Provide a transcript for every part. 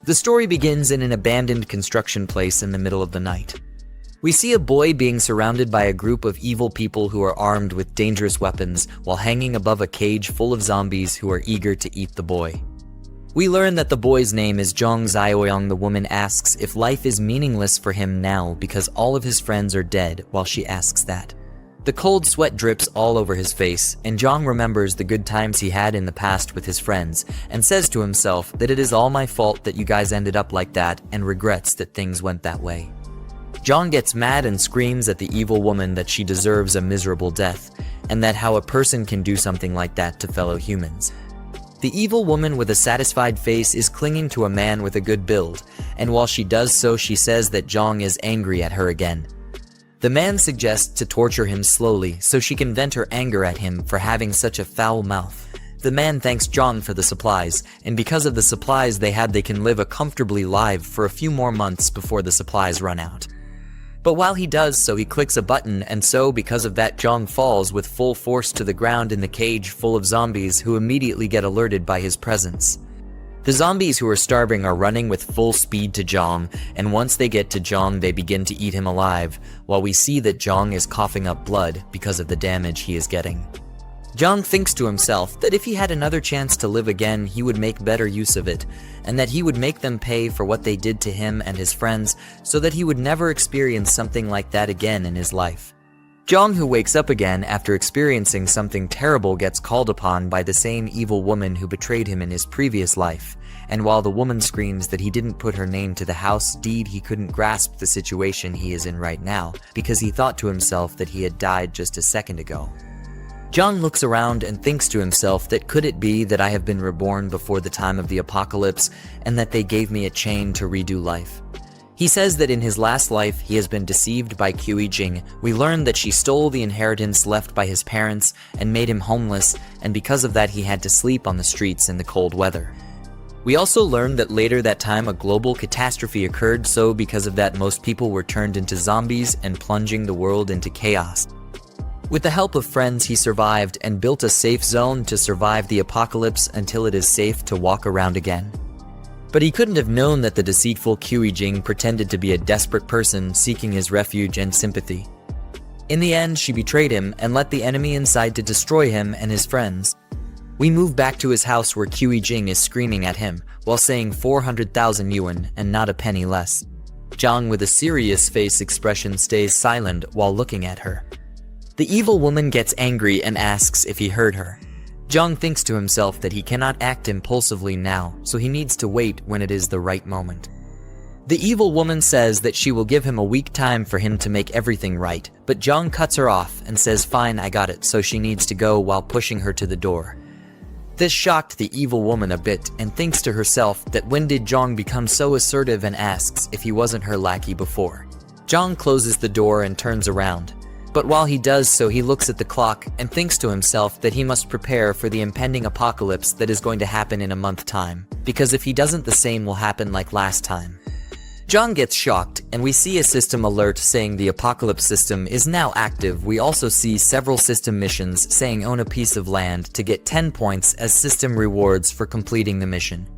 The story begins in an abandoned construction place in the middle of the night. We see a boy being surrounded by a group of evil people who are armed with dangerous weapons while hanging above a cage full of zombies who are eager to eat the boy. We learn that the boy's name is Jiang Zioyong. The woman asks if life is meaningless for him now because all of his friends are dead while she asks that. The cold sweat drips all over his face, and Jiang remembers the good times he had in the past with his friends, and says to himself that it is all my fault that you guys ended up like that, and regrets that things went that way. Jiang gets mad and screams at the evil woman that she deserves a miserable death, and that how a person can do something like that to fellow humans. The evil woman with a satisfied face is clinging to a man with a good build, and while she does so, she says that Jiang is angry at her again. The man suggests to torture him slowly so she can vent her anger at him for having such a foul mouth. The man thanks Jiang for the supplies, and because of the supplies they had, they can live a comfortably life for a few more months before the supplies run out. But while he does so, he clicks a button, and so because of that, Jiang falls with full force to the ground in the cage full of zombies who immediately get alerted by his presence. The zombies who are starving are running with full speed to Jiang, and once they get to Jiang, they begin to eat him alive, while we see that Jiang is coughing up blood because of the damage he is getting. Jiang thinks to himself that if he had another chance to live again, he would make better use of it, and that he would make them pay for what they did to him and his friends so that he would never experience something like that again in his life. Jiang, who wakes up again after experiencing something terrible, gets called upon by the same evil woman who betrayed him in his previous life, and while the woman screams that he didn't put her name to the house deed, he couldn't grasp the situation he is in right now because he thought to himself that he had died just a second ago. Jiang looks around and thinks to himself that could it be that I have been reborn before the time of the apocalypse and that they gave me a chain to redo life. He says that in his last life he has been deceived by Jing. We learn that she stole the inheritance left by his parents and made him homeless, and because of that he had to sleep on the streets in the cold weather. We also learn that later that time a global catastrophe occurred, so because of that most people were turned into zombies and plunging the world into chaos. With the help of friends he survived and built a safe zone to survive the apocalypse until it is safe to walk around again. But he couldn't have known that the deceitful Jing pretended to be a desperate person seeking his refuge and sympathy. In the end, she betrayed him and let the enemy inside to destroy him and his friends. We move back to his house where Jing is screaming at him while saying 400,000 yuan and not a penny less. Jiang, with a serious face expression, stays silent while looking at her. The evil woman gets angry and asks if he heard her. Jiang thinks to himself that he cannot act impulsively now, so he needs to wait when it is the right moment. The evil woman says that she will give him a week time for him to make everything right, but Jiang cuts her off and says fine, I got it, so she needs to go while pushing her to the door. This shocked the evil woman a bit and thinks to herself that when did Jiang become so assertive, and asks if he wasn't her lackey before. Jiang closes the door and turns around. But while he does so, he looks at the clock and thinks to himself that he must prepare for the impending apocalypse that is going to happen in a month's time, because if he doesn't, the same will happen like last time. Jiang gets shocked, and we see a system alert saying the apocalypse system is now active. We also see several system missions saying own a piece of land to get 10 points as system rewards for completing the mission.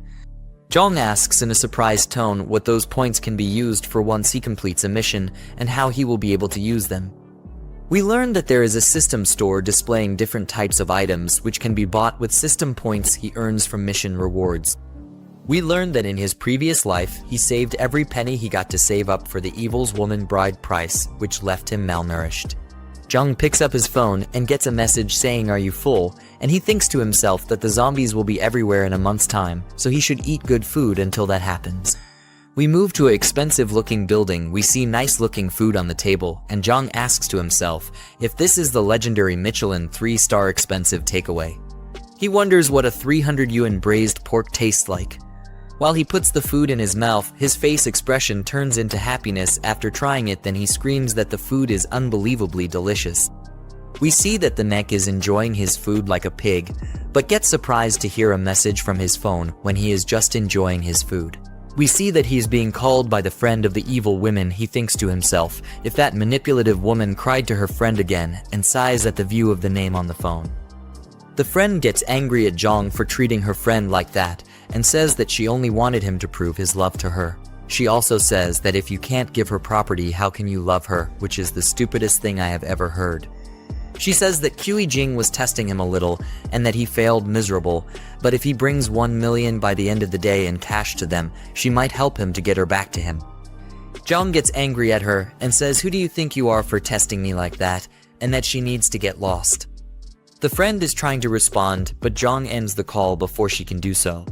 Jiang asks in a surprised tone what those points can be used for once he completes a mission, and how he will be able to use them. We learn that there is a system store displaying different types of items which can be bought with system points he earns from mission rewards. We learn that in his previous life, he saved every penny he got to save up for the evil's woman bride price, which left him malnourished. Jiang picks up his phone and gets a message saying, "Are you full?" And he thinks to himself that the zombies will be everywhere in a month's time, so he should eat good food until that happens. We move to an expensive-looking building. We see nice-looking food on the table, and Jiang asks to himself if this is the legendary Michelin 3-star expensive takeaway. He wonders what a 300 yuan braised pork tastes like. While he puts the food in his mouth, his face expression turns into happiness after trying it. Then he screams that the food is unbelievably delicious. We see that the neck is enjoying his food like a pig, but gets surprised to hear a message from his phone when he is just enjoying his food. We see that he is being called by the friend of the evil women. He thinks to himself if that manipulative woman cried to her friend again, and sighs at the view of the name on the phone. The friend gets angry at Jiang for treating her friend like that, and says that she only wanted him to prove his love to her. She also says that if you can't give her property, how can you love her, which is the stupidest thing I have ever heard. She says that Jiang was testing him a little and that he failed miserable, but if he brings 1 million by the end of the day in cash to them, she might help him to get her back to him. Jiang gets angry at her and says, "Who do you think you are for testing me like that?" and that she needs to get lost. The friend is trying to respond, but Jiang ends the call before she can do so.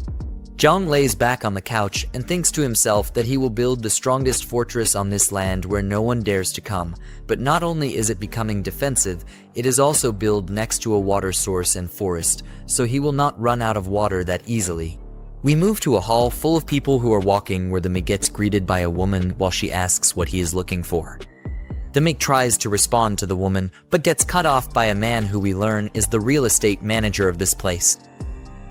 Jiang lays back on the couch and thinks to himself that he will build the strongest fortress on this land where no one dares to come, but not only is it becoming defensive, it is also built next to a water source and forest, so he will not run out of water that easily. We move to a hall full of people who are walking where the Mig gets greeted by a woman while she asks what he is looking for. The Mig tries to respond to the woman, but gets cut off by a man who we learn is the real estate manager of this place.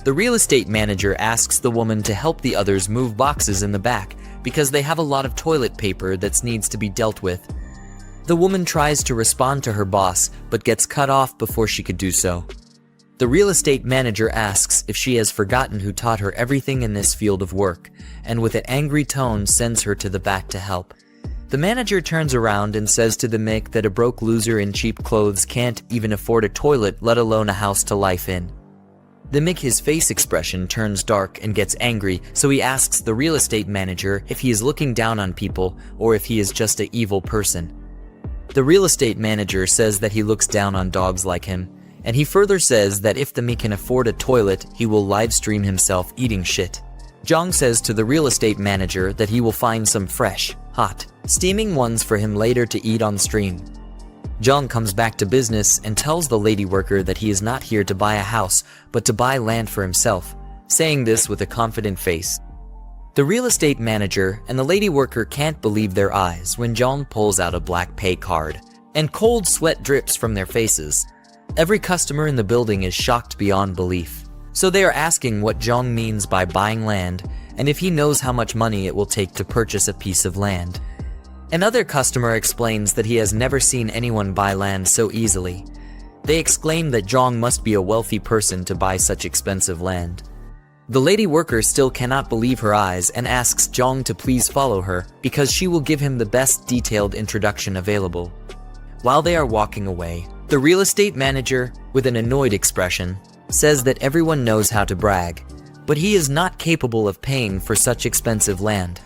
The real estate manager asks the woman to help the others move boxes in the back because they have a lot of toilet paper that needs to be dealt with. The woman tries to respond to her boss, but gets cut off before she could do so. The real estate manager asks if she has forgotten who taught her everything in this field of work, and with an angry tone sends her to the back to help. The manager turns around and says to the Mick that a broke loser in cheap clothes can't even afford a toilet, let alone a house to life in. The Mick, his face expression turns dark and gets angry, so he asks the real estate manager if he is looking down on people or if he is just an evil person. The real estate manager says that he looks down on dogs like him, and he further says that if the Mick can afford a toilet, he will live stream himself eating shit. Jiang says to the real estate manager that he will find some fresh, hot, steaming ones for him later to eat on stream. Jiang comes back to business and tells the lady worker that he is not here to buy a house, but to buy land for himself, saying this with a confident face. The real estate manager and the lady worker can't believe their eyes when Jiang pulls out a black pay card, and cold sweat drips from their faces. Every customer in the building is shocked beyond belief, so they are asking what Jiang means by buying land and if he knows how much money it will take to purchase a piece of land. Another customer explains that he has never seen anyone buy land so easily. They exclaim that Jiang must be a wealthy person to buy such expensive land. The lady worker still cannot believe her eyes and asks Jiang to please follow her because she will give him the best detailed introduction available. While they are walking away, the real estate manager, with an annoyed expression, says that everyone knows how to brag, but he is not capable of paying for such expensive land.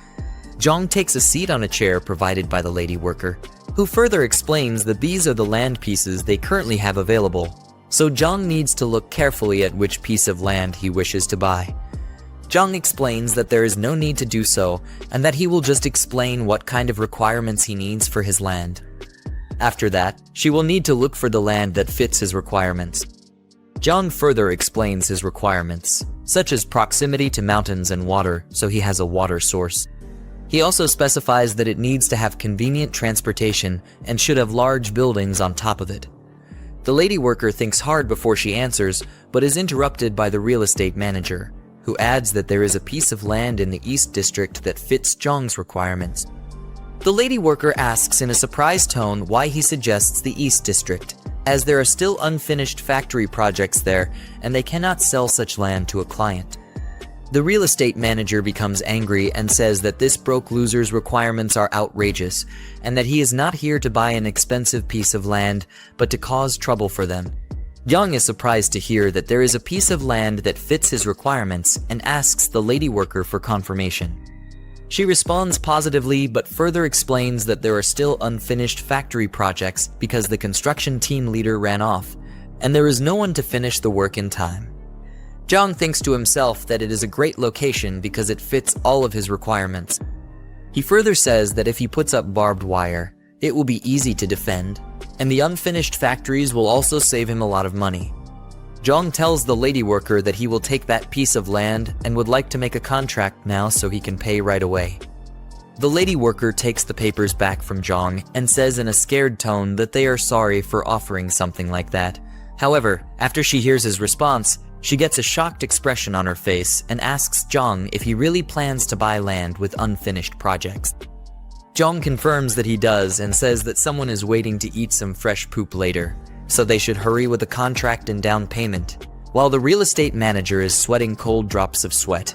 Jiang takes a seat on a chair provided by the lady worker, who further explains that these are the land pieces they currently have available, so Jiang needs to look carefully at which piece of land he wishes to buy. Jiang explains that there is no need to do so, and that he will just explain what kind of requirements he needs for his land. After that, she will need to look for the land that fits his requirements. Jiang further explains his requirements, such as proximity to mountains and water, so he has a water source. He also specifies that it needs to have convenient transportation and should have large buildings on top of it. The lady worker thinks hard before she answers, but is interrupted by the real estate manager, who adds that there is a piece of land in the East District that fits Jiang's requirements. The lady worker asks in a surprised tone why he suggests the East District, as there are still unfinished factory projects there and they cannot sell such land to a client. The real estate manager becomes angry and says that this broke loser's requirements are outrageous and that he is not here to buy an expensive piece of land, but to cause trouble for them. Jiang is surprised to hear that there is a piece of land that fits his requirements and asks the lady worker for confirmation. She responds positively but further explains that there are still unfinished factory projects because the construction team leader ran off, and there is no one to finish the work in time. Jiang thinks to himself that it is a great location because it fits all of his requirements. He further says that if he puts up barbed wire, it will be easy to defend, and the unfinished factories will also save him a lot of money. Jiang tells the lady worker that he will take that piece of land and would like to make a contract now so he can pay right away. The lady worker takes the papers back from Jiang and says in a scared tone that they are sorry for offering something like that. However, after she hears his response, she gets a shocked expression on her face and asks Jiang if he really plans to buy land with unfinished projects. Jiang confirms that he does and says that someone is waiting to eat some fresh poop later, so they should hurry with the contract and down payment, while the real estate manager is sweating cold drops of sweat.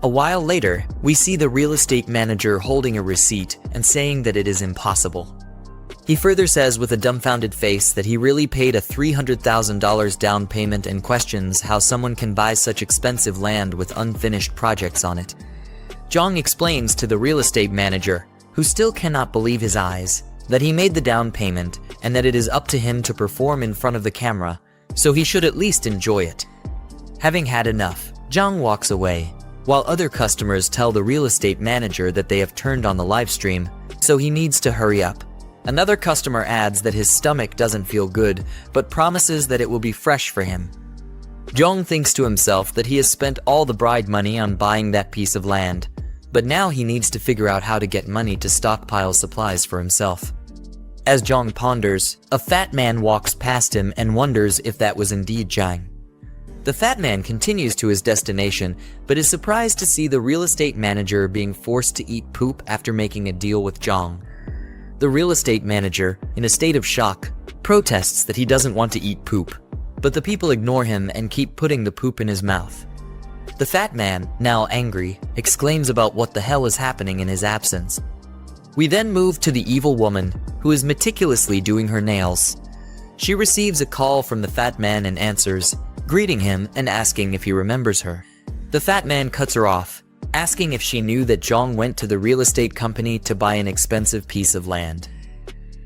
A while later, we see the real estate manager holding a receipt and saying that it is impossible. He further says with a dumbfounded face that he really paid a $300,000 down payment and questions how someone can buy such expensive land with unfinished projects on it. Jiang explains to the real estate manager, who still cannot believe his eyes, that he made the down payment and that it is up to him to perform in front of the camera, so he should at least enjoy it. Having had enough, Jiang walks away, while other customers tell the real estate manager that they have turned on the live stream, so he needs to hurry up. Another customer adds that his stomach doesn't feel good, but promises that it will be fresh for him. Jiang thinks to himself that he has spent all the bride money on buying that piece of land, but now he needs to figure out how to get money to stockpile supplies for himself. As Jiang ponders, a fat man walks past him and wonders if that was indeed Jiang. The fat man continues to his destination, but is surprised to see the real estate manager being forced to eat poop after making a deal with Jiang. The real estate manager, in a state of shock, protests that he doesn't want to eat poop, but the people ignore him and keep putting the poop in his mouth. The fat man, now angry, exclaims about what the hell is happening in his absence. We then move to the evil woman, who is meticulously doing her nails. She receives a call from the fat man and answers, greeting him and asking if he remembers her. The fat man cuts her off, asking if she knew that Jiang went to the real estate company to buy an expensive piece of land.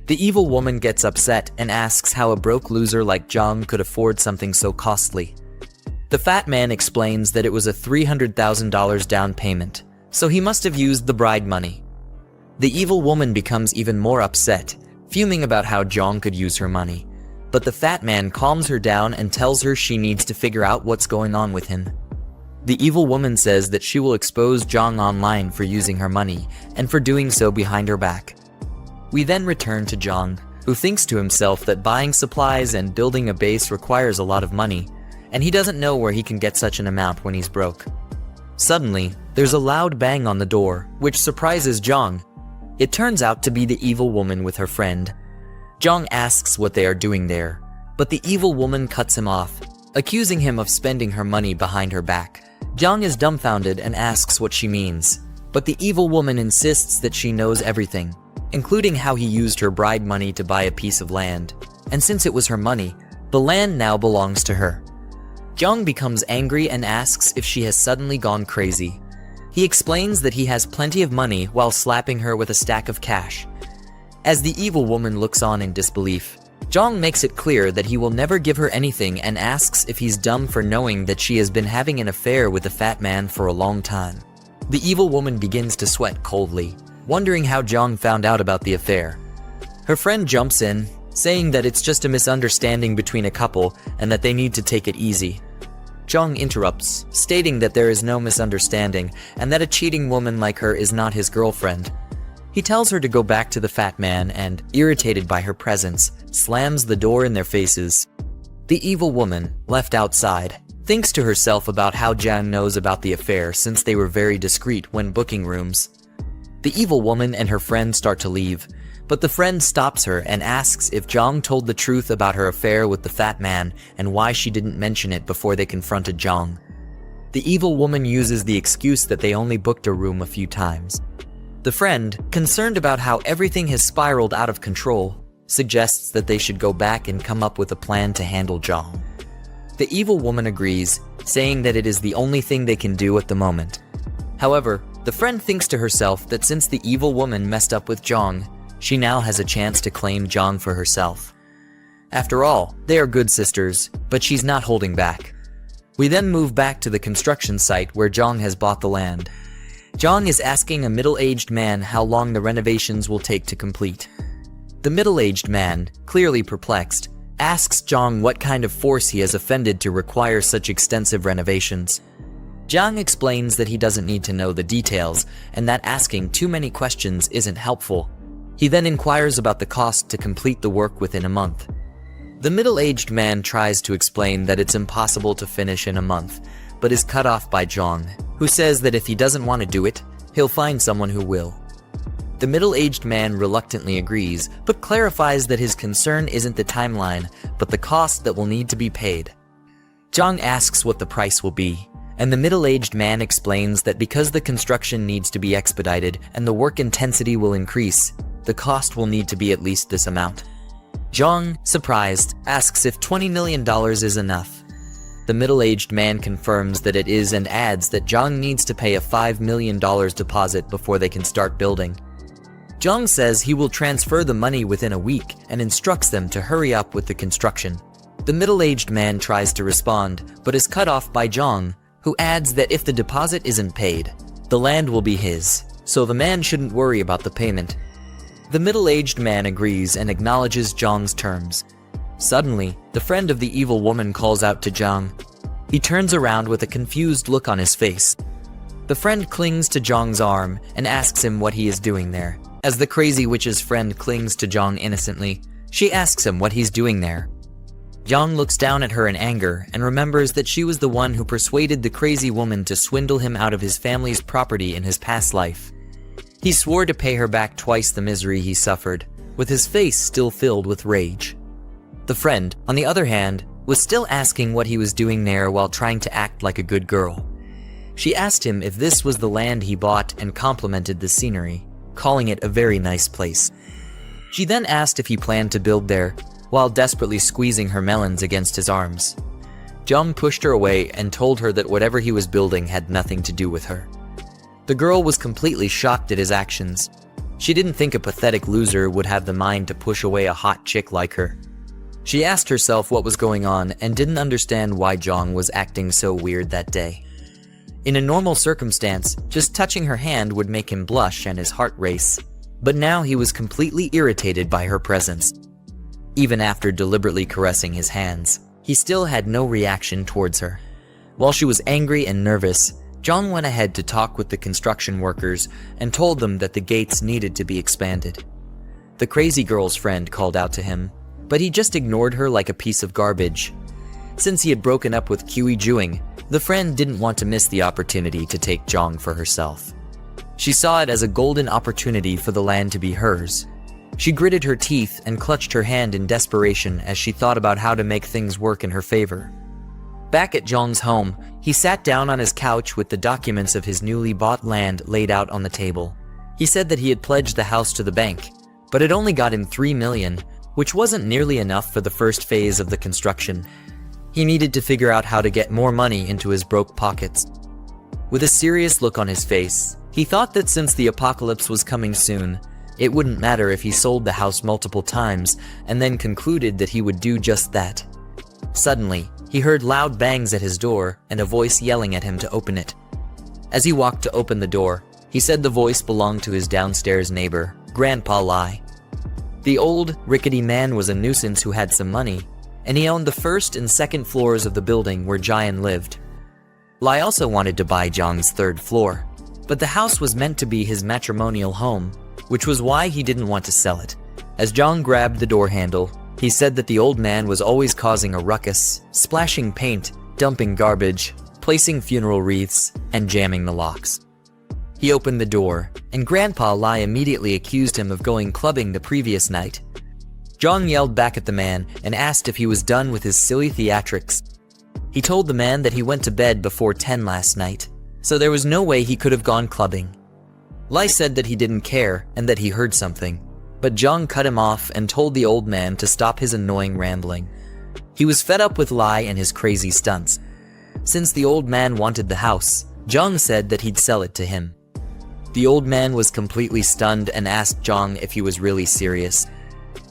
The evil woman gets upset and asks how a broke loser like Jiang could afford something so costly. The fat man explains that it was a $300,000 down payment, so he must have used the bride money. The evil woman becomes even more upset, fuming about how Jiang could use her money, but the fat man calms her down and tells her she needs to figure out what's going on with him. The evil woman says that she will expose Jiang online for using her money, and for doing so behind her back. We then return to Jiang, who thinks to himself that buying supplies and building a base requires a lot of money, and he doesn't know where he can get such an amount when he's broke. Suddenly, there's a loud bang on the door, which surprises Jiang. It turns out to be the evil woman with her friend. Jiang asks what they are doing there, but the evil woman cuts him off, accusing him of spending her money behind her back. Jiang is dumbfounded and asks what she means, but the evil woman insists that she knows everything, including how he used her bride money to buy a piece of land, and since it was her money, the land now belongs to her. Jiang becomes angry and asks if she has suddenly gone crazy. He explains that he has plenty of money while slapping her with a stack of cash. As the evil woman looks on in disbelief, Jiang makes it clear that he will never give her anything and asks if he's dumb for knowing that she has been having an affair with the fat man for a long time. The evil woman begins to sweat coldly, wondering how Jiang found out about the affair. Her friend jumps in, saying that it's just a misunderstanding between a couple and that they need to take it easy. Jiang interrupts, stating that there is no misunderstanding and that a cheating woman like her is not his girlfriend. He tells her to go back to the fat man and, irritated by her presence, slams the door in their faces. The evil woman, left outside, thinks to herself about how Jiang knows about the affair since they were very discreet when booking rooms. The evil woman and her friend start to leave, but the friend stops her and asks if Jiang told the truth about her affair with the fat man and why she didn't mention it before they confronted Jiang. The evil woman uses the excuse that they only booked a room a few times. The friend, concerned about how everything has spiraled out of control, suggests that they should go back and come up with a plan to handle Jiang. The evil woman agrees, saying that it is the only thing they can do at the moment. However, the friend thinks to herself that since the evil woman messed up with Jiang, she now has a chance to claim Jiang for herself. After all, they are good sisters, but she's not holding back. We then move back to the construction site where Jiang has bought the land. Jiang is asking a middle-aged man how long the renovations will take to complete. The middle-aged man, clearly perplexed, asks Jiang what kind of force he has offended to require such extensive renovations. Jiang explains that he doesn't need to know the details and that asking too many questions isn't helpful. He then inquires about the cost to complete the work within a month. The middle-aged man tries to explain that it's impossible to finish in a month, but is cut off by Jiang, who says that if he doesn't want to do it, he'll find someone who will. The middle-aged man reluctantly agrees, but clarifies that his concern isn't the timeline, but the cost that will need to be paid. Jiang asks what the price will be, and the middle-aged man explains that because the construction needs to be expedited and the work intensity will increase, the cost will need to be at least this amount. Jiang, surprised, asks if $20 million is enough. The middle-aged man confirms that it is and adds that Jiang needs to pay a $5 million deposit before they can start building. Jiang says he will transfer the money within a week and instructs them to hurry up with the construction. The middle-aged man tries to respond, but is cut off by Jiang, who adds that if the deposit isn't paid, the land will be his, so the man shouldn't worry about the payment. The middle-aged man agrees and acknowledges Jiang's terms. Suddenly, the friend of the evil woman calls out to Jiang. He turns around with a confused look on his face. The friend clings to Jiang's arm and asks him what he is doing there. As the crazy witch's friend clings to Jiang innocently, she asks him what he's doing there. Jiang looks down at her in anger and remembers that she was the one who persuaded the crazy woman to swindle him out of his family's property in his past life. He swore to pay her back twice the misery he suffered, with his face still filled with rage. The friend, on the other hand, was still asking what he was doing there while trying to act like a good girl. She asked him if this was the land he bought and complimented the scenery, calling it a very nice place. She then asked if he planned to build there, while desperately squeezing her melons against his arms. Jiang pushed her away and told her that whatever he was building had nothing to do with her. The girl was completely shocked at his actions. She didn't think a pathetic loser would have the mind to push away a hot chick like her. She asked herself what was going on and didn't understand why Jiang was acting so weird that day. In a normal circumstance, just touching her hand would make him blush and his heart race. But now he was completely irritated by her presence. Even after deliberately caressing his hands, he still had no reaction towards her. While she was angry and nervous, Jiang went ahead to talk with the construction workers and told them that the gates needed to be expanded. The crazy girl's friend called out to him, but he just ignored her like a piece of garbage. Since he had broken up with Jiang, the friend didn't want to miss the opportunity to take Jiang for herself. She saw it as a golden opportunity for the land to be hers. She gritted her teeth and clutched her hand in desperation as she thought about how to make things work in her favor. Back at Jiang's home, he sat down on his couch with the documents of his newly bought land laid out on the table. He said that he had pledged the house to the bank, but it only got him $3 million, which wasn't nearly enough for the first phase of the construction. He needed to figure out how to get more money into his broke pockets. With a serious look on his face, he thought that since the apocalypse was coming soon, it wouldn't matter if he sold the house multiple times, and then concluded that he would do just that. Suddenly, he heard loud bangs at his door and a voice yelling at him to open it. As he walked to open the door, he said the voice belonged to his downstairs neighbor, Grandpa Lai. The old, rickety man was a nuisance who had some money, and he owned the first and second floors of the building where Jiang lived. Lai also wanted to buy Jiang's third floor, but the house was meant to be his matrimonial home, which was why he didn't want to sell it. As Jiang grabbed the door handle, he said that the old man was always causing a ruckus, splashing paint, dumping garbage, placing funeral wreaths, and jamming the locks. He opened the door, and Grandpa Lai immediately accused him of going clubbing the previous night. Jiang yelled back at the man and asked if he was done with his silly theatrics. He told the man that he went to bed before 10 last night, so there was no way he could have gone clubbing. Lai said that he didn't care and that he heard something, but Jiang cut him off and told the old man to stop his annoying rambling. He was fed up with Lai and his crazy stunts. Since the old man wanted the house, Jiang said that he'd sell it to him. The old man was completely stunned and asked Jiang if he was really serious.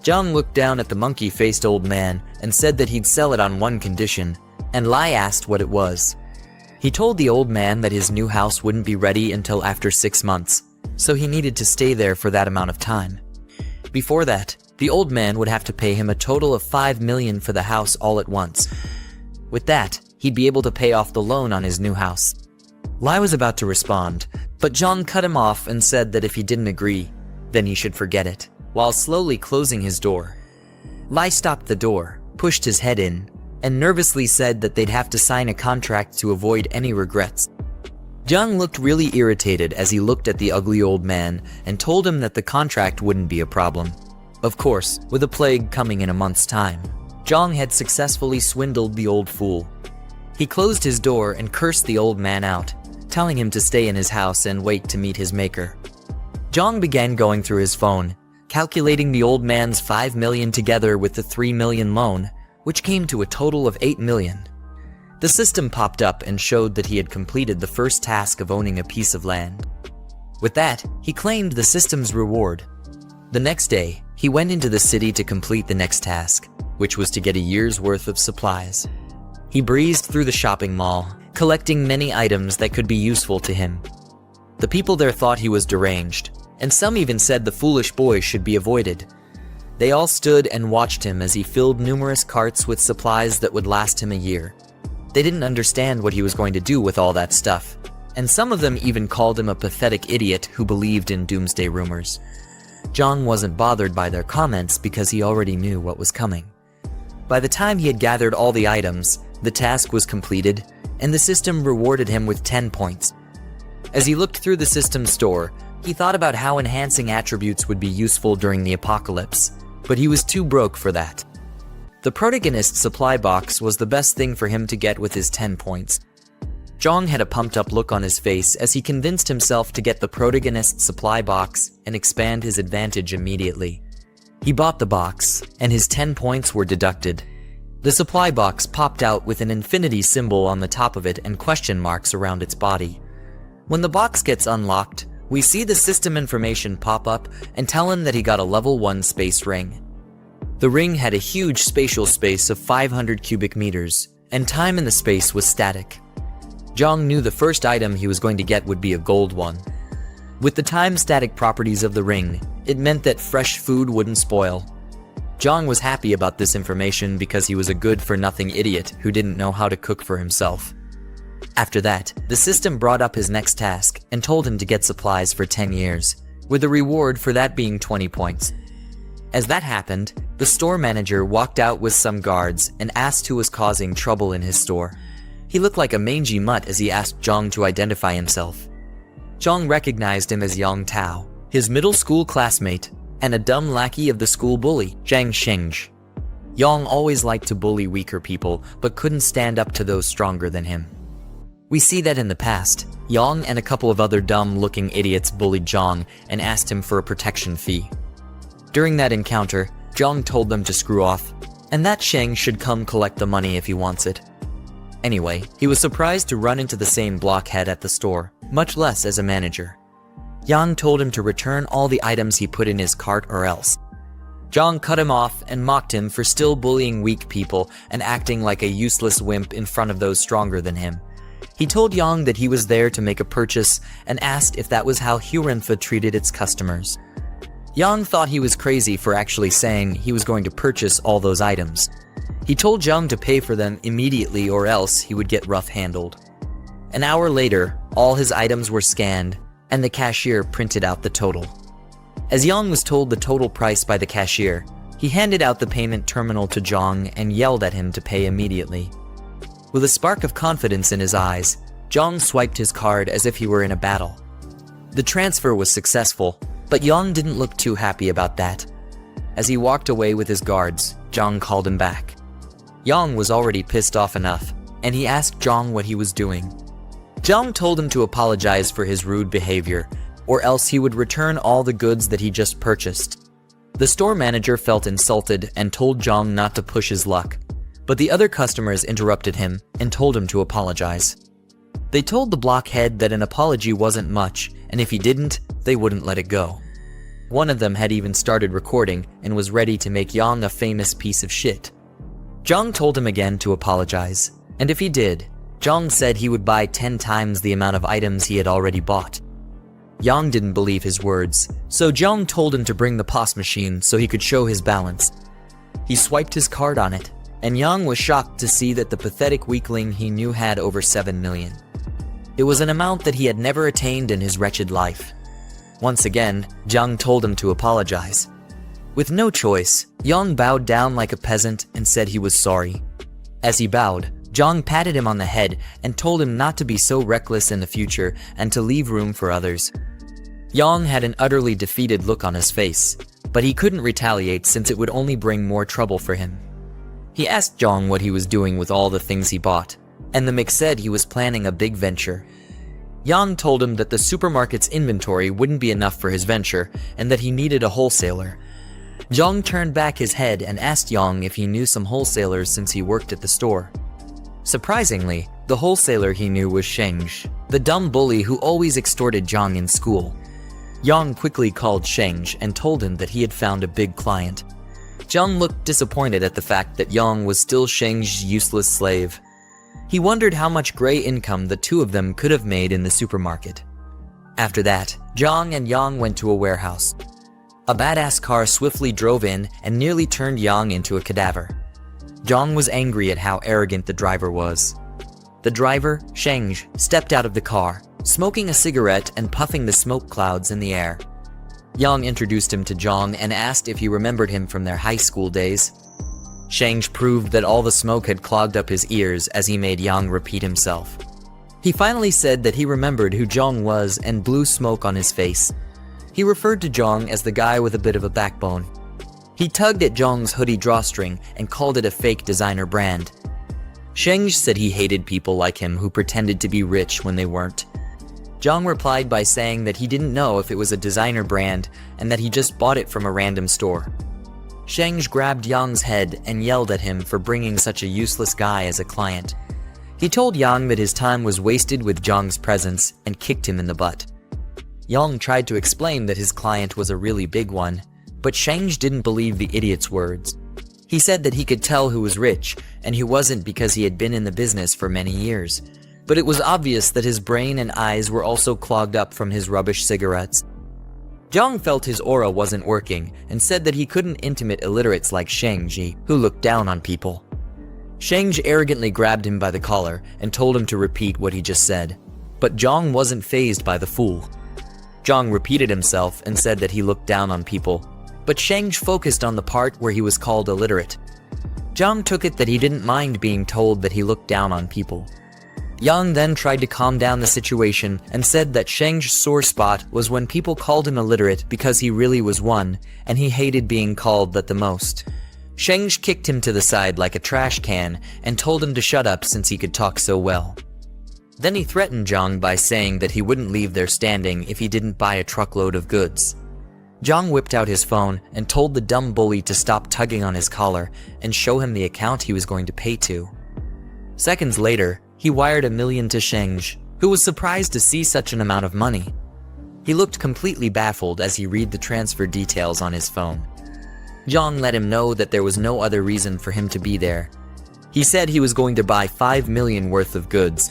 Jiang looked down at the monkey-faced old man and said that he'd sell it on one condition, and Lai asked what it was. He told the old man that his new house wouldn't be ready until after 6 months, so he needed to stay there for that amount of time. Before that, the old man would have to pay him a total of $5 million for the house all at once. With that, he'd be able to pay off the loan on his new house. Lai was about to respond, but Jiang cut him off and said that if he didn't agree, then he should forget it, while slowly closing his door. Lai stopped the door, pushed his head in, and nervously said that they'd have to sign a contract to avoid any regrets. Jiang looked really irritated as he looked at the ugly old man and told him that the contract wouldn't be a problem. Of course, with a plague coming in a month's time, Jiang had successfully swindled the old fool. He closed his door and cursed the old man out, telling him to stay in his house and wait to meet his maker. Jiang began going through his phone, calculating the old man's 5 million together with the 3 million loan, which came to a total of 8 million. The system popped up and showed that he had completed the first task of owning a piece of land. With that, he claimed the system's reward. The next day, he went into the city to complete the next task, which was to get a year's worth of supplies. He breezed through the shopping mall, collecting many items that could be useful to him. The people there thought he was deranged, and some even said the foolish boy should be avoided. They all stood and watched him as he filled numerous carts with supplies that would last him a year. They didn't understand what he was going to do with all that stuff, and some of them even called him a pathetic idiot who believed in doomsday rumors. Jiang wasn't bothered by their comments because he already knew what was coming. By the time he had gathered all the items, the task was completed, and the system rewarded him with 10 points. As he looked through the system's store, he thought about how enhancing attributes would be useful during the apocalypse, but he was too broke for that. The protagonist's supply box was the best thing for him to get with his 10 points. Jiang had a pumped-up look on his face as he convinced himself to get the protagonist's supply box and expand his advantage immediately. He bought the box, and his 10 points were deducted. The supply box popped out with an infinity symbol on the top of it and question marks around its body. When the box gets unlocked, we see the system information pop up and tell him that he got a level 1 space ring. The ring had a huge spatial space of 500 cubic meters, and time in the space was static. Jiang knew the first item he was going to get would be a gold one. With the time-static properties of the ring, it meant that fresh food wouldn't spoil. Jiang was happy about this information because he was a good-for-nothing idiot who didn't know how to cook for himself. After that, the system brought up his next task and told him to get supplies for 10 years, with the reward for that being 20 points. As that happened, the store manager walked out with some guards and asked who was causing trouble in his store. He looked like a mangy mutt as he asked Jiang to identify himself. Jiang recognized him as Yang Tao, his middle school classmate, and a dumb lackey of the school bully, Zhang Xingzhi. Yang always liked to bully weaker people, but couldn't stand up to those stronger than him. We see that in the past, Yang and a couple of other dumb-looking idiots bullied Jiang and asked him for a protection fee. During that encounter, Jiang told them to screw off, and that Sheng should come collect the money if he wants it. Anyway, he was surprised to run into the same blockhead at the store, much less as a manager. Yang told him to return all the items he put in his cart or else. Jiang cut him off and mocked him for still bullying weak people and acting like a useless wimp in front of those stronger than him. He told Yang that he was there to make a purchase and asked if that was how Hurenfa treated its customers. Yang thought he was crazy for actually saying he was going to purchase all those items. He told Jiang to pay for them immediately or else he would get rough-handled. An hour later, all his items were scanned, and the cashier printed out the total. As Yang was told the total price by the cashier, he handed out the payment terminal to Jiang and yelled at him to pay immediately. With a spark of confidence in his eyes, Jiang swiped his card as if he were in a battle. The transfer was successful, but Yang didn't look too happy about that. As he walked away with his guards, Jiang called him back. Yang was already pissed off enough, and he asked Jiang what he was doing. Jiang told him to apologize for his rude behavior, or else he would return all the goods that he just purchased. The store manager felt insulted and told Jiang not to push his luck, but the other customers interrupted him and told him to apologize. They told the blockhead that an apology wasn't much, and if he didn't, they wouldn't let it go. One of them had even started recording and was ready to make Yang a famous piece of shit. Jiang told him again to apologize, and if he did, Jiang said he would buy 10 times the amount of items he had already bought. Yang didn't believe his words, so Jiang told him to bring the POS machine so he could show his balance. He swiped his card on it, and Yang was shocked to see that the pathetic weakling he knew had over 7 million. It was an amount that he had never attained in his wretched life. Once again, Jiang told him to apologize. With no choice, Yang bowed down like a peasant and said he was sorry. As he bowed, Jiang patted him on the head and told him not to be so reckless in the future and to leave room for others. Yang had an utterly defeated look on his face, but he couldn't retaliate since it would only bring more trouble for him. He asked Jiang what he was doing with all the things he bought, and the Mick said he was planning a big venture. Jiang told him that the supermarket's inventory wouldn't be enough for his venture and that he needed a wholesaler. Jiang turned back his head and asked Jiang if he knew some wholesalers since he worked at the store. Surprisingly, the wholesaler he knew was Sheng, the dumb bully who always extorted Jiang in school. Jiang quickly called Sheng and told him that he had found a big client. Jiang looked disappointed at the fact that Jiang was still Sheng's useless slave. He wondered how much gray income the two of them could have made in the supermarket. After that, Jiang and Jiang went to a warehouse. A badass car swiftly drove in and nearly turned Jiang into a cadaver. Jiang was angry at how arrogant the driver was. The driver, Sheng, stepped out of the car, smoking a cigarette and puffing the smoke clouds in the air. Jiang introduced him to Jiang and asked if he remembered him from their high school days. Sheng proved that all the smoke had clogged up his ears as he made Jiang repeat himself. He finally said that he remembered who Jiang was and blew smoke on his face. He referred to Jiang as the guy with a bit of a backbone. He tugged at Jiang's hoodie drawstring and called it a fake designer brand. Sheng said he hated people like him who pretended to be rich when they weren't. Jiang replied by saying that he didn't know if it was a designer brand and that he just bought it from a random store. Sheng grabbed Jiang's head and yelled at him for bringing such a useless guy as a client. He told Jiang that his time was wasted with Jiang's presence and kicked him in the butt. Jiang tried to explain that his client was a really big one, but Sheng didn't believe the idiot's words. He said that he could tell who was rich, and he wasn't because he had been in the business for many years. But it was obvious that his brain and eyes were also clogged up from his rubbish cigarettes. Jiang felt his aura wasn't working and said that he couldn't intimate illiterates like Sheng, who looked down on people. Sheng arrogantly grabbed him by the collar and told him to repeat what he just said. But Jiang wasn't fazed by the fool. Jiang repeated himself and said that he looked down on people, but Sheng focused on the part where he was called illiterate. Jiang took it that he didn't mind being told that he looked down on people. Jiang then tried to calm down the situation and said that Sheng's sore spot was when people called him illiterate because he really was one, and he hated being called that the most. Sheng kicked him to the side like a trash can and told him to shut up since he could talk so well. Then he threatened Jiang by saying that he wouldn't leave there standing if he didn't buy a truckload of goods. Jiang whipped out his phone and told the dumb bully to stop tugging on his collar and show him the account he was going to pay to. Seconds later, he wired $1 million to Sheng, who was surprised to see such an amount of money. He looked completely baffled as he read the transfer details on his phone. Jiang let him know that there was no other reason for him to be there. He said he was going to buy $5 million worth of goods.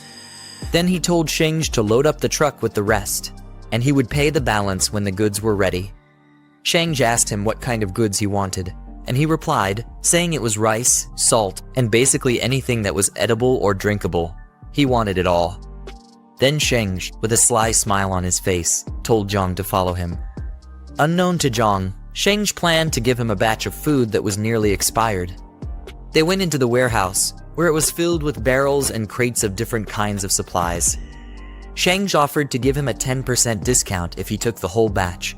Then he told Sheng to load up the truck with the rest, and he would pay the balance when the goods were ready. Sheng asked him what kind of goods he wanted, and he replied, saying it was rice, salt, and basically anything that was edible or drinkable. He wanted it all. Then Sheng, with a sly smile on his face, told Jiang to follow him. Unknown to Jiang, Sheng planned to give him a batch of food that was nearly expired. They went into the warehouse, where it was filled with barrels and crates of different kinds of supplies. Sheng offered to give him a 10% discount if he took the whole batch.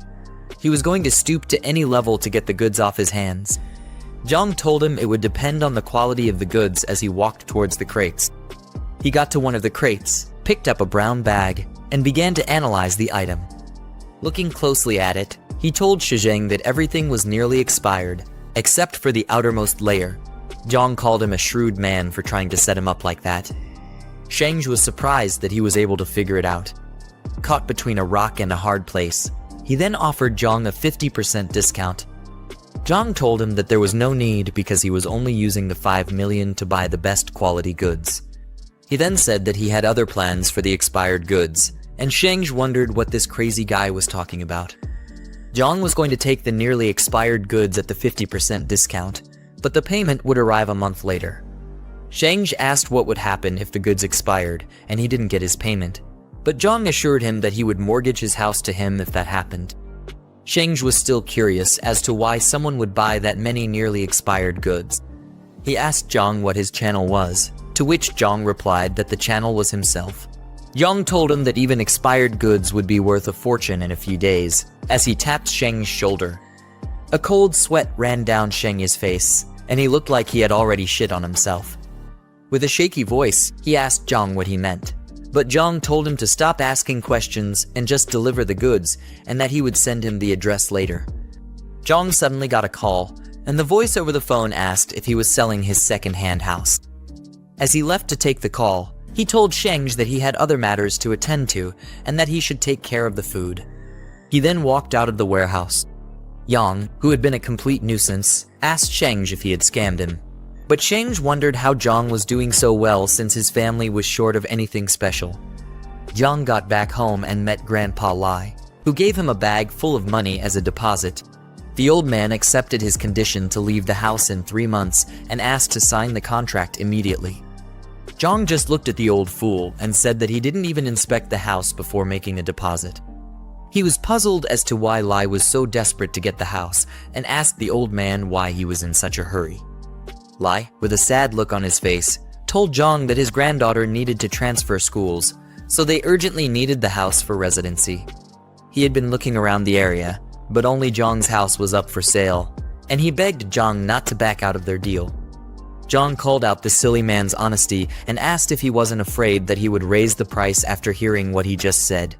He was going to stoop to any level to get the goods off his hands. Jiang told him it would depend on the quality of the goods as he walked towards the crates. He got to one of the crates, picked up a brown bag, and began to analyze the item. Looking closely at it, he told Sheng that everything was nearly expired, except for the outermost layer. Jiang called him a shrewd man for trying to set him up like that. Sheng was surprised that he was able to figure it out. Caught between a rock and a hard place, he then offered Jiang a 50% discount. Jiang told him that there was no need because he was only using the $5 million to buy the best quality goods. He then said that he had other plans for the expired goods, and Sheng wondered what this crazy guy was talking about. Jiang was going to take the nearly expired goods at the 50% discount, but the payment would arrive a month later. Sheng asked what would happen if the goods expired, and he didn't get his payment. But Jiang assured him that he would mortgage his house to him if that happened. Sheng was still curious as to why someone would buy that many nearly expired goods. He asked Jiang what his channel was, to which Jiang replied that the channel was himself. Jiang told him that even expired goods would be worth a fortune in a few days, as he tapped Sheng's shoulder. A cold sweat ran down Sheng's face, and he looked like he had already shit on himself. With a shaky voice, he asked Jiang what he meant. But Jiang told him to stop asking questions and just deliver the goods, and that he would send him the address later. Jiang suddenly got a call, and the voice over the phone asked if he was selling his second-hand house. As he left to take the call, he told Sheng that he had other matters to attend to and that he should take care of the food. He then walked out of the warehouse. Yang, who had been a complete nuisance, asked Sheng if he had scammed him. But Sheng wondered how Jiang was doing so well since his family was short of anything special. Jiang got back home and met Grandpa Lai, who gave him a bag full of money as a deposit. The old man accepted his condition to leave the house in 3 months and asked to sign the contract immediately. Jiang just looked at the old fool and said that he didn't even inspect the house before making a deposit. He was puzzled as to why Lai was so desperate to get the house and asked the old man why he was in such a hurry. Lai, with a sad look on his face, told Jiang that his granddaughter needed to transfer schools, so they urgently needed the house for residency. He had been looking around the area, but only Jiang's house was up for sale, and he begged Jiang not to back out of their deal. Jiang called out the silly man's honesty and asked if he wasn't afraid that he would raise the price after hearing what he just said.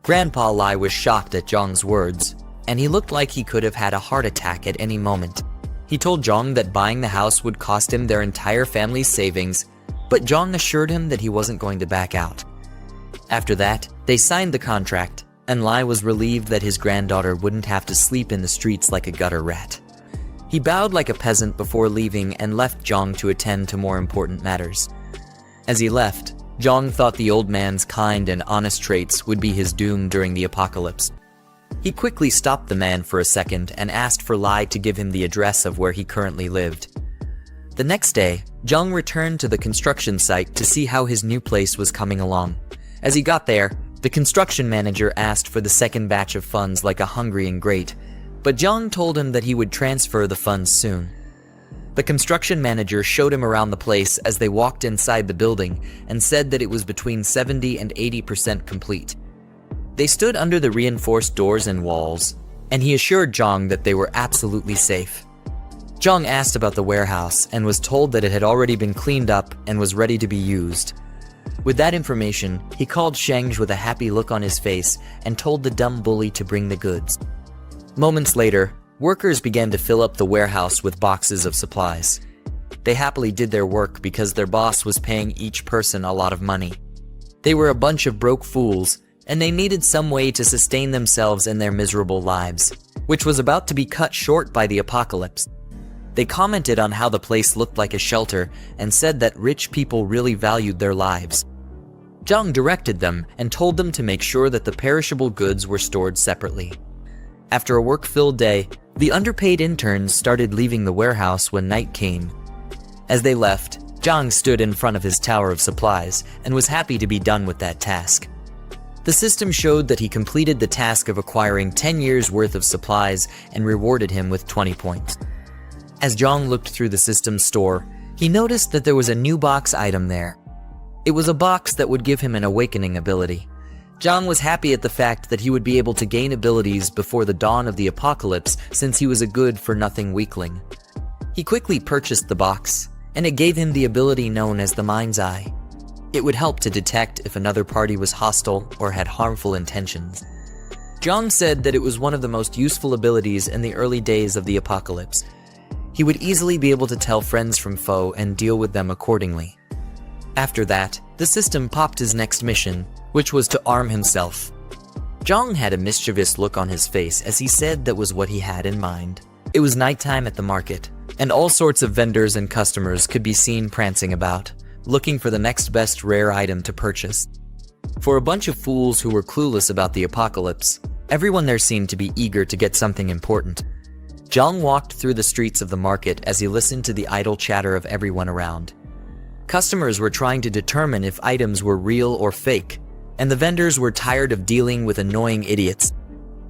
Grandpa Lai was shocked at Jiang's words, and he looked like he could have had a heart attack at any moment. He told Jiang that buying the house would cost him their entire family's savings, but Jiang assured him that he wasn't going to back out. After that, they signed the contract, and Lai was relieved that his granddaughter wouldn't have to sleep in the streets like a gutter rat. He bowed like a peasant before leaving and left Jiang to attend to more important matters. As he left, Jiang thought the old man's kind and honest traits would be his doom during the apocalypse. He quickly stopped the man for a second and asked for Lai to give him the address of where he currently lived. The next day, Jiang returned to the construction site to see how his new place was coming along. As he got there, the construction manager asked for the second batch of funds like a hungry ingrate, but Jiang told him that he would transfer the funds soon. The construction manager showed him around the place as they walked inside the building and said that it was between 70 and 80% complete. They stood under the reinforced doors and walls, and he assured Jiang that they were absolutely safe. Jiang asked about the warehouse and was told that it had already been cleaned up and was ready to be used. With that information, he called Sheng with a happy look on his face and told the dumb bully to bring the goods. Moments later, workers began to fill up the warehouse with boxes of supplies. They happily did their work because their boss was paying each person a lot of money. They were a bunch of broke fools, and they needed some way to sustain themselves in their miserable lives, which was about to be cut short by the apocalypse. They commented on how the place looked like a shelter and said that rich people really valued their lives. Jiang directed them and told them to make sure that the perishable goods were stored separately. After a work-filled day, the underpaid interns started leaving the warehouse when night came. As they left, Jiang stood in front of his tower of supplies and was happy to be done with that task. The system showed that he completed the task of acquiring 10 years' worth of supplies and rewarded him with 20 points. As Jiang looked through the system's store, he noticed that there was a new box item there. It was a box that would give him an awakening ability. Jiang was happy at the fact that he would be able to gain abilities before the dawn of the apocalypse since he was a good-for-nothing weakling. He quickly purchased the box, and it gave him the ability known as the Mind's Eye. It would help to detect if another party was hostile or had harmful intentions. Jiang said that it was one of the most useful abilities in the early days of the apocalypse. He would easily be able to tell friends from foe and deal with them accordingly. After that, the system popped his next mission, which was to arm himself. Jiang had a mischievous look on his face as he said that was what he had in mind. It was nighttime at the market, and all sorts of vendors and customers could be seen prancing about, looking for the next best rare item to purchase. For a bunch of fools who were clueless about the apocalypse, everyone there seemed to be eager to get something important. Jiang walked through the streets of the market as he listened to the idle chatter of everyone around. Customers were trying to determine if items were real or fake, and the vendors were tired of dealing with annoying idiots.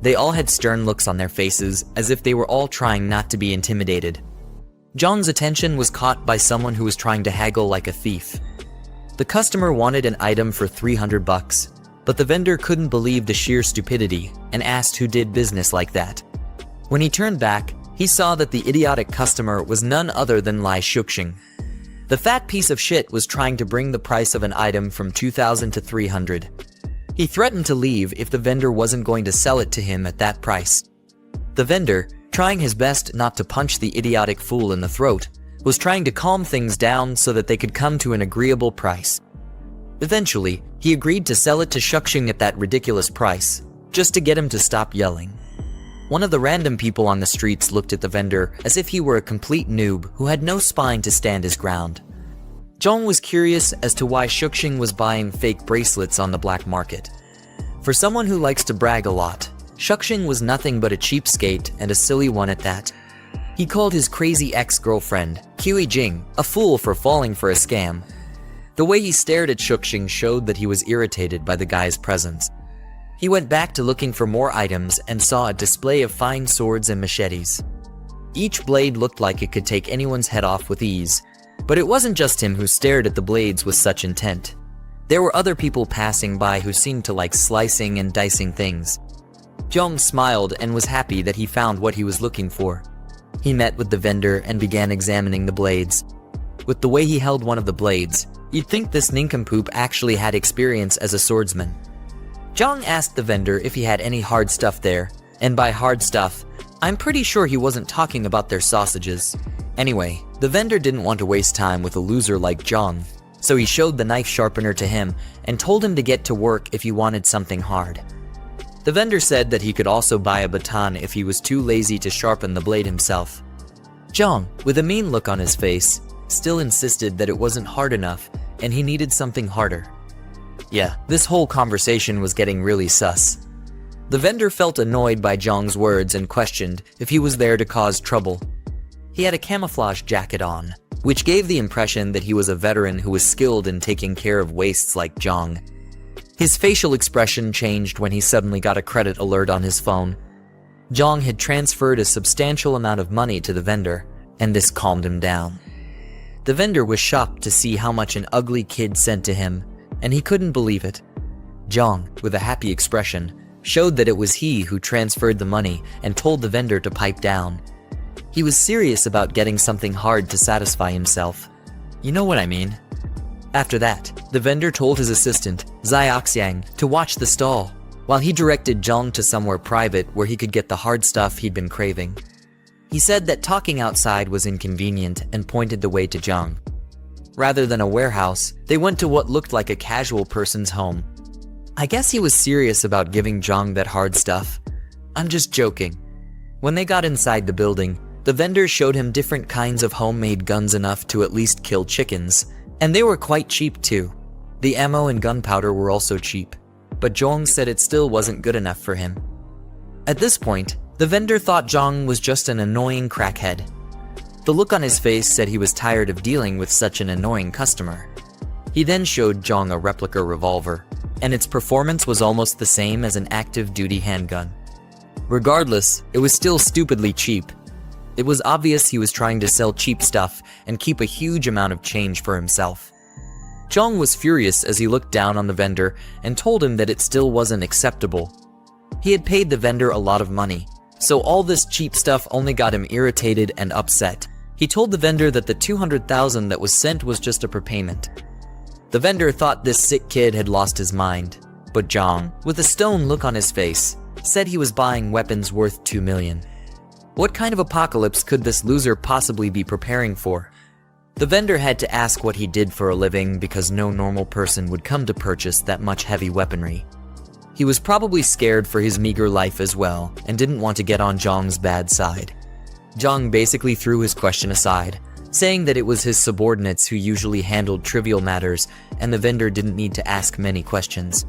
They all had stern looks on their faces, as if they were all trying not to be intimidated. Jiang's attention was caught by someone who was trying to haggle like a thief. The customer wanted an item for $300, but the vendor couldn't believe the sheer stupidity and asked who did business like that. When he turned back, he saw that the idiotic customer was none other than Lai Shuxing. The fat piece of shit was trying to bring the price of an item from 2,000 to 300. He threatened to leave if the vendor wasn't going to sell it to him at that price. The vendor, trying his best not to punch the idiotic fool in the throat, was trying to calm things down so that they could come to an agreeable price. Eventually, he agreed to sell it to Shuxing at that ridiculous price, just to get him to stop yelling. One of the random people on the streets looked at the vendor as if he were a complete noob who had no spine to stand his ground. Jiang was curious as to why Shuxing was buying fake bracelets on the black market. For someone who likes to brag a lot, Shuxing was nothing but a cheapskate and a silly one at that. He called his crazy ex-girlfriend, Kui Jing, a fool for falling for a scam. The way he stared at Shuxing showed that he was irritated by the guy's presence. He went back to looking for more items and saw a display of fine swords and machetes. Each blade looked like it could take anyone's head off with ease, but it wasn't just him who stared at the blades with such intent. There were other people passing by who seemed to like slicing and dicing things. Jiang smiled and was happy that he found what he was looking for. He met with the vendor and began examining the blades. With the way he held one of the blades, you'd think this nincompoop actually had experience as a swordsman. Jiang asked the vendor if he had any hard stuff there, and by hard stuff, I'm pretty sure he wasn't talking about their sausages. Anyway, the vendor didn't want to waste time with a loser like Jiang, so he showed the knife sharpener to him and told him to get to work if he wanted something hard. The vendor said that he could also buy a baton if he was too lazy to sharpen the blade himself. Jiang, with a mean look on his face, still insisted that it wasn't hard enough and he needed something harder. Yeah, this whole conversation was getting really sus. The vendor felt annoyed by Jiang's words and questioned if he was there to cause trouble. He had a camouflage jacket on, which gave the impression that he was a veteran who was skilled in taking care of wastes like Jiang. His facial expression changed when he suddenly got a credit alert on his phone. Jiang had transferred a substantial amount of money to the vendor, and this calmed him down. The vendor was shocked to see how much an ugly kid sent to him, and he couldn't believe it. Jiang, with a happy expression, showed that it was he who transferred the money and told the vendor to pipe down. He was serious about getting something hard to satisfy himself. You know what I mean? After that, the vendor told his assistant, Xiaoxiang, to watch the stall, while he directed Jiang to somewhere private where he could get the hard stuff he'd been craving. He said that talking outside was inconvenient and pointed the way to Jiang. Rather than a warehouse, they went to what looked like a casual person's home. I guess he was serious about giving Jiang that hard stuff. I'm just joking. When they got inside the building, the vendor showed him different kinds of homemade guns enough to at least kill chickens, and they were quite cheap too. The ammo and gunpowder were also cheap, but Jiang said it still wasn't good enough for him. At this point, the vendor thought Jiang was just an annoying crackhead. The look on his face said he was tired of dealing with such an annoying customer. He then showed Jiang a replica revolver, and its performance was almost the same as an active-duty handgun. Regardless, it was still stupidly cheap. It was obvious he was trying to sell cheap stuff and keep a huge amount of change for himself. Jiang was furious as he looked down on the vendor and told him that it still wasn't acceptable. He had paid the vendor a lot of money, so all this cheap stuff only got him irritated and upset. He told the vendor that the 200,000 that was sent was just a prepayment. The vendor thought this sick kid had lost his mind, but Jiang, with a stone look on his face, said he was buying weapons worth 2 million. What kind of apocalypse could this loser possibly be preparing for? The vendor had to ask what he did for a living because no normal person would come to purchase that much heavy weaponry. He was probably scared for his meager life as well and didn't want to get on Jiang's bad side. Jiang basically threw his question aside, saying that it was his subordinates who usually handled trivial matters and the vendor didn't need to ask many questions.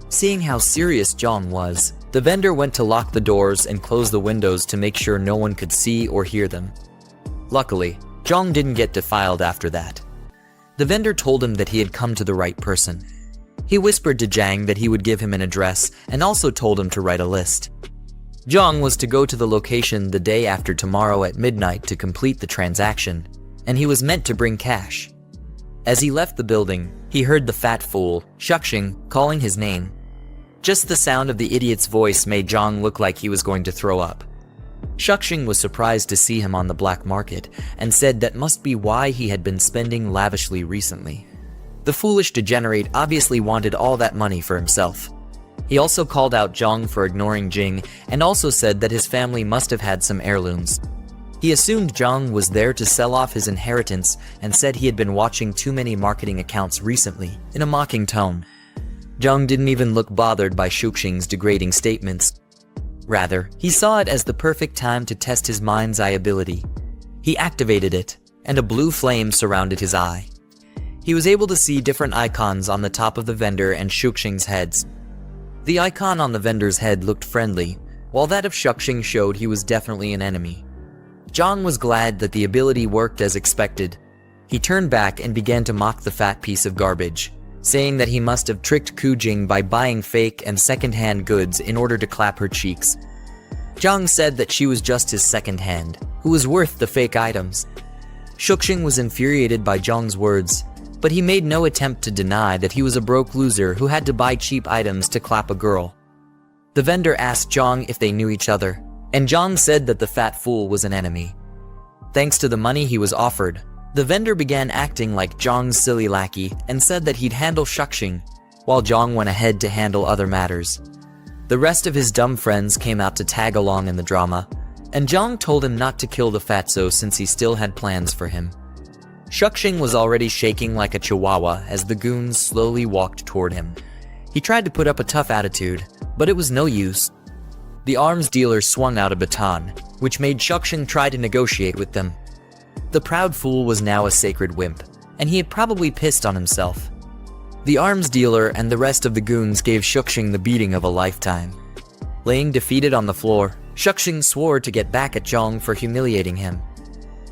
Seeing how serious Jiang was, the vendor went to lock the doors and close the windows to make sure no one could see or hear them. Luckily, Jiang didn't get defiled after that. The vendor told him that he had come to the right person. He whispered to Jiang that he would give him an address and also told him to write a list. Jiang was to go to the location the day after tomorrow at midnight to complete the transaction, and he was meant to bring cash. As he left the building, he heard the fat fool, Shuxing, calling his name. Just the sound of the idiot's voice made Jiang look like he was going to throw up. Shuxing was surprised to see him on the black market and said that must be why he had been spending lavishly recently. The foolish degenerate obviously wanted all that money for himself. He also called out Jiang for ignoring Jing and also said that his family must have had some heirlooms. He assumed Jiang was there to sell off his inheritance and said he had been watching too many marketing accounts recently, in a mocking tone. Jiang didn't even look bothered by Shuxing's degrading statements. Rather, he saw it as the perfect time to test his mind's eye ability. He activated it, and a blue flame surrounded his eye. He was able to see different icons on the top of the vendor and Shuxing's heads. The icon on the vendor's head looked friendly, while that of Shuxing showed he was definitely an enemy. Jiang was glad that the ability worked as expected. He turned back and began to mock the fat piece of garbage, saying that he must have tricked Ku Jing by buying fake and second-hand goods in order to clap her cheeks. Jiang said that she was just his second hand, who was worth the fake items. Shuxing was infuriated by Jiang's words, but he made no attempt to deny that he was a broke loser who had to buy cheap items to clap a girl. The vendor asked Jiang if they knew each other, and Jiang said that the fat fool was an enemy. Thanks to the money he was offered, the vendor began acting like Jiang's silly lackey and said that he'd handle Shuxing, while Jiang went ahead to handle other matters. The rest of his dumb friends came out to tag along in the drama, and Jiang told him not to kill the fatso since he still had plans for him. Shuxing was already shaking like a chihuahua as the goons slowly walked toward him. He tried to put up a tough attitude, but it was no use. The arms dealer swung out a baton, which made Shuxing try to negotiate with them. The proud fool was now a sacred wimp, and he had probably pissed on himself. The arms dealer and the rest of the goons gave Shuxing the beating of a lifetime. Laying defeated on the floor, Shuxing swore to get back at Jiang for humiliating him.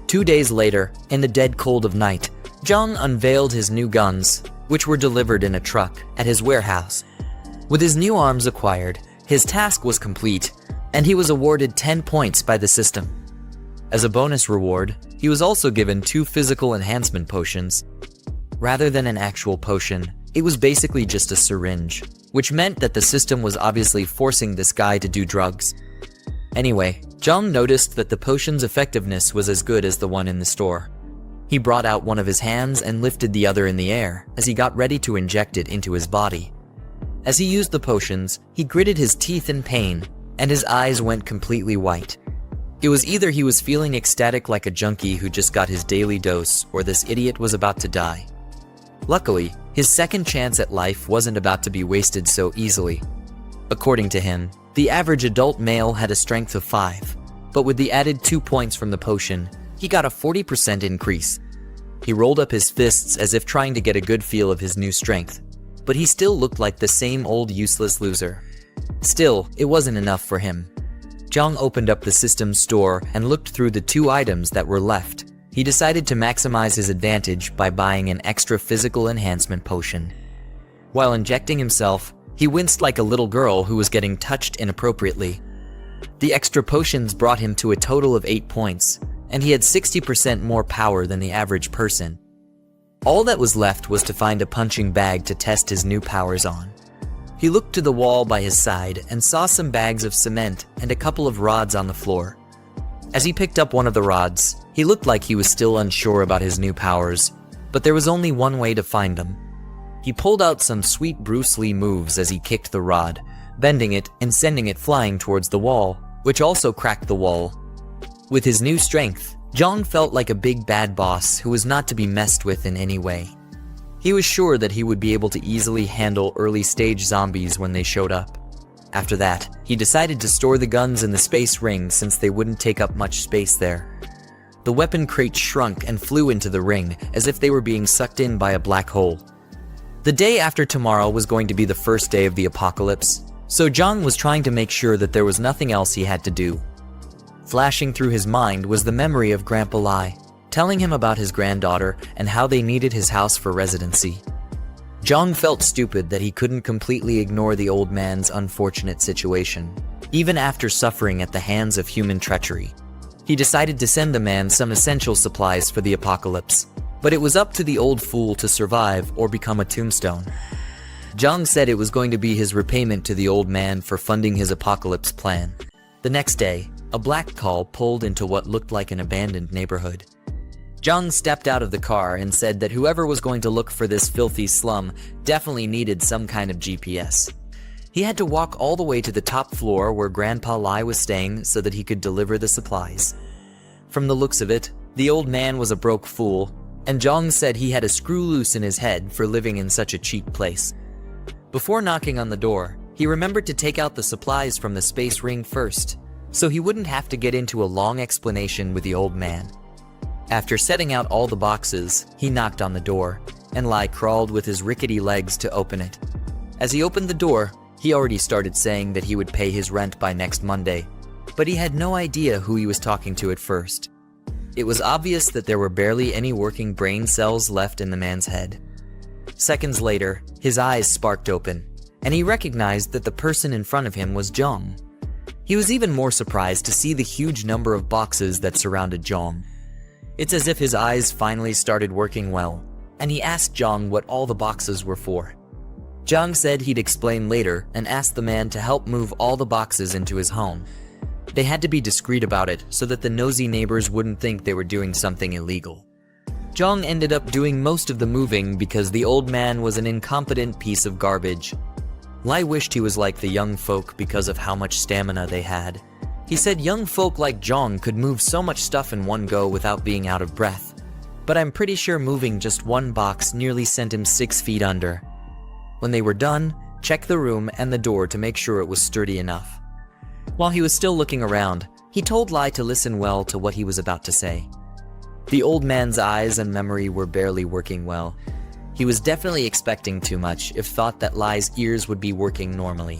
2 days later, in the dead cold of night, Jiang unveiled his new guns, which were delivered in a truck at his warehouse. With his new arms acquired, his task was complete, and he was awarded 10 points by the system. As a bonus reward, he was also given 2 physical enhancement potions. Rather than an actual potion, it was basically just a syringe, which meant that the system was obviously forcing this guy to do drugs. Anyway, Jiang noticed that the potion's effectiveness was as good as the one in the store. He brought out one of his hands and lifted the other in the air as he got ready to inject it into his body. As he used the potions, he gritted his teeth in pain, and his eyes went completely white. It was either he was feeling ecstatic like a junkie who just got his daily dose, or this idiot was about to die. Luckily, his second chance at life wasn't about to be wasted so easily. According to him, the average adult male had a strength of 5, but with the added 2 points from the potion, he got a 40% increase. He rolled up his fists as if trying to get a good feel of his new strength, but he still looked like the same old useless loser. Still, it wasn't enough for him. Jiang opened up the system's store and looked through the 2 items that were left. He decided to maximize his advantage by buying an extra physical enhancement potion. While injecting himself, he winced like a little girl who was getting touched inappropriately. The extra potions brought him to a total of 8 points, and he had 60% more power than the average person. All that was left was to find a punching bag to test his new powers on. He looked to the wall by his side and saw some bags of cement and a couple of rods on the floor. As he picked up one of the rods, he looked like he was still unsure about his new powers, but there was only one way to find them. He pulled out some sweet Bruce Lee moves as he kicked the rod, bending it and sending it flying towards the wall, which also cracked the wall. With his new strength, Jiang felt like a big bad boss who was not to be messed with in any way. He was sure that he would be able to easily handle early-stage zombies when they showed up. After that, he decided to store the guns in the space ring since they wouldn't take up much space there. The weapon crates shrunk and flew into the ring as if they were being sucked in by a black hole. The day after tomorrow was going to be the first day of the apocalypse, so Jiang was trying to make sure that there was nothing else he had to do. Flashing through his mind was the memory of Grandpa Lai, telling him about his granddaughter and how they needed his house for residency. Jiang felt stupid that he couldn't completely ignore the old man's unfortunate situation, even after suffering at the hands of human treachery. He decided to send the man some essential supplies for the apocalypse, but it was up to the old fool to survive or become a tombstone. Jiang said it was going to be his repayment to the old man for funding his apocalypse plan. The next day, a black call pulled into what looked like an abandoned neighborhood. Jiang stepped out of the car and said that whoever was going to look for this filthy slum definitely needed some kind of GPS. He had to walk all the way to the top floor where Grandpa Lai was staying so that he could deliver the supplies. From the looks of it, the old man was a broke fool, and Jiang said he had a screw loose in his head for living in such a cheap place. Before knocking on the door, he remembered to take out the supplies from the space ring first, so he wouldn't have to get into a long explanation with the old man. After setting out all the boxes, he knocked on the door, and Lai crawled with his rickety legs to open it. As he opened the door, he already started saying that he would pay his rent by next Monday, but he had no idea who he was talking to at first. It was obvious that there were barely any working brain cells left in the man's head. Seconds later, his eyes sparked open, and he recognized that the person in front of him was Jiang. He was even more surprised to see the huge number of boxes that surrounded Jiang. It's as if his eyes finally started working well, and he asked Jiang what all the boxes were for. Jiang said he'd explain later and asked the man to help move all the boxes into his home. They had to be discreet about it so that the nosy neighbors wouldn't think they were doing something illegal. Jiang ended up doing most of the moving because the old man was an incompetent piece of garbage. Lai wished he was like the young folk because of how much stamina they had. He said young folk like Jiang could move so much stuff in one go without being out of breath. But I'm pretty sure moving just one box nearly sent him 6 feet under. When they were done, check the room and the door to make sure it was sturdy enough. While he was still looking around, he told Lai to listen well to what he was about to say. The old man's eyes and memory were barely working well. He was definitely expecting too much if thought that Lai's ears would be working normally.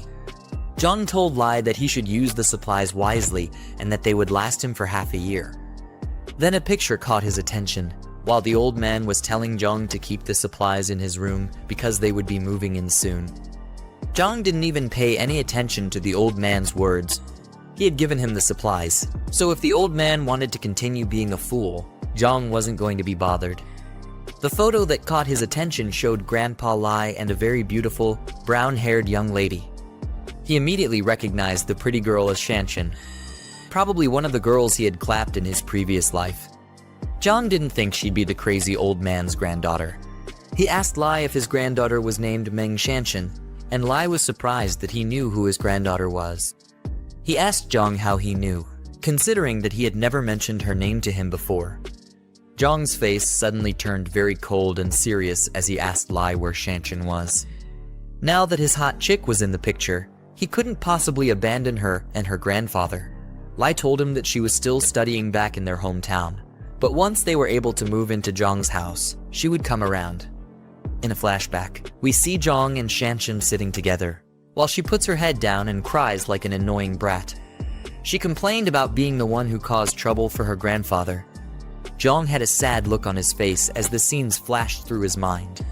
Jiang told Lai that he should use the supplies wisely and that they would last him for half a year. Then a picture caught his attention, while the old man was telling Jiang to keep the supplies in his room because they would be moving in soon. Jiang didn't even pay any attention to the old man's words. He had given him the supplies, so if the old man wanted to continue being a fool, Jiang wasn't going to be bothered. The photo that caught his attention showed Grandpa Lai and a very beautiful, brown-haired young lady. He immediately recognized the pretty girl as Shanshan, probably one of the girls he had clapped in his previous life. Jiang didn't think she'd be the crazy old man's granddaughter. He asked Lai if his granddaughter was named Meng Shanshan, and Lai was surprised that he knew who his granddaughter was. He asked Jiang how he knew, considering that he had never mentioned her name to him before. Jiang's face suddenly turned very cold and serious as he asked Lai where Shanshan was. Now that his hot chick was in the picture, he couldn't possibly abandon her and her grandfather. Lai told him that she was still studying back in their hometown, but once they were able to move into Jiang's house, she would come around. In a flashback, we see Jiang and Shanshan sitting together, while she puts her head down and cries like an annoying brat. She complained about being the one who caused trouble for her grandfather. Jiang had a sad look on his face as the scenes flashed through his mind.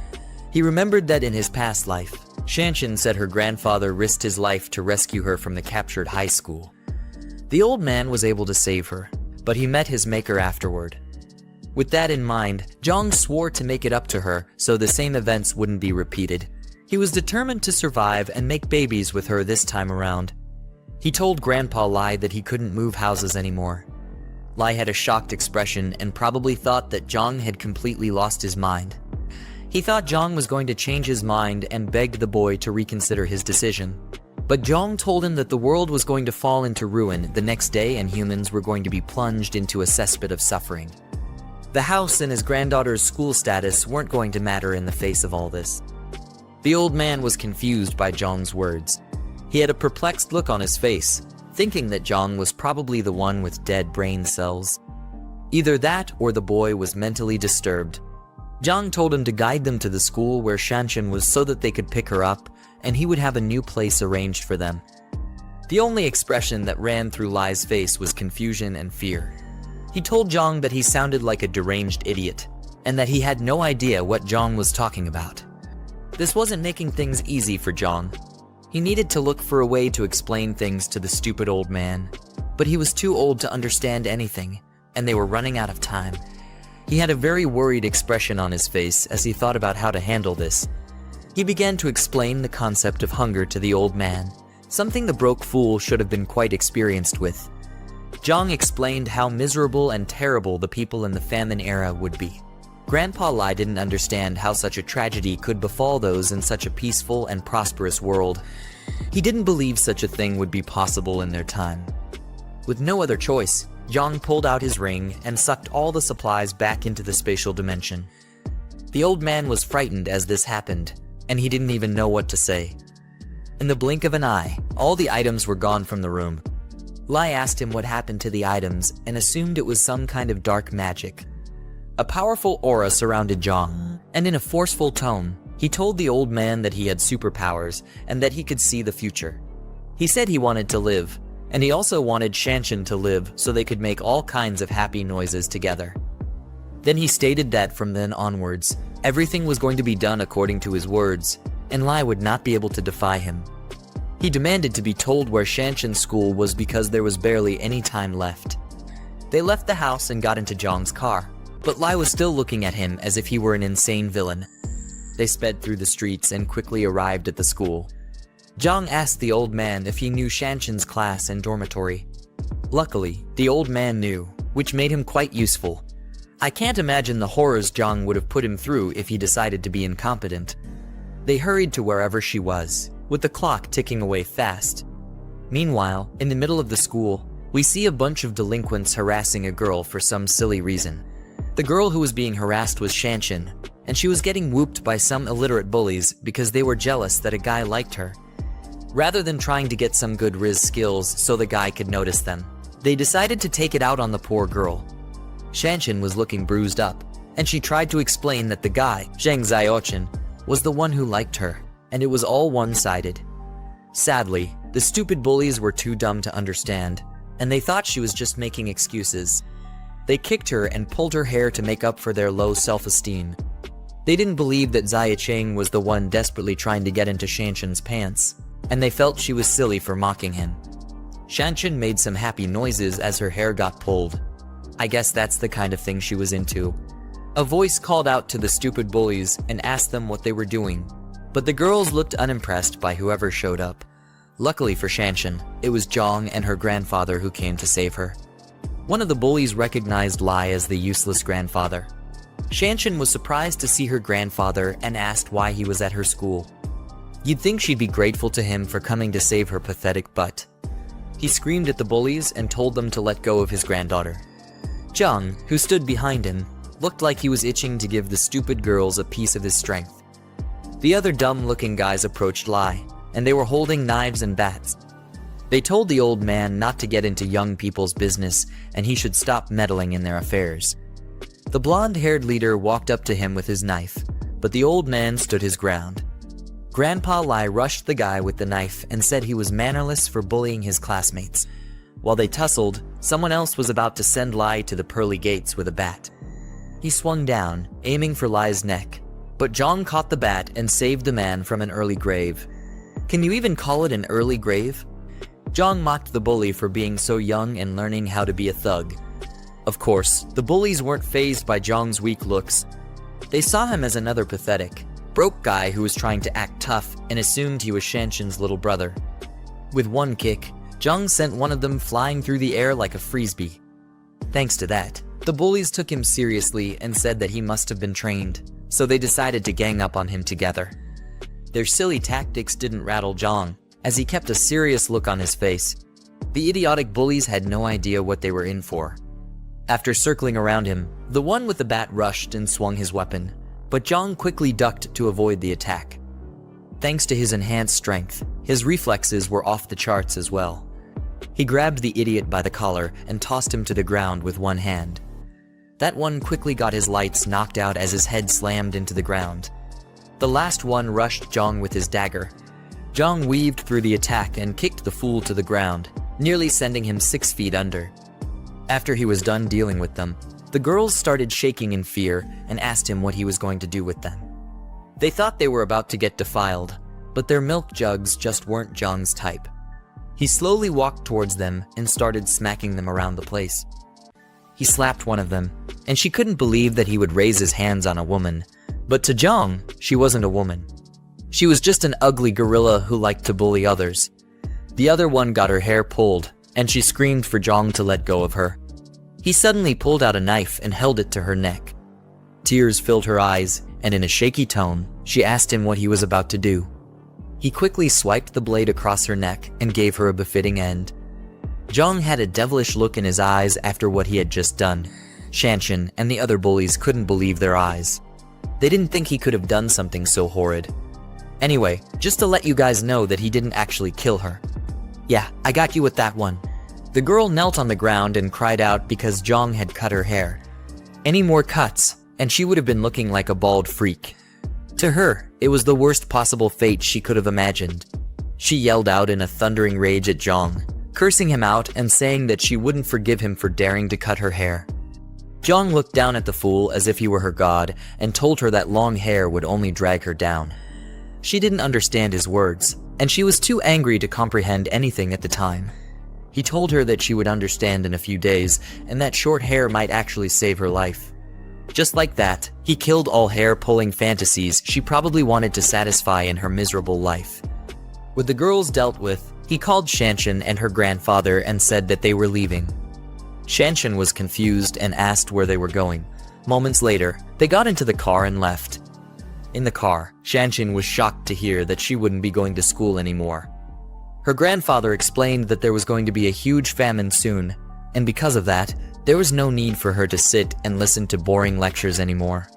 He remembered that in his past life, Shanshan said her grandfather risked his life to rescue her from the captured high school. The old man was able to save her, but he met his maker afterward. With that in mind, Jiang swore to make it up to her so the same events wouldn't be repeated. He was determined to survive and make babies with her this time around. He told Grandpa Lai that he couldn't move houses anymore. Lai had a shocked expression and probably thought that Jiang had completely lost his mind. He thought Jiang was going to change his mind and begged the boy to reconsider his decision. But Jiang told him that the world was going to fall into ruin the next day and humans were going to be plunged into a cesspit of suffering. The house and his granddaughter's school status weren't going to matter in the face of all this. The old man was confused by Jiang's words. He had a perplexed look on his face, thinking that Jiang was probably the one with dead brain cells. Either that or the boy was mentally disturbed. Jiang told him to guide them to the school where Shanshan was so that they could pick her up, and he would have a new place arranged for them. The only expression that ran through Lai's face was confusion and fear. He told Jiang that he sounded like a deranged idiot, and that he had no idea what Jiang was talking about. This wasn't making things easy for Jiang. He needed to look for a way to explain things to the stupid old man, but he was too old to understand anything, and they were running out of time. He had a very worried expression on his face as he thought about how to handle this. He began to explain the concept of hunger to the old man, something the broke fool should have been quite experienced with. Jiang explained how miserable and terrible the people in the famine era would be. Grandpa Lai didn't understand how such a tragedy could befall those in such a peaceful and prosperous world. He didn't believe such a thing would be possible in their time. With no other choice, Jiang pulled out his ring and sucked all the supplies back into the spatial dimension. The old man was frightened as this happened, and he didn't even know what to say. In the blink of an eye, all the items were gone from the room. Lai asked him what happened to the items and assumed it was some kind of dark magic. A powerful aura surrounded Jiang, and in a forceful tone, he told the old man that he had superpowers and that he could see the future. He said he wanted to live, and he also wanted Shanshan to live so they could make all kinds of happy noises together. Then he stated that from then onwards, everything was going to be done according to his words, and Lai would not be able to defy him. He demanded to be told where Shanshan's school was because there was barely any time left. They left the house and got into Jiang's car, but Lai was still looking at him as if he were an insane villain. They sped through the streets and quickly arrived at the school. Jiang asked the old man if he knew Shanshan's class and dormitory. Luckily, the old man knew, which made him quite useful. I can't imagine the horrors Jiang would have put him through if he decided to be incompetent. They hurried to wherever she was, with the clock ticking away fast. Meanwhile, in the middle of the school, we see a bunch of delinquents harassing a girl for some silly reason. The girl who was being harassed was Shanshan, and she was getting whooped by some illiterate bullies because they were jealous that a guy liked her. Rather than trying to get some good Riz skills so the guy could notice them, they decided to take it out on the poor girl. Shanshan was looking bruised up, and she tried to explain that the guy, Zheng Xiaochen, was the one who liked her, and it was all one-sided. Sadly, the stupid bullies were too dumb to understand, and they thought she was just making excuses. They kicked her and pulled her hair to make up for their low self-esteem. They didn't believe that Xia Cheng was the one desperately trying to get into Shanshan's pants, and they felt she was silly for mocking him. Shanshan made some happy noises as her hair got pulled. I guess that's the kind of thing she was into. A voice called out to the stupid bullies and asked them what they were doing, but the girls looked unimpressed by whoever showed up. Luckily for Shanshan, it was Jiang and her grandfather who came to save her. One of the bullies recognized Lai as the useless grandfather. Shanshan was surprised to see her grandfather and asked why he was at her school. You'd think she'd be grateful to him for coming to save her pathetic butt. He screamed at the bullies and told them to let go of his granddaughter. Jiang, who stood behind him, looked like he was itching to give the stupid girls a piece of his strength. The other dumb-looking guys approached Lai, and they were holding knives and bats. They told the old man not to get into young people's business and he should stop meddling in their affairs. The blonde-haired leader walked up to him with his knife, but the old man stood his ground. Grandpa Lai rushed the guy with the knife and said he was mannerless for bullying his classmates. While they tussled, someone else was about to send Lai to the pearly gates with a bat. He swung down, aiming for Lai's neck, but Jiang caught the bat and saved the man from an early grave. Can you even call it an early grave? Jiang mocked the bully for being so young and learning how to be a thug. Of course, the bullies weren't fazed by Jiang's weak looks. They saw him as another pathetic, broke guy who was trying to act tough and assumed he was Shanshan's little brother. With one kick, Jiang sent one of them flying through the air like a frisbee. Thanks to that, the bullies took him seriously and said that he must have been trained, so they decided to gang up on him together. Their silly tactics didn't rattle Jiang, as he kept a serious look on his face. The idiotic bullies had no idea what they were in for. After circling around him, the one with the bat rushed and swung his weapon, but Jiang quickly ducked to avoid the attack. Thanks to his enhanced strength, his reflexes were off the charts as well. He grabbed the idiot by the collar and tossed him to the ground with one hand. That one quickly got his lights knocked out as his head slammed into the ground. The last one rushed Jiang with his dagger. Jiang weaved through the attack and kicked the fool to the ground, nearly sending him 6 feet under. After he was done dealing with them, the girls started shaking in fear and asked him what he was going to do with them. They thought they were about to get defiled, but their milk jugs just weren't Jiang's type. He slowly walked towards them and started smacking them around the place. He slapped one of them, and she couldn't believe that he would raise his hands on a woman, but to Jiang, she wasn't a woman. She was just an ugly gorilla who liked to bully others. The other one got her hair pulled, and she screamed for Jiang to let go of her. He suddenly pulled out a knife and held it to her neck. Tears filled her eyes, and in a shaky tone, she asked him what he was about to do. He quickly swiped the blade across her neck and gave her a befitting end. Jiang had a devilish look in his eyes after what he had just done. Shanshan and the other bullies couldn't believe their eyes. They didn't think he could have done something so horrid. Anyway, just to let you guys know that he didn't actually kill her. Yeah, I got you with that one. The girl knelt on the ground and cried out because Jiang had cut her hair. Any more cuts, and she would have been looking like a bald freak. To her, it was the worst possible fate she could have imagined. She yelled out in a thundering rage at Jiang, cursing him out and saying that she wouldn't forgive him for daring to cut her hair. Jiang looked down at the fool as if he were her god and told her that long hair would only drag her down. She didn't understand his words, and she was too angry to comprehend anything at the time. He told her that she would understand in a few days and that short hair might actually save her life. Just like that, he killed all hair-pulling fantasies she probably wanted to satisfy in her miserable life. With the girls dealt with, he called Shanshan and her grandfather and said that they were leaving. Shanshan was confused and asked where they were going. Moments later, they got into the car and left. In the car, Shanshan was shocked to hear that she wouldn't be going to school anymore. Her grandfather explained that there was going to be a huge famine soon, and because of that, there was no need for her to sit and listen to boring lectures anymore.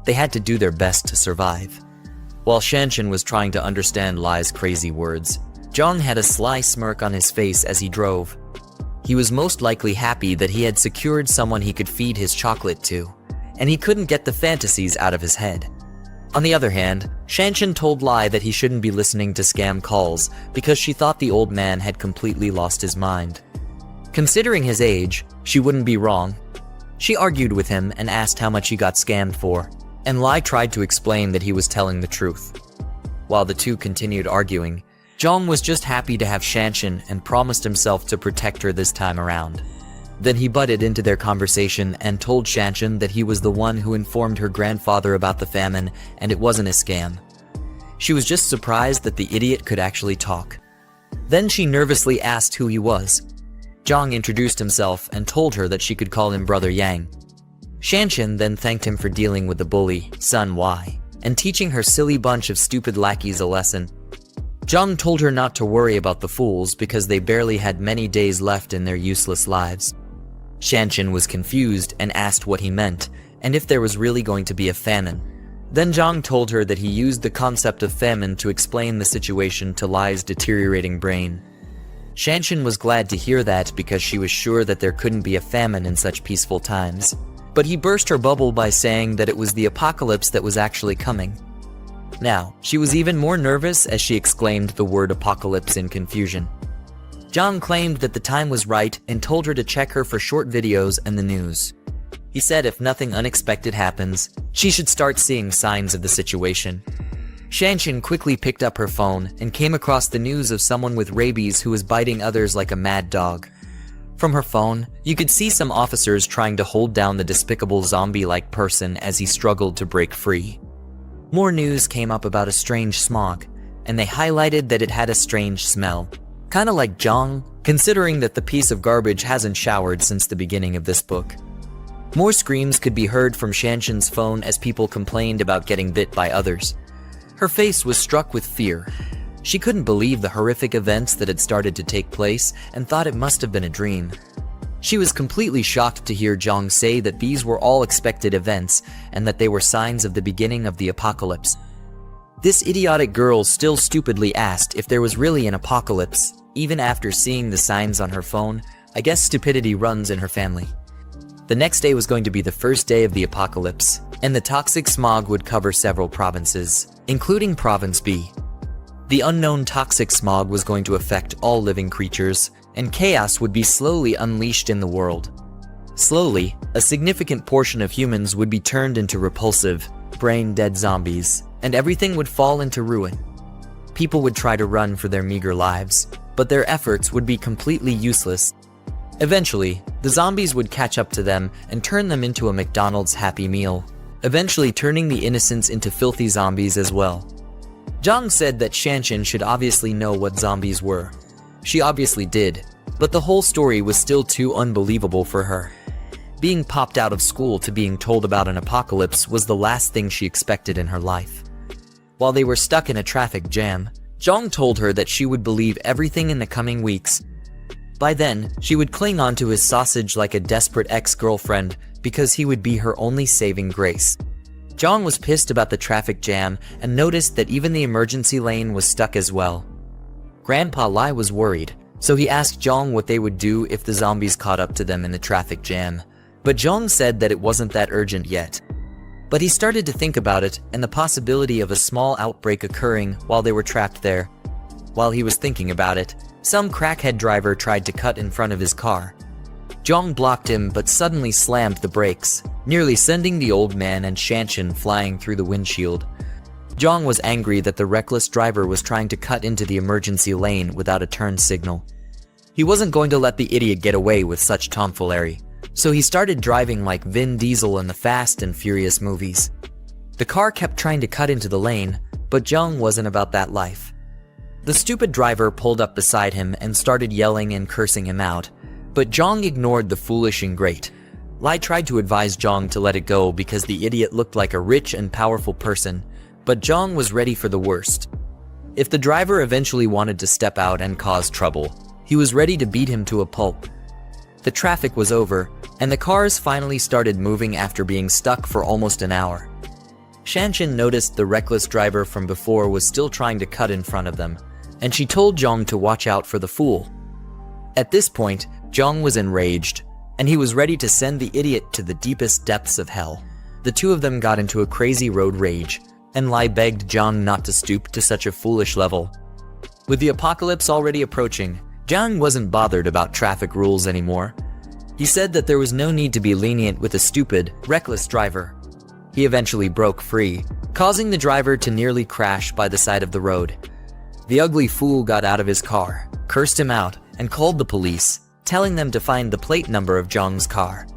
They had to do their best to survive. While Shanshan was trying to understand Lai's crazy words, Jiang had a sly smirk on his face as he drove. He was most likely happy that he had secured someone he could feed his chocolate to, and he couldn't get the fantasies out of his head. On the other hand, Shanshan told Lai that he shouldn't be listening to scam calls because she thought the old man had completely lost his mind. Considering his age, she wouldn't be wrong. She argued with him and asked how much he got scammed for, and Lai tried to explain that he was telling the truth. While the two continued arguing, Jiang was just happy to have Shanshan and promised himself to protect her this time around. Then he butted into their conversation and told Shanshan that he was the one who informed her grandfather about the famine and it wasn't a scam. She was just surprised that the idiot could actually talk. Then she nervously asked who he was. Jiang introduced himself and told her that she could call him Brother Yang. Shanshan then thanked him for dealing with the bully, Sun Y, and teaching her silly bunch of stupid lackeys a lesson. Jiang told her not to worry about the fools because they barely had many days left in their useless lives. Shanshan was confused and asked what he meant, and if there was really going to be a famine. Then Jiang told her that he used the concept of famine to explain the situation to Lai's deteriorating brain. Shanshan was glad to hear that because she was sure that there couldn't be a famine in such peaceful times. But he burst her bubble by saying that it was the apocalypse that was actually coming. Now, she was even more nervous as she exclaimed the word apocalypse in confusion. Jiang claimed that the time was right and told her to check her for short videos and the news. He said if nothing unexpected happens, she should start seeing signs of the situation. Shanshan quickly picked up her phone and came across the news of someone with rabies who was biting others like a mad dog. From her phone, you could see some officers trying to hold down the despicable zombie-like person as he struggled to break free. More news came up about a strange smog, and they highlighted that it had a strange smell. Kinda like Jiang, considering that the piece of garbage hasn't showered since the beginning of this book. More screams could be heard from Shanshan's phone as people complained about getting bit by others. Her face was struck with fear. She couldn't believe the horrific events that had started to take place and thought it must have been a dream. She was completely shocked to hear Jiang say that these were all expected events and that they were signs of the beginning of the apocalypse. This idiotic girl still stupidly asked if there was really an apocalypse, even after seeing the signs on her phone. I guess stupidity runs in her family. The next day was going to be the first day of the apocalypse, and the toxic smog would cover several provinces, including Province B. The unknown toxic smog was going to affect all living creatures, and chaos would be slowly unleashed in the world. Slowly, a significant portion of humans would be turned into repulsive, brain-dead zombies, and everything would fall into ruin. People would try to run for their meager lives, but their efforts would be completely useless. Eventually, the zombies would catch up to them and turn them into a McDonald's Happy Meal, eventually turning the innocents into filthy zombies as well. Jiang said that Shanshan should obviously know what zombies were. She obviously did, But the whole story was still too unbelievable for her. Being popped out of school to being told about an apocalypse was the last thing she expected in her life. While they were stuck in a traffic jam, Jiang told her that she would believe everything in the coming weeks. By then, she would cling onto his sausage like a desperate ex-girlfriend because he would be her only saving grace. Jiang was pissed about the traffic jam and noticed that even the emergency lane was stuck as well. Grandpa Lai was worried, so he asked Jiang what they would do if the zombies caught up to them in the traffic jam. But Jiang said that it wasn't that urgent yet. But he started to think about it and the possibility of a small outbreak occurring while they were trapped there. While he was thinking about it, some crackhead driver tried to cut in front of his car. Jiang blocked him but suddenly slammed the brakes, nearly sending the old man and Shanshan flying through the windshield. Jiang was angry that the reckless driver was trying to cut into the emergency lane without a turn signal. He wasn't going to let the idiot get away with such tomfoolery, so he started driving like Vin Diesel in the Fast and Furious movies. The car kept trying to cut into the lane, but Jiang wasn't about that life. The stupid driver pulled up beside him and started yelling and cursing him out, but Jiang ignored the foolish ingrate. Lai tried to advise Jiang to let it go because the idiot looked like a rich and powerful person, but Jiang was ready for the worst. If the driver eventually wanted to step out and cause trouble, he was ready to beat him to a pulp. The traffic was over, and the cars finally started moving after being stuck for almost an hour. Shanshan noticed the reckless driver from before was still trying to cut in front of them, and she told Jiang to watch out for the fool. At this point, Jiang was enraged, and he was ready to send the idiot to the deepest depths of hell. The two of them got into a crazy road rage, and Lai begged Jiang not to stoop to such a foolish level. With the apocalypse already approaching, Jiang wasn't bothered about traffic rules anymore. He said that there was no need to be lenient with a stupid, reckless driver. He eventually broke free, causing the driver to nearly crash by the side of the road. The ugly fool got out of his car, cursed him out, and called the police, telling them to find the plate number of Jiang's car.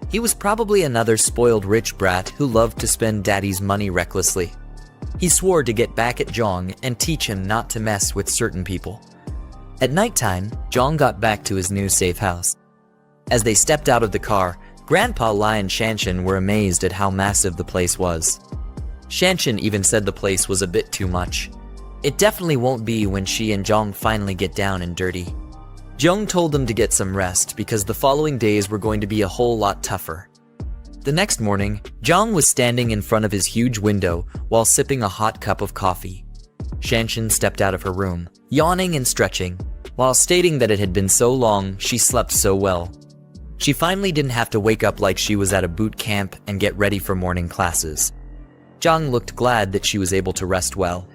He was probably another spoiled rich brat who loved to spend daddy's money recklessly. He swore to get back at Jiang and teach him not to mess with certain people. At nighttime, Jiang got back to his new safe house. As they stepped out of the car, Grandpa Lai and Shanshan were amazed at how massive the place was. Shanshan even said the place was a bit too much. It definitely won't be when she and Jiang finally get down and dirty. Jiang told them to get some rest because the following days were going to be a whole lot tougher. The next morning, Jiang was standing in front of his huge window while sipping a hot cup of coffee. Shanshan stepped out of her room, yawning and stretching, while stating that it had been so long she slept so well. She finally didn't have to wake up like she was at a boot camp and get ready for morning classes. Jiang looked glad that she was able to rest well.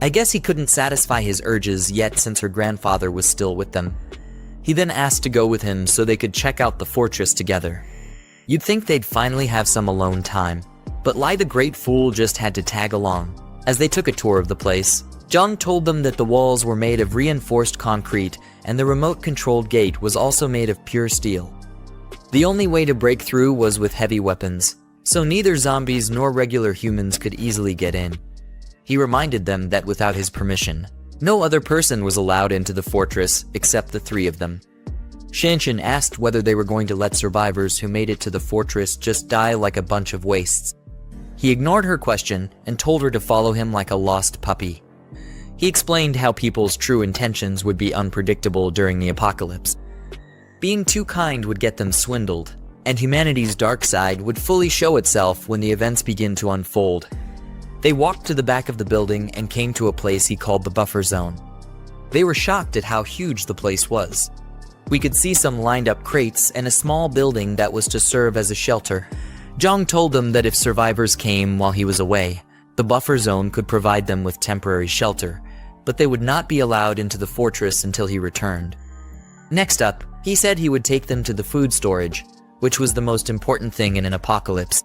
I guess he couldn't satisfy his urges yet since her grandfather was still with them. He then asked to go with him so they could check out the fortress together. You'd think they'd finally have some alone time, but Lai the Great Fool just had to tag along. As they took a tour of the place, Jiang told them that the walls were made of reinforced concrete and the remote-controlled gate was also made of pure steel. The only way to break through was with heavy weapons, so neither zombies nor regular humans could easily get in. He reminded them that without his permission, no other person was allowed into the fortress except the three of them. Shanshan asked whether they were going to let survivors who made it to the fortress just die like a bunch of wastes. He ignored her question and told her to follow him like a lost puppy. He explained how people's true intentions would be unpredictable during the apocalypse. Being too kind would get them swindled, and humanity's dark side would fully show itself when the events begin to unfold. They walked to the back of the building and came to a place he called the buffer zone. They were shocked at how huge the place was. We could see some lined up crates and a small building that was to serve as a shelter. Jiang told them that if survivors came while he was away, the buffer zone could provide them with temporary shelter, but they would not be allowed into the fortress until he returned. Next up, he said he would take them to the food storage, which was the most important thing in an apocalypse.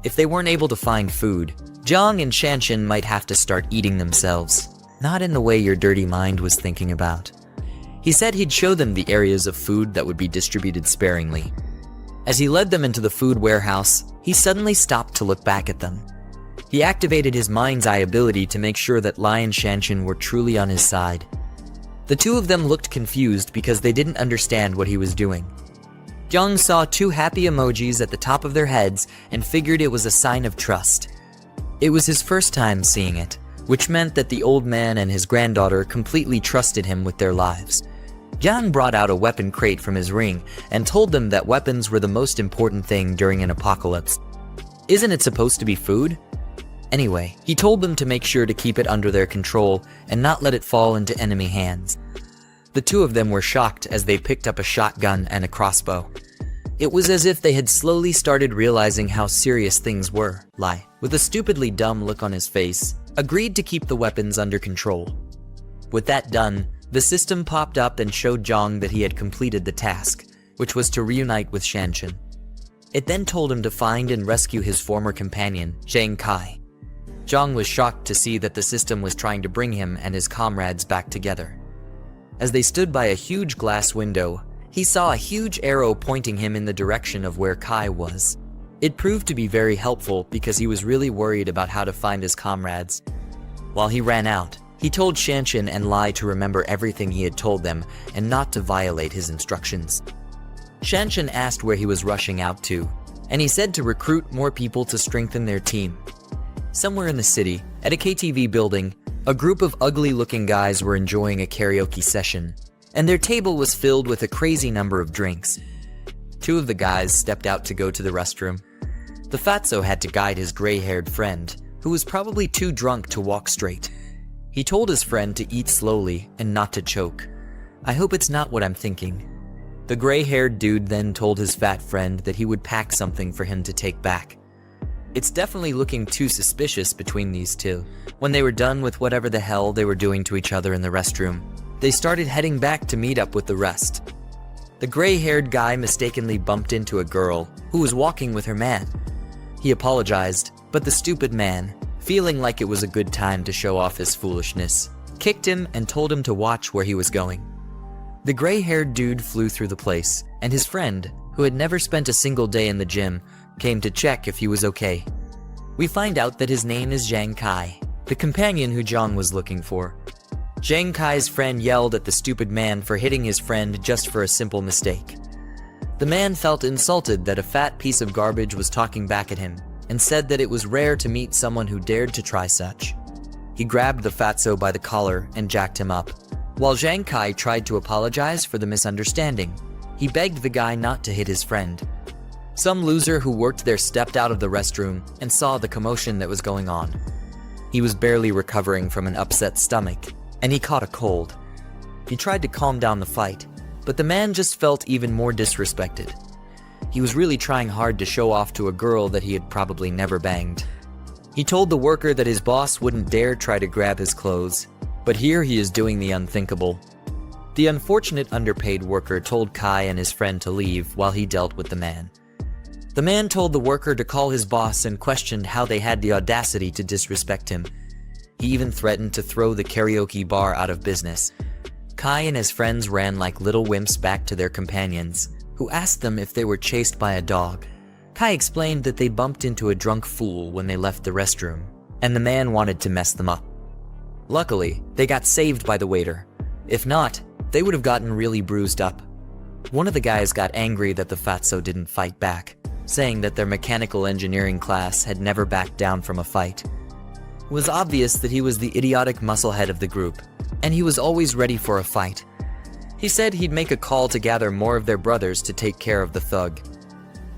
If they weren't able to find food, Jiang and Shanshan might have to start eating themselves, not in the way your dirty mind was thinking about. He said he'd show them the areas of food that would be distributed sparingly. As he led them into the food warehouse, he suddenly stopped to look back at them. He activated his mind's eye ability to make sure that Lai and Shanshan were truly on his side. The two of them looked confused because they didn't understand what he was doing. Jiang saw two happy emojis at the top of their heads and figured it was a sign of trust. It was his first time seeing it, which meant that the old man and his granddaughter completely trusted him with their lives. Jiang brought out a weapon crate from his ring and told them that weapons were the most important thing during an apocalypse. Isn't it supposed to be food? Anyway, he told them to make sure to keep it under their control and not let it fall into enemy hands. The two of them were shocked as they picked up a shotgun and a crossbow. It was as if they had slowly started realizing how serious things were. Lai, with a stupidly dumb look on his face, agreed to keep the weapons under control. With that done, the system popped up and showed Jiang that he had completed the task, which was to reunite with Shanshan. It then told him to find and rescue his former companion, Zhang Kai. Jiang was shocked to see that the system was trying to bring him and his comrades back together. As they stood by a huge glass window, he saw a huge arrow pointing him in the direction of where Kai was. It proved to be very helpful because he was really worried about how to find his comrades. While he ran out, he told Shanshan and Lai to remember everything he had told them and not to violate his instructions. Shanshan asked where he was rushing out to, and he said to recruit more people to strengthen their team. Somewhere in the city, at a KTV building, a group of ugly-looking guys were enjoying a karaoke session, and their table was filled with a crazy number of drinks. Two of the guys stepped out to go to the restroom. The fatso had to guide his gray-haired friend, who was probably too drunk to walk straight. He told his friend to eat slowly and not to choke. I hope it's not what I'm thinking. The gray-haired dude then told his fat friend that he would pack something for him to take back. It's definitely looking too suspicious between these two. When they were done with whatever the hell they were doing to each other in the restroom, they started heading back to meet up with the rest. The gray-haired guy mistakenly bumped into a girl who was walking with her man. He apologized, but the stupid man, feeling like it was a good time to show off his foolishness, kicked him and told him to watch where he was going. The gray-haired dude flew through the place, and his friend, who had never spent a single day in the gym, came to check if he was okay. We find out that his name is Zhang Kai, the companion who Jiang was looking for. Zhang Kai's friend yelled at the stupid man for hitting his friend just for a simple mistake. The man felt insulted that a fat piece of garbage was talking back at him and said that it was rare to meet someone who dared to try such. He grabbed the fatso by the collar and jacked him up. While Zhang Kai tried to apologize for the misunderstanding, he begged the guy not to hit his friend. Some loser who worked there stepped out of the restroom and saw the commotion that was going on. He was barely recovering from an upset stomach, and he caught a cold. He tried to calm down the fight, but the man just felt even more disrespected. He was really trying hard to show off to a girl that he had probably never banged. He told the worker that his boss wouldn't dare try to grab his clothes, but here he is doing the unthinkable. The unfortunate underpaid worker told Kai and his friend to leave while he dealt with the man. The man told the worker to call his boss and questioned how they had the audacity to disrespect him. He even threatened to throw the karaoke bar out of business. Kai and his friends ran like little wimps back to their companions, who asked them if they were chased by a dog. Kai explained that they bumped into a drunk fool when they left the restroom, and the man wanted to mess them up. Luckily, they got saved by the waiter. If not, they would have gotten really bruised up. One of the guys got angry that the fatso didn't fight back, saying that their mechanical engineering class had never backed down from a fight. It was obvious that he was the idiotic musclehead of the group, and he was always ready for a fight. He said he'd make a call to gather more of their brothers to take care of the thug.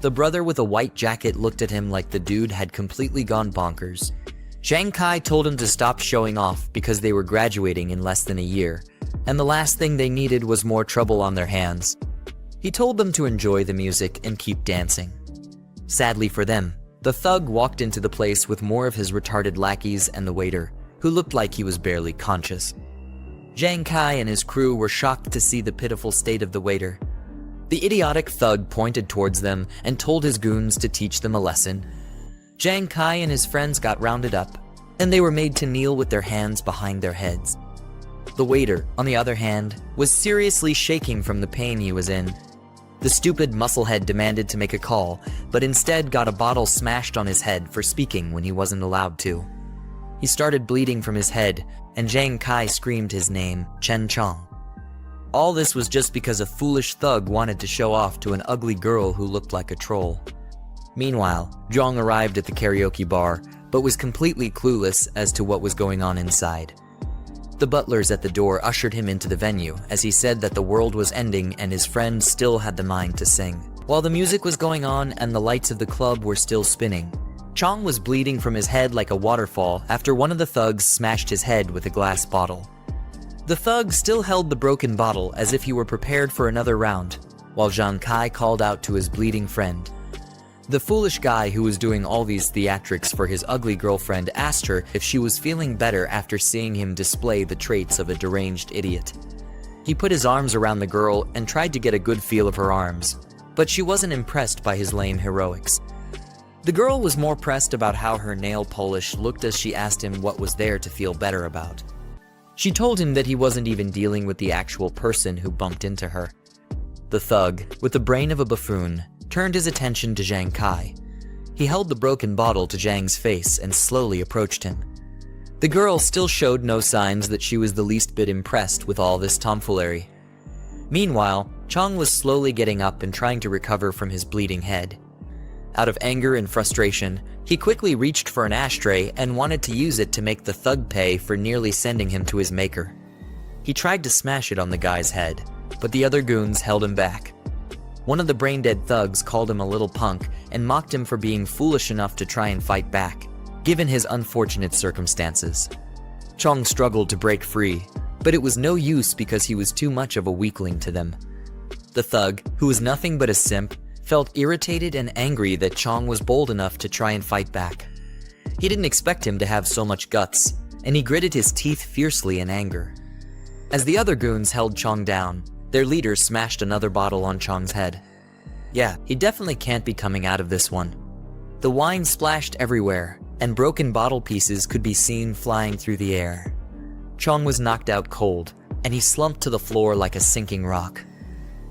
The brother with a white jacket looked at him like the dude had completely gone bonkers. Zhang Kai told him to stop showing off because they were graduating in less than a year, and the last thing they needed was more trouble on their hands. He told them to enjoy the music and keep dancing. Sadly for them, the thug walked into the place with more of his retarded lackeys and the waiter, who looked like he was barely conscious. Zhang Kai and his crew were shocked to see the pitiful state of the waiter. The idiotic thug pointed towards them and told his goons to teach them a lesson. Zhang Kai and his friends got rounded up, and they were made to kneel with their hands behind their heads. The waiter, on the other hand, was seriously shaking from the pain he was in. The stupid musclehead demanded to make a call, but instead got a bottle smashed on his head for speaking when he wasn't allowed to. He started bleeding from his head, and Zhang Kai screamed his name, Chen Chong. All this was just because a foolish thug wanted to show off to an ugly girl who looked like a troll. Meanwhile, Jiang arrived at the karaoke bar, but was completely clueless as to what was going on inside. The butlers at the door ushered him into the venue as he said that the world was ending and his friend still had the mind to sing. While the music was going on and the lights of the club were still spinning, Jiang was bleeding from his head like a waterfall after one of the thugs smashed his head with a glass bottle. The thug still held the broken bottle as if he were prepared for another round, while Jiang Kai called out to his bleeding friend. The foolish guy who was doing all these theatrics for his ugly girlfriend asked her if she was feeling better after seeing him display the traits of a deranged idiot. He put his arms around the girl and tried to get a good feel of her arms, but she wasn't impressed by his lame heroics. The girl was more pressed about how her nail polish looked as she asked him what was there to feel better about. She told him that he wasn't even dealing with the actual person who bumped into her. The thug, with the brain of a buffoon, turned his attention to Jiang Kai. He held the broken bottle to Jiang's face and slowly approached him. The girl still showed no signs that she was the least bit impressed with all this tomfoolery. Meanwhile, Jiang was slowly getting up and trying to recover from his bleeding head. Out of anger and frustration, he quickly reached for an ashtray and wanted to use it to make the thug pay for nearly sending him to his maker. He tried to smash it on the guy's head, but the other goons held him back. One of the brain-dead thugs called him a little punk and mocked him for being foolish enough to try and fight back, given his unfortunate circumstances. Jiang struggled to break free, but it was no use because he was too much of a weakling to them. The thug, who was nothing but a simp, felt irritated and angry that Jiang was bold enough to try and fight back. He didn't expect him to have so much guts, and he gritted his teeth fiercely in anger. As the other goons held Jiang down, their leader smashed another bottle on Jiang's head. Yeah, he definitely can't be coming out of this one. The wine splashed everywhere, and broken bottle pieces could be seen flying through the air. Jiang was knocked out cold, and he slumped to the floor like a sinking rock.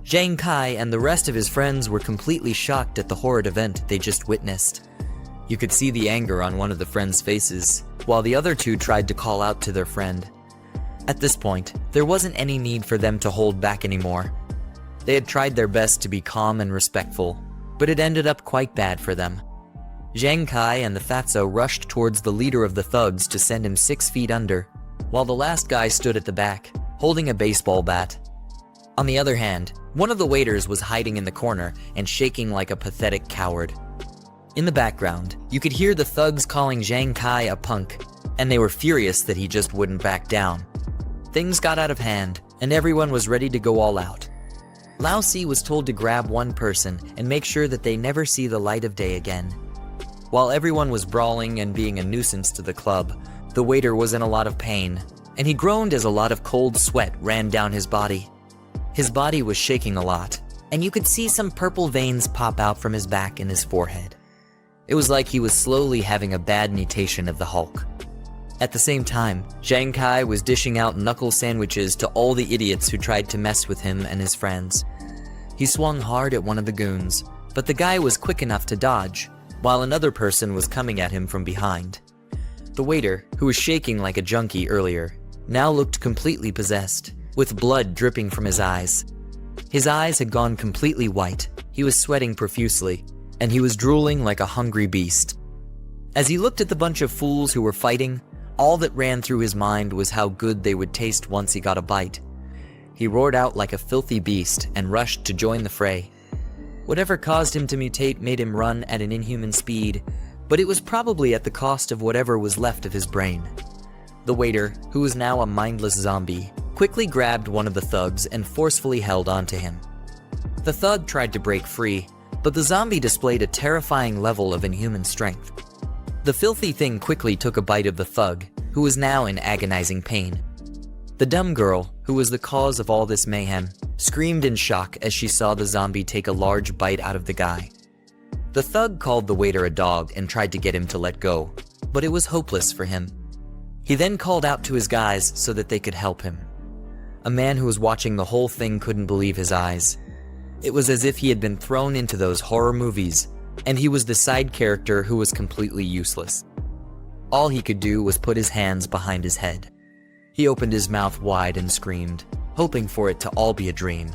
Jiang Kai and the rest of his friends were completely shocked at the horrid event they just witnessed. You could see the anger on one of the friends' faces, while the other two tried to call out to their friend. At this point, there wasn't any need for them to hold back anymore. They had tried their best to be calm and respectful, but it ended up quite bad for them. Jiang Kai and the fatso rushed towards the leader of the thugs to send him 6 feet under, while the last guy stood at the back, holding a baseball bat. On the other hand, one of the waiters was hiding in the corner and shaking like a pathetic coward. In the background, you could hear the thugs calling Jiang Kai a punk, and they were furious that he just wouldn't back down. Things got out of hand, and everyone was ready to go all out. Lao Si was told to grab one person and make sure that they never see the light of day again. While everyone was brawling and being a nuisance to the club, the waiter was in a lot of pain, and he groaned as a lot of cold sweat ran down his body. His body was shaking a lot, and you could see some purple veins pop out from his back and his forehead. It was like he was slowly having a bad mutation of the Hulk. At the same time, Jiang Kai was dishing out knuckle sandwiches to all the idiots who tried to mess with him and his friends. He swung hard at one of the goons, but the guy was quick enough to dodge, while another person was coming at him from behind. The waiter, who was shaking like a junkie earlier, now looked completely possessed, with blood dripping from his eyes. His eyes had gone completely white, he was sweating profusely, and he was drooling like a hungry beast. As he looked at the bunch of fools who were fighting, all that ran through his mind was how good they would taste once he got a bite. He roared out like a filthy beast and rushed to join the fray. Whatever caused him to mutate made him run at an inhuman speed, but it was probably at the cost of whatever was left of his brain. The waiter, who was now a mindless zombie, quickly grabbed one of the thugs and forcefully held onto him. The thug tried to break free, but the zombie displayed a terrifying level of inhuman strength. The filthy thing quickly took a bite of the thug, who was now in agonizing pain. The dumb girl, who was the cause of all this mayhem, screamed in shock as she saw the zombie take a large bite out of the guy. The thug called the waiter a dog and tried to get him to let go, but it was hopeless for him. He then called out to his guys so that they could help him. A man who was watching the whole thing couldn't believe his eyes. It was as if he had been thrown into those horror movies, and he was the side character who was completely useless. All he could do was put his hands behind his head. He opened his mouth wide and screamed, hoping for it to all be a dream.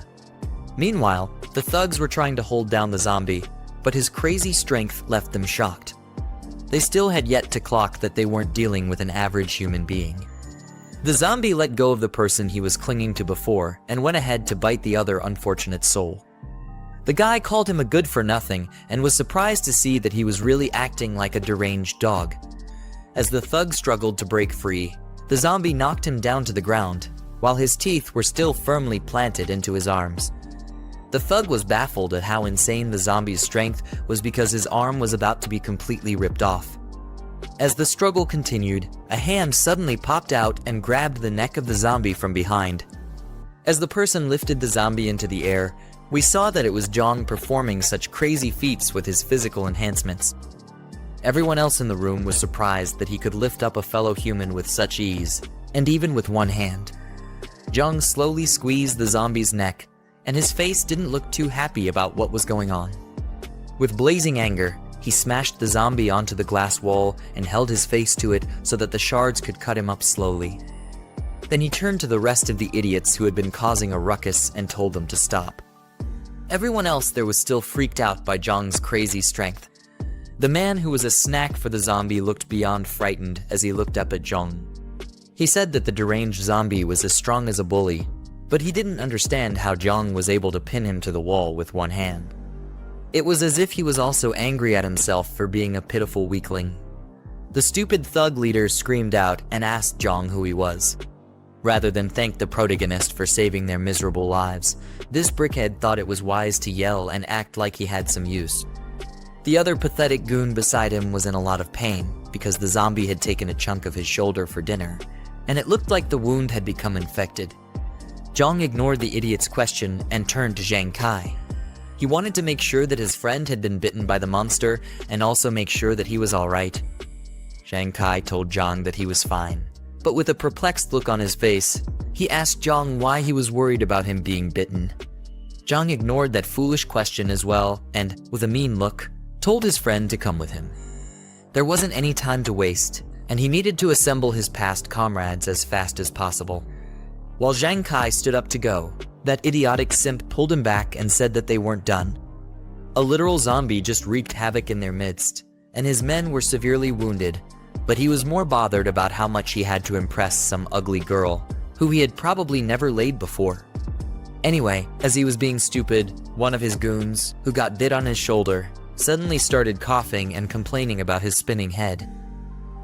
Meanwhile, the thugs were trying to hold down the zombie, but his crazy strength left them shocked. They still had yet to clock that they weren't dealing with an average human being. The zombie let go of the person he was clinging to before and went ahead to bite the other unfortunate soul. The guy called him a good-for-nothing and was surprised to see that he was really acting like a deranged dog. As the thug struggled to break free, the zombie knocked him down to the ground, while his teeth were still firmly planted into his arms. The thug was baffled at how insane the zombie's strength was because his arm was about to be completely ripped off. As the struggle continued, a hand suddenly popped out and grabbed the neck of the zombie from behind. As the person lifted the zombie into the air, we saw that it was Jiang performing such crazy feats with his physical enhancements. Everyone else in the room was surprised that he could lift up a fellow human with such ease, and even with one hand. Jiang slowly squeezed the zombie's neck, and his face didn't look too happy about what was going on. With blazing anger, he smashed the zombie onto the glass wall and held his face to it so that the shards could cut him up slowly. Then he turned to the rest of the idiots who had been causing a ruckus and told them to stop. Everyone else there was still freaked out by Jiang's crazy strength. The man who was a snack for the zombie looked beyond frightened as he looked up at Jiang. He said that the deranged zombie was as strong as a bully, but he didn't understand how Jiang was able to pin him to the wall with one hand. It was as if he was also angry at himself for being a pitiful weakling. The stupid thug leader screamed out and asked Jiang who he was. Rather than thank the protagonist for saving their miserable lives, this brickhead thought it was wise to yell and act like he had some use. The other pathetic goon beside him was in a lot of pain because the zombie had taken a chunk of his shoulder for dinner, and it looked like the wound had become infected. Jiang ignored the idiot's question and turned to Zhang Kai. He wanted to make sure that his friend had been bitten by the monster and also make sure that he was alright. Zhang Kai told Jiang that he was fine, but with a perplexed look on his face, he asked Jiang why he was worried about him being bitten. Jiang ignored that foolish question as well and, with a mean look, told his friend to come with him. There wasn't any time to waste, and he needed to assemble his past comrades as fast as possible. While Zhang Kai stood up to go, that idiotic simp pulled him back and said that they weren't done. A literal zombie just wreaked havoc in their midst, and his men were severely wounded, but he was more bothered about how much he had to impress some ugly girl, who he had probably never laid before. Anyway, as he was being stupid, one of his goons, who got bit on his shoulder, suddenly started coughing and complaining about his spinning head.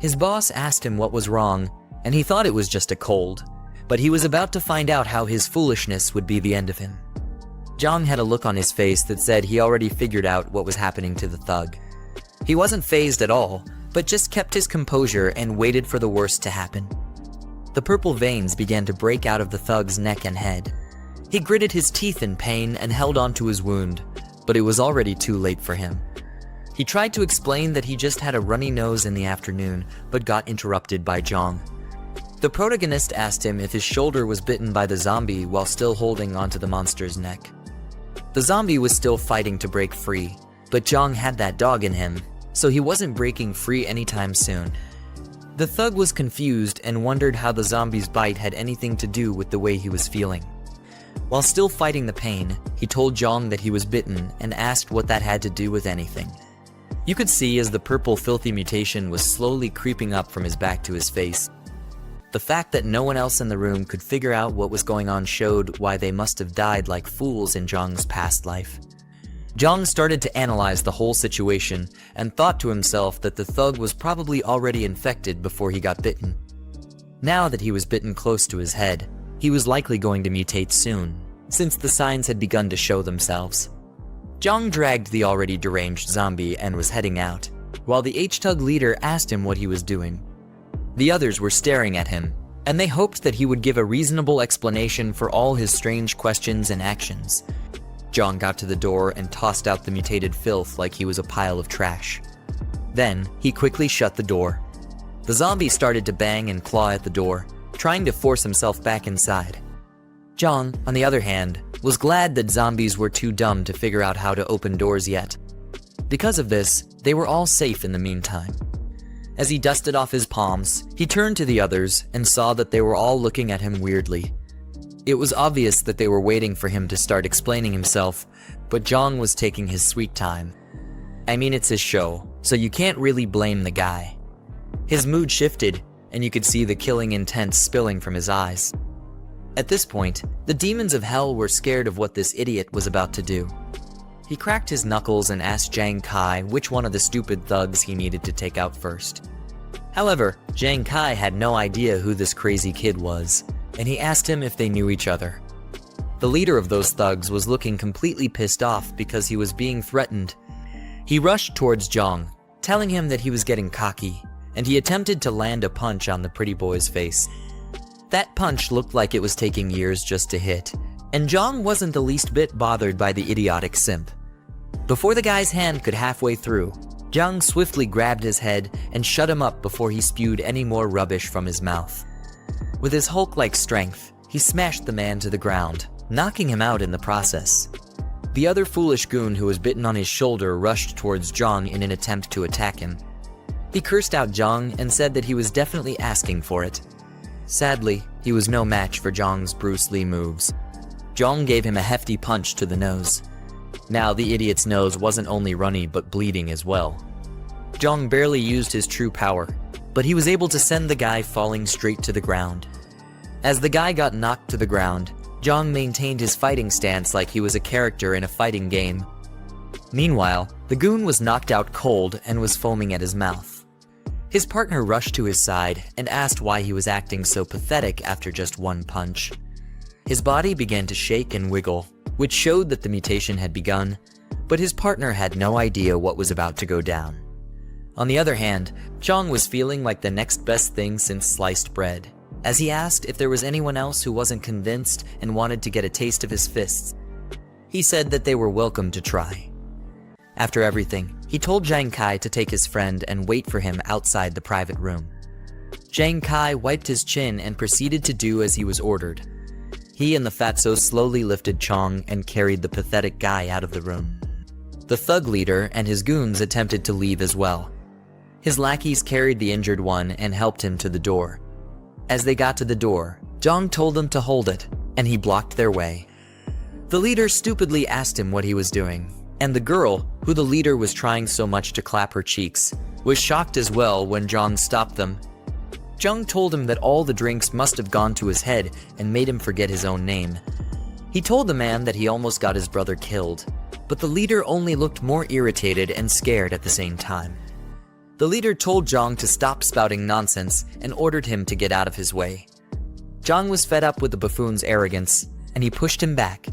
His boss asked him what was wrong, and he thought it was just a cold, but he was about to find out how his foolishness would be the end of him. Jiang had a look on his face that said he already figured out what was happening to the thug. He wasn't fazed at all, but just kept his composure and waited for the worst to happen. The purple veins began to break out of the thug's neck and head. He gritted his teeth in pain and held onto his wound, but it was already too late for him. He tried to explain that he just had a runny nose in the afternoon, but got interrupted by Jiang. The protagonist asked him if his shoulder was bitten by the zombie while still holding onto the monster's neck. The zombie was still fighting to break free, but Jiang had that dog in him, so he wasn't breaking free anytime soon. The thug was confused and wondered how the zombie's bite had anything to do with the way he was feeling. While still fighting the pain, he told Jiang that he was bitten and asked what that had to do with anything. You could see as the purple filthy mutation was slowly creeping up from his back to his face. The fact that no one else in the room could figure out what was going on showed why they must have died like fools in Jiang's past life. Jiang started to analyze the whole situation and thought to himself that the thug was probably already infected before he got bitten. Now that he was bitten close to his head, he was likely going to mutate soon, since the signs had begun to show themselves. Jiang dragged the already deranged zombie and was heading out, while the H-Tug leader asked him what he was doing. The others were staring at him, and they hoped that he would give a reasonable explanation for all his strange questions and actions. Jiang got to the door and tossed out the mutated filth like he was a pile of trash. Then, he quickly shut the door. The zombie started to bang and claw at the door, trying to force himself back inside. Jiang, on the other hand, was glad that zombies were too dumb to figure out how to open doors yet. Because of this, they were all safe in the meantime. As he dusted off his palms, he turned to the others and saw that they were all looking at him weirdly. It was obvious that they were waiting for him to start explaining himself, but Jiang was taking his sweet time. I mean, it's his show, so you can't really blame the guy. His mood shifted, and you could see the killing intent spilling from his eyes. At this point, the demons of hell were scared of what this idiot was about to do. He cracked his knuckles and asked Jiang Kai which one of the stupid thugs he needed to take out first. However, Jiang Kai had no idea who this crazy kid was, and he asked him if they knew each other. The leader of those thugs was looking completely pissed off because he was being threatened. He rushed towards Jiang, telling him that he was getting cocky, and he attempted to land a punch on the pretty boy's face. That punch looked like it was taking years just to hit, and Jiang wasn't the least bit bothered by the idiotic simp. Before the guy's hand could halfway through, Jiang swiftly grabbed his head and shut him up before he spewed any more rubbish from his mouth. With his Hulk-like strength, he smashed the man to the ground, knocking him out in the process. The other foolish goon who was bitten on his shoulder rushed towards Jiang in an attempt to attack him. He cursed out Jiang and said that he was definitely asking for it. Sadly, he was no match for Jiang's Bruce Lee moves. Jiang gave him a hefty punch to the nose. Now the idiot's nose wasn't only runny but bleeding as well. Jiang barely used his true power, but he was able to send the guy falling straight to the ground. As the guy got knocked to the ground, Jiang maintained his fighting stance like he was a character in a fighting game. Meanwhile, the goon was knocked out cold and was foaming at his mouth. His partner rushed to his side and asked why he was acting so pathetic after just one punch. His body began to shake and wiggle, which showed that the mutation had begun, but his partner had no idea what was about to go down. On the other hand, Jiang was feeling like the next best thing since sliced bread, as he asked if there was anyone else who wasn't convinced and wanted to get a taste of his fists. He said that they were welcome to try. After everything, he told Jiang Kai to take his friend and wait for him outside the private room. Jiang Kai wiped his chin and proceeded to do as he was ordered. He and the fatso slowly lifted Jiang and carried the pathetic guy out of the room. The thug leader and his goons attempted to leave as well. His lackeys carried the injured one and helped him to the door. As they got to the door, Jiang told them to hold it, and he blocked their way. The leader stupidly asked him what he was doing, and the girl, who the leader was trying so much to clap her cheeks, was shocked as well when Jiang stopped them. Jiang told him that all the drinks must have gone to his head and made him forget his own name. He told the man that he almost got his brother killed, but the leader only looked more irritated and scared at the same time. The leader told Jiang to stop spouting nonsense and ordered him to get out of his way. Jiang was fed up with the buffoon's arrogance, and he pushed him back.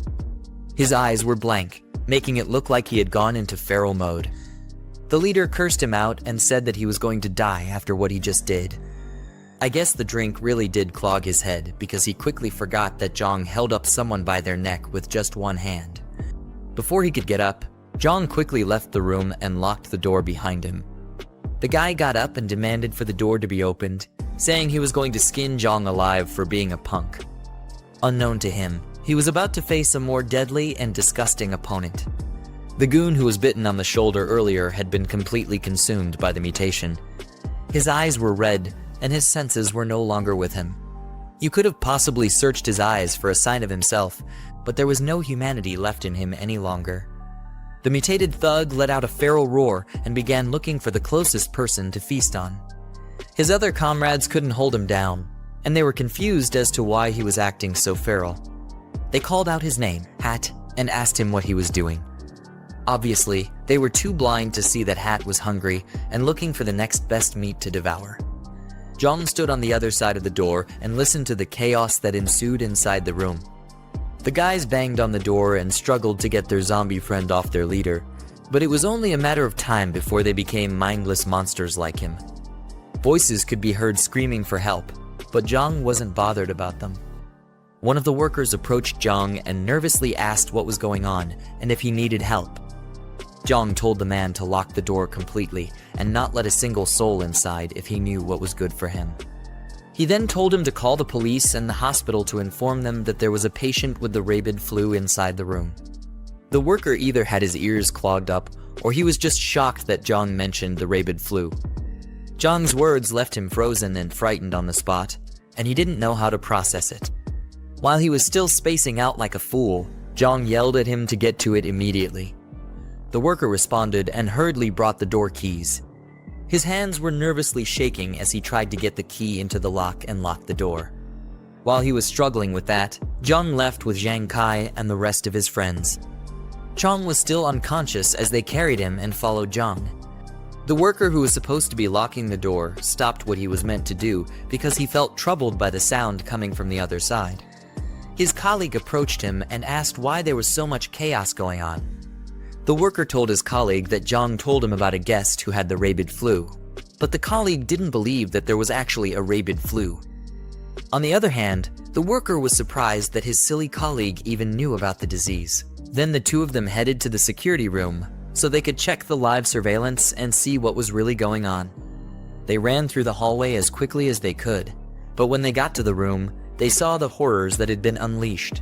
His eyes were blank, making it look like he had gone into feral mode. The leader cursed him out and said that he was going to die after what he just did. I guess the drink really did clog his head because he quickly forgot that Jiang held up someone by their neck with just one hand. Before he could get up, Jiang quickly left the room and locked the door behind him. The guy got up and demanded for the door to be opened, saying he was going to skin Jiang alive for being a punk. Unknown to him, he was about to face a more deadly and disgusting opponent. The goon who was bitten on the shoulder earlier had been completely consumed by the mutation. His eyes were red, and his senses were no longer with him. You could have possibly searched his eyes for a sign of himself, but there was no humanity left in him any longer. The mutated thug let out a feral roar and began looking for the closest person to feast on. His other comrades couldn't hold him down, and they were confused as to why he was acting so feral. They called out his name, Hat, and asked him what he was doing. Obviously, they were too blind to see that Hat was hungry and looking for the next best meat to devour. Jiang stood on the other side of the door and listened to the chaos that ensued inside the room. The guys banged on the door and struggled to get their zombie friend off their leader, but it was only a matter of time before they became mindless monsters like him. Voices could be heard screaming for help, but Jiang wasn't bothered about them. One of the workers approached Jiang and nervously asked what was going on and if he needed help. Jiang told the man to lock the door completely and not let a single soul inside if he knew what was good for him. He then told him to call the police and the hospital to inform them that there was a patient with the rabid flu inside the room. The worker either had his ears clogged up or he was just shocked that Jiang mentioned the rabid flu. Jiang's words left him frozen and frightened on the spot, and he didn't know how to process it. While he was still spacing out like a fool, Jiang yelled at him to get to it immediately. The worker responded and hurriedly brought the door keys. His hands were nervously shaking as he tried to get the key into the lock and lock the door. While he was struggling with that, Jiang left with Zhang Kai and the rest of his friends. Chong was still unconscious as they carried him and followed Jiang. The worker who was supposed to be locking the door stopped what he was meant to do because he felt troubled by the sound coming from the other side. His colleague approached him and asked why there was so much chaos going on. The worker told his colleague that Jiang told him about a guest who had the rabid flu, but the colleague didn't believe that there was actually a rabid flu. On the other hand, the worker was surprised that his silly colleague even knew about the disease. Then the two of them headed to the security room so they could check the live surveillance and see what was really going on. They ran through the hallway as quickly as they could, but when they got to the room, they saw the horrors that had been unleashed.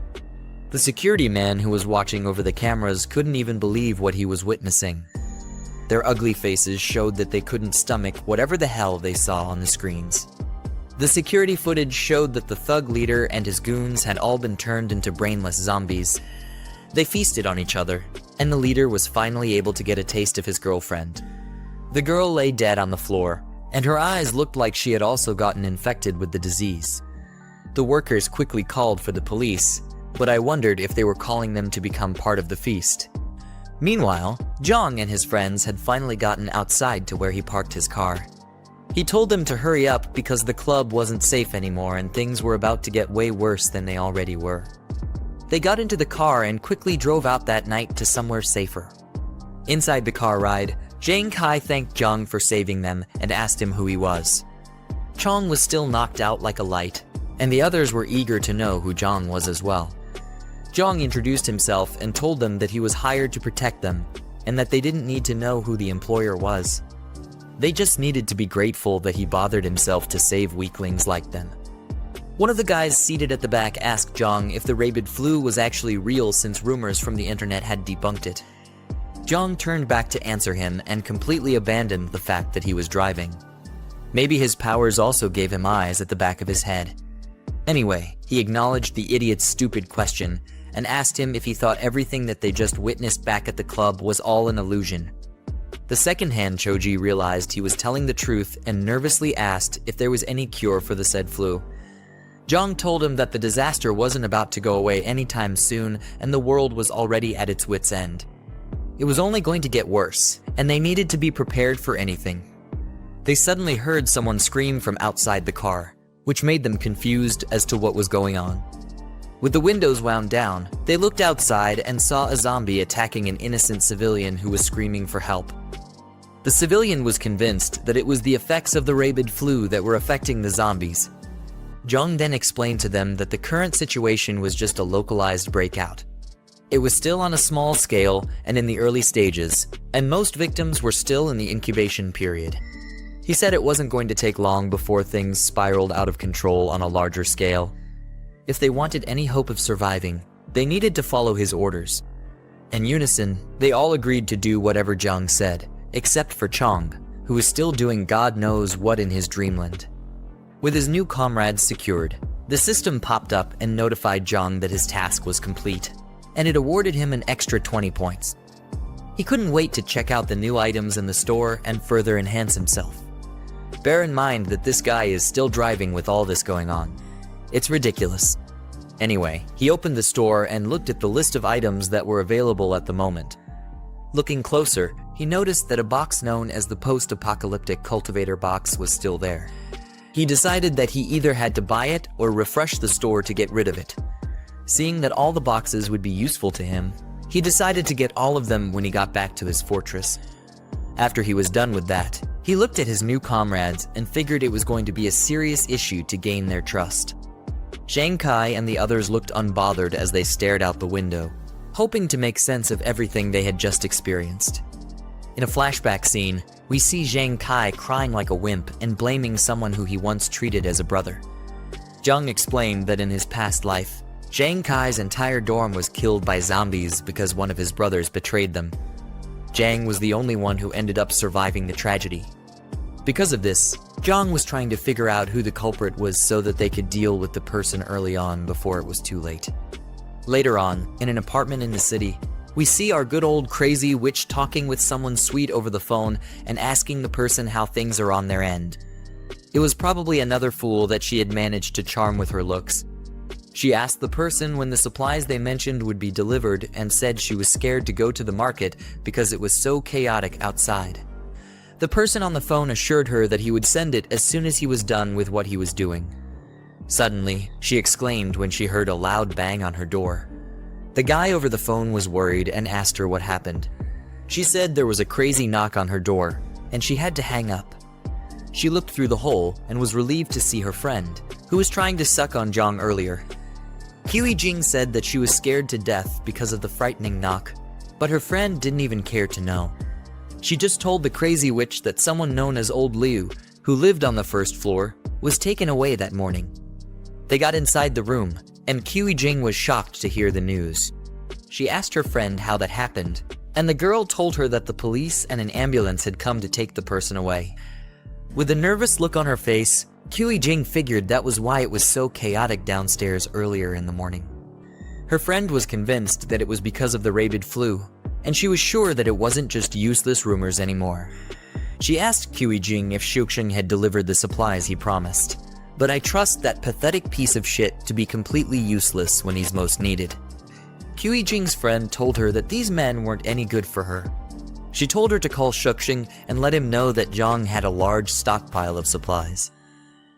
The security man who was watching over the cameras couldn't even believe what he was witnessing. Their ugly faces showed that they couldn't stomach whatever the hell they saw on the screens. The security footage showed that the thug leader and his goons had all been turned into brainless zombies. They feasted on each other, and the leader was finally able to get a taste of his girlfriend. The girl lay dead on the floor, and her eyes looked like she had also gotten infected with the disease. The workers quickly called for the police, but I wondered if they were calling them to become part of the feast. Meanwhile, Jiang and his friends had finally gotten outside to where he parked his car. He told them to hurry up because the club wasn't safe anymore and things were about to get way worse than they already were. They got into the car and quickly drove out that night to somewhere safer. Inside the car ride, Zhang Kai thanked Jiang for saving them and asked him who he was. Chong was still knocked out like a light, and the others were eager to know who Jiang was as well. Jiang introduced himself and told them that he was hired to protect them, and that they didn't need to know who the employer was. They just needed to be grateful that he bothered himself to save weaklings like them. One of the guys seated at the back asked Jiang if the rabid flu was actually real since rumors from the internet had debunked it. Jiang turned back to answer him and completely abandoned the fact that he was driving. Maybe his powers also gave him eyes at the back of his head. Anyway, he acknowledged the idiot's stupid question and asked him if he thought everything that they just witnessed back at the club was all an illusion. The second-hand Choji realized he was telling the truth and nervously asked if there was any cure for the said flu. Jiang told him that the disaster wasn't about to go away anytime soon and the world was already at its wit's end. It was only going to get worse, and they needed to be prepared for anything. They suddenly heard someone scream from outside the car, which made them confused as to what was going on. With the windows wound down, they looked outside and saw a zombie attacking an innocent civilian who was screaming for help. The civilian was convinced that it was the effects of the rabid flu that were affecting the zombies. Jiang then explained to them that the current situation was just a localized breakout. It was still on a small scale and in the early stages, and most victims were still in the incubation period. He said it wasn't going to take long before things spiraled out of control on a larger scale. If they wanted any hope of surviving, they needed to follow his orders. In unison, they all agreed to do whatever Jiang said, except for Chong, who was still doing God knows what in his dreamland. With his new comrades secured, the system popped up and notified Jiang that his task was complete, and it awarded him an extra 20 points. He couldn't wait to check out the new items in the store and further enhance himself. Bear in mind that this guy is still driving with all this going on. It's ridiculous. Anyway, he opened the store and looked at the list of items that were available at the moment. Looking closer, he noticed that a box known as the post-apocalyptic cultivator box was still there. He decided that he either had to buy it or refresh the store to get rid of it. Seeing that all the boxes would be useful to him, he decided to get all of them when he got back to his fortress. After he was done with that, he looked at his new comrades and figured it was going to be a serious issue to gain their trust. Zhang Kai and the others looked unbothered as they stared out the window, hoping to make sense of everything they had just experienced. In a flashback scene, we see Zhang Kai crying like a wimp and blaming someone who he once treated as a brother. Jiang explained that in his past life, Zhang Kai's entire dorm was killed by zombies because one of his brothers betrayed them. Jiang was the only one who ended up surviving the tragedy. Because of this, Jiang was trying to figure out who the culprit was so that they could deal with the person early on before it was too late. Later on, in an apartment in the city, we see our good old crazy witch talking with someone sweet over the phone and asking the person how things are on their end. It was probably another fool that she had managed to charm with her looks. She asked the person when the supplies they mentioned would be delivered and said she was scared to go to the market because it was so chaotic outside. The person on the phone assured her that he would send it as soon as he was done with what he was doing. Suddenly, she exclaimed when she heard a loud bang on her door. The guy over the phone was worried and asked her what happened. She said there was a crazy knock on her door, and she had to hang up. She looked through the hole and was relieved to see her friend, who was trying to suck on Jiang earlier. Jiang said that she was scared to death because of the frightening knock, but her friend didn't even care to know. She just told the crazy witch that someone known as Old Liu, who lived on the first floor, was taken away that morning. They got inside the room, and Jiang was shocked to hear the news. She asked her friend how that happened, and the girl told her that the police and an ambulance had come to take the person away. With a nervous look on her face, Jiang figured that was why it was so chaotic downstairs earlier in the morning. Her friend was convinced that it was because of the rabid flu, and she was sure that it wasn't just useless rumors anymore. She asked Jiang if Shuxing had delivered the supplies he promised, but I trust that pathetic piece of shit to be completely useless when he's most needed. Jiang's friend told her that these men weren't any good for her. She told her to call Shuxing and let him know that Jiang had a large stockpile of supplies.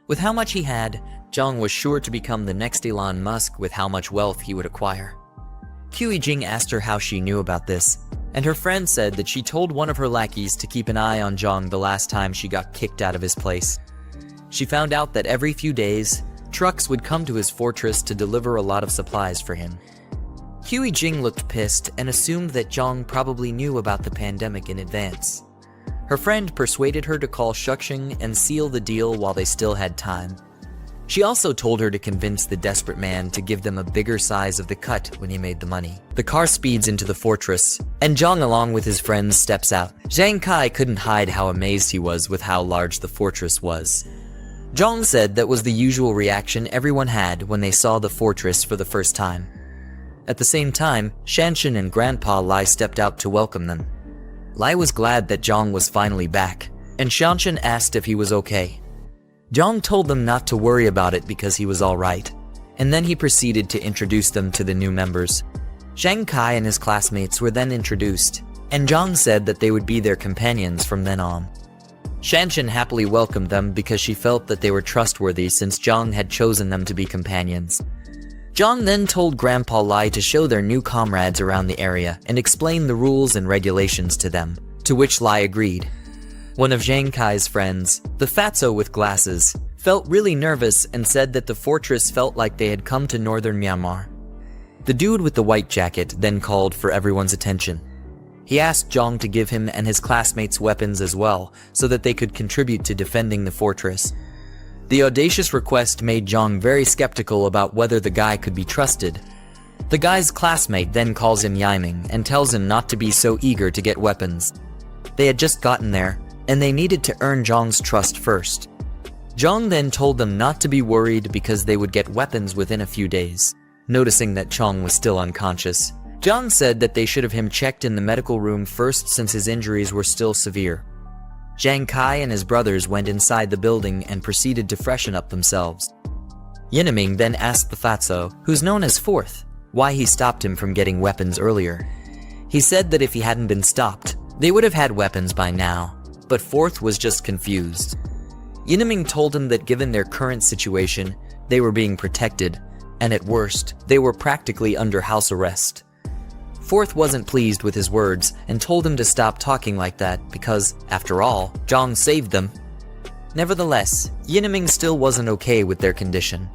With how much he had, Jiang was sure to become the next Elon Musk with how much wealth he would acquire. Jiang asked her how she knew about this, and her friend said that she told one of her lackeys to keep an eye on Jiang the last time she got kicked out of his place. She found out that every few days, trucks would come to his fortress to deliver a lot of supplies for him. Jiang looked pissed and assumed that Jiang probably knew about the pandemic in advance. Her friend persuaded her to call Shuxing and seal the deal while they still had time. She also told her to convince the desperate man to give them a bigger size of the cut when he made the money. The car speeds into the fortress, and Jiang along with his friends steps out. Zhang Kai couldn't hide how amazed he was with how large the fortress was. Jiang said that was the usual reaction everyone had when they saw the fortress for the first time. At the same time, Shanshan and Grandpa Lai stepped out to welcome them. Lai was glad that Jiang was finally back, and Shanshan asked if he was okay. Jiang told them not to worry about it because he was alright, and then he proceeded to introduce them to the new members. Zhang Kai and his classmates were then introduced, and Jiang said that they would be their companions from then on. Shanshan happily welcomed them because she felt that they were trustworthy since Jiang had chosen them to be companions. Jiang then told Grandpa Lai to show their new comrades around the area and explain the rules and regulations to them, to which Lai agreed. One of Zhang Kai's friends, the fatso with glasses, felt really nervous and said that the fortress felt like they had come to northern Myanmar. The dude with the white jacket then called for everyone's attention. He asked Jiang to give him and his classmates weapons as well, so that they could contribute to defending the fortress. The audacious request made Jiang very skeptical about whether the guy could be trusted. The guy's classmate then calls him Yiming and tells him not to be so eager to get weapons. They had just gotten there, and they needed to earn Jiang's trust first. Jiang then told them not to be worried because they would get weapons within a few days. Noticing that Jiang was still unconscious, Jiang said that they should have him checked in the medical room first since his injuries were still severe. Zhang Kai and his brothers went inside the building and proceeded to freshen up themselves. Yinming then asked the fatso, who's known as Fourth, why he stopped him from getting weapons earlier. He said that if he hadn't been stopped, they would have had weapons by now, but Fourth was just confused. Yinming told him that given their current situation, they were being protected, and at worst, they were practically under house arrest. Fourth wasn't pleased with his words and told him to stop talking like that because, after all, Jiang saved them. Nevertheless, Yinming still wasn't okay with their condition.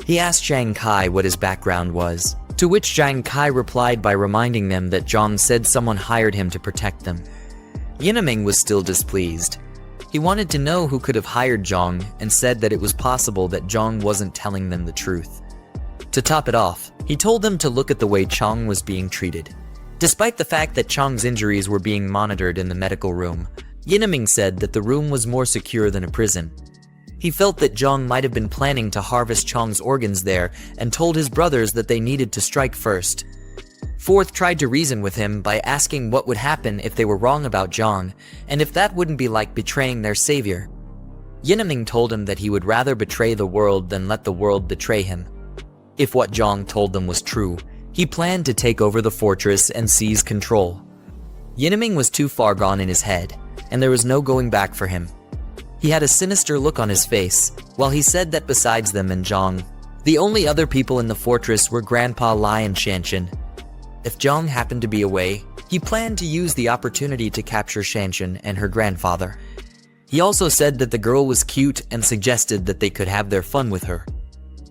He asked Zhang Kai what his background was, to which Zhang Kai replied by reminding them that Jiang said someone hired him to protect them. Yinming was still displeased. He wanted to know who could have hired Jiang and said that it was possible that Jiang wasn't telling them the truth. To top it off, he told them to look at the way Jiang was being treated. Despite the fact that Jiang's injuries were being monitored in the medical room, Yineming said that the room was more secure than a prison. He felt that Jiang might have been planning to harvest Chang's organs there and told his brothers that they needed to strike first. Fourth tried to reason with him by asking what would happen if they were wrong about Jiang, and if that wouldn't be like betraying their savior. Yineming told him that he would rather betray the world than let the world betray him. If what Jiang told them was true, he planned to take over the fortress and seize control. Yineming was too far gone in his head, and there was no going back for him. He had a sinister look on his face, while he said that besides them and Jiang, the only other people in the fortress were Grandpa Lai and Shanshan. If Jiang happened to be away, he planned to use the opportunity to capture Shanshan and her grandfather. He also said that the girl was cute and suggested that they could have their fun with her.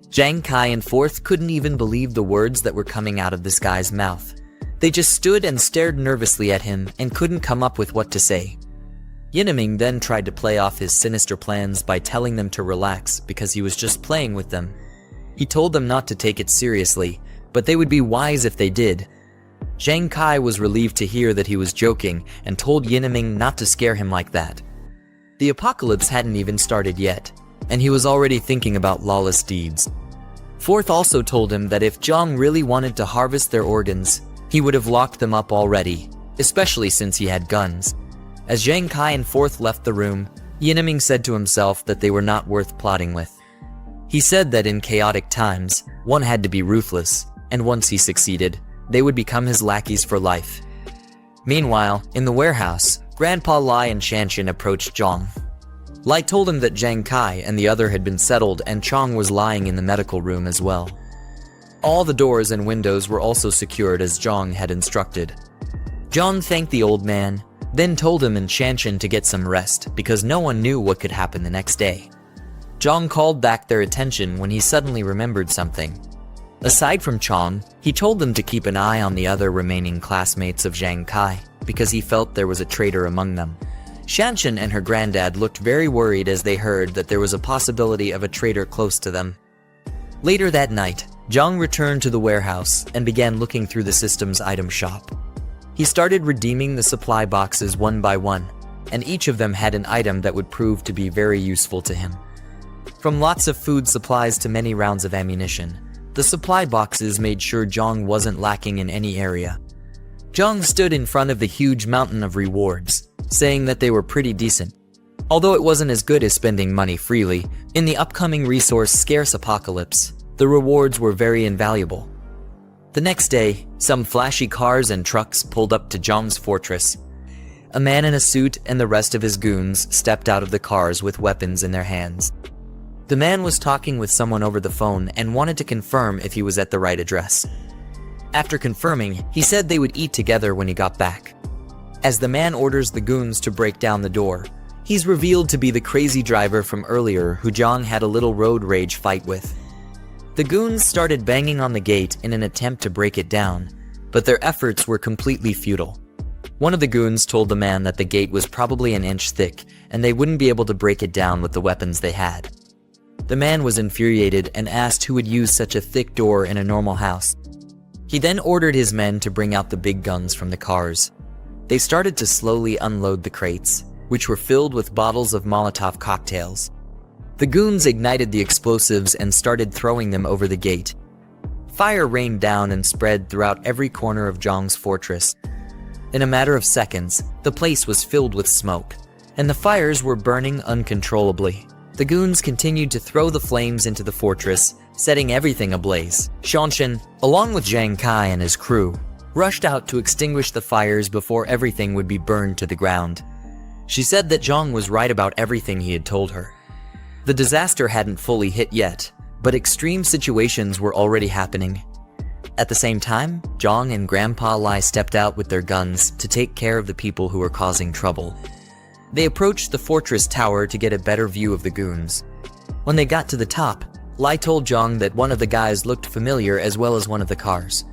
Jiang Kai and Fourth couldn't even believe the words that were coming out of this guy's mouth. They just stood and stared nervously at him and couldn't come up with what to say. Yineming then tried to play off his sinister plans by telling them to relax because he was just playing with them. He told them not to take it seriously, but they would be wise if they did. Jiang Kai was relieved to hear that he was joking and told Yineming not to scare him like that. The apocalypse hadn't even started yet, and he was already thinking about lawless deeds. Fourth also told him that if Jiang really wanted to harvest their organs, he would have locked them up already, especially since he had guns. As Jiang Kai and Fourth left the room, Yineming said to himself that they were not worth plotting with. He said that in chaotic times, one had to be ruthless, and once he succeeded, they would become his lackeys for life. Meanwhile, in the warehouse, Grandpa Lai and Shanshan approached Jiang. Lai told him that Jiang Kai and the other had been settled and Chang was lying in the medical room as well. All the doors and windows were also secured as Jiang had instructed. Jiang thanked the old man, then told him and Shanshan to get some rest because no one knew what could happen the next day. Jiang called back their attention when he suddenly remembered something. Aside from Chang, he told them to keep an eye on the other remaining classmates of Jiang Kai because he felt there was a traitor among them. Shanshan and her granddad looked very worried as they heard that there was a possibility of a traitor close to them. Later that night, Jiang returned to the warehouse and began looking through the system's item shop. He started redeeming the supply boxes one by one, and each of them had an item that would prove to be very useful to him. From lots of food supplies to many rounds of ammunition, the supply boxes made sure Jiang wasn't lacking in any area. Jiang stood in front of the huge mountain of rewards, saying that they were pretty decent. Although it wasn't as good as spending money freely, in the upcoming resource-scarce apocalypse, the rewards were very invaluable. The next day, some flashy cars and trucks pulled up to Jiang's fortress. A man in a suit and the rest of his goons stepped out of the cars with weapons in their hands. The man was talking with someone over the phone and wanted to confirm if he was at the right address. After confirming, he said they would eat together when he got back. As the man orders the goons to break down the door, he's revealed to be the crazy driver from earlier who Jiang had a little road rage fight with. The goons started banging on the gate in an attempt to break it down, but their efforts were completely futile. One of the goons told the man that the gate was probably an inch thick and they wouldn't be able to break it down with the weapons they had. The man was infuriated and asked who would use such a thick door in a normal house. He then ordered his men to bring out the big guns from the cars. They started to slowly unload the crates, which were filled with bottles of Molotov cocktails. The goons ignited the explosives and started throwing them over the gate. Fire rained down and spread throughout every corner of Jiang's fortress. In a matter of seconds, the place was filled with smoke, and the fires were burning uncontrollably. The goons continued to throw the flames into the fortress, setting everything ablaze. Shanshan, along with Jiang Kai and his crew, rushed out to extinguish the fires before everything would be burned to the ground. She said that Jiang was right about everything he had told her. The disaster hadn't fully hit yet, but extreme situations were already happening. At the same time, Jiang and Grandpa Lai stepped out with their guns to take care of the people who were causing trouble. They approached the fortress tower to get a better view of the goons. When they got to the top, Lai told Jiang that one of the guys looked familiar as well as one of the cars.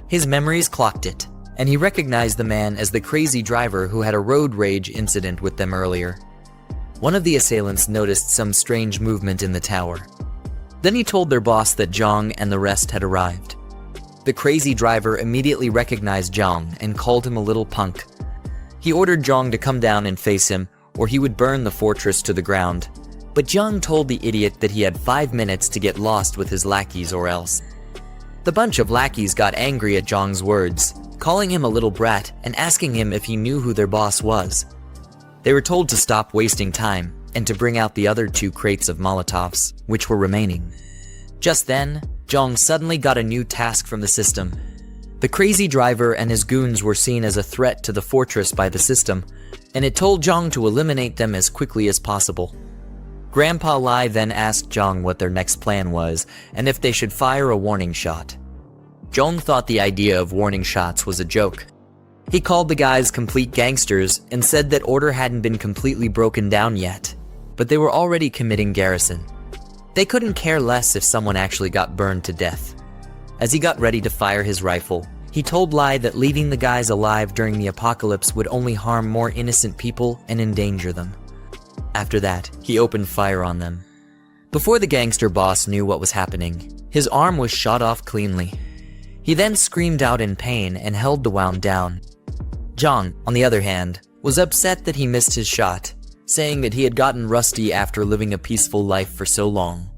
His memories clocked it, and he recognized the man as the crazy driver who had a road rage incident with them earlier. One of the assailants noticed some strange movement in the tower. Then he told their boss that Jiang and the rest had arrived. The crazy driver immediately recognized Jiang and called him a little punk. He ordered Jiang to come down and face him, or he would burn the fortress to the ground. But Jiang told the idiot that he had 5 minutes to get lost with his lackeys or else. The bunch of lackeys got angry at Jiang's words, calling him a little brat and asking him if he knew who their boss was. They were told to stop wasting time and to bring out the other 2 crates of Molotovs, which were remaining. Just then, Jiang suddenly got a new task from the system. The crazy driver and his goons were seen as a threat to the fortress by the system, and it told Jiang to eliminate them as quickly as possible. Grandpa Lai then asked Jiang what their next plan was and if they should fire a warning shot. Jiang thought the idea of warning shots was a joke. He called the guys complete gangsters and said that order hadn't been completely broken down yet, but they were already committing garrison. They couldn't care less if someone actually got burned to death. As he got ready to fire his rifle, he told Lai that leaving the guys alive during the apocalypse would only harm more innocent people and endanger them. After that, he opened fire on them. Before the gangster boss knew what was happening, his arm was shot off cleanly. He then screamed out in pain and held the wound down. Jiang, on the other hand, was upset that he missed his shot, saying that he had gotten rusty after living a peaceful life for so long.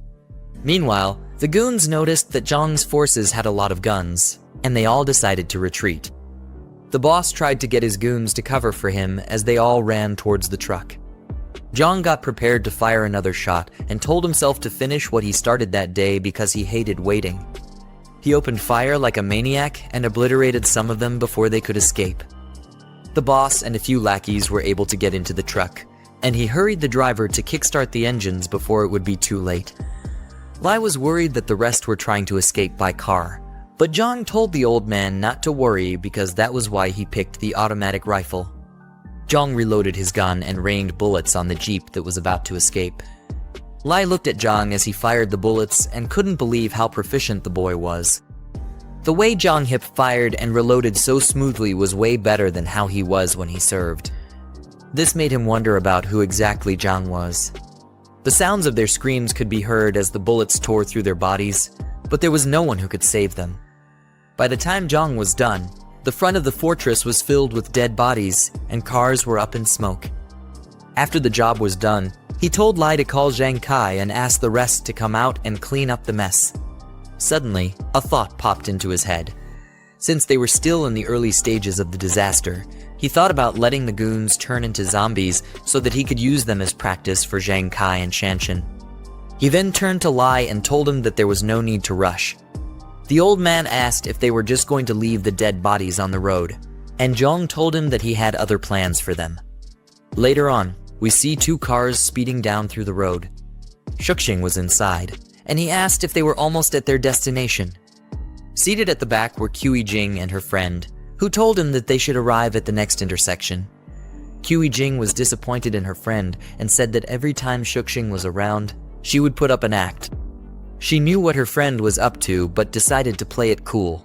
Meanwhile, the goons noticed that Jiang's forces had a lot of guns, and they all decided to retreat. The boss tried to get his goons to cover for him as they all ran towards the truck. Jiang got prepared to fire another shot and told himself to finish what he started that day because he hated waiting. He opened fire like a maniac and obliterated some of them before they could escape. The boss and a few lackeys were able to get into the truck, and he hurried the driver to kickstart the engines before it would be too late. Lai was worried that the rest were trying to escape by car, but Jiang told the old man not to worry because that was why he picked the automatic rifle. Jiang reloaded his gun and rained bullets on the jeep that was about to escape. Lai looked at Jiang as he fired the bullets and couldn't believe how proficient the boy was. The way Jiang hip fired and reloaded so smoothly was way better than how he was when he served. This made him wonder about who exactly Jiang was. The sounds of their screams could be heard as the bullets tore through their bodies, but there was no one who could save them. By the time Jiang was done, the front of the fortress was filled with dead bodies, and cars were up in smoke. After the job was done, he told Lai to call Zhang Kai and ask the rest to come out and clean up the mess. Suddenly, a thought popped into his head. Since they were still in the early stages of the disaster, he thought about letting the goons turn into zombies so that he could use them as practice for Zhang Kai and Shanshan. He then turned to Lai and told him that there was no need to rush. The old man asked if they were just going to leave the dead bodies on the road, and Jiang told him that he had other plans for them. Later on, we see 2 cars speeding down through the road. Shuxing was inside, and he asked if they were almost at their destination. Seated at the back were Jing and her friend, who told him that they should arrive at the next intersection. Jing was disappointed in her friend and said that every time Shuxing was around, she would put up an act. She knew what her friend was up to, but decided to play it cool.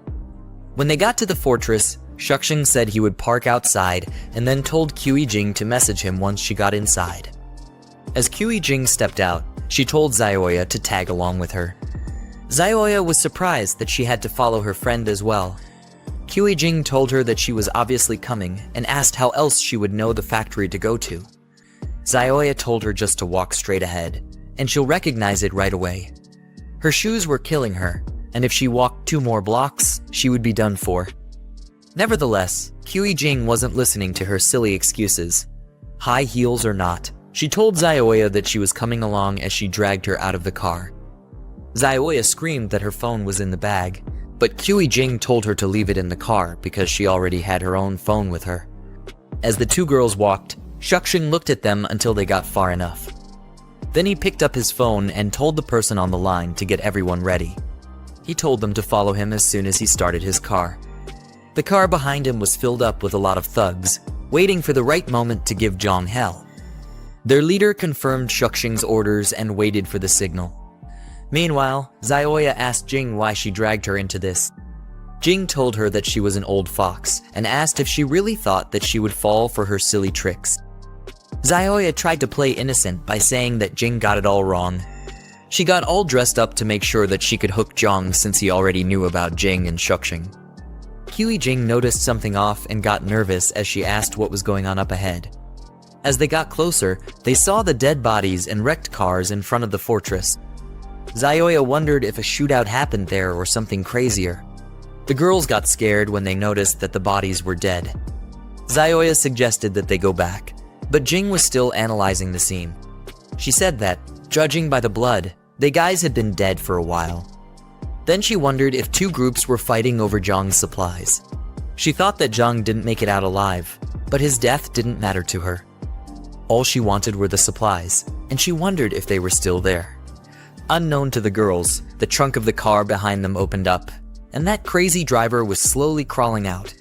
When they got to the fortress, Shuxing said he would park outside and then told Jing to message him once she got inside. As Jing stepped out, she told Xiaoya to tag along with her. Xiaoya was surprised that she had to follow her friend as well. Jing told her that she was obviously coming and asked how else she would know the factory to go to. Xiaoya told her just to walk straight ahead, and she'll recognize it right away. Her shoes were killing her, and if she walked 2 more blocks, she would be done for. Nevertheless, Jing wasn't listening to her silly excuses. High heels or not, she told Xiaoya that she was coming along as she dragged her out of the car. Xiaoya screamed that her phone was in the bag, but Jing told her to leave it in the car because she already had her own phone with her. As the 2 girls walked, Shuxing looked at them until they got far enough. Then he picked up his phone and told the person on the line to get everyone ready. He told them to follow him as soon as he started his car. The car behind him was filled up with a lot of thugs, waiting for the right moment to give Jiang hell. Their leader confirmed Shuxing's orders and waited for the signal. Meanwhile, Xiaoya asked Jing why she dragged her into this. Jing told her that she was an old fox and asked if she really thought that she would fall for her silly tricks. Xiaoya tried to play innocent by saying that Jing got it all wrong. She got all dressed up to make sure that she could hook Jiang since he already knew about Jing and Shuxing. Jing noticed something off and got nervous as she asked what was going on up ahead. As they got closer, they saw the dead bodies and wrecked cars in front of the fortress. Zioya wondered if a shootout happened there or something crazier. The girls got scared when they noticed that the bodies were dead. Zioya suggested that they go back, but Jing was still analyzing the scene. She said that, judging by the blood, the guys had been dead for a while. Then she wondered if two groups were fighting over Jiang's supplies. She thought that Jiang didn't make it out alive, but his death didn't matter to her. All she wanted were the supplies, and she wondered if they were still there. Unknown to the girls, the trunk of the car behind them opened up, and that crazy driver was slowly crawling out.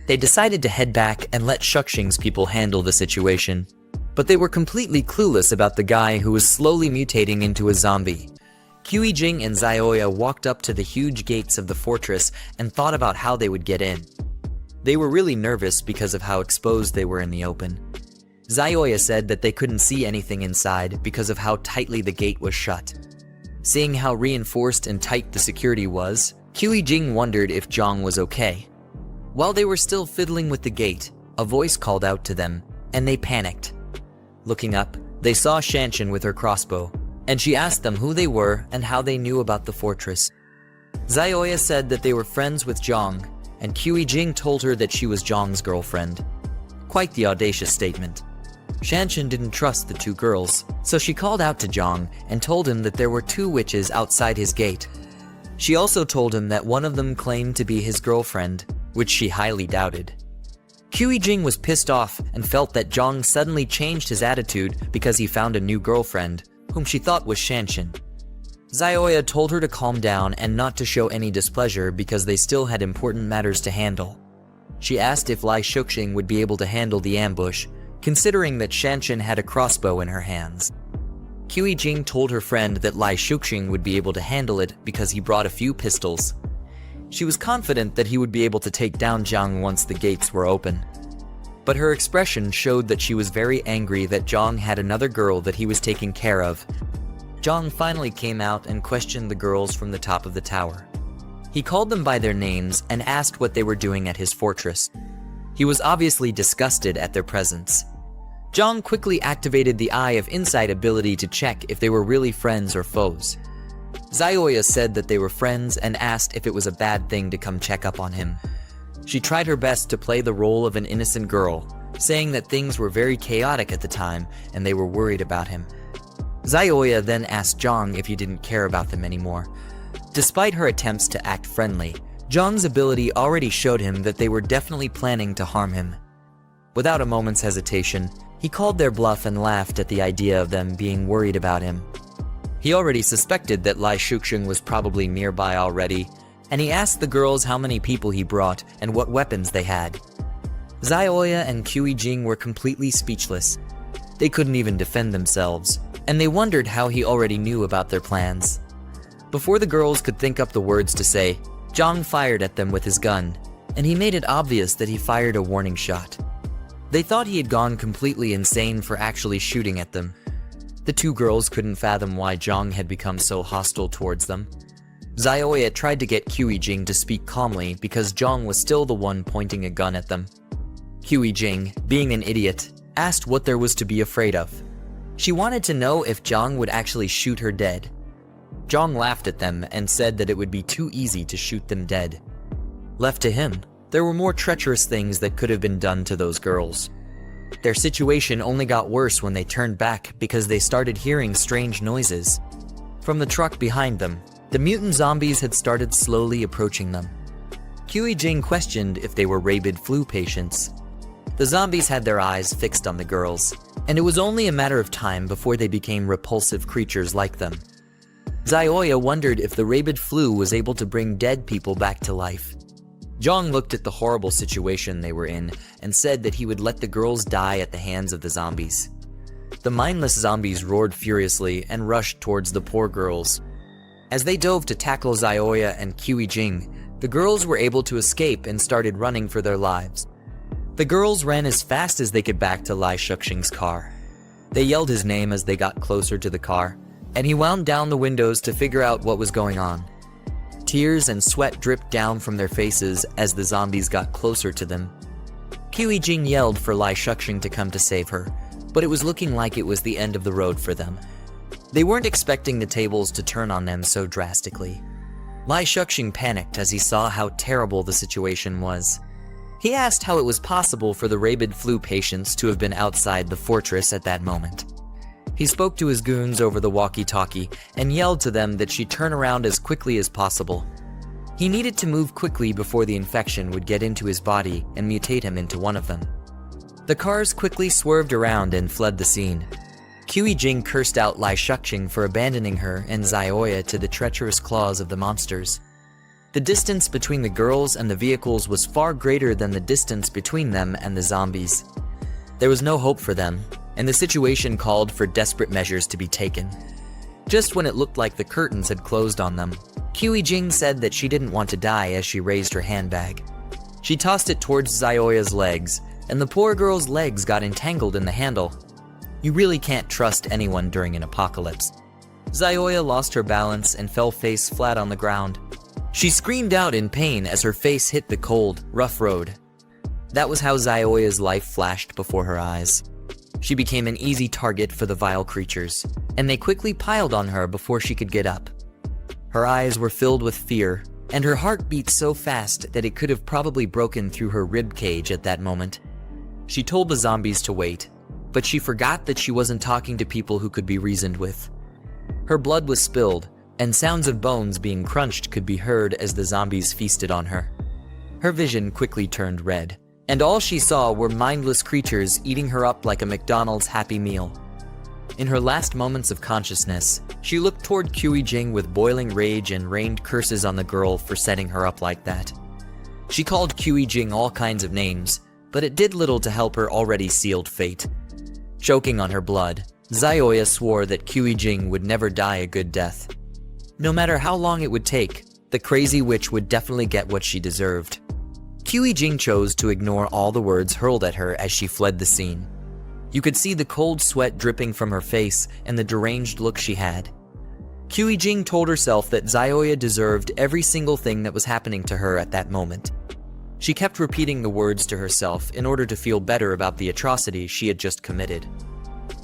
They decided to head back and let Shuxing's people handle the situation, but they were completely clueless about the guy who was slowly mutating into a zombie. Jing and Zioya walked up to the huge gates of the fortress and thought about how they would get in. They were really nervous because of how exposed they were in the open. Zioya said that they couldn't see anything inside because of how tightly the gate was shut. Seeing how reinforced and tight the security was, Jing wondered if Jiang was okay. While they were still fiddling with the gate, a voice called out to them, and they panicked. Looking up, they saw Shanshan with her crossbow, and she asked them who they were and how they knew about the fortress. Zioya said that they were friends with Jiang, and Jing told her that she was Jiang's girlfriend. Quite the audacious statement. Shanshan didn't trust the two girls, so she called out to Jiang and told him that there were two witches outside his gate. She also told him that one of them claimed to be his girlfriend, which she highly doubted. Jing was pissed off and felt that Jiang suddenly changed his attitude because he found a new girlfriend, whom she thought was Shanshan. Zioya told her to calm down and not to show any displeasure because they still had important matters to handle. She asked if Lai Shuxing would be able to handle the ambush, considering that Shanshan had a crossbow in her hands. Jing told her friend that Lai Shuxing would be able to handle it because he brought a few pistols. She was confident that he would be able to take down Jiang once the gates were open. But her expression showed that she was very angry that Jiang had another girl that he was taking care of. Jiang finally came out and questioned the girls from the top of the tower. He called them by their names and asked what they were doing at his fortress. He was obviously disgusted at their presence. Jiang quickly activated the Eye of Insight ability to check if they were really friends or foes. Zioya said that they were friends and asked if it was a bad thing to come check up on him. She tried her best to play the role of an innocent girl, saying that things were very chaotic at the time and they were worried about him. Zioya then asked Jiang if he didn't care about them anymore. Despite her attempts to act friendly, Jiang's ability already showed him that they were definitely planning to harm him. Without a moment's hesitation, he called their bluff and laughed at the idea of them being worried about him. He already suspected that Lai Shuxing was probably nearby already, and he asked the girls how many people he brought and what weapons they had. Zioya and Jing were completely speechless. They couldn't even defend themselves, and they wondered how he already knew about their plans. Before the girls could think up the words to say, Jiang fired at them with his gun, and he made it obvious that he fired a warning shot. They thought he had gone completely insane for actually shooting at them. The two girls couldn't fathom why Jiang had become so hostile towards them. Zioya tried to get Jing to speak calmly because Jiang was still the one pointing a gun at them. Jing, being an idiot, asked what there was to be afraid of. She wanted to know if Jiang would actually shoot her dead. Jiang laughed at them and said that it would be too easy to shoot them dead. Left to him, there were more treacherous things that could have been done to those girls. Their situation only got worse when they turned back because they started hearing strange noises. From the truck behind them, the mutant zombies had started slowly approaching them. Jing questioned if they were rabid flu patients. The zombies had their eyes fixed on the girls, and it was only a matter of time before they became repulsive creatures like them. Zioya wondered if the rabid flu was able to bring dead people back to life. Jiang looked at the horrible situation they were in and said that he would let the girls die at the hands of the zombies. The mindless zombies roared furiously and rushed towards the poor girls. As they dove to tackle Zioya and Jing, the girls were able to escape and started running for their lives. The girls ran as fast as they could back to Lai Shuxing's car. They yelled his name as they got closer to the car, and he wound down the windows to figure out what was going on. Tears and sweat dripped down from their faces as the zombies got closer to them. Jing yelled for Lai Shuxing to come to save her, but it was looking like it was the end of the road for them. They weren't expecting the tables to turn on them so drastically. Lai Shuxing panicked as he saw how terrible the situation was. He asked how it was possible for the rabid flu patients to have been outside the fortress at that moment. He spoke to his goons over the walkie-talkie and yelled to them that she turn around as quickly as possible. He needed to move quickly before the infection would get into his body and mutate him into one of them. The cars quickly swerved around and fled the scene. Jing cursed out Lai Shuxing for abandoning her and Xiaoya to the treacherous claws of the monsters. The distance between the girls and the vehicles was far greater than the distance between them and the zombies. There was no hope for them, and the situation called for desperate measures to be taken. Just when it looked like the curtains had closed on them, Jing said that she didn't want to die as she raised her handbag. She tossed it towards Xiaoya's legs, and the poor girl's legs got entangled in the handle. You really can't trust anyone during an apocalypse. Xiaoya lost her balance and fell face flat on the ground. She screamed out in pain as her face hit the cold, rough road. That was how Xiaoya's life flashed before her eyes. She became an easy target for the vile creatures, and they quickly piled on her before she could get up. Her eyes were filled with fear, and her heart beat so fast that it could have probably broken through her rib cage at that moment. She told the zombies to wait, but she forgot that she wasn't talking to people who could be reasoned with. Her blood was spilled, and sounds of bones being crunched could be heard as the zombies feasted on her. Her vision quickly turned red, and all she saw were mindless creatures eating her up like a McDonald's Happy Meal. In her last moments of consciousness, she looked toward Jing with boiling rage and rained curses on the girl for setting her up like that. She called Jing all kinds of names, but it did little to help her already sealed fate. Choking on her blood, Xiaoya swore that Jing would never die a good death. No matter how long it would take, the crazy witch would definitely get what she deserved. Jing chose to ignore all the words hurled at her as she fled the scene. You could see the cold sweat dripping from her face and the deranged look she had. Jing told herself that Xiaoya deserved every single thing that was happening to her at that moment. She kept repeating the words to herself in order to feel better about the atrocity she had just committed.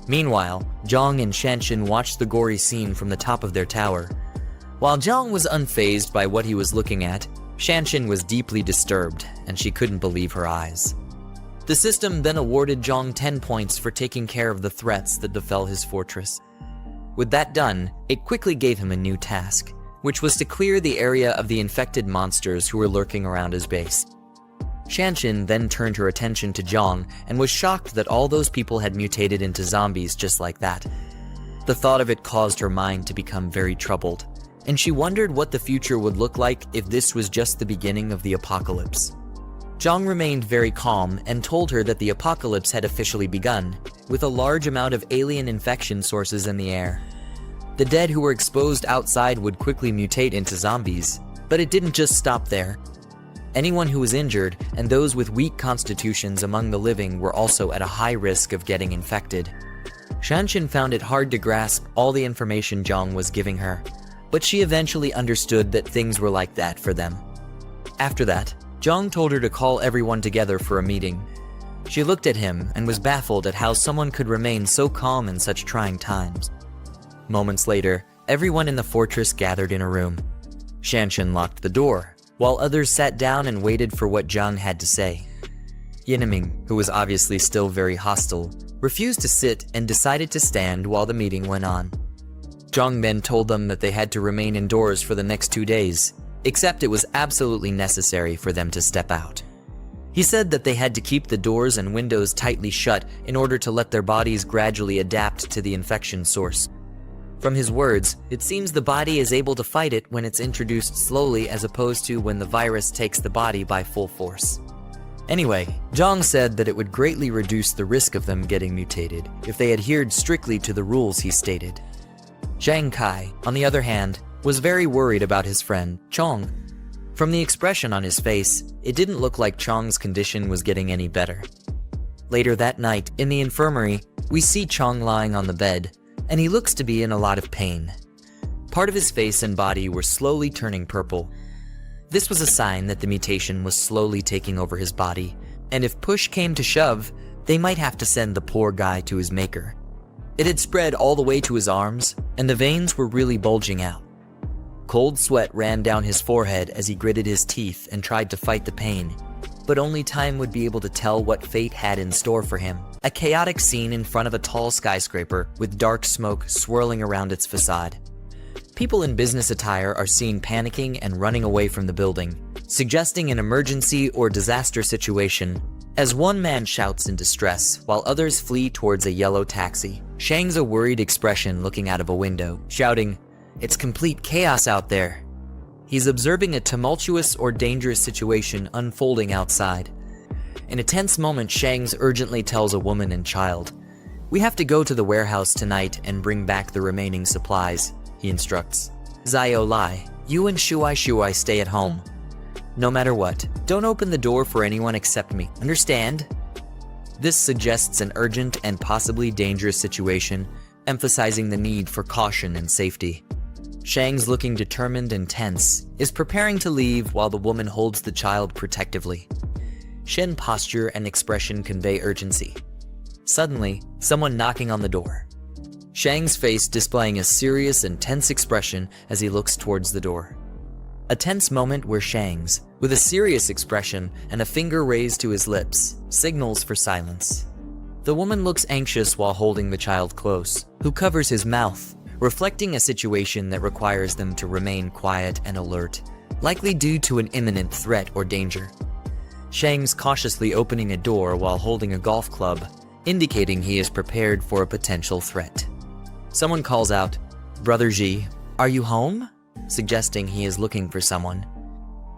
Meanwhile, Jiang and Shanshan watched the gory scene from the top of their tower. While Jiang was unfazed by what he was looking at, Shanshan was deeply disturbed, and she couldn't believe her eyes. The system then awarded Jiang 10 points for taking care of the threats that befell his fortress. With that done, it quickly gave him a new task, which was to clear the area of the infected monsters who were lurking around his base. Shanshan then turned her attention to Jiang and was shocked that all those people had mutated into zombies just like that. The thought of it caused her mind to become very troubled, and she wondered what the future would look like if this was just the beginning of the apocalypse. Jiang remained very calm and told her that the apocalypse had officially begun, with a large amount of alien infection sources in the air. The dead who were exposed outside would quickly mutate into zombies, but it didn't just stop there. Anyone who was injured and those with weak constitutions among the living were also at a high risk of getting infected. Shanshan found it hard to grasp all the information Jiang was giving her, but she eventually understood that things were like that for them. After that, Jiang told her to call everyone together for a meeting. She looked at him and was baffled at how someone could remain so calm in such trying times. Moments later, everyone in the fortress gathered in a room. Shanshan locked the door, while others sat down and waited for what Jiang had to say. Yinming, who was obviously still very hostile, refused to sit and decided to stand while the meeting went on. Jiang then told them that they had to remain indoors for the next 2 days, except it was absolutely necessary for them to step out. He said that they had to keep the doors and windows tightly shut in order to let their bodies gradually adapt to the infection source. From his words, it seems the body is able to fight it when it's introduced slowly as opposed to when the virus takes the body by full force. Anyway, Jiang said that it would greatly reduce the risk of them getting mutated if they adhered strictly to the rules he stated. Zhang Kai, on the other hand, was very worried about his friend, Chong. From the expression on his face, it didn't look like Chong's condition was getting any better. Later that night, in the infirmary, we see Chong lying on the bed, and he looks to be in a lot of pain. Part of his face and body were slowly turning purple. This was a sign that the mutation was slowly taking over his body, and if push came to shove, they might have to send the poor guy to his maker. It had spread all the way to his arms, and the veins were really bulging out. Cold sweat ran down his forehead as he gritted his teeth and tried to fight the pain, but only time would be able to tell what fate had in store for him. A chaotic scene in front of a tall skyscraper with dark smoke swirling around its facade. People in business attire are seen panicking and running away from the building, suggesting an emergency or disaster situation, as one man shouts in distress while others flee towards a yellow taxi. Shang's a worried expression looking out of a window, shouting, "It's complete chaos out there." He's observing a tumultuous or dangerous situation unfolding outside. In a tense moment, Shang's urgently tells a woman and child, "We have to go to the warehouse tonight and bring back the remaining supplies," he instructs. "Zio Lai, you and Shuai stay at home. No matter what, don't open the door for anyone except me, understand?" This suggests an urgent and possibly dangerous situation, emphasizing the need for caution and safety. Shang's looking determined and tense, is preparing to leave while the woman holds the child protectively. Shen posture and expression convey urgency. Suddenly, someone knocking on the door. Shang's face displaying a serious and tense expression as he looks towards the door. A tense moment where Shang's, with a serious expression and a finger raised to his lips, signals for silence. The woman looks anxious while holding the child close, who covers his mouth, reflecting a situation that requires them to remain quiet and alert, likely due to an imminent threat or danger. Shang's cautiously opening a door while holding a golf club, indicating he is prepared for a potential threat. Someone calls out, "Brother Ji, are you home?" suggesting he is looking for someone.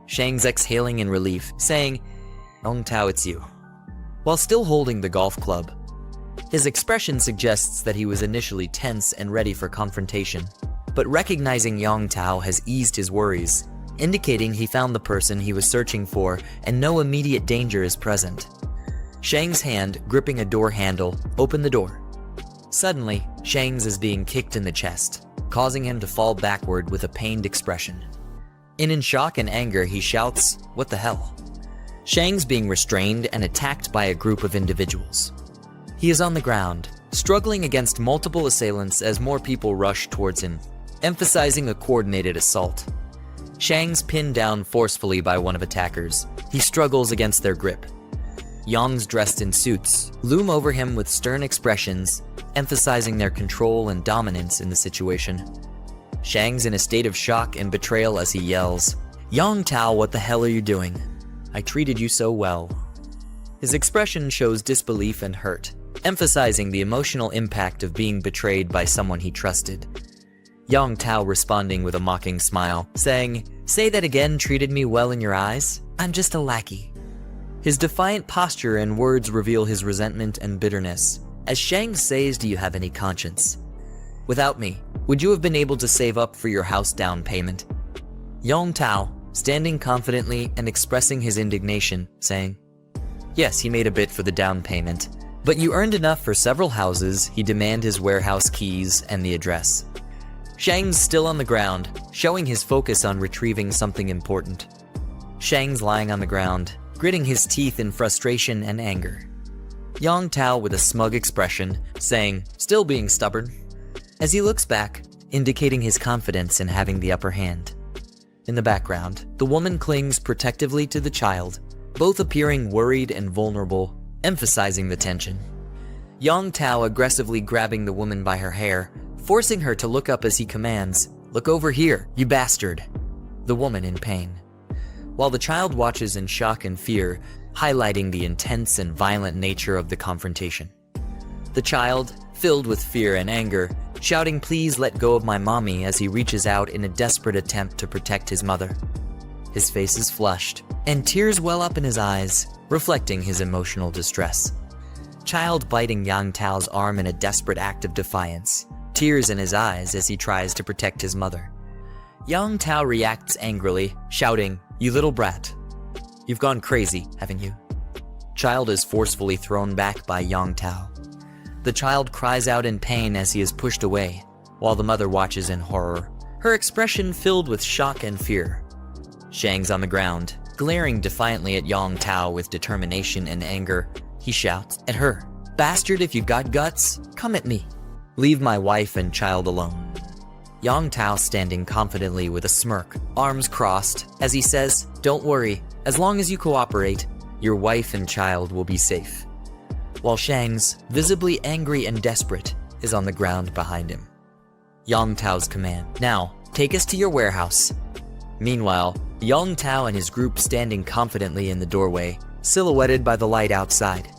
Shang's exhaling in relief, saying, "Ong Tao, it's you," while still holding the golf club. His expression suggests that he was initially tense and ready for confrontation, but recognizing Yang Tao has eased his worries, indicating he found the person he was searching for and no immediate danger is present. Shang's hand, gripping a door handle, opened the door. Suddenly, Shang's is being kicked in the chest, causing him to fall backward with a pained expression. In shock and anger, he shouts, "What the hell?" Shang's being restrained and attacked by a group of individuals. He is on the ground, struggling against multiple assailants as more people rush towards him, emphasizing a coordinated assault. Shang's pinned down forcefully by one of attackers. He struggles against their grip. Yang's dressed in suits loom over him with stern expressions, emphasizing their control and dominance in the situation. Shang's in a state of shock and betrayal as he yells, "Yang Tao, what the hell are you doing? I treated you so well." His expression shows disbelief and hurt, emphasizing the emotional impact of being betrayed by someone he trusted. Yang Tao responding with a mocking smile, saying, "Say that again, treated me well in your eyes? I'm just a lackey." His defiant posture and words reveal his resentment and bitterness, as Shang says, "Do you have any conscience? Without me, would you have been able to save up for your house down payment?" Yang Tao, standing confidently and expressing his indignation, saying, "Yes, he made a bit for the down payment, but you earned enough for several houses." He demand his warehouse keys and the address. Shang's still on the ground, showing his focus on retrieving something important. Shang's lying on the ground, gritting his teeth in frustration and anger. Yang Tao with a smug expression, saying, "Still being stubborn," as he looks back, indicating his confidence in having the upper hand. In the background, the woman clings protectively to the child, both appearing worried and vulnerable, emphasizing the tension. Yang Tao aggressively grabbing the woman by her hair, forcing her to look up as he commands, "Look over here, you bastard!" The woman in pain, while the child watches in shock and fear, highlighting the intense and violent nature of the confrontation. The child, filled with fear and anger, shouting, "Please let go of my mommy," as he reaches out in a desperate attempt to protect his mother. His face is flushed, and tears well up in his eyes, reflecting his emotional distress. Child biting Yang Tao's arm in a desperate act of defiance, tears in his eyes as he tries to protect his mother. Yang Tao reacts angrily, shouting, "You little brat. You've gone crazy, haven't you?" Child is forcefully thrown back by Yang Tao. The child cries out in pain as he is pushed away, while the mother watches in horror, her expression filled with shock and fear. Shang's on the ground, glaring defiantly at Yang Tao with determination and anger. He shouts at her, "Bastard, if you got guts, come at me. Leave my wife and child alone." Yang Tao standing confidently with a smirk, arms crossed, as he says, "Don't worry, as long as you cooperate, your wife and child will be safe." While Shang's, visibly angry and desperate, is on the ground behind him. Yang Tao's command, "Now, take us to your warehouse." Meanwhile, Yang Tao and his group standing confidently in the doorway, silhouetted by the light outside.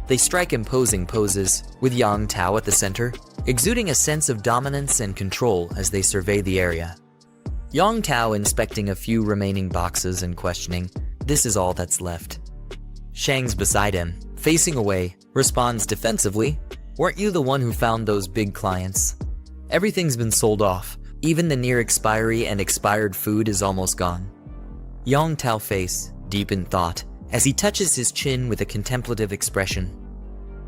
They strike imposing poses, with Yang Tao at the center, exuding a sense of dominance and control as they survey the area. Yang Tao inspecting a few remaining boxes and questioning, "This is all that's left." Shang's beside him, facing away, responds defensively, "Weren't you the one who found those big clients? Everything's been sold off. Even the near expiry and expired food is almost gone." Yang Tao face, deep in thought, as he touches his chin with a contemplative expression.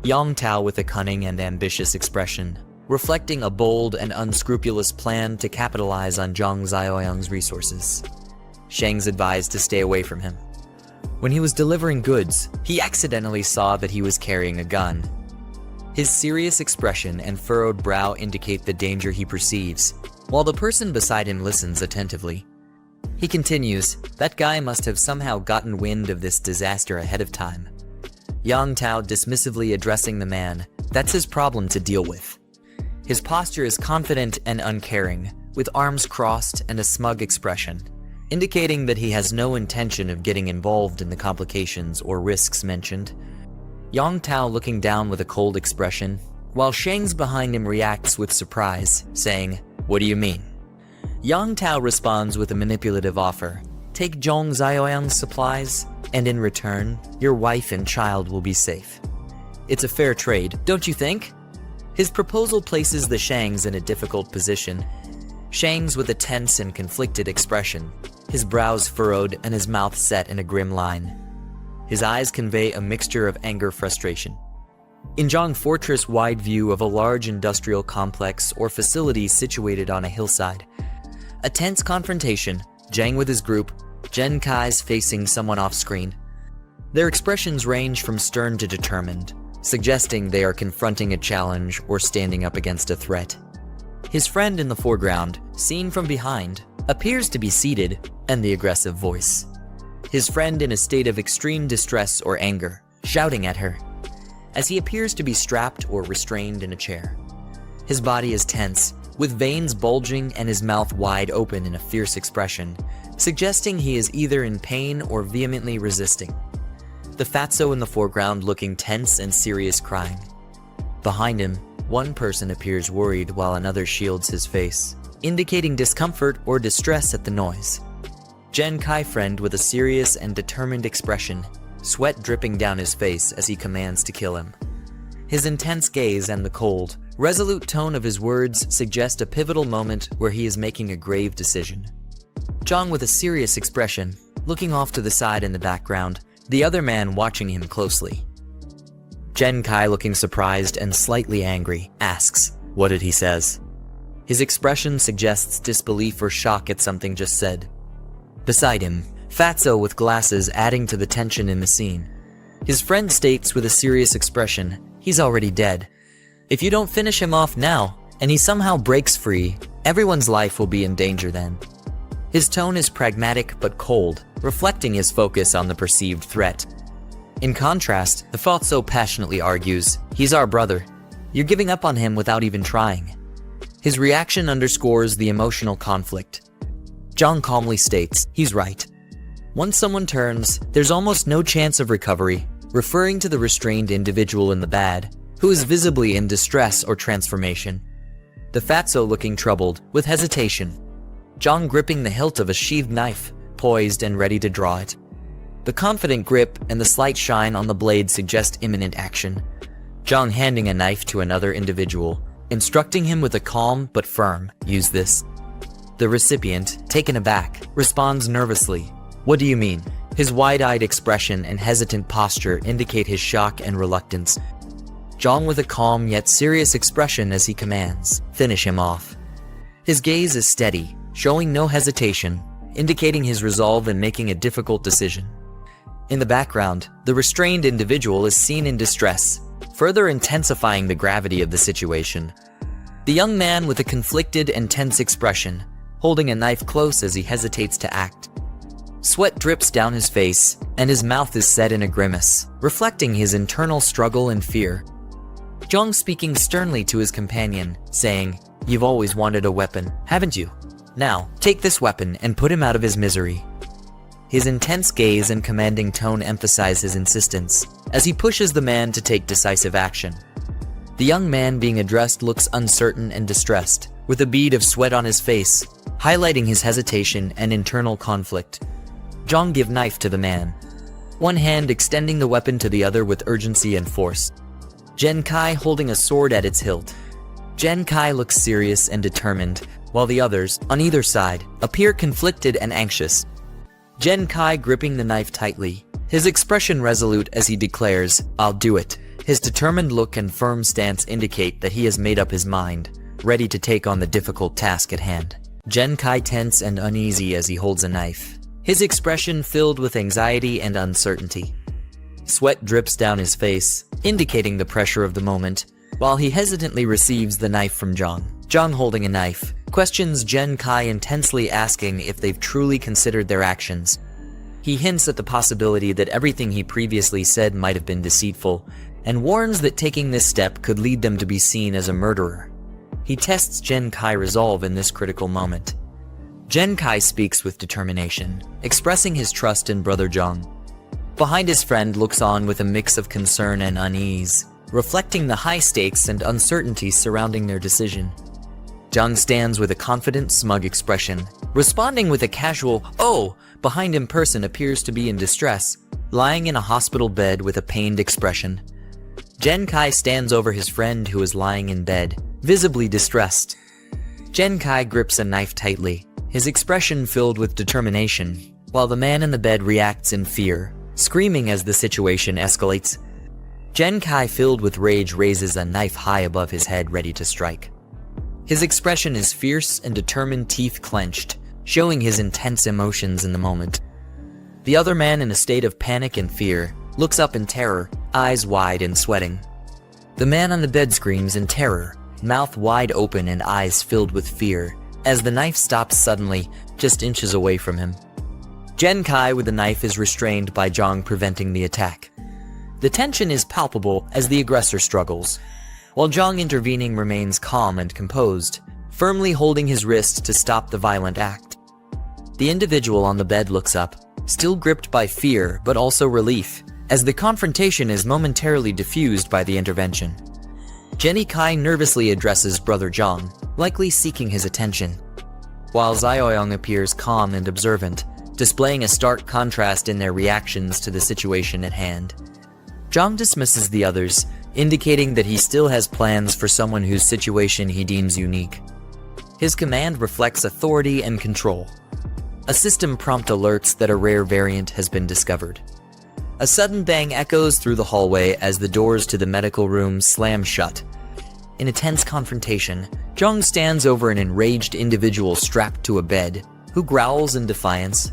Yang Tao with a cunning and ambitious expression, reflecting a bold and unscrupulous plan to capitalize on Zhang Xiaoyang's resources. Shang's advised to stay away from him. When he was delivering goods, he accidentally saw that he was carrying a gun. His serious expression and furrowed brow indicate the danger he perceives, while the person beside him listens attentively. He continues, "That guy must have somehow gotten wind of this disaster ahead of time." Yang Tao dismissively addressing the man, "That's his problem to deal with." His posture is confident and uncaring, with arms crossed and a smug expression, indicating that he has no intention of getting involved in the complications or risks mentioned. Yang Tao looking down with a cold expression, while Shang's behind him reacts with surprise, saying, "What do you mean?" Yang Tao responds with a manipulative offer, "Take Zhang Xiaoyang's supplies, and in return, your wife and child will be safe." It's a fair trade, don't you think? His proposal places the Shangs in a difficult position. Shangs with a tense and conflicted expression, his brows furrowed and his mouth set in a grim line. His eyes convey a mixture of anger, frustration. In Jiang Fortress wide view of a large industrial complex or facility situated on a hillside. A tense confrontation, Jiang with his group, Jen Kai's facing someone off screen. Their expressions range from stern to determined, suggesting they are confronting a challenge or standing up against a threat. His friend in the foreground, seen from behind, appears to be seated, and the aggressive voice. His friend in a state of extreme distress or anger, shouting at her, as he appears to be strapped or restrained in a chair. His body is tense, with veins bulging and his mouth wide open in a fierce expression, suggesting he is either in pain or vehemently resisting. The fatso in the foreground looking tense and serious, crying. Behind him, one person appears worried while another shields his face, indicating discomfort or distress at the noise. Jen Kai friend with a serious and determined expression, sweat dripping down his face as he commands to kill him. His intense gaze and the cold, resolute tone of his words suggest a pivotal moment where he is making a grave decision. Zhang with a serious expression, looking off to the side in the background, the other man watching him closely. Jen Kai looking surprised and slightly angry, asks, "What did he says?" His expression suggests disbelief or shock at something just said. Beside him, Fatso with glasses adding to the tension in the scene. His friend states with a serious expression, "He's already dead. If you don't finish him off now, and he somehow breaks free, everyone's life will be in danger then." His tone is pragmatic but cold, reflecting his focus on the perceived threat. In contrast, the Fatso passionately argues, "He's our brother. You're giving up on him without even trying." His reaction underscores the emotional conflict. Zhang calmly states, "He's right. Once someone turns, there's almost no chance of recovery," referring to the restrained individual in the bad, who is visibly in distress or transformation. The Fatso looking troubled, with hesitation. Zhang gripping the hilt of a sheathed knife, poised and ready to draw it. The confident grip and the slight shine on the blade suggest imminent action. Zhang handing a knife to another individual, instructing him with a calm but firm, "Use this." The recipient, taken aback, responds nervously, "What do you mean?" His wide-eyed expression and hesitant posture indicate his shock and reluctance. Zhang with a calm yet serious expression as he commands, "Finish him off." His gaze is steady, showing no hesitation, indicating his resolve in making a difficult decision. In the background, the restrained individual is seen in distress, further intensifying the gravity of the situation. The young man with a conflicted and tense expression, holding a knife close as he hesitates to act. Sweat drips down his face, and his mouth is set in a grimace, reflecting his internal struggle and fear. Jiang speaking sternly to his companion, saying, "You've always wanted a weapon, haven't you? Now, take this weapon and put him out of his misery." His intense gaze and commanding tone emphasize his insistence, as he pushes the man to take decisive action. The young man being addressed looks uncertain and distressed, with a bead of sweat on his face, highlighting his hesitation and internal conflict. Jiang gives knife to the man, one hand extending the weapon to the other with urgency and force. Jen Kai holding a sword at its hilt. Jen Kai looks serious and determined, while the others, on either side, appear conflicted and anxious. Jen Kai gripping the knife tightly, his expression resolute as he declares, "I'll do it." His determined look and firm stance indicate that he has made up his mind, ready to take on the difficult task at hand. Jen Kai tense and uneasy as he holds a knife, his expression filled with anxiety and uncertainty. Sweat drips down his face, indicating the pressure of the moment, while he hesitantly receives the knife from Jiang. Jiang, holding a knife, questions Jen Kai intensely, asking if they've truly considered their actions. He hints at the possibility that everything he previously said might have been deceitful, and warns that taking this step could lead them to be seen as a murderer. He tests Jen Kai's resolve in this critical moment. Jen Kai speaks with determination, expressing his trust in brother Jiang. Behind his friend looks on with a mix of concern and unease, reflecting the high stakes and uncertainty surrounding their decision. Jiang stands with a confident, smug expression, responding with a casual, "Oh!" Behind him person appears to be in distress, lying in a hospital bed with a pained expression. Jen Kai stands over his friend who is lying in bed, visibly distressed. Jen Kai grips a knife tightly, his expression filled with determination, while the man in the bed reacts in fear, screaming as the situation escalates. Jen Kai, filled with rage, raises a knife high above his head, ready to strike. His expression is fierce and determined, teeth clenched, showing his intense emotions in the moment. The other man, in a state of panic and fear, looks up in terror, eyes wide and sweating. The man on the bed screams in terror, mouth wide open and eyes filled with fear, as the knife stops suddenly, just inches away from him. Jen Kai with the knife is restrained by Jiang, preventing the attack. The tension is palpable as the aggressor struggles, while Jiang, intervening, remains calm and composed, firmly holding his wrist to stop the violent act. The individual on the bed looks up, still gripped by fear but also relief, as the confrontation is momentarily diffused by the intervention. Jenny Kai nervously addresses brother Jiang, likely seeking his attention, while Zioyong appears calm and observant, displaying a stark contrast in their reactions to the situation at hand. Jiang dismisses the others, indicating that he still has plans for someone whose situation he deems unique. His command reflects authority and control. A system prompt alerts that a rare variant has been discovered. A sudden bang echoes through the hallway as the doors to the medical room slam shut. In a tense confrontation, Jiang stands over an enraged individual strapped to a bed, who growls in defiance.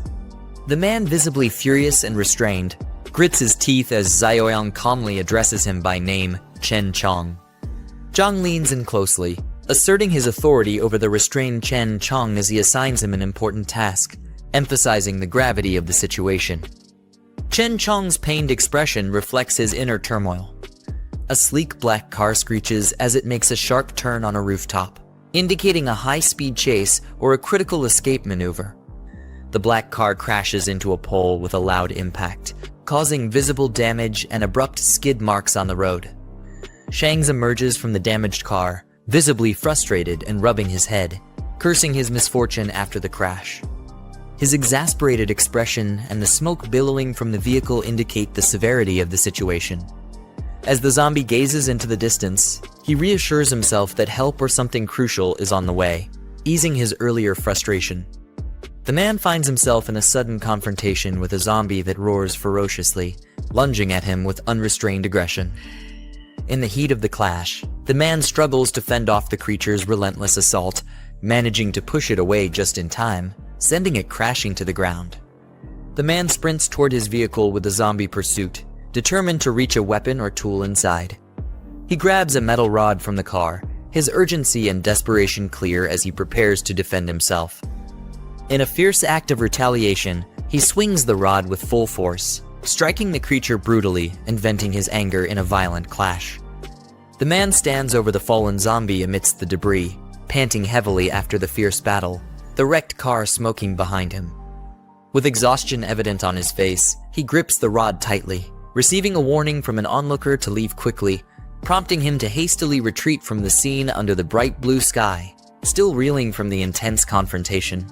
The man, visibly furious and restrained, grits his teeth as Zioyang calmly addresses him by name, Chen Chong. Jiang leans in closely, asserting his authority over the restrained Chen Chong as he assigns him an important task, emphasizing the gravity of the situation. Chen Chong's pained expression reflects his inner turmoil. A sleek black car screeches as it makes a sharp turn on a rooftop, indicating a high-speed chase or a critical escape maneuver. The black car crashes into a pole with a loud impact, causing visible damage and abrupt skid marks on the road. Shangs emerges from the damaged car, visibly frustrated and rubbing his head, cursing his misfortune after the crash. His exasperated expression and the smoke billowing from the vehicle indicate the severity of the situation. As the zombie gazes into the distance, he reassures himself that help or something crucial is on the way, easing his earlier frustration. The man finds himself in a sudden confrontation with a zombie that roars ferociously, lunging at him with unrestrained aggression. In the heat of the clash, the man struggles to fend off the creature's relentless assault, managing to push it away just in time, sending it crashing to the ground. The man sprints toward his vehicle with the zombie pursuit, determined to reach a weapon or tool inside. He grabs a metal rod from the car, his urgency and desperation clear as he prepares to defend himself. In a fierce act of retaliation, he swings the rod with full force, striking the creature brutally and venting his anger in a violent clash. The man stands over the fallen zombie amidst the debris, panting heavily after the fierce battle, the wrecked car smoking behind him. With exhaustion evident on his face, he grips the rod tightly, receiving a warning from an onlooker to leave quickly, prompting him to hastily retreat from the scene under the bright blue sky, still reeling from the intense confrontation.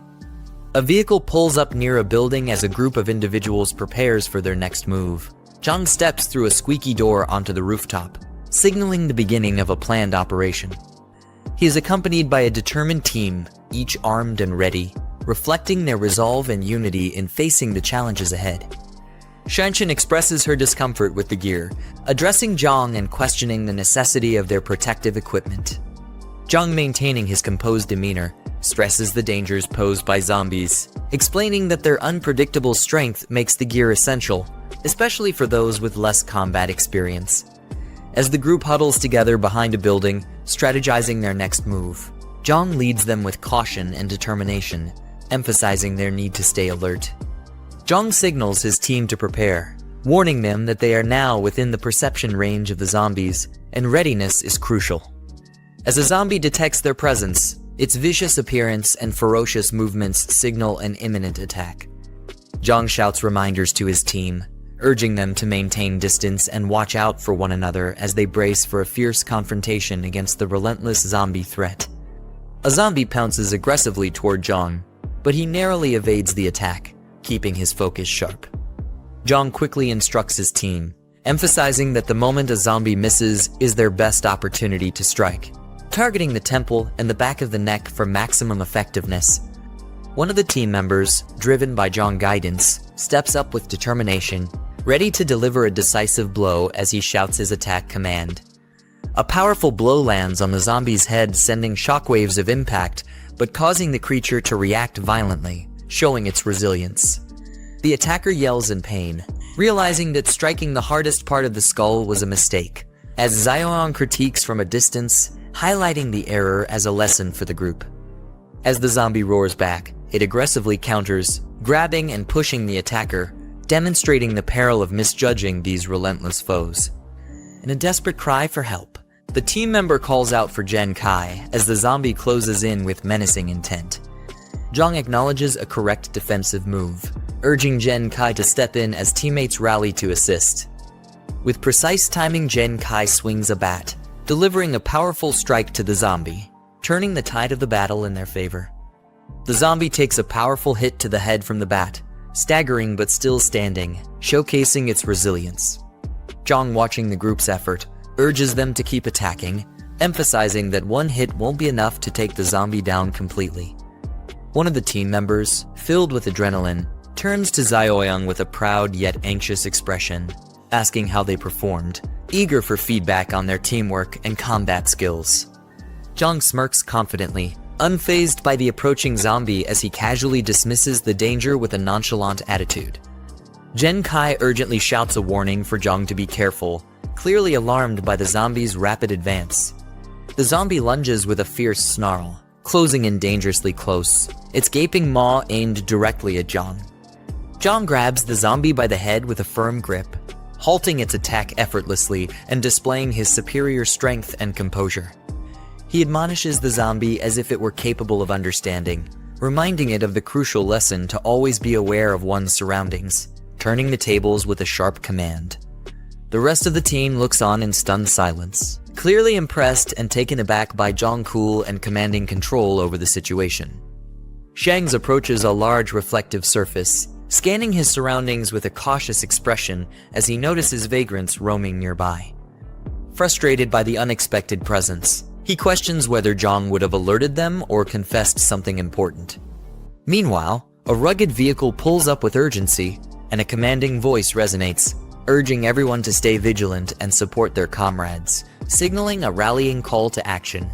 A vehicle pulls up near a building as a group of individuals prepares for their next move. Jiang steps through a squeaky door onto the rooftop, signaling the beginning of a planned operation. He is accompanied by a determined team, each armed and ready, reflecting their resolve and unity in facing the challenges ahead. Shanshan expresses her discomfort with the gear, addressing Jiang and questioning the necessity of their protective equipment. Jiang, maintaining his composed demeanor, stresses the dangers posed by zombies, explaining that their unpredictable strength makes the gear essential, especially for those with less combat experience. As the group huddles together behind a building, strategizing their next move, Jiang leads them with caution and determination, emphasizing their need to stay alert. Jiang signals his team to prepare, warning them that they are now within the perception range of the zombies, and readiness is crucial. As a zombie detects their presence, its vicious appearance and ferocious movements signal an imminent attack. Jiang shouts reminders to his team, urging them to maintain distance and watch out for one another as they brace for a fierce confrontation against the relentless zombie threat. A zombie pounces aggressively toward Jiang, but he narrowly evades the attack, keeping his focus sharp. Jiang quickly instructs his team, emphasizing that the moment a zombie misses is their best opportunity to strike, targeting the temple and the back of the neck for maximum effectiveness. One of the team members, driven by Jiang's guidance, steps up with determination, ready to deliver a decisive blow as he shouts his attack command. A powerful blow lands on the zombie's head, sending shockwaves of impact, but causing the creature to react violently, showing its resilience. The attacker yells in pain, realizing that striking the hardest part of the skull was a mistake, as Xiaoyang critiques from a distance, highlighting the error as a lesson for the group. As the zombie roars back, it aggressively counters, grabbing and pushing the attacker, demonstrating the peril of misjudging these relentless foes. In a desperate cry for help, the team member calls out for Jen Kai as the zombie closes in with menacing intent. Jiang acknowledges a correct defensive move, urging Jen Kai to step in as teammates rally to assist. With precise timing, Jen Kai swings a bat, delivering a powerful strike to the zombie, turning the tide of the battle in their favor. The zombie takes a powerful hit to the head from the bat, staggering but still standing, showcasing its resilience. Jiang, watching the group's effort, urges them to keep attacking, emphasizing that one hit won't be enough to take the zombie down completely. One of the team members, filled with adrenaline, turns to Xiaoyang with a proud yet anxious expression, asking how they performed, eager for feedback on their teamwork and combat skills. Jiang smirks confidently, unfazed by the approaching zombie as he casually dismisses the danger with a nonchalant attitude. Jen Kai urgently shouts a warning for Jiang to be careful, clearly alarmed by the zombie's rapid advance. The zombie lunges with a fierce snarl, closing in dangerously close, its gaping maw aimed directly at Jiang. Jiang grabs the zombie by the head with a firm grip, halting its attack effortlessly and displaying his superior strength and composure. He admonishes the zombie as if it were capable of understanding, reminding it of the crucial lesson to always be aware of one's surroundings, turning the tables with a sharp command. The rest of the team looks on in stunned silence, clearly impressed and taken aback by Jiang's cool and commanding control over the situation. Shangs approaches a large reflective surface, scanning his surroundings with a cautious expression as he notices vagrants roaming nearby. Frustrated by the unexpected presence, he questions whether Jiang would have alerted them or confessed something important. Meanwhile, a rugged vehicle pulls up with urgency, and a commanding voice resonates, urging everyone to stay vigilant and support their comrades, signaling a rallying call to action.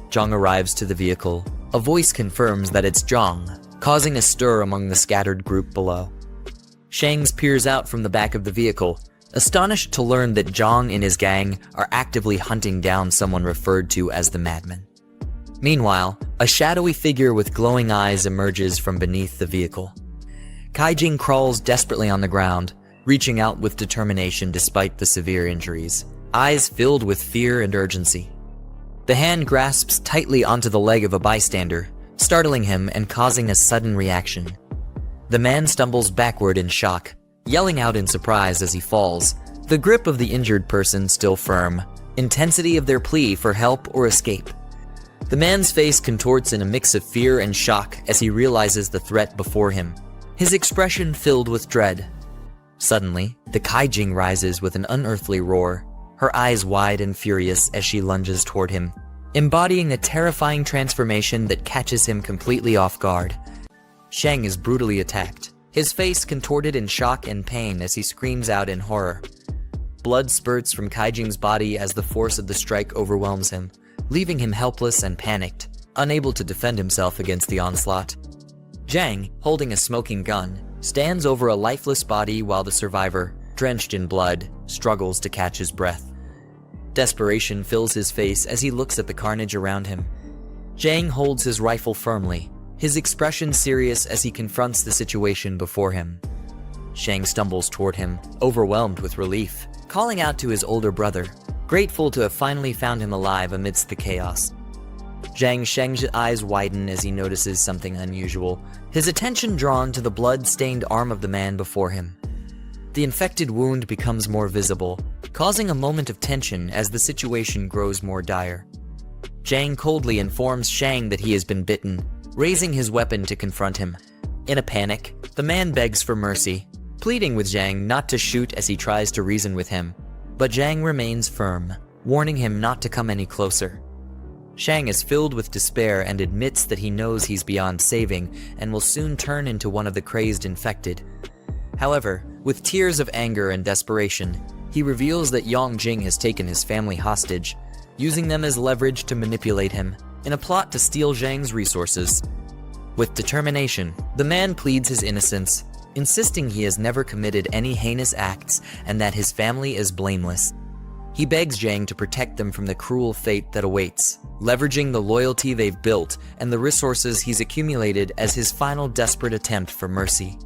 Jiang arrives to the vehicle, a voice confirms that it's Jiang, causing a stir among the scattered group below. Shang peers out from the back of the vehicle, astonished to learn that Jiang and his gang are actively hunting down someone referred to as the Madman. Meanwhile, a shadowy figure with glowing eyes emerges from beneath the vehicle. Kaijing crawls desperately on the ground, reaching out with determination despite the severe injuries, eyes filled with fear and urgency. The hand grasps tightly onto the leg of a bystander, startling him and causing a sudden reaction. The man stumbles backward in shock, yelling out in surprise as he falls, the grip of the injured person still firm, intensity of their plea for help or escape. The man's face contorts in a mix of fear and shock as he realizes the threat before him, his expression filled with dread. Suddenly, the Kaijing rises with an unearthly roar, her eyes wide and furious as she lunges toward him, embodying a terrifying transformation that catches him completely off guard. Shang is brutally attacked, his face contorted in shock and pain as he screams out in horror. Blood spurts from Kaijing's body as the force of the strike overwhelms him, leaving him helpless and panicked, unable to defend himself against the onslaught. Jiang, holding a smoking gun, stands over a lifeless body while the survivor, drenched in blood, struggles to catch his breath. Desperation fills his face as he looks at the carnage around him. Jiang holds his rifle firmly, his expression serious as he confronts the situation before him. Shang stumbles toward him, overwhelmed with relief, calling out to his older brother, grateful to have finally found him alive amidst the chaos. Shang's eyes widen as he notices something unusual, his attention drawn to the blood-stained arm of the man before him. The infected wound becomes more visible, causing a moment of tension as the situation grows more dire. Jiang coldly informs Shang that he has been bitten, raising his weapon to confront him. In a panic, the man begs for mercy, pleading with Jiang not to shoot as he tries to reason with him, but Jiang remains firm, warning him not to come any closer. Shang is filled with despair and admits that he knows he's beyond saving and will soon turn into one of the crazed infected. However, with tears of anger and desperation, he reveals that Yongjing has taken his family hostage, using them as leverage to manipulate him, in a plot to steal Zhang's resources. With determination, the man pleads his innocence, insisting he has never committed any heinous acts and that his family is blameless. He begs Jiang to protect them from the cruel fate that awaits, leveraging the loyalty they've built and the resources he's accumulated as his final desperate attempt for mercy.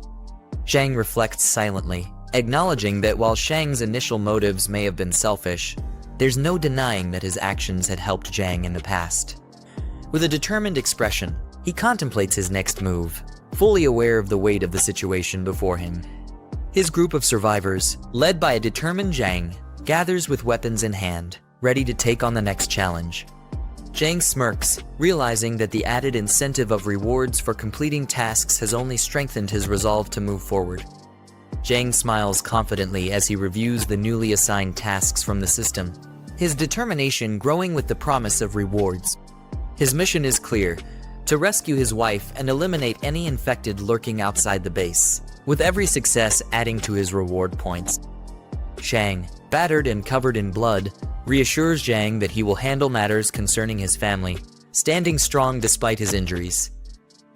Jiang reflects silently, acknowledging that while Shang's initial motives may have been selfish, there's no denying that his actions had helped Jiang in the past. With a determined expression, he contemplates his next move, fully aware of the weight of the situation before him. His group of survivors, led by a determined Jiang, gathers with weapons in hand, ready to take on the next challenge. Jiang smirks, realizing that the added incentive of rewards for completing tasks has only strengthened his resolve to move forward. Jiang smiles confidently as he reviews the newly assigned tasks from the system, his determination growing with the promise of rewards. His mission is clear: to rescue his wife and eliminate any infected lurking outside the base, with every success adding to his reward points. Shang, battered and covered in blood, reassures Jiang that he will handle matters concerning his family, standing strong despite his injuries.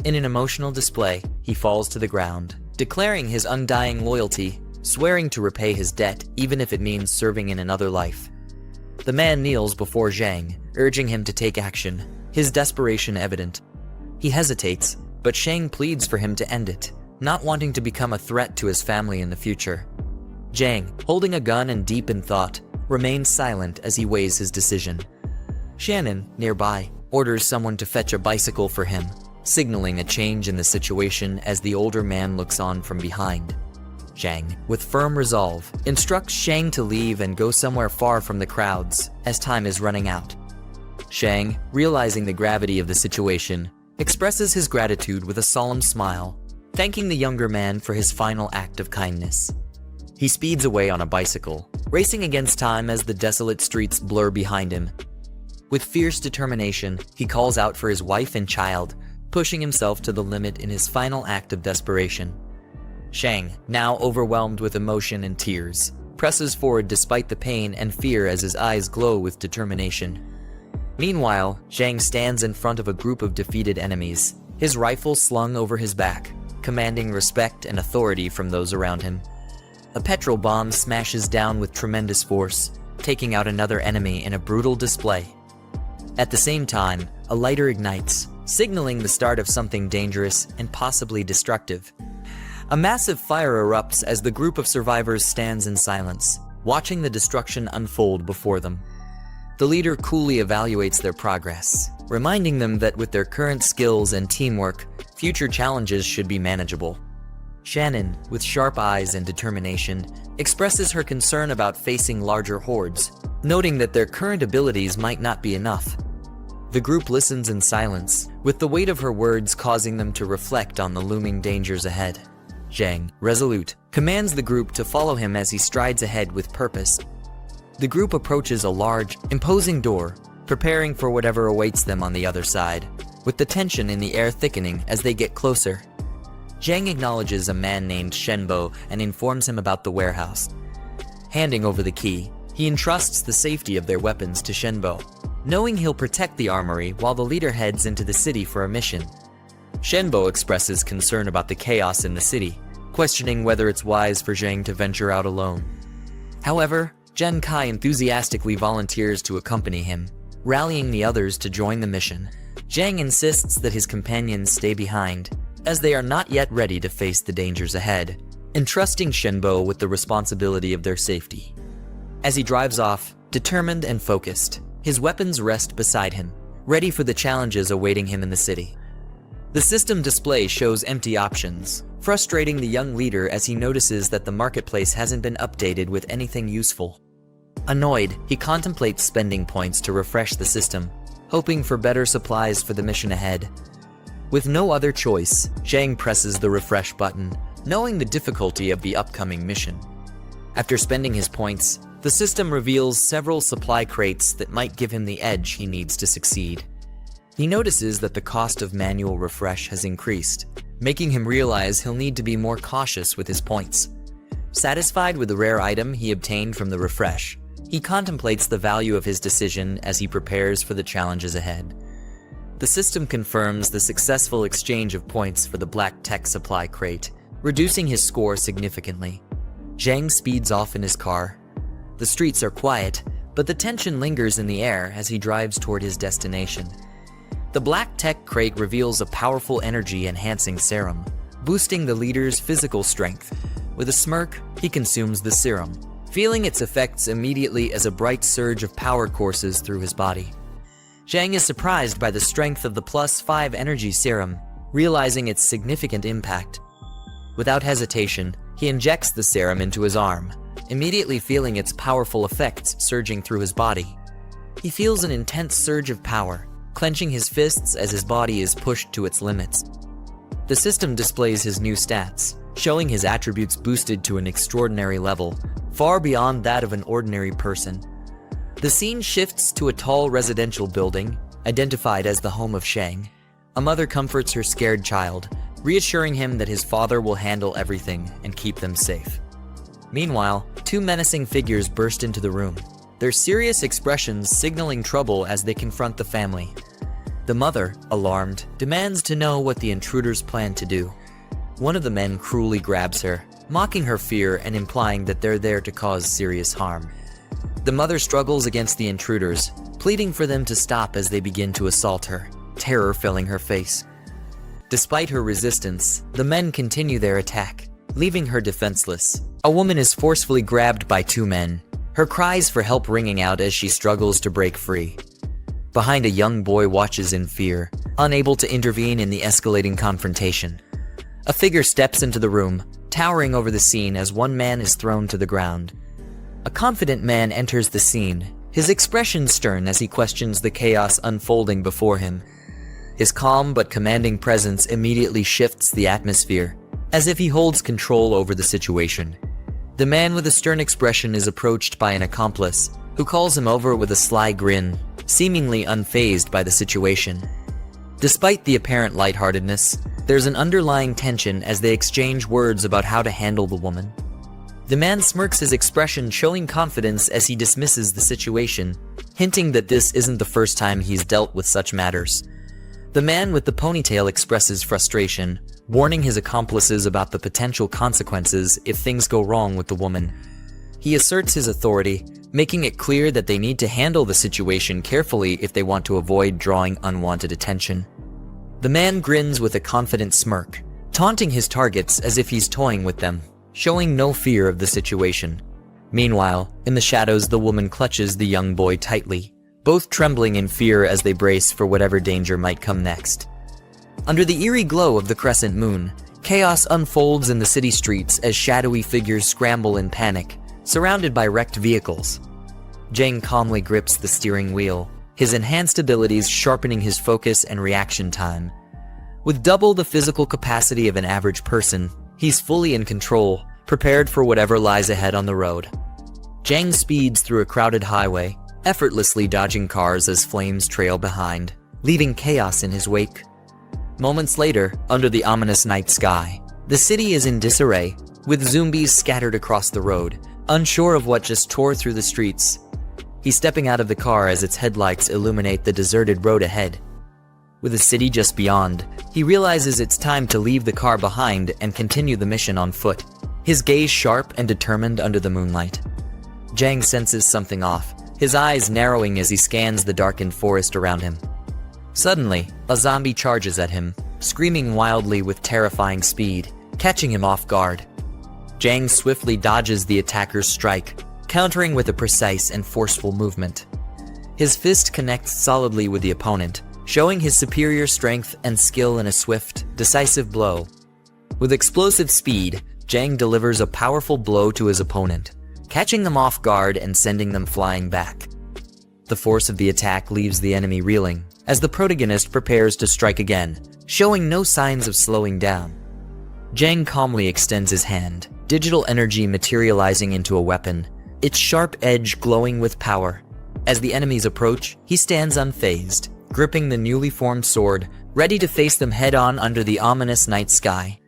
In an emotional display, he falls to the ground, declaring his undying loyalty, swearing to repay his debt even if it means serving in another life. The man kneels before Jiang, urging him to take action, his desperation evident. He hesitates, but Shang pleads for him to end it, not wanting to become a threat to his family in the future. Jiang, holding a gun and deep in thought, remains silent as he weighs his decision. Shannon, nearby, orders someone to fetch a bicycle for him, signaling a change in the situation as the older man looks on from behind. Jiang, with firm resolve, instructs Shang to leave and go somewhere far from the crowds, as time is running out. Shang, realizing the gravity of the situation, expresses his gratitude with a solemn smile, thanking the younger man for his final act of kindness. He speeds away on a bicycle, racing against time as the desolate streets blur behind him. With fierce determination, he calls out for his wife and child, pushing himself to the limit in his final act of desperation. Shang, now overwhelmed with emotion and tears, presses forward despite the pain and fear as his eyes glow with determination. Meanwhile, Jiang stands in front of a group of defeated enemies, his rifle slung over his back, commanding respect and authority from those around him. A petrol bomb smashes down with tremendous force, taking out another enemy in a brutal display. At the same time, a lighter ignites, signaling the start of something dangerous and possibly destructive. A massive fire erupts as the group of survivors stands in silence, watching the destruction unfold before them. The leader coolly evaluates their progress, reminding them that with their current skills and teamwork, future challenges should be manageable. Shannon, with sharp eyes and determination, expresses her concern about facing larger hordes, noting that their current abilities might not be enough. The group listens in silence, with the weight of her words causing them to reflect on the looming dangers ahead. Jiang, resolute, commands the group to follow him as he strides ahead with purpose. The group approaches a large, imposing door, preparing for whatever awaits them on the other side, with the tension in the air thickening as they get closer. Jiang acknowledges a man named Shenbo and informs him about the warehouse. Handing over the key, he entrusts the safety of their weapons to Shenbo, knowing he'll protect the armory while the leader heads into the city for a mission. Shenbo expresses concern about the chaos in the city, questioning whether it's wise for Jiang to venture out alone. However, Zhen Kai enthusiastically volunteers to accompany him, rallying the others to join the mission. Jiang insists that his companions stay behind, as they are not yet ready to face the dangers ahead, entrusting Shenbo with the responsibility of their safety. As he drives off, determined and focused, his weapons rest beside him, ready for the challenges awaiting him in the city. The system display shows empty options, frustrating the young leader as he notices that the marketplace hasn't been updated with anything useful. Annoyed, he contemplates spending points to refresh the system, hoping for better supplies for the mission ahead. With no other choice, Jiang presses the refresh button, knowing the difficulty of the upcoming mission. After spending his points, the system reveals several supply crates that might give him the edge he needs to succeed. He notices that the cost of manual refresh has increased, making him realize he'll need to be more cautious with his points. Satisfied with the rare item he obtained from the refresh, he contemplates the value of his decision as he prepares for the challenges ahead. The system confirms the successful exchange of points for the black tech supply crate, reducing his score significantly. Jiang speeds off in his car. The streets are quiet, but the tension lingers in the air as he drives toward his destination. The black tech crate reveals a powerful energy-enhancing serum, boosting the leader's physical strength. With a smirk, he consumes the serum, feeling its effects immediately as a bright surge of power courses through his body. Jiang is surprised by the strength of the +5 energy serum, realizing its significant impact. Without hesitation, he injects the serum into his arm, immediately feeling its powerful effects surging through his body. He feels an intense surge of power, clenching his fists as his body is pushed to its limits. The system displays his new stats, showing his attributes boosted to an extraordinary level, far beyond that of an ordinary person. The scene shifts to a tall residential building, identified as the home of Jiang. A mother comforts her scared child, reassuring him that his father will handle everything and keep them safe. Meanwhile, two menacing figures burst into the room, their serious expressions signaling trouble as they confront the family. The mother, alarmed, demands to know what the intruders plan to do. One of the men cruelly grabs her, mocking her fear and implying that they're there to cause serious harm. The mother struggles against the intruders, pleading for them to stop as they begin to assault her, terror filling her face. Despite her resistance, the men continue their attack, leaving her defenseless. A woman is forcefully grabbed by two men, her cries for help ringing out as she struggles to break free. Behind, a young boy watches in fear, unable to intervene in the escalating confrontation. A figure steps into the room, towering over the scene as one man is thrown to the ground. A confident man enters the scene, his expression stern as he questions the chaos unfolding before him. His calm but commanding presence immediately shifts the atmosphere, as if he holds control over the situation. The man with a stern expression is approached by an accomplice, who calls him over with a sly grin, seemingly unfazed by the situation. Despite the apparent lightheartedness, there's an underlying tension as they exchange words about how to handle the woman. The man smirks, his expression showing confidence as he dismisses the situation, hinting that this isn't the first time he's dealt with such matters. The man with the ponytail expresses frustration, warning his accomplices about the potential consequences if things go wrong with the woman. He asserts his authority, making it clear that they need to handle the situation carefully if they want to avoid drawing unwanted attention. The man grins with a confident smirk, taunting his targets as if he's toying with them, showing no fear of the situation. Meanwhile, in the shadows, the woman clutches the young boy tightly, both trembling in fear as they brace for whatever danger might come next. Under the eerie glow of the crescent moon, chaos unfolds in the city streets as shadowy figures scramble in panic, surrounded by wrecked vehicles. Jiang calmly grips the steering wheel, his enhanced abilities sharpening his focus and reaction time. With double the physical capacity of an average person, he's fully in control, prepared for whatever lies ahead on the road. Jiang speeds through a crowded highway, effortlessly dodging cars as flames trail behind, leaving chaos in his wake. Moments later, under the ominous night sky, the city is in disarray, with zombies scattered across the road, unsure of what just tore through the streets. He's stepping out of the car as its headlights illuminate the deserted road ahead. With the city just beyond, he realizes it's time to leave the car behind and continue the mission on foot, his gaze sharp and determined under the moonlight. Jiang senses something off, his eyes narrowing as he scans the darkened forest around him. Suddenly, a zombie charges at him, screaming wildly with terrifying speed, catching him off guard. Jiang swiftly dodges the attacker's strike, countering with a precise and forceful movement. His fist connects solidly with the opponent, showing his superior strength and skill in a swift, decisive blow. With explosive speed, Jiang delivers a powerful blow to his opponent, catching them off guard and sending them flying back. The force of the attack leaves the enemy reeling, as the protagonist prepares to strike again, showing no signs of slowing down. Jiang calmly extends his hand, digital energy materializing into a weapon, its sharp edge glowing with power. As the enemies approach, he stands unfazed, gripping the newly formed sword, ready to face them head-on under the ominous night sky.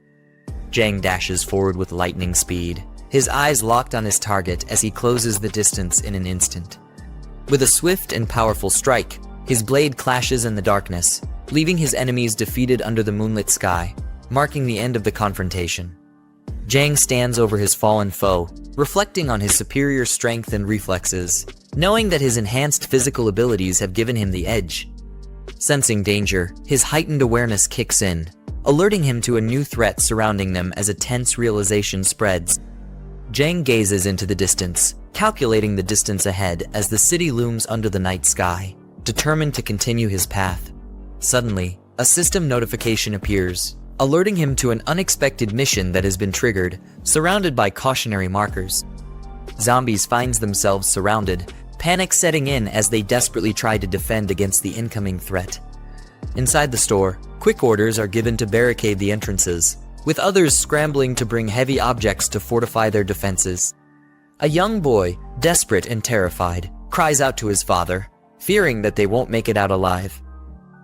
Jiang dashes forward with lightning speed, his eyes locked on his target as he closes the distance in an instant. With a swift and powerful strike, his blade clashes in the darkness, leaving his enemies defeated under the moonlit sky, marking the end of the confrontation. Jiang stands over his fallen foe, reflecting on his superior strength and reflexes, knowing that his enhanced physical abilities have given him the edge. Sensing danger, his heightened awareness kicks in, alerting him to a new threat surrounding them as a tense realization spreads. Jiang gazes into the distance, calculating the distance ahead as the city looms under the night sky, determined to continue his path. Suddenly, a system notification appears, alerting him to an unexpected mission that has been triggered, surrounded by cautionary markers. Zombies find themselves surrounded, panic setting in as they desperately try to defend against the incoming threat. Inside the store, quick orders are given to barricade the entrances, with others scrambling to bring heavy objects to fortify their defenses. A young boy, desperate and terrified, cries out to his father, fearing that they won't make it out alive.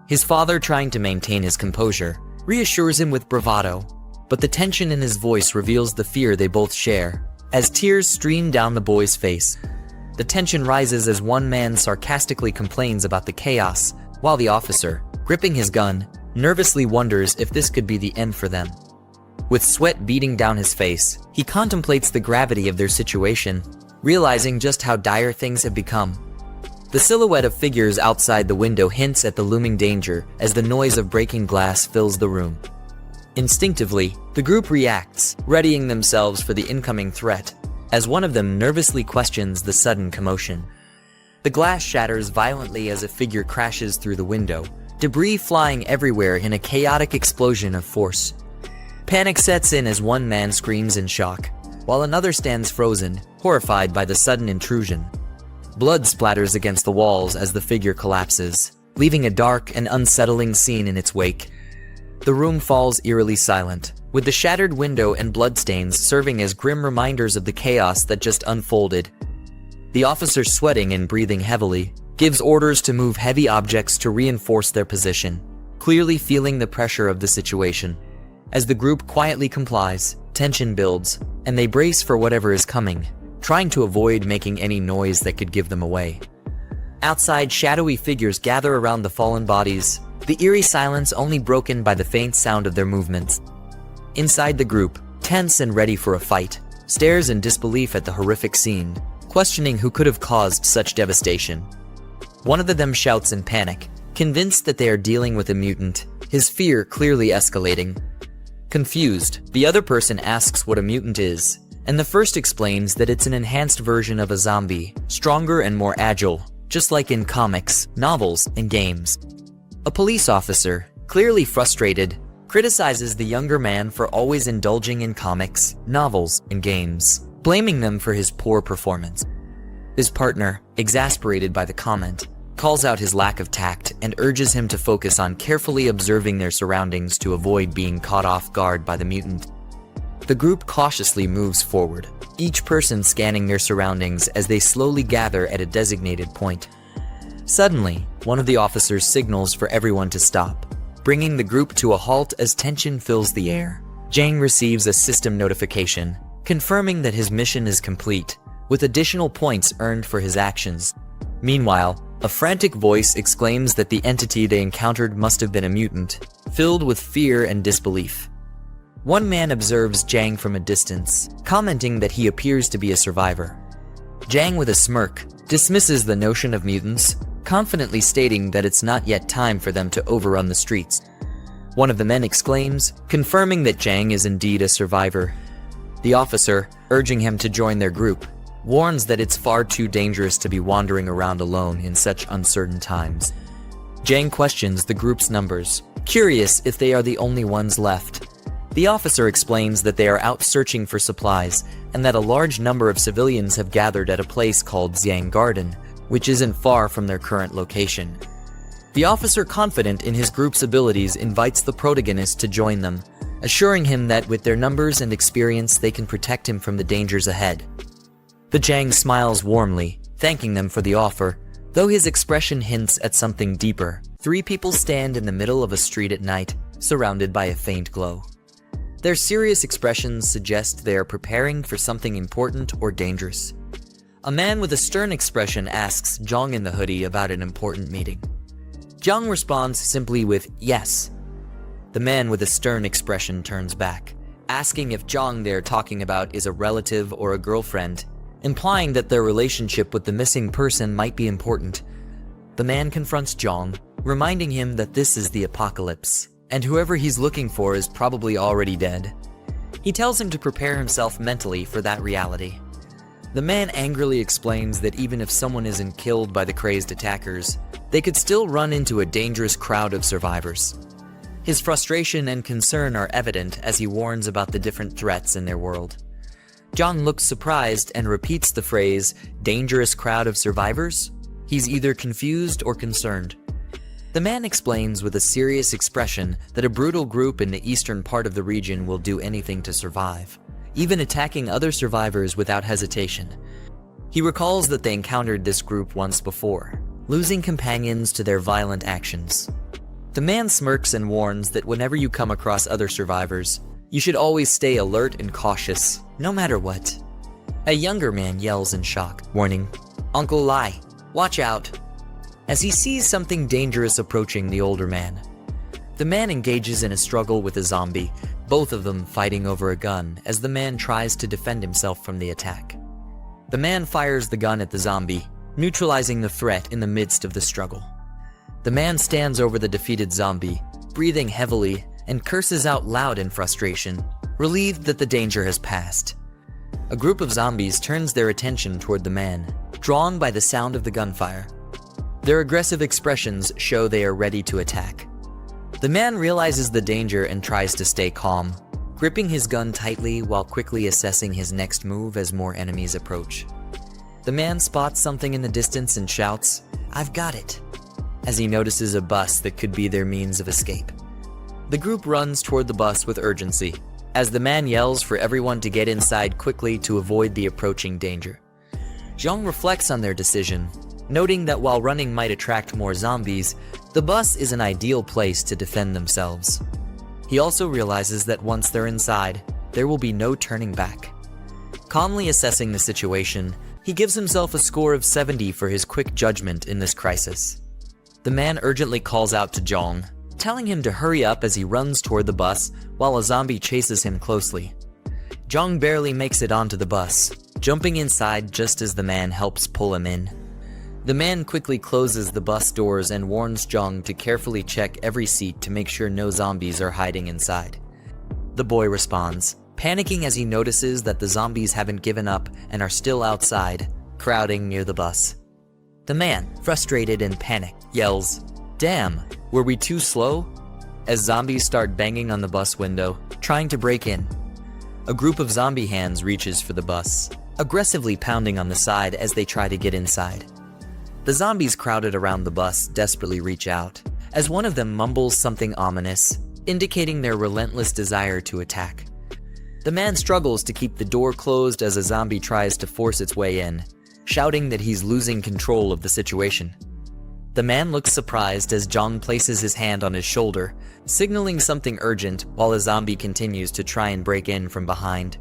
His father, trying to maintain his composure, reassures him with bravado, but the tension in his voice reveals the fear they both share, as tears stream down the boy's face. The tension rises as one man sarcastically complains about the chaos, while the officer, gripping his gun, nervously wonders if this could be the end for them. With sweat beading down his face, he contemplates the gravity of their situation, realizing just how dire things have become. The silhouette of figures outside the window hints at the looming danger as the noise of breaking glass fills the room. Instinctively, the group reacts, readying themselves for the incoming threat, as one of them nervously questions the sudden commotion. The glass shatters violently as a figure crashes through the window, debris flying everywhere in a chaotic explosion of force. Panic sets in as one man screams in shock, while another stands frozen, horrified by the sudden intrusion. Blood splatters against the walls as the figure collapses, leaving a dark and unsettling scene in its wake. The room falls eerily silent, with the shattered window and bloodstains serving as grim reminders of the chaos that just unfolded. The officer, sweating and breathing heavily, gives orders to move heavy objects to reinforce their position, clearly feeling the pressure of the situation. As the group quietly complies, Tension builds, and they brace for whatever is coming, trying to avoid making any noise that could give them away. Outside, shadowy figures gather around the fallen bodies, the eerie silence only broken by the faint sound of their movements. Inside the group, tense and ready for a fight, stares in disbelief at the horrific scene, questioning who could have caused such devastation. One of them shouts in panic, convinced that they are dealing with a mutant, his fear clearly escalating. Confused, the other person asks what a mutant is, and the first explains that it's an enhanced version of a zombie, stronger and more agile, just like in comics, novels, and games. A police officer, clearly frustrated, criticizes the younger man for always indulging in comics, novels, and games, blaming them for his poor performance. His partner, exasperated by the comment, calls out his lack of tact and urges him to focus on carefully observing their surroundings to avoid being caught off guard by the mutant. The group cautiously moves forward, each person scanning their surroundings as they slowly gather at a designated point. Suddenly, one of the officers signals for everyone to stop, bringing the group to a halt as tension fills the air. Jiang receives a system notification, confirming that his mission is complete, with additional points earned for his actions. Meanwhile, a frantic voice exclaims that the entity they encountered must have been a mutant, filled with fear and disbelief. One man observes Jiang from a distance, commenting that he appears to be a survivor. Jiang, with a smirk, dismisses the notion of mutants, confidently stating that it's not yet time for them to overrun the streets. One of the men exclaims, confirming that Jiang is indeed a survivor. The officer, urging him to join their group, warns that it's far too dangerous to be wandering around alone in such uncertain times. Jiang questions the group's numbers, curious if they are the only ones left. The officer explains that they are out searching for supplies and that a large number of civilians have gathered at a place called Xiang Garden, which isn't far from their current location. The officer, confident in his group's abilities, invites the protagonist to join them, assuring him that with their numbers and experience they can protect him from the dangers ahead. The Jiang smiles warmly, thanking them for the offer, though his expression hints at something deeper. Three people stand in the middle of a street at night, surrounded by a faint glow. Their serious expressions suggest they are preparing for something important or dangerous. A man with a stern expression asks Jiang in the hoodie about an important meeting. Jiang responds simply with yes. The man with a stern expression turns back, asking if Jiang they're talking about is a relative or a girlfriend, implying that their relationship with the missing person might be important. The man confronts Jiang, reminding him that this is the apocalypse, and whoever he's looking for is probably already dead. He tells him to prepare himself mentally for that reality. The man angrily explains that even if someone isn't killed by the crazed attackers, they could still run into a dangerous crowd of survivors. His frustration and concern are evident as he warns about the different threats in their world. Jiang looks surprised and repeats the phrase, dangerous crowd of survivors? He's either confused or concerned. The man explains with a serious expression that a brutal group in the eastern part of the region will do anything to survive, even attacking other survivors without hesitation. He recalls that they encountered this group once before, losing companions to their violent actions. The man smirks and warns that whenever you come across other survivors, you should always stay alert and cautious, no matter what. A younger man yells in shock, warning, "Uncle Lai, watch out," as he sees something dangerous approaching the older man. The man engages in a struggle with a zombie, both of them fighting over a gun as the man tries to defend himself from the attack. The man fires the gun at the zombie, neutralizing the threat in the midst of the struggle. The man stands over the defeated zombie, breathing heavily, and curses out loud in frustration, relieved that the danger has passed. A group of zombies turns their attention toward the man, drawn by the sound of the gunfire. Their aggressive expressions show they are ready to attack. The man realizes the danger and tries to stay calm, gripping his gun tightly while quickly assessing his next move as more enemies approach. The man spots something in the distance and shouts, "I've got it," as he notices a bus that could be their means of escape. The group runs toward the bus with urgency, as the man yells for everyone to get inside quickly to avoid the approaching danger. Jiang reflects on their decision, noting that while running might attract more zombies, the bus is an ideal place to defend themselves. He also realizes that once they're inside, there will be no turning back. Calmly assessing the situation, he gives himself a score of 70 for his quick judgment in this crisis. The man urgently calls out to Jiang, telling him to hurry up as he runs toward the bus while a zombie chases him closely. Jiang barely makes it onto the bus, jumping inside just as the man helps pull him in. The man quickly closes the bus doors and warns Jiang to carefully check every seat to make sure no zombies are hiding inside. The boy responds, panicking as he notices that the zombies haven't given up and are still outside, crowding near the bus. The man, frustrated and panicked, yells, "Damn, were we too slow?" as zombies start banging on the bus window, trying to break in. A group of zombie hands reaches for the bus, aggressively pounding on the side as they try to get inside. The zombies crowded around the bus desperately reach out, as one of them mumbles something ominous, indicating their relentless desire to attack. The man struggles to keep the door closed as a zombie tries to force its way in, shouting that he's losing control of the situation. The man looks surprised as Jiang places his hand on his shoulder, signaling something urgent while a zombie continues to try and break in from behind.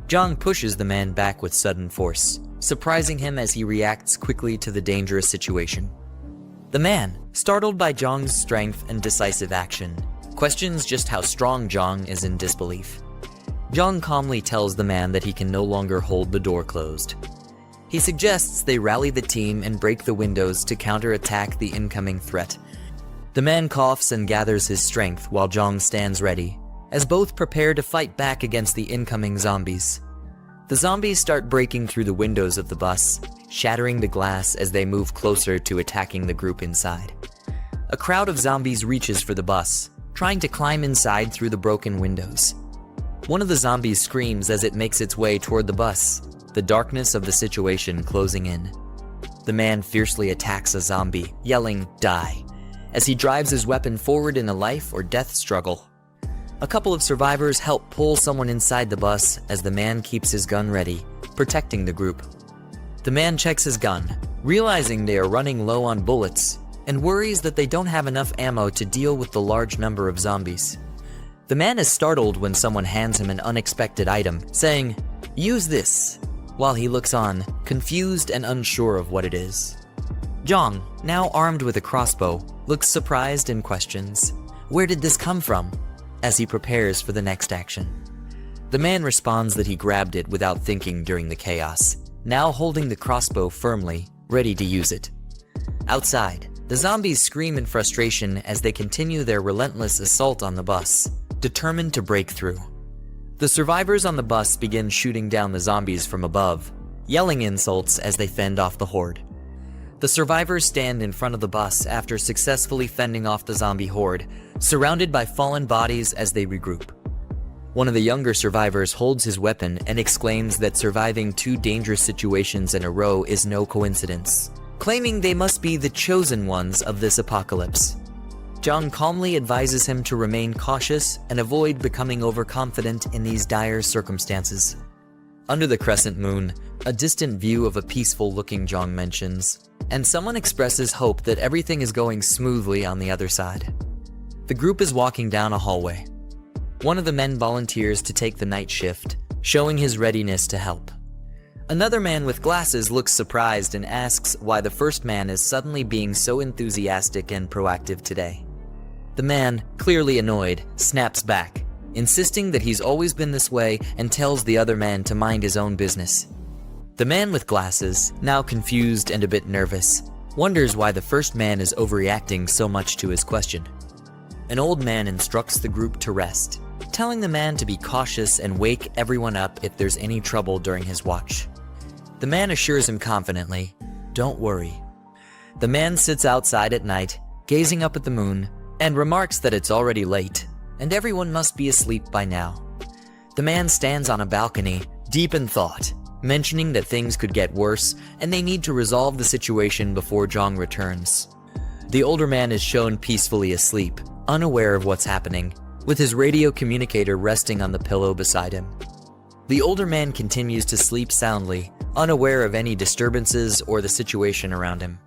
Jiang pushes the man back with sudden force, surprising him as he reacts quickly to the dangerous situation. The man, startled by Jiang's strength and decisive action, questions just how strong Jiang is in disbelief. Jiang calmly tells the man that he can no longer hold the door closed. He suggests they rally the team and break the windows to counterattack the incoming threat. The man coughs and gathers his strength while Jiang stands ready, as both prepare to fight back against the incoming zombies. The zombies start breaking through the windows of the bus, shattering the glass as they move closer to attacking the group inside. A crowd of zombies reaches for the bus, trying to climb inside through the broken windows. One of the zombies screams as it makes its way toward the bus, the darkness of the situation closing in. The man fiercely attacks a zombie, yelling, "Die," as he drives his weapon forward in a life or death struggle. A couple of survivors help pull someone inside the bus as the man keeps his gun ready, protecting the group. The man checks his gun, realizing they are running low on bullets, and worries that they don't have enough ammo to deal with the large number of zombies. The man is startled when someone hands him an unexpected item, saying, "Use this," while he looks on, confused and unsure of what it is. Jiang, now armed with a crossbow, looks surprised and questions, "Where did this come from?" as he prepares for the next action. The man responds that he grabbed it without thinking during the chaos, now holding the crossbow firmly, ready to use it. Outside, the zombies scream in frustration as they continue their relentless assault on the bus, determined to break through. The survivors on the bus begin shooting down the zombies from above, yelling insults as they fend off the horde. The survivors stand in front of the bus after successfully fending off the zombie horde, surrounded by fallen bodies as they regroup. One of the younger survivors holds his weapon and exclaims that surviving 2 dangerous situations in a row is no coincidence, claiming they must be the chosen ones of this apocalypse. Jiang calmly advises him to remain cautious and avoid becoming overconfident in these dire circumstances. Under the crescent moon, a distant view of a peaceful-looking Jiang mentions, and someone expresses hope that everything is going smoothly on the other side. The group is walking down a hallway. One of the men volunteers to take the night shift, showing his readiness to help. Another man with glasses looks surprised and asks why the first man is suddenly being so enthusiastic and proactive today. The man, clearly annoyed, snaps back, insisting that he's always been this way and tells the other man to mind his own business. The man with glasses, now confused and a bit nervous, wonders why the first man is overreacting so much to his question. An old man instructs the group to rest, telling the man to be cautious and wake everyone up if there's any trouble during his watch. The man assures him confidently, "Don't worry." The man sits outside at night, gazing up at the moon, and remarks that it's already late, and everyone must be asleep by now. The man stands on a balcony, deep in thought, mentioning that things could get worse and they need to resolve the situation before Jiang returns. The older man is shown peacefully asleep, unaware of what's happening, with his radio communicator resting on the pillow beside him. The older man continues to sleep soundly, unaware of any disturbances or the situation around him.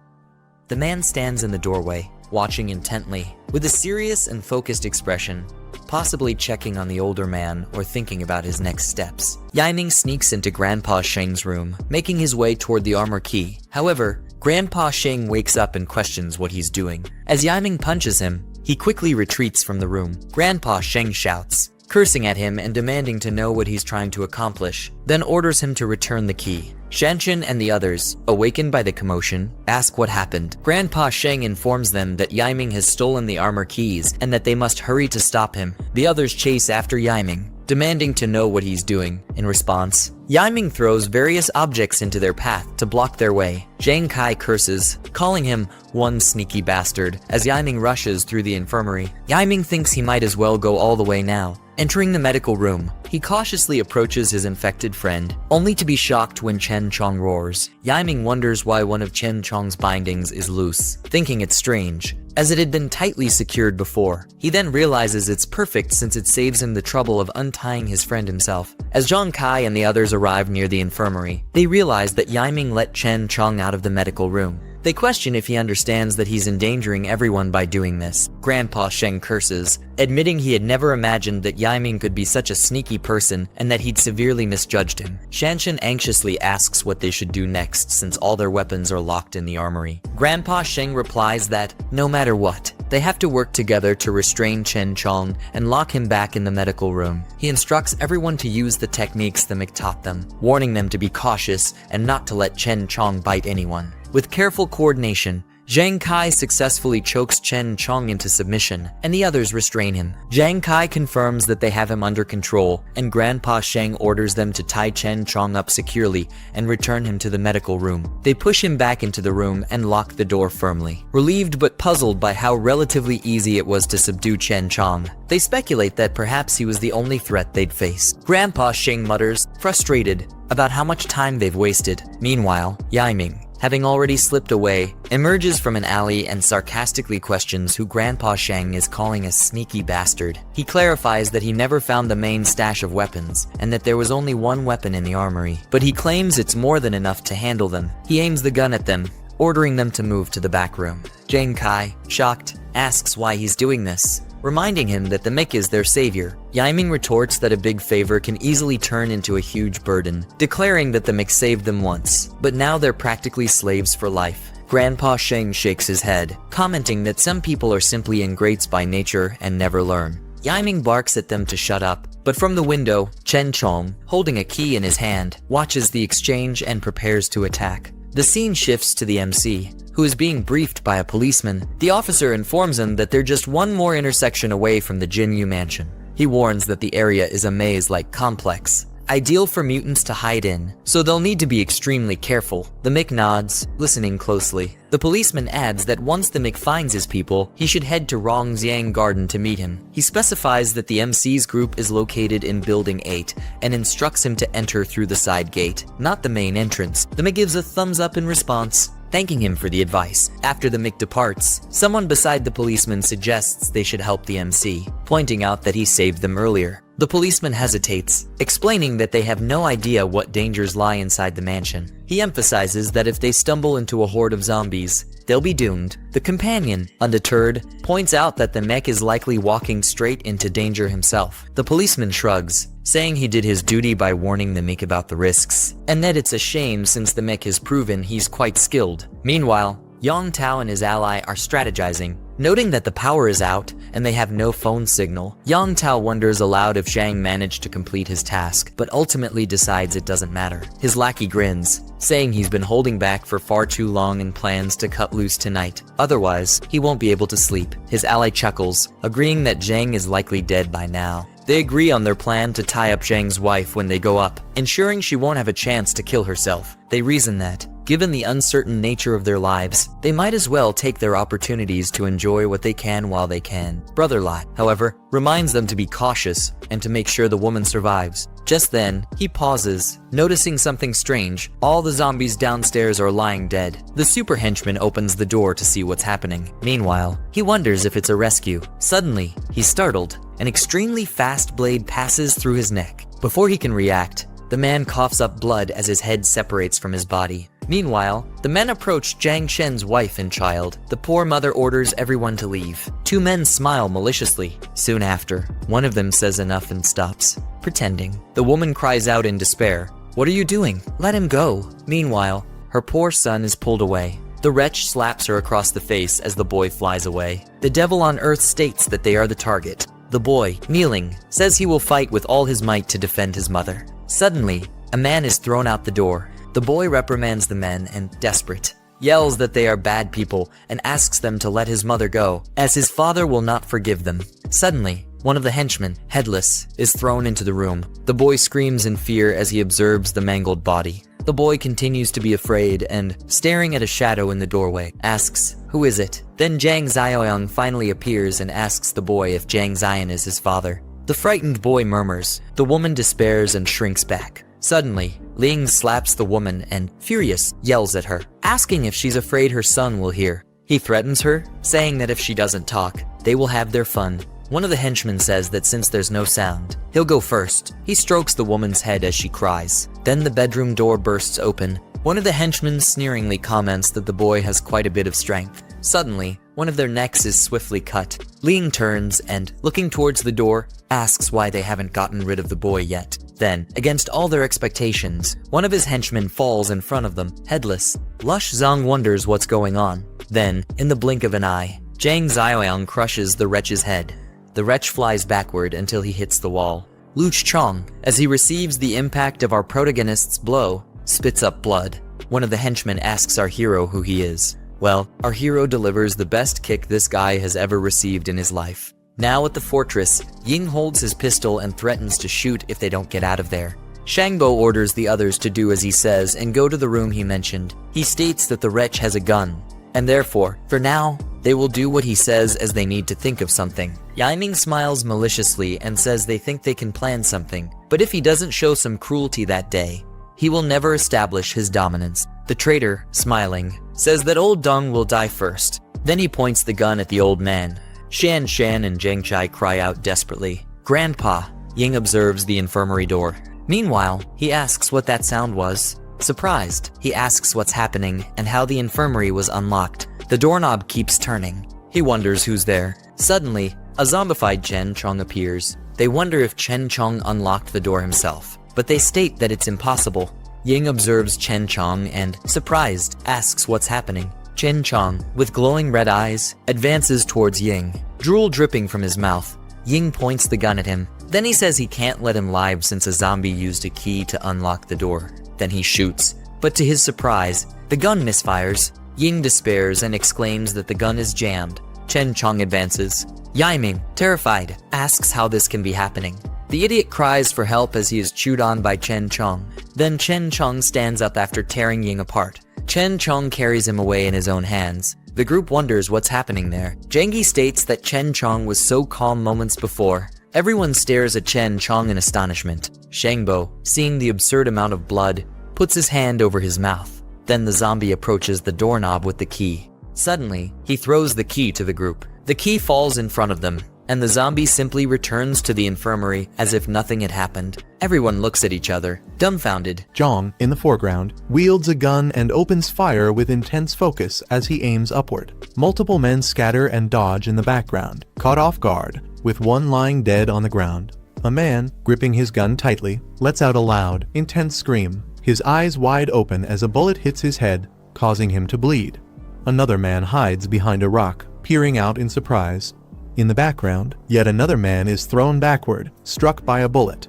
The man stands in the doorway, watching intently, with a serious and focused expression, possibly checking on the older man or thinking about his next steps. Yiming sneaks into Grandpa Sheng's room, making his way toward the armor key. However, Grandpa Sheng wakes up and questions what he's doing. As Yiming punches him, he quickly retreats from the room. Grandpa Sheng shouts, cursing at him and demanding to know what he's trying to accomplish, then orders him to return the key. Shanshan and the others, awakened by the commotion, ask what happened. Grandpa Sheng informs them that Yiming has stolen the armor keys and that they must hurry to stop him. The others chase after Yiming, demanding to know what he's doing. In response, Yiming throws various objects into their path to block their way. Jiang Kai curses, calling him one sneaky bastard, as Yiming rushes through the infirmary. Yiming thinks he might as well go all the way now. Entering the medical room, he cautiously approaches his infected friend, only to be shocked when Chen Chong roars. Yiming wonders why one of Chen Chong's bindings is loose, thinking it's strange, as it had been tightly secured before. He then realizes it's perfect since it saves him the trouble of untying his friend himself. As Zhang Kai and the others arrive near the infirmary, they realize that Yiming let Chen Chong out of the medical room. They question if he understands that he's endangering everyone by doing this. Grandpa Sheng curses, admitting he had never imagined that Yiming could be such a sneaky person and that he'd severely misjudged him. Shanshan anxiously asks what they should do next since all their weapons are locked in the armory. Grandpa Sheng replies that, no matter what, they have to work together to restrain Chen Chong and lock him back in the medical room. He instructs everyone to use the techniques the Mick taught them, warning them to be cautious and not to let Chen Chong bite anyone. With careful coordination, Jiang Kai successfully chokes Chen Chong into submission, and the others restrain him. Jiang Kai confirms that they have him under control, and Grandpa Sheng orders them to tie Chen Chong up securely and return him to the medical room. They push him back into the room and lock the door firmly. Relieved but puzzled by how relatively easy it was to subdue Chen Chong, they speculate that perhaps he was the only threat they'd face. Grandpa Sheng mutters, frustrated about how much time they've wasted. Meanwhile, Yiming, having already slipped away, emerges from an alley and sarcastically questions who Grandpa Sheng is calling a sneaky bastard. He clarifies that he never found the main stash of weapons, and that there was only one weapon in the armory, but he claims it's more than enough to handle them. He aims the gun at them, ordering them to move to the back room. Jiang Kai, shocked, asks why he's doing this, reminding him that the Mick is their savior. Yiming retorts that a big favor can easily turn into a huge burden, declaring that the Mick saved them once, but now they're practically slaves for life. Grandpa Sheng shakes his head, commenting that some people are simply ingrates by nature and never learn. Yiming barks at them to shut up, but from the window, Chen Chong, holding a key in his hand, watches the exchange and prepares to attack. The scene shifts to the MC, who is being briefed by a policeman. The officer informs him that they're just one more intersection away from the Jinyu mansion. He warns that the area is a maze-like complex, ideal for mutants to hide in, so they'll need to be extremely careful. The Mick nods, listening closely. The policeman adds that once the Mick finds his people, he should head to Rongxiang Garden to meet him. He specifies that the MC's group is located in Building 8 and instructs him to enter through the side gate, not the main entrance. The Mick gives a thumbs up in response, thanking him for the advice. After the Mick departs, someone beside the policeman suggests they should help the MC, pointing out that he saved them earlier. The policeman hesitates, explaining that they have no idea what dangers lie inside the mansion. He emphasizes that if they stumble into a horde of zombies, they'll be doomed. The companion, undeterred, points out that the mech is likely walking straight into danger himself. The policeman shrugs, saying he did his duty by warning the mech about the risks, and that it's a shame since the mech has proven he's quite skilled. Meanwhile, Yang Tao and his ally are strategizing. Noting that the power is out and they have no phone signal, Yang Tao wonders aloud if Zhang managed to complete his task, but ultimately decides it doesn't matter. His lackey grins, saying he's been holding back for far too long and plans to cut loose tonight. Otherwise, he won't be able to sleep. His ally chuckles, agreeing that Zhang is likely dead by now. They agree on their plan to tie up Zhang's wife when they go up, ensuring she won't have a chance to kill herself. They reason that, given the uncertain nature of their lives, they might as well take their opportunities to enjoy what they can while they can. Brother Lot, however, reminds them to be cautious and to make sure the woman survives. Just then, he pauses, noticing something strange. All the zombies downstairs are lying dead. The super henchman opens the door to see what's happening. Meanwhile, he wonders if it's a rescue. Suddenly, he's startled. An extremely fast blade passes through his neck. Before he can react, the man coughs up blood as his head separates from his body. Meanwhile, the men approach Jiang Shen's wife and child. The poor mother orders everyone to leave. Two men smile maliciously. Soon after, one of them says enough and stops, pretending. The woman cries out in despair, "What are you doing? Let him go." Meanwhile, her poor son is pulled away. The wretch slaps her across the face as the boy flies away. The devil on earth states that they are the target. The boy, kneeling, says he will fight with all his might to defend his mother. Suddenly, a man is thrown out the door. The boy reprimands the men and, desperate, yells that they are bad people and asks them to let his mother go, as his father will not forgive them. Suddenly, one of the henchmen, headless, is thrown into the room. The boy screams in fear as he observes the mangled body. The boy continues to be afraid and, staring at a shadow in the doorway, asks, "Who is it?" Then Jiang Ziyang finally appears and asks the boy if Jiang Ziyan is his father. The frightened boy murmurs. The woman despairs and shrinks back. Suddenly, Ling slaps the woman and, furious, yells at her, asking if she's afraid her son will hear. He threatens her, saying that if she doesn't talk, they will have their fun. One of the henchmen says that since there's no sound, he'll go first. He strokes the woman's head as she cries. Then the bedroom door bursts open. One of the henchmen sneeringly comments that the boy has quite a bit of strength. Suddenly, one of their necks is swiftly cut. Ling turns and, looking towards the door, asks why they haven't gotten rid of the boy yet. Then, against all their expectations, one of his henchmen falls in front of them, headless. Lush Zhang wonders what's going on. Then, in the blink of an eye, Jiang Ziyang crushes the wretch's head. The wretch flies backward until he hits the wall. Luch Chong, as he receives the impact of our protagonist's blow, spits up blood. One of the henchmen asks our hero who he is. Well, our hero delivers the best kick this guy has ever received in his life. Now at the fortress, Ying holds his pistol and threatens to shoot if they don't get out of there. Shangbo orders the others to do as he says and go to the room he mentioned. He states that the wretch has a gun, and therefore, for now, they will do what he says as they need to think of something. Yiming smiles maliciously and says they think they can plan something, but if he doesn't show some cruelty that day, he will never establish his dominance. The traitor, smiling, says that old Dong will die first. Then he points the gun at the old man. Shan and Zheng Chai cry out desperately. "Grandpa!" Ying observes the infirmary door. Meanwhile, he asks what that sound was. Surprised, he asks what's happening and how the infirmary was unlocked. The doorknob keeps turning. He wonders who's there. Suddenly, a zombified Chen Chong appears. They wonder if Chen Chong unlocked the door himself, but they state that it's impossible. Ying observes Chen Chong and, surprised, asks what's happening. Chen Chong, with glowing red eyes, advances towards Ying, drool dripping from his mouth. Ying points the gun at him. Then he says he can't let him live since a zombie used a key to unlock the door. Then he shoots. But to his surprise, the gun misfires. Ying despairs and exclaims that the gun is jammed. Chen Chong advances. Yiming, terrified, asks how this can be happening. The idiot cries for help as he is chewed on by Chen Chong. Then Chen Chong stands up after tearing Ying apart. Chen Chong carries him away in his own hands. The group wonders what's happening there. Zhengyi states that Chen Chong was so calm moments before. Everyone stares at Chen Chong in astonishment. Shangbo, seeing the absurd amount of blood, puts his hand over his mouth. Then the zombie approaches the doorknob with the key. Suddenly, he throws the key to the group. The key falls in front of them, and the zombie simply returns to the infirmary as if nothing had happened. Everyone looks at each other, dumbfounded. Jiang, in the foreground, wields a gun and opens fire with intense focus as he aims upward. Multiple men scatter and dodge in the background, caught off guard, with one lying dead on the ground. A man, gripping his gun tightly, lets out a loud, intense scream, his eyes wide open as a bullet hits his head, causing him to bleed. Another man hides behind a rock, peering out in surprise. In the background, yet another man is thrown backward, struck by a bullet.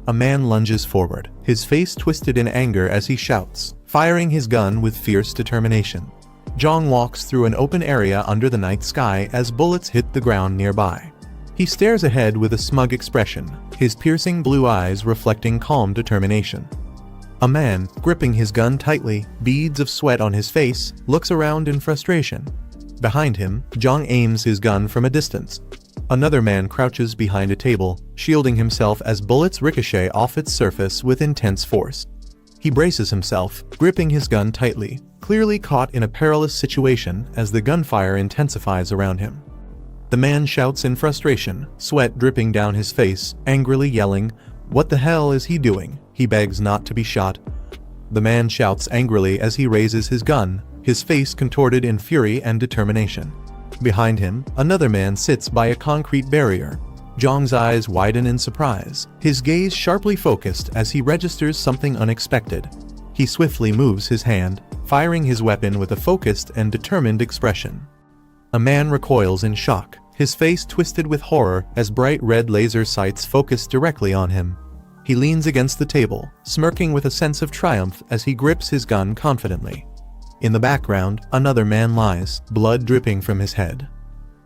A man lunges forward, his face twisted in anger as he shouts, firing his gun with fierce determination. Jiang walks through an open area under the night sky as bullets hit the ground nearby. He stares ahead with a smug expression, his piercing blue eyes reflecting calm determination. A man, gripping his gun tightly, beads of sweat on his face, looks around in frustration. Behind him, Jiang aims his gun from a distance. Another man crouches behind a table, shielding himself as bullets ricochet off its surface with intense force. He braces himself, gripping his gun tightly, clearly caught in a perilous situation as the gunfire intensifies around him. The man shouts in frustration, sweat dripping down his face, angrily yelling, "What the hell is he doing?" He begs not to be shot. The man shouts angrily as he raises his gun, his face contorted in fury and determination. Behind him, another man sits by a concrete barrier. Jiang's eyes widen in surprise, his gaze sharply focused as he registers something unexpected. He swiftly moves his hand, firing his weapon with a focused and determined expression. A man recoils in shock, his face twisted with horror as bright red laser sights focus directly on him. He leans against the table, smirking with a sense of triumph as he grips his gun confidently. In the background, another man lies, blood dripping from his head.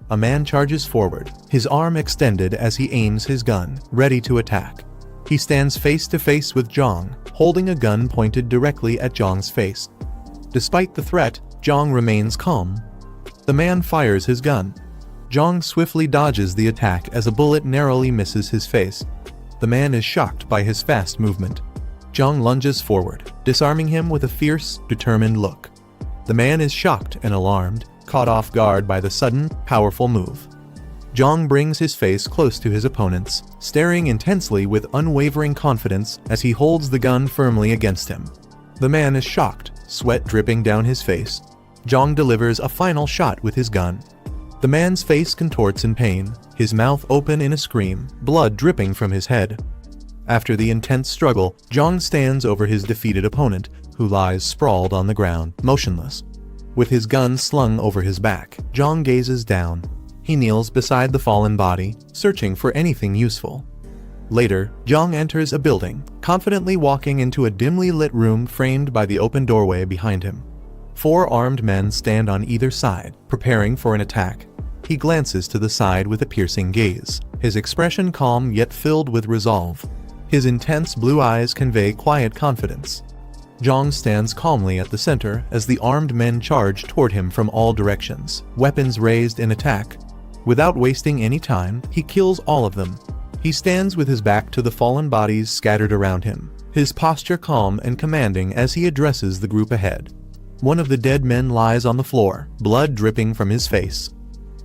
A man charges forward, his arm extended as he aims his gun, ready to attack. He stands face to face with Jiang, holding a gun pointed directly at Jiang's face. Despite the threat, Jiang remains calm. The man fires his gun. Jiang swiftly dodges the attack as a bullet narrowly misses his face. The man is shocked by his fast movement. Jiang lunges forward, disarming him with a fierce, determined look. The man is shocked and alarmed, caught off guard by the sudden, powerful move. Jiang brings his face close to his opponent's, staring intensely with unwavering confidence as he holds the gun firmly against him. The man is shocked, sweat dripping down his face. Jiang delivers a final shot with his gun. The man's face contorts in pain, his mouth open in a scream, blood dripping from his head. After the intense struggle, Jiang stands over his defeated opponent, who lies sprawled on the ground, motionless. With his gun slung over his back, Jiang gazes down. He kneels beside the fallen body, searching for anything useful. Later, Jiang enters a building, confidently walking into a dimly lit room framed by the open doorway behind him. 4 armed men stand on either side, preparing for an attack. He glances to the side with a piercing gaze, his expression calm yet filled with resolve. His intense blue eyes convey quiet confidence. Jiang stands calmly at the center as the armed men charge toward him from all directions, weapons raised in attack. Without wasting any time, he kills all of them. He stands with his back to the fallen bodies scattered around him, his posture calm and commanding as he addresses the group ahead. One of the dead men lies on the floor, blood dripping from his face.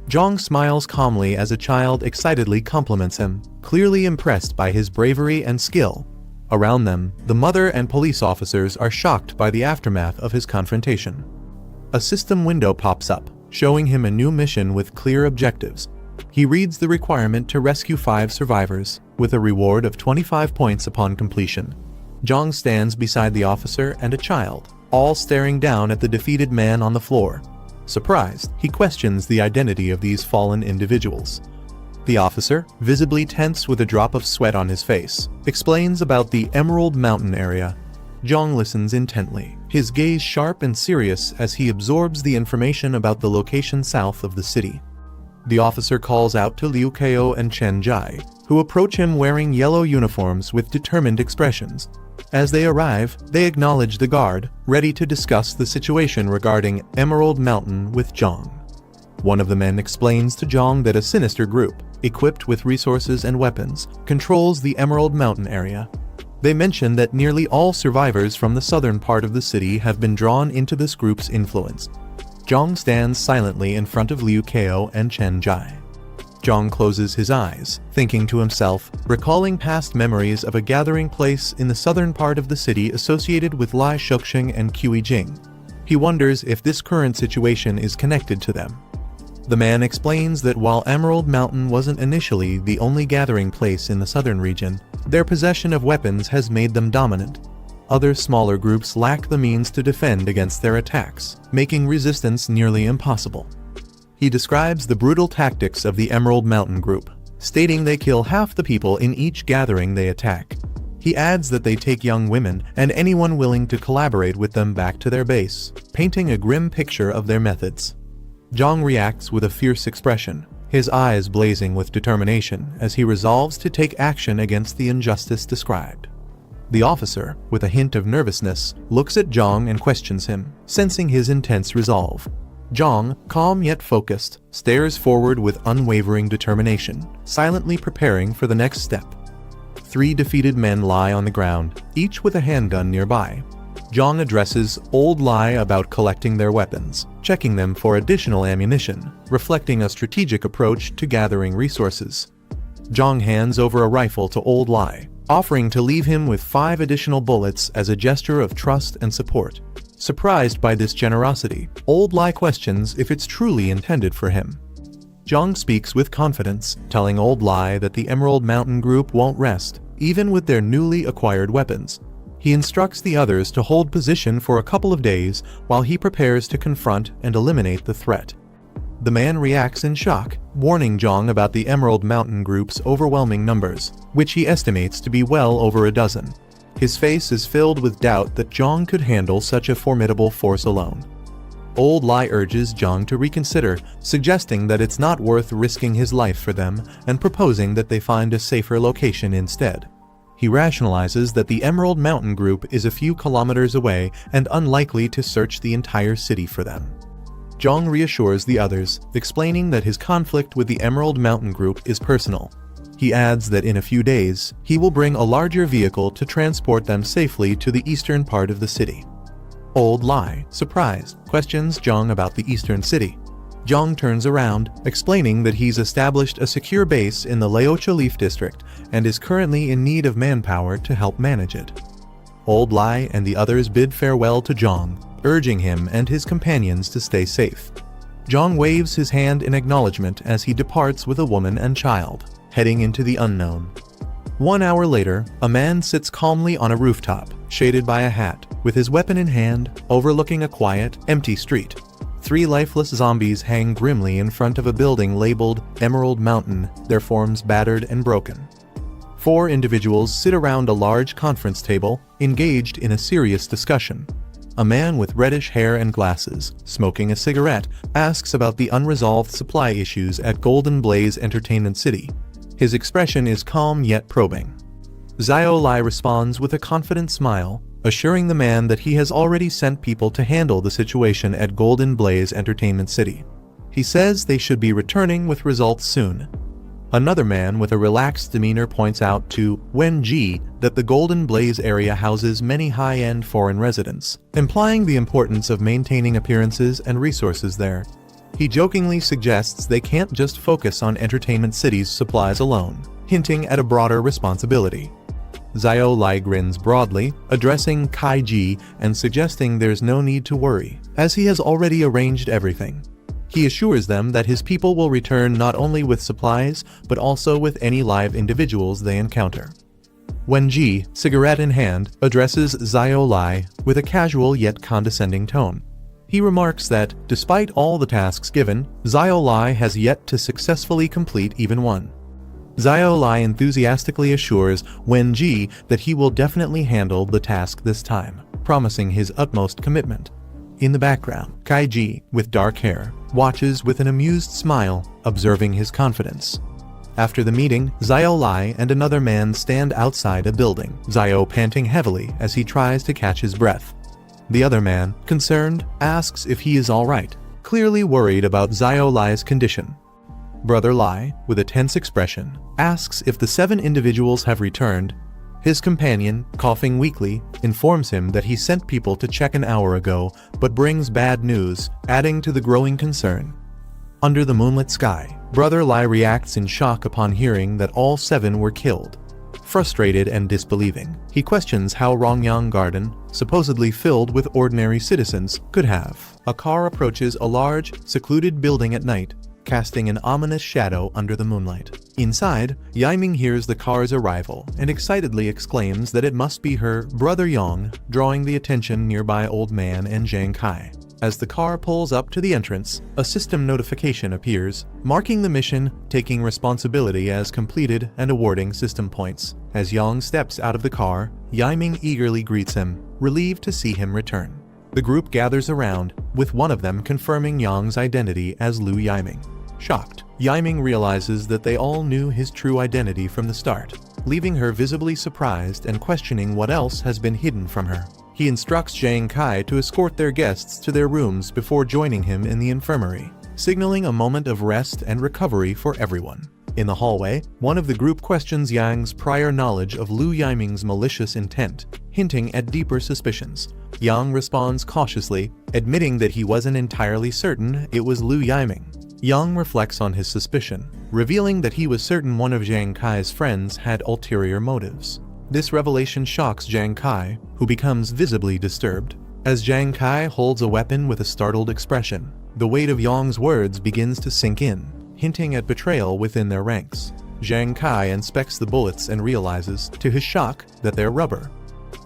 Jiang smiles calmly as a child excitedly compliments him, clearly impressed by his bravery and skill. Around them, the mother and police officers are shocked by the aftermath of his confrontation. A system window pops up, showing him a new mission with clear objectives. He reads the requirement to rescue 5 survivors, with a reward of 25 points upon completion. Jiang stands beside the officer and a child, all staring down at the defeated man on the floor. Surprised, he questions the identity of these fallen individuals. The officer, visibly tense with a drop of sweat on his face, explains about the Emerald Mountain area. Jiang listens intently, his gaze sharp and serious as he absorbs the information about the location south of the city. The officer calls out to Liu Kao and Chen Jai, who approach him wearing yellow uniforms with determined expressions. As they arrive, they acknowledge the guard, ready to discuss the situation regarding Emerald Mountain with Jiang. One of the men explains to Jiang that a sinister group, equipped with resources and weapons, controls the Emerald Mountain area. They mention that nearly all survivors from the southern part of the city have been drawn into this group's influence. Jiang stands silently in front of Liu Kao and Chen Jai. Jiang closes his eyes, thinking to himself, recalling past memories of a gathering place in the southern part of the city associated with Lai Shoxing and Kui Jing. He wonders if this current situation is connected to them. The man explains that while Emerald Mountain wasn't initially the only gathering place in the southern region, their possession of weapons has made them dominant. Other smaller groups lack the means to defend against their attacks, making resistance nearly impossible. He describes the brutal tactics of the Emerald Mountain group, stating they kill half the people in each gathering they attack. He adds that they take young women and anyone willing to collaborate with them back to their base, painting a grim picture of their methods. Jiang reacts with a fierce expression, his eyes blazing with determination as he resolves to take action against the injustice described. The officer, with a hint of nervousness, looks at Jiang and questions him, sensing his intense resolve. Jiang, calm yet focused, stares forward with unwavering determination, silently preparing for the next step. 3 defeated men lie on the ground, each with a handgun nearby. Jiang addresses Old Lai about collecting their weapons, checking them for additional ammunition, reflecting a strategic approach to gathering resources. Jiang hands over a rifle to Old Lai, offering to leave him with 5 additional bullets as a gesture of trust and support. Surprised by this generosity, Old Lai questions if it's truly intended for him. Jiang speaks with confidence, telling Old Lai that the Emerald Mountain Group won't rest, even with their newly acquired weapons. He instructs the others to hold position for a couple of days while he prepares to confront and eliminate the threat. The man reacts in shock, warning Jiang about the Emerald Mountain Group's overwhelming numbers, which he estimates to be well over a dozen. His face is filled with doubt that Jiang could handle such a formidable force alone. Old Lai urges Jiang to reconsider, suggesting that it's not worth risking his life for them and proposing that they find a safer location instead. He rationalizes that the Emerald Mountain Group is a few kilometers away and unlikely to search the entire city for them. Jiang reassures the others, explaining that his conflict with the Emerald Mountain Group is personal. He adds that in a few days, he will bring a larger vehicle to transport them safely to the eastern part of the city. Old Lai, surprised, questions Jiang about the eastern city. Jiang turns around, explaining that he's established a secure base in the Laocha Leaf District and is currently in need of manpower to help manage it. Old Lai and the others bid farewell to Jiang, urging him and his companions to stay safe. Jiang waves his hand in acknowledgement as he departs with a woman and child, heading into the unknown. 1 hour later, a man sits calmly on a rooftop, shaded by a hat, with his weapon in hand, overlooking a quiet, empty street. 3 lifeless zombies hang grimly in front of a building labeled Emerald Mountain, their forms battered and broken. 4 individuals sit around a large conference table, engaged in a serious discussion. A man with reddish hair and glasses, smoking a cigarette, asks about the unresolved supply issues at Golden Blaze Entertainment City. His expression is calm yet probing. Xiao Lai responds with a confident smile, assuring the man that he has already sent people to handle the situation at Golden Blaze Entertainment City. He says they should be returning with results soon. Another man with a relaxed demeanor points out to Wen Ji that the Golden Blaze area houses many high-end foreign residents, implying the importance of maintaining appearances and resources there. He jokingly suggests they can't just focus on Entertainment City's supplies alone, hinting at a broader responsibility. Xiao Lai grins broadly, addressing Kai Ji and suggesting there's no need to worry, as he has already arranged everything. He assures them that his people will return not only with supplies, but also with any live individuals they encounter. Wen Ji, cigarette in hand, addresses Xiao Lai with a casual yet condescending tone. He remarks that, despite all the tasks given, Xiao Lai has yet to successfully complete even one. Xiao Lai enthusiastically assures Wen Ji that he will definitely handle the task this time, promising his utmost commitment. In the background, Kai Ji, with dark hair, watches with an amused smile, observing his confidence. After the meeting, Xiao Lai and another man stand outside a building, Xiao panting heavily as he tries to catch his breath. The other man, concerned, asks if he is alright, clearly worried about Xiao Lai's condition. Brother Lai, with a tense expression, asks if the 7 individuals have returned. His companion, coughing weakly, informs him that he sent people to check an hour ago, but brings bad news, adding to the growing concern. Under the moonlit sky, Brother Lai reacts in shock upon hearing that all 7 were killed. Frustrated and disbelieving, he questions how Rongyang Garden, supposedly filled with ordinary citizens, could have. A car approaches a large, secluded building at night, casting an ominous shadow under the moonlight. Inside, Yiming hears the car's arrival and excitedly exclaims that it must be her brother Yang, drawing the attention nearby Old Man and Jiang Kai. As the car pulls up to the entrance, a system notification appears, marking the mission, taking responsibility as completed and awarding system points. As Yang steps out of the car, Yiming eagerly greets him, relieved to see him return. The group gathers around, with one of them confirming Yang's identity as Lu Yiming. Shocked, Yiming realizes that they all knew his true identity from the start, leaving her visibly surprised and questioning what else has been hidden from her. He instructs Jiang Kai to escort their guests to their rooms before joining him in the infirmary, signaling a moment of rest and recovery for everyone. In the hallway, one of the group questions Yang's prior knowledge of Lu Yiming's malicious intent, hinting at deeper suspicions. Yang responds cautiously, admitting that he wasn't entirely certain it was Lu Yiming. Yang reflects on his suspicion, revealing that he was certain one of Jiang Kai's friends had ulterior motives. This revelation shocks Jiang Kai, who becomes visibly disturbed. As Jiang Kai holds a weapon with a startled expression, the weight of Yang's words begins to sink in, hinting at betrayal within their ranks. Jiang Kai inspects the bullets and realizes, to his shock, that they're rubber.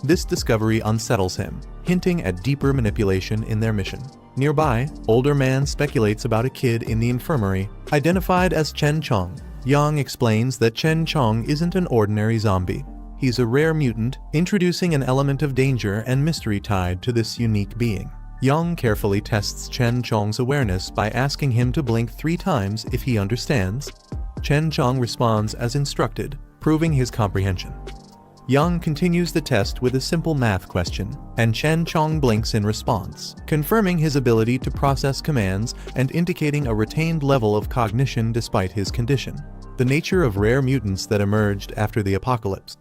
This discovery unsettles him, hinting at deeper manipulation in their mission. Nearby, older man speculates about a kid in the infirmary, identified as Chen Chong. Yang explains that Chen Chong isn't an ordinary zombie. He's a rare mutant, introducing an element of danger and mystery tied to this unique being. Yang carefully tests Chen Chong's awareness by asking him to blink 3 times if he understands. Chen Chong responds as instructed, proving his comprehension. Yang continues the test with a simple math question, and Chen Chong blinks in response, confirming his ability to process commands and indicating a retained level of cognition despite his condition. The nature of rare mutants that emerged after the apocalypse.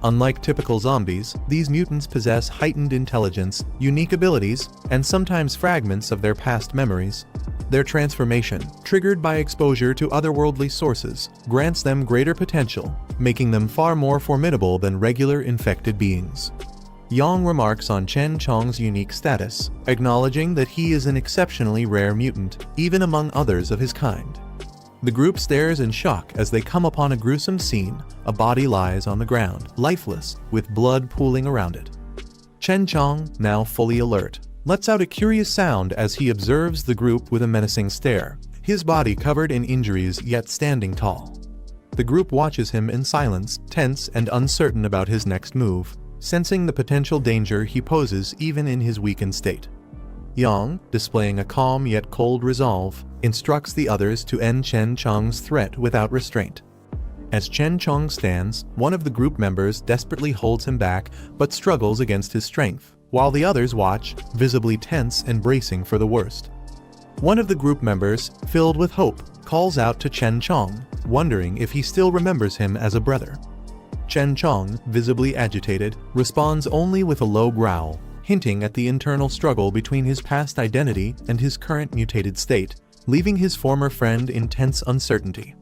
Unlike typical zombies, these mutants possess heightened intelligence, unique abilities, and sometimes fragments of their past memories. Their transformation, triggered by exposure to otherworldly sources, grants them greater potential, making them far more formidable than regular infected beings. Yang remarks on Chen Chong's unique status, acknowledging that he is an exceptionally rare mutant, even among others of his kind. The group stares in shock as they come upon a gruesome scene. A body lies on the ground, lifeless, with blood pooling around it. Chen Chong, now fully alert, lets out a curious sound as he observes the group with a menacing stare, his body covered in injuries yet standing tall. The group watches him in silence, tense and uncertain about his next move, sensing the potential danger he poses even in his weakened state. Yang, displaying a calm yet cold resolve, instructs the others to end Chen Chong's threat without restraint. As Chen Chong stands, one of the group members desperately holds him back but struggles against his strength, while the others watch, visibly tense and bracing for the worst. One of the group members, filled with hope, calls out to Chen Chong, wondering if he still remembers him as a brother. Chen Chong, visibly agitated, responds only with a low growl, hinting at the internal struggle between his past identity and his current mutated state, leaving his former friend in tense uncertainty.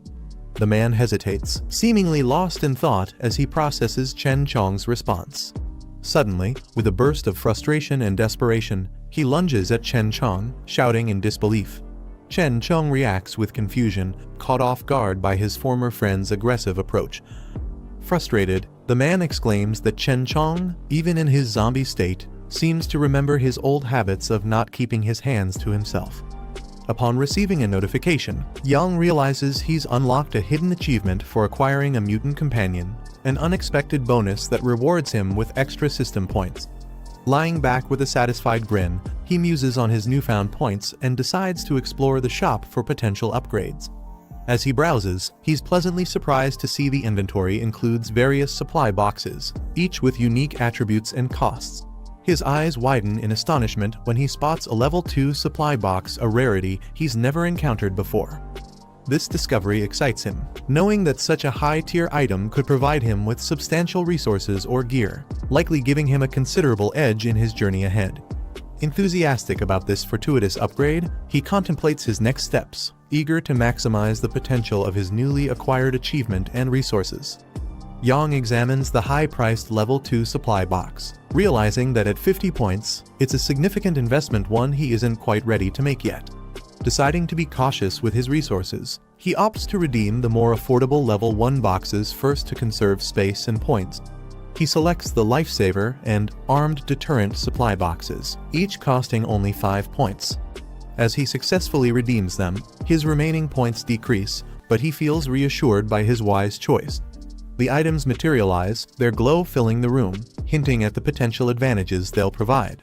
The man hesitates, seemingly lost in thought as he processes Chen Chong's response. Suddenly, with a burst of frustration and desperation, he lunges at Chen Chong, shouting in disbelief. Chen Chong reacts with confusion, caught off guard by his former friend's aggressive approach. Frustrated, the man exclaims that Chen Chong, even in his zombie state, seems to remember his old habits of not keeping his hands to himself. Upon receiving a notification, Yang realizes he's unlocked a hidden achievement for acquiring a mutant companion, an unexpected bonus that rewards him with extra system points. Lying back with a satisfied grin, he muses on his newfound points and decides to explore the shop for potential upgrades. As he browses, he's pleasantly surprised to see the inventory includes various supply boxes, each with unique attributes and costs. His eyes widen in astonishment when he spots a level 2 supply box, a rarity he's never encountered before. This discovery excites him, knowing that such a high-tier item could provide him with substantial resources or gear, likely giving him a considerable edge in his journey ahead. Enthusiastic about this fortuitous upgrade, he contemplates his next steps, eager to maximize the potential of his newly acquired achievement and resources. Yang examines the high-priced level 2 supply box, realizing that at 50 points, it's a significant investment, one he isn't quite ready to make yet. Deciding to be cautious with his resources, he opts to redeem the more affordable level 1 boxes first to conserve space and points. He selects the Lifesaver and Armed Deterrent supply boxes, each costing only 5 points. As he successfully redeems them, his remaining points decrease, but he feels reassured by his wise choice. The items materialize, their glow filling the room, hinting at the potential advantages they'll provide.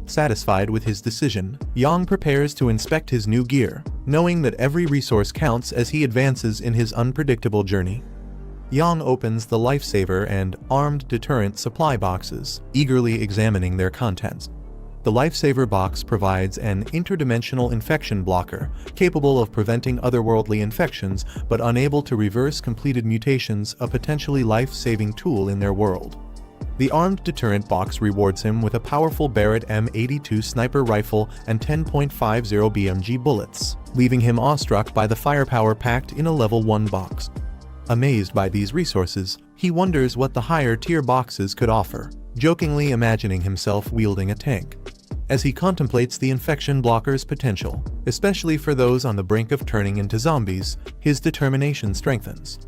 Satisfied with his decision, Yang prepares to inspect his new gear, knowing that every resource counts as he advances in his unpredictable journey. Yang opens the Lifesaver and Armed Deterrent supply boxes, eagerly examining their contents. The Lifesaver box provides an interdimensional infection blocker, capable of preventing otherworldly infections but unable to reverse completed mutations, a potentially life-saving tool in their world. The Armed Deterrent box rewards him with a powerful Barrett M82 sniper rifle and 10.50 BMG bullets, leaving him awestruck by the firepower packed in a level 1 box. Amazed by these resources, he wonders what the higher-tier boxes could offer, jokingly imagining himself wielding a tank. As he contemplates the infection blocker's potential, especially for those on the brink of turning into zombies, his determination strengthens.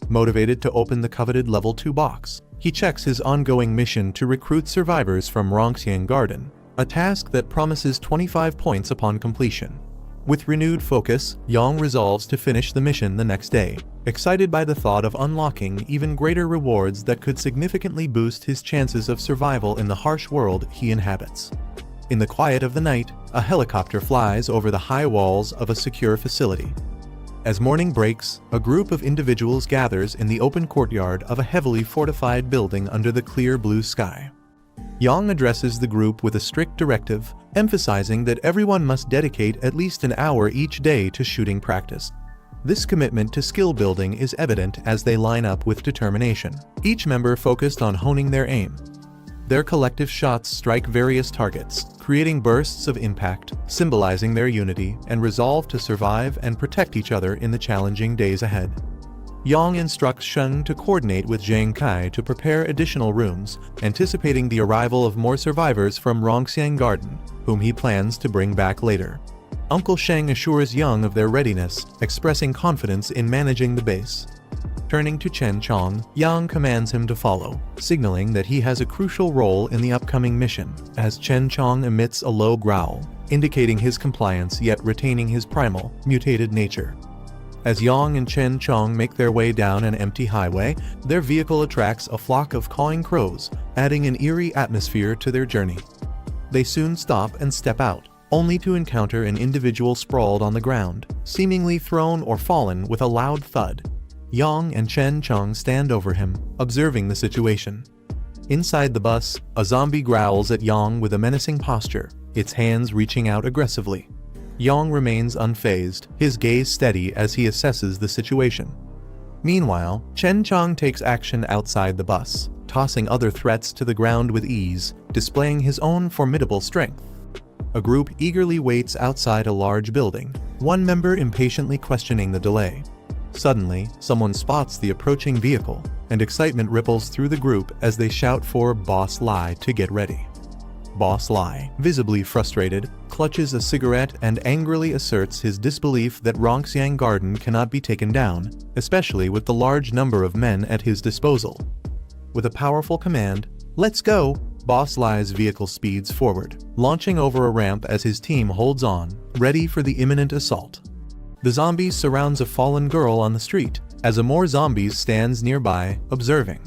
Motivated to open the coveted Level 2 box, he checks his ongoing mission to recruit survivors from Rongxiang Garden, a task that promises 25 points upon completion. With renewed focus, Yang resolves to finish the mission the next day, excited by the thought of unlocking even greater rewards that could significantly boost his chances of survival in the harsh world he inhabits. In the quiet of the night, a helicopter flies over the high walls of a secure facility. As morning breaks, a group of individuals gathers in the open courtyard of a heavily fortified building under the clear blue sky. Yang addresses the group with a strict directive, emphasizing that everyone must dedicate at least an hour each day to shooting practice. This commitment to skill building is evident as they line up with determination, each member focused on honing their aim. Their collective shots strike various targets, creating bursts of impact, symbolizing their unity and resolve to survive and protect each other in the challenging days ahead. Yang instructs Sheng to coordinate with Jiang Kai to prepare additional rooms, anticipating the arrival of more survivors from Rongxiang Garden, whom he plans to bring back later. Uncle Sheng assures Yang of their readiness, expressing confidence in managing the base. Turning to Chen Chong, Yang commands him to follow, signaling that he has a crucial role in the upcoming mission, as Chen Chong emits a low growl, indicating his compliance yet retaining his primal, mutated nature. As Yang and Chen Chong make their way down an empty highway, their vehicle attracts a flock of cawing crows, adding an eerie atmosphere to their journey. They soon stop and step out, only to encounter an individual sprawled on the ground, seemingly thrown or fallen with a loud thud. Yang and Chen Chong stand over him, observing the situation. Inside the bus, a zombie growls at Yang with a menacing posture, its hands reaching out aggressively. Yang remains unfazed, his gaze steady as he assesses the situation. Meanwhile, Chen Chong takes action outside the bus, tossing other threats to the ground with ease, displaying his own formidable strength. A group eagerly waits outside a large building, one member impatiently questioning the delay. Suddenly, someone spots the approaching vehicle, and excitement ripples through the group as they shout for Boss Lai to get ready. Boss Lai, visibly frustrated, clutches a cigarette and angrily asserts his disbelief that Rongxiang Garden cannot be taken down, especially with the large number of men at his disposal. With a powerful command, "Let's go!" Boss Lai's vehicle speeds forward, launching over a ramp as his team holds on, ready for the imminent assault. The zombie surrounds a fallen girl on the street, as a more zombies stands nearby, observing.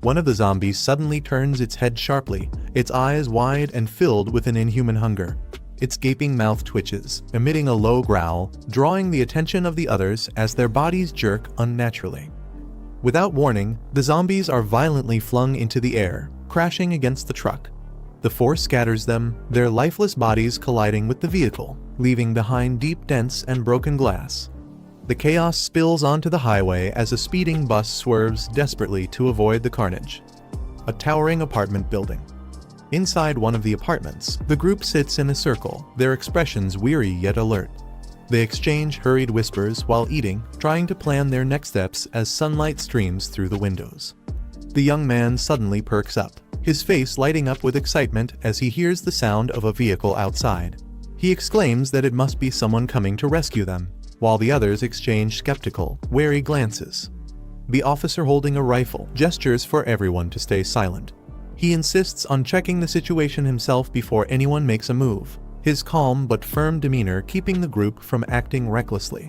One of the zombies suddenly turns its head sharply, its eyes wide and filled with an inhuman hunger. Its gaping mouth twitches, emitting a low growl, drawing the attention of the others as their bodies jerk unnaturally. Without warning, the zombies are violently flung into the air, crashing against the truck. The force scatters them, their lifeless bodies colliding with the vehicle, leaving behind deep dents and broken glass. The chaos spills onto the highway as a speeding bus swerves desperately to avoid the carnage. A towering apartment building. Inside one of the apartments, the group sits in a circle, their expressions weary yet alert. They exchange hurried whispers while eating, trying to plan their next steps as sunlight streams through the windows. The young man suddenly perks up, his face lighting up with excitement as he hears the sound of a vehicle outside. He exclaims that it must be someone coming to rescue them, while the others exchange skeptical, wary glances. The officer holding a rifle gestures for everyone to stay silent. He insists on checking the situation himself before anyone makes a move, his calm but firm demeanor keeping the group from acting recklessly.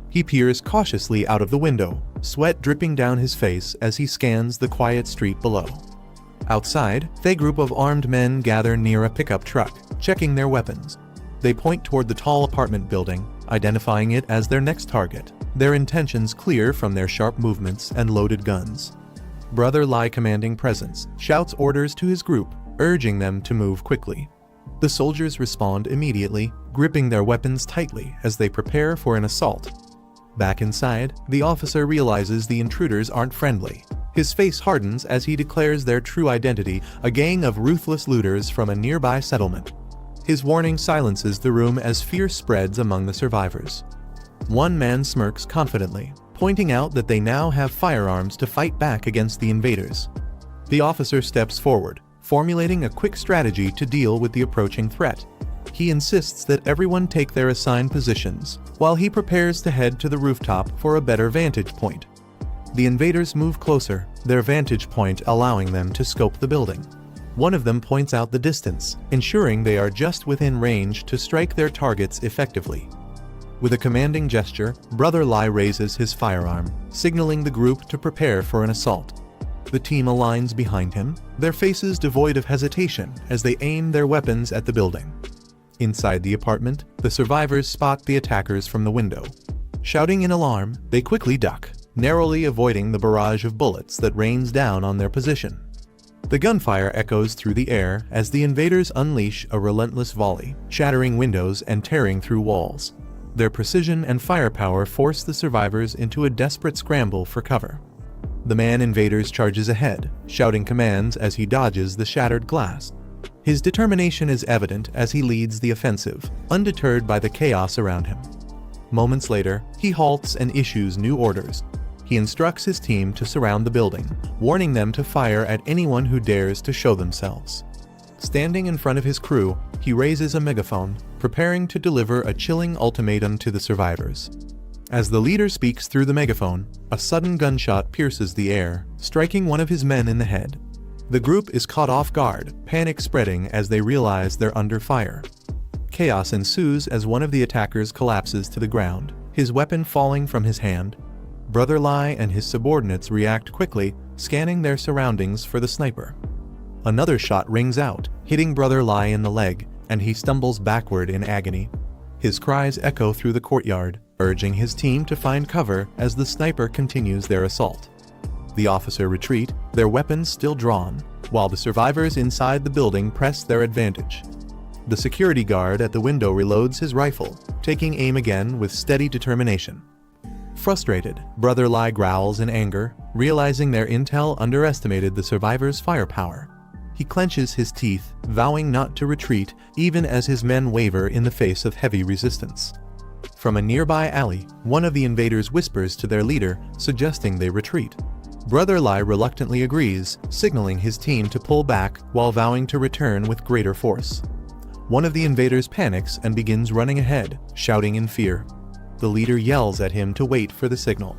He peers cautiously out of the window, sweat dripping down his face as he scans the quiet street below. Outside, a group of armed men gather near a pickup truck, checking their weapons. They point toward the tall apartment building, identifying it as their next target, their intentions clear from their sharp movements and loaded guns. Brother Lai, commanding presence, shouts orders to his group, urging them to move quickly. The soldiers respond immediately, gripping their weapons tightly as they prepare for an assault. Back inside, the officer realizes the intruders aren't friendly. His face hardens as he declares their true identity, a gang of ruthless looters from a nearby settlement. His warning silences the room as fear spreads among the survivors. One man smirks confidently, pointing out that they now have firearms to fight back against the invaders. The officer steps forward, formulating a quick strategy to deal with the approaching threat. He insists that everyone take their assigned positions, while he prepares to head to the rooftop for a better vantage point. The invaders move closer, their vantage point allowing them to scope the building. One of them points out the distance, ensuring they are just within range to strike their targets effectively. With a commanding gesture, Brother Lai raises his firearm, signaling the group to prepare for an assault. The team aligns behind him, their faces devoid of hesitation as they aim their weapons at the building. Inside the apartment, the survivors spot the attackers from the window. Shouting in alarm, they quickly duck, narrowly avoiding the barrage of bullets that rains down on their position. The gunfire echoes through the air as the invaders unleash a relentless volley, shattering windows and tearing through walls. Their precision and firepower force the survivors into a desperate scramble for cover. The man invaders charges ahead, shouting commands as he dodges the shattered glass. His determination is evident as he leads the offensive, undeterred by the chaos around him. Moments later, he halts and issues new orders. He instructs his team to surround the building, warning them to fire at anyone who dares to show themselves. Standing in front of his crew, he raises a megaphone, preparing to deliver a chilling ultimatum to the survivors. As the leader speaks through the megaphone, a sudden gunshot pierces the air, striking one of his men in the head. The group is caught off guard, panic spreading as they realize they're under fire. Chaos ensues as one of the attackers collapses to the ground, his weapon falling from his hand. Brother Lai and his subordinates react quickly, scanning their surroundings for the sniper. Another shot rings out, hitting Brother Lai in the leg, and he stumbles backward in agony. His cries echo through the courtyard, urging his team to find cover as the sniper continues their assault. The officer retreat, their weapons still drawn, while the survivors inside the building press their advantage. The security guard at the window reloads his rifle, taking aim again with steady determination. Frustrated, Brother Lai growls in anger, realizing their intel underestimated the survivors' firepower. He clenches his teeth, vowing not to retreat even as his men waver in the face of heavy resistance. From a nearby alley, one of the invaders whispers to their leader, suggesting they retreat. Brother Lai reluctantly agrees, signaling his team to pull back while vowing to return with greater force. One of the invaders panics and begins running ahead, shouting in fear. The leader yells at him to wait for the signal.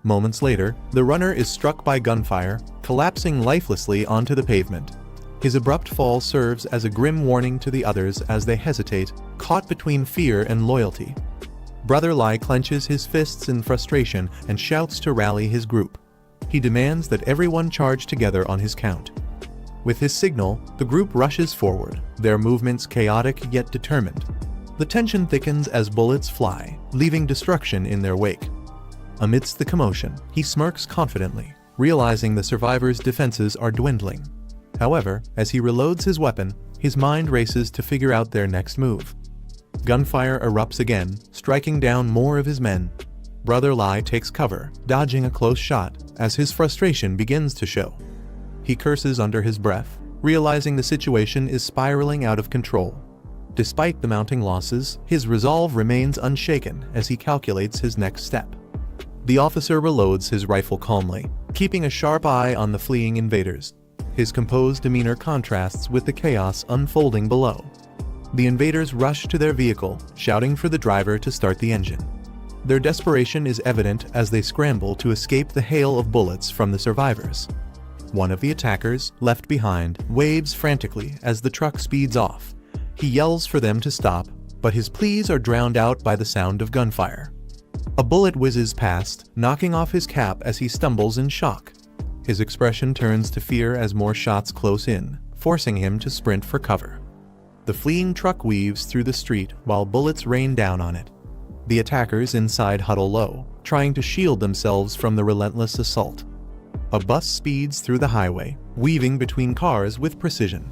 Moments later, the runner is struck by gunfire, collapsing lifelessly onto the pavement. His abrupt fall serves as a grim warning to the others as they hesitate, caught between fear and loyalty. Brother Lai clenches his fists in frustration and shouts to rally his group. He demands that everyone charge together on his count. With his signal, the group rushes forward, their movements chaotic yet determined. The tension thickens as bullets fly, leaving destruction in their wake. Amidst the commotion, he smirks confidently, realizing the survivors' defenses are dwindling. However, as he reloads his weapon, his mind races to figure out their next move. Gunfire erupts again, striking down more of his men. Brother Lai takes cover, dodging a close shot, as his frustration begins to show. He curses under his breath, realizing the situation is spiraling out of control. Despite the mounting losses, his resolve remains unshaken as he calculates his next step. The officer reloads his rifle calmly, keeping a sharp eye on the fleeing invaders. His composed demeanor contrasts with the chaos unfolding below. The invaders rush to their vehicle, shouting for the driver to start the engine. Their desperation is evident as they scramble to escape the hail of bullets from the survivors. One of the attackers, left behind, waves frantically as the truck speeds off. He yells for them to stop, but his pleas are drowned out by the sound of gunfire. A bullet whizzes past, knocking off his cap as he stumbles in shock. His expression turns to fear as more shots close in, forcing him to sprint for cover. The fleeing truck weaves through the street while bullets rain down on it. The attackers inside huddle low, trying to shield themselves from the relentless assault. A bus speeds through the highway, weaving between cars with precision.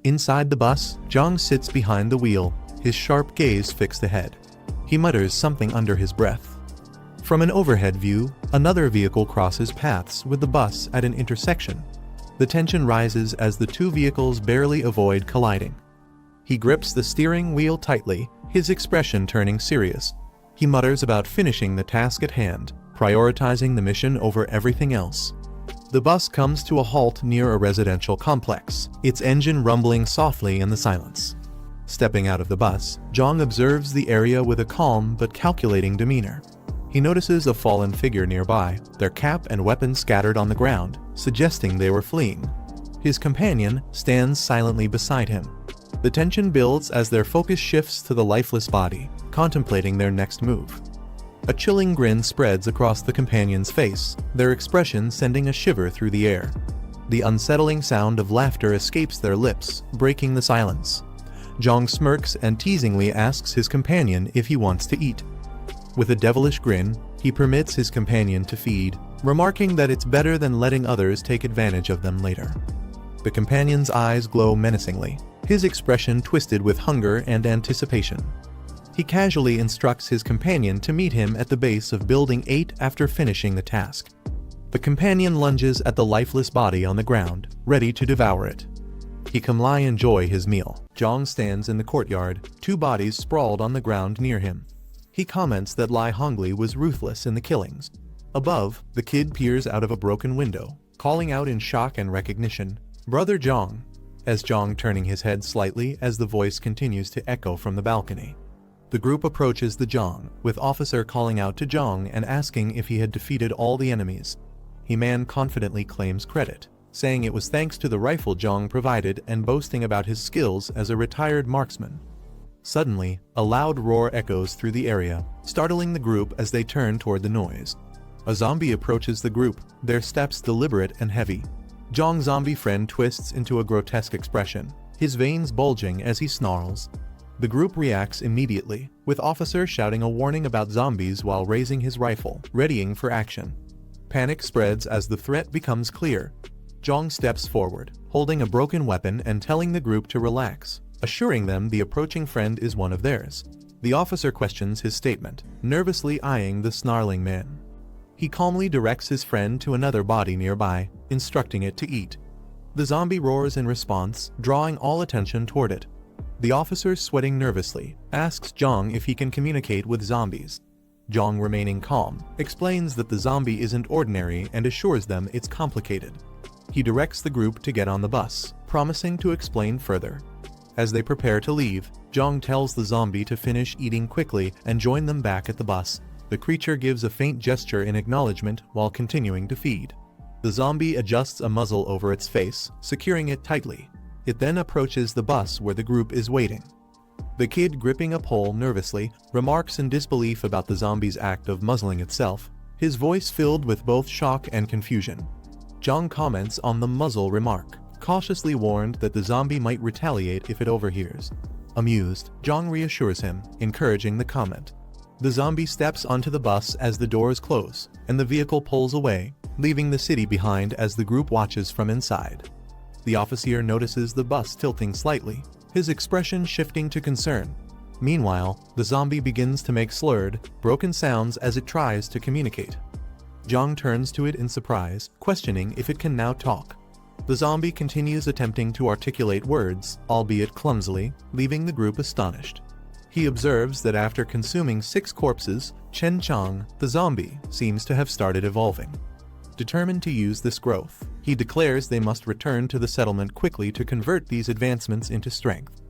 Inside the bus, Jiang sits behind the wheel, his sharp gaze fixed ahead. He mutters something under his breath. From an overhead view, another vehicle crosses paths with the bus at an intersection. The tension rises as the two vehicles barely avoid colliding. He grips the steering wheel tightly, his expression turning serious. He mutters about finishing the task at hand, prioritizing the mission over everything else. The bus comes to a halt near a residential complex, its engine rumbling softly in the silence. Stepping out of the bus, Jiang observes the area with a calm but calculating demeanor. He notices a fallen figure nearby, their cap and weapons scattered on the ground, suggesting they were fleeing. His companion stands silently beside him. The tension builds as their focus shifts to the lifeless body, contemplating their next move. A chilling grin spreads across the companion's face, their expression sending a shiver through the air. The unsettling sound of laughter escapes their lips, breaking the silence. Jiang smirks and teasingly asks his companion if he wants to eat. With a devilish grin, he permits his companion to feed, remarking that it's better than letting others take advantage of them later. The companion's eyes glow menacingly, his expression twisted with hunger and anticipation. He casually instructs his companion to meet him at the base of Building 8 after finishing the task. The companion lunges at the lifeless body on the ground, ready to devour it. He calmly enjoys his meal. Jiang stands in the courtyard, two bodies sprawled on the ground near him. He comments that Lai Hongli was ruthless in the killings. Above, the kid peers out of a broken window, calling out in shock and recognition, "Brother Jiang," as Jiang turning his head slightly as the voice continues to echo from the balcony. The group approaches the Jiang, with officer calling out to Jiang and asking if he had defeated all the enemies. He man confidently claims credit, saying it was thanks to the rifle Jiang provided and boasting about his skills as a retired marksman. Suddenly, a loud roar echoes through the area, startling the group as they turn toward the noise. A zombie approaches the group, their steps deliberate and heavy. Jiang's zombie friend twists into a grotesque expression, his veins bulging as he snarls. The group reacts immediately, with officer shouting a warning about zombies while raising his rifle, readying for action. Panic spreads as the threat becomes clear. Jiang steps forward, holding a broken weapon and telling the group to relax, assuring them the approaching friend is one of theirs. The officer questions his statement, nervously eyeing the snarling man. He calmly directs his friend to another body nearby, instructing it to eat. The zombie roars in response, drawing all attention toward it. The officer, sweating nervously, asks Jiang if he can communicate with zombies. Jiang, remaining calm, explains that the zombie isn't ordinary and assures them it's complicated. He directs the group to get on the bus, promising to explain further. As they prepare to leave, Jiang tells the zombie to finish eating quickly and join them back at the bus. The creature gives a faint gesture in acknowledgement while continuing to feed. The zombie adjusts a muzzle over its face, securing it tightly. It then approaches the bus where the group is waiting. The kid, gripping a pole nervously, remarks in disbelief about the zombie's act of muzzling itself, his voice filled with both shock and confusion. Jiang comments on the muzzle remark, cautiously warned that the zombie might retaliate if it overhears. Amused, Jiang reassures him, encouraging the comment. The zombie steps onto the bus as the doors close, and the vehicle pulls away, leaving the city behind as the group watches from inside. The officer notices the bus tilting slightly, his expression shifting to concern. Meanwhile, the zombie begins to make slurred, broken sounds as it tries to communicate. Jiang turns to it in surprise, questioning if it can now talk. The zombie continues attempting to articulate words, albeit clumsily, leaving the group astonished. He observes that after consuming 6 corpses, Chen Chang, the zombie, seems to have started evolving. Determined to use this growth, he declares they must return to the settlement quickly to convert these advancements into strength.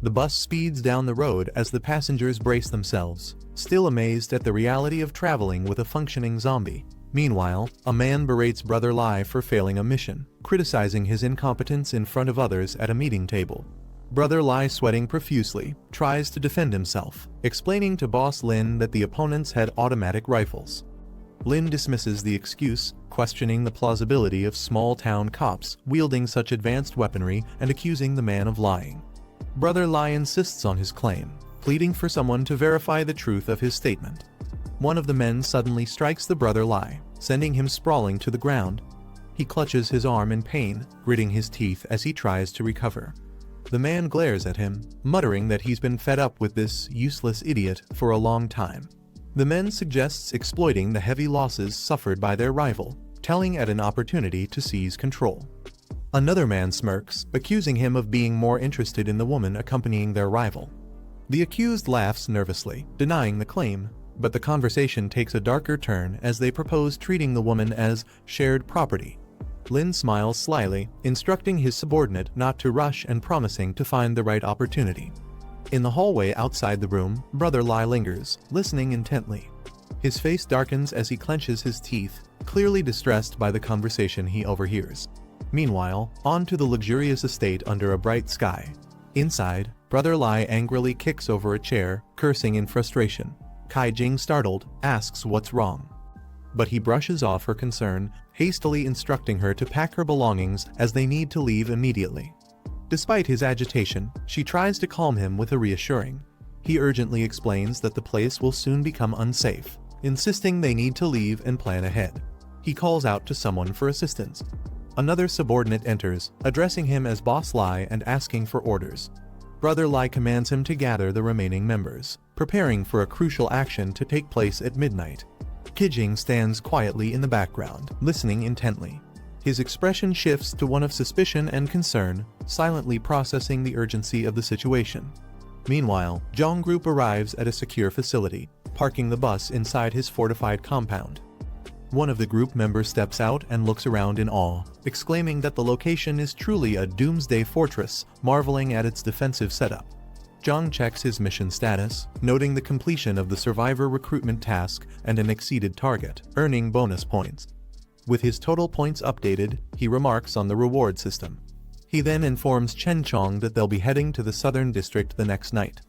The bus speeds down the road as the passengers brace themselves, still amazed at the reality of traveling with a functioning zombie. Meanwhile, a man berates Brother Lai for failing a mission, criticizing his incompetence in front of others at a meeting table. Brother Lai, sweating profusely, tries to defend himself, explaining to Boss Lin that the opponents had automatic rifles. Lin dismisses the excuse, questioning the plausibility of small-town cops wielding such advanced weaponry and accusing the man of lying. Brother Lai insists on his claim, pleading for someone to verify the truth of his statement. One of the men suddenly strikes the Brother Lai, sending him sprawling to the ground. He clutches his arm in pain, gritting his teeth as he tries to recover. The man glares at him, muttering that he's been fed up with this useless idiot for a long time. The man suggests exploiting the heavy losses suffered by their rival, telling at an opportunity to seize control. Another man smirks, accusing him of being more interested in the woman accompanying their rival. The accused laughs nervously, denying the claim, But the conversation takes a darker turn as they propose treating the woman as shared property. Lin smiles slyly, instructing his subordinate not to rush and promising to find the right opportunity. In the hallway outside the room, Brother Lai lingers, listening intently. His face darkens as he clenches his teeth, clearly distressed by the conversation he overhears. Meanwhile, on to the luxurious estate under a bright sky. Inside, Brother Lai angrily kicks over a chair, cursing in frustration. Kai Jing, startled, asks what's wrong. But he brushes off her concern, hastily instructing her to pack her belongings as they need to leave immediately. Despite his agitation, she tries to calm him with a reassuring. He urgently explains that the place will soon become unsafe, insisting they need to leave and plan ahead. He calls out to someone for assistance. Another subordinate enters, addressing him as Boss Lai and asking for orders. Brother Lai commands him to gather the remaining members, preparing for a crucial action to take place at midnight. Kijing stands quietly in the background, listening intently. His expression shifts to one of suspicion and concern, silently processing the urgency of the situation. Meanwhile, Jiang Group arrives at a secure facility, parking the bus inside his fortified compound. One of the group members steps out and looks around in awe, exclaiming that the location is truly a doomsday fortress, marveling at its defensive setup. Jiang checks his mission status, noting the completion of the survivor recruitment task and an exceeded target, earning bonus points. With his total points updated, he remarks on the reward system. He then informs Chen Chong that they'll be heading to the southern district the next night.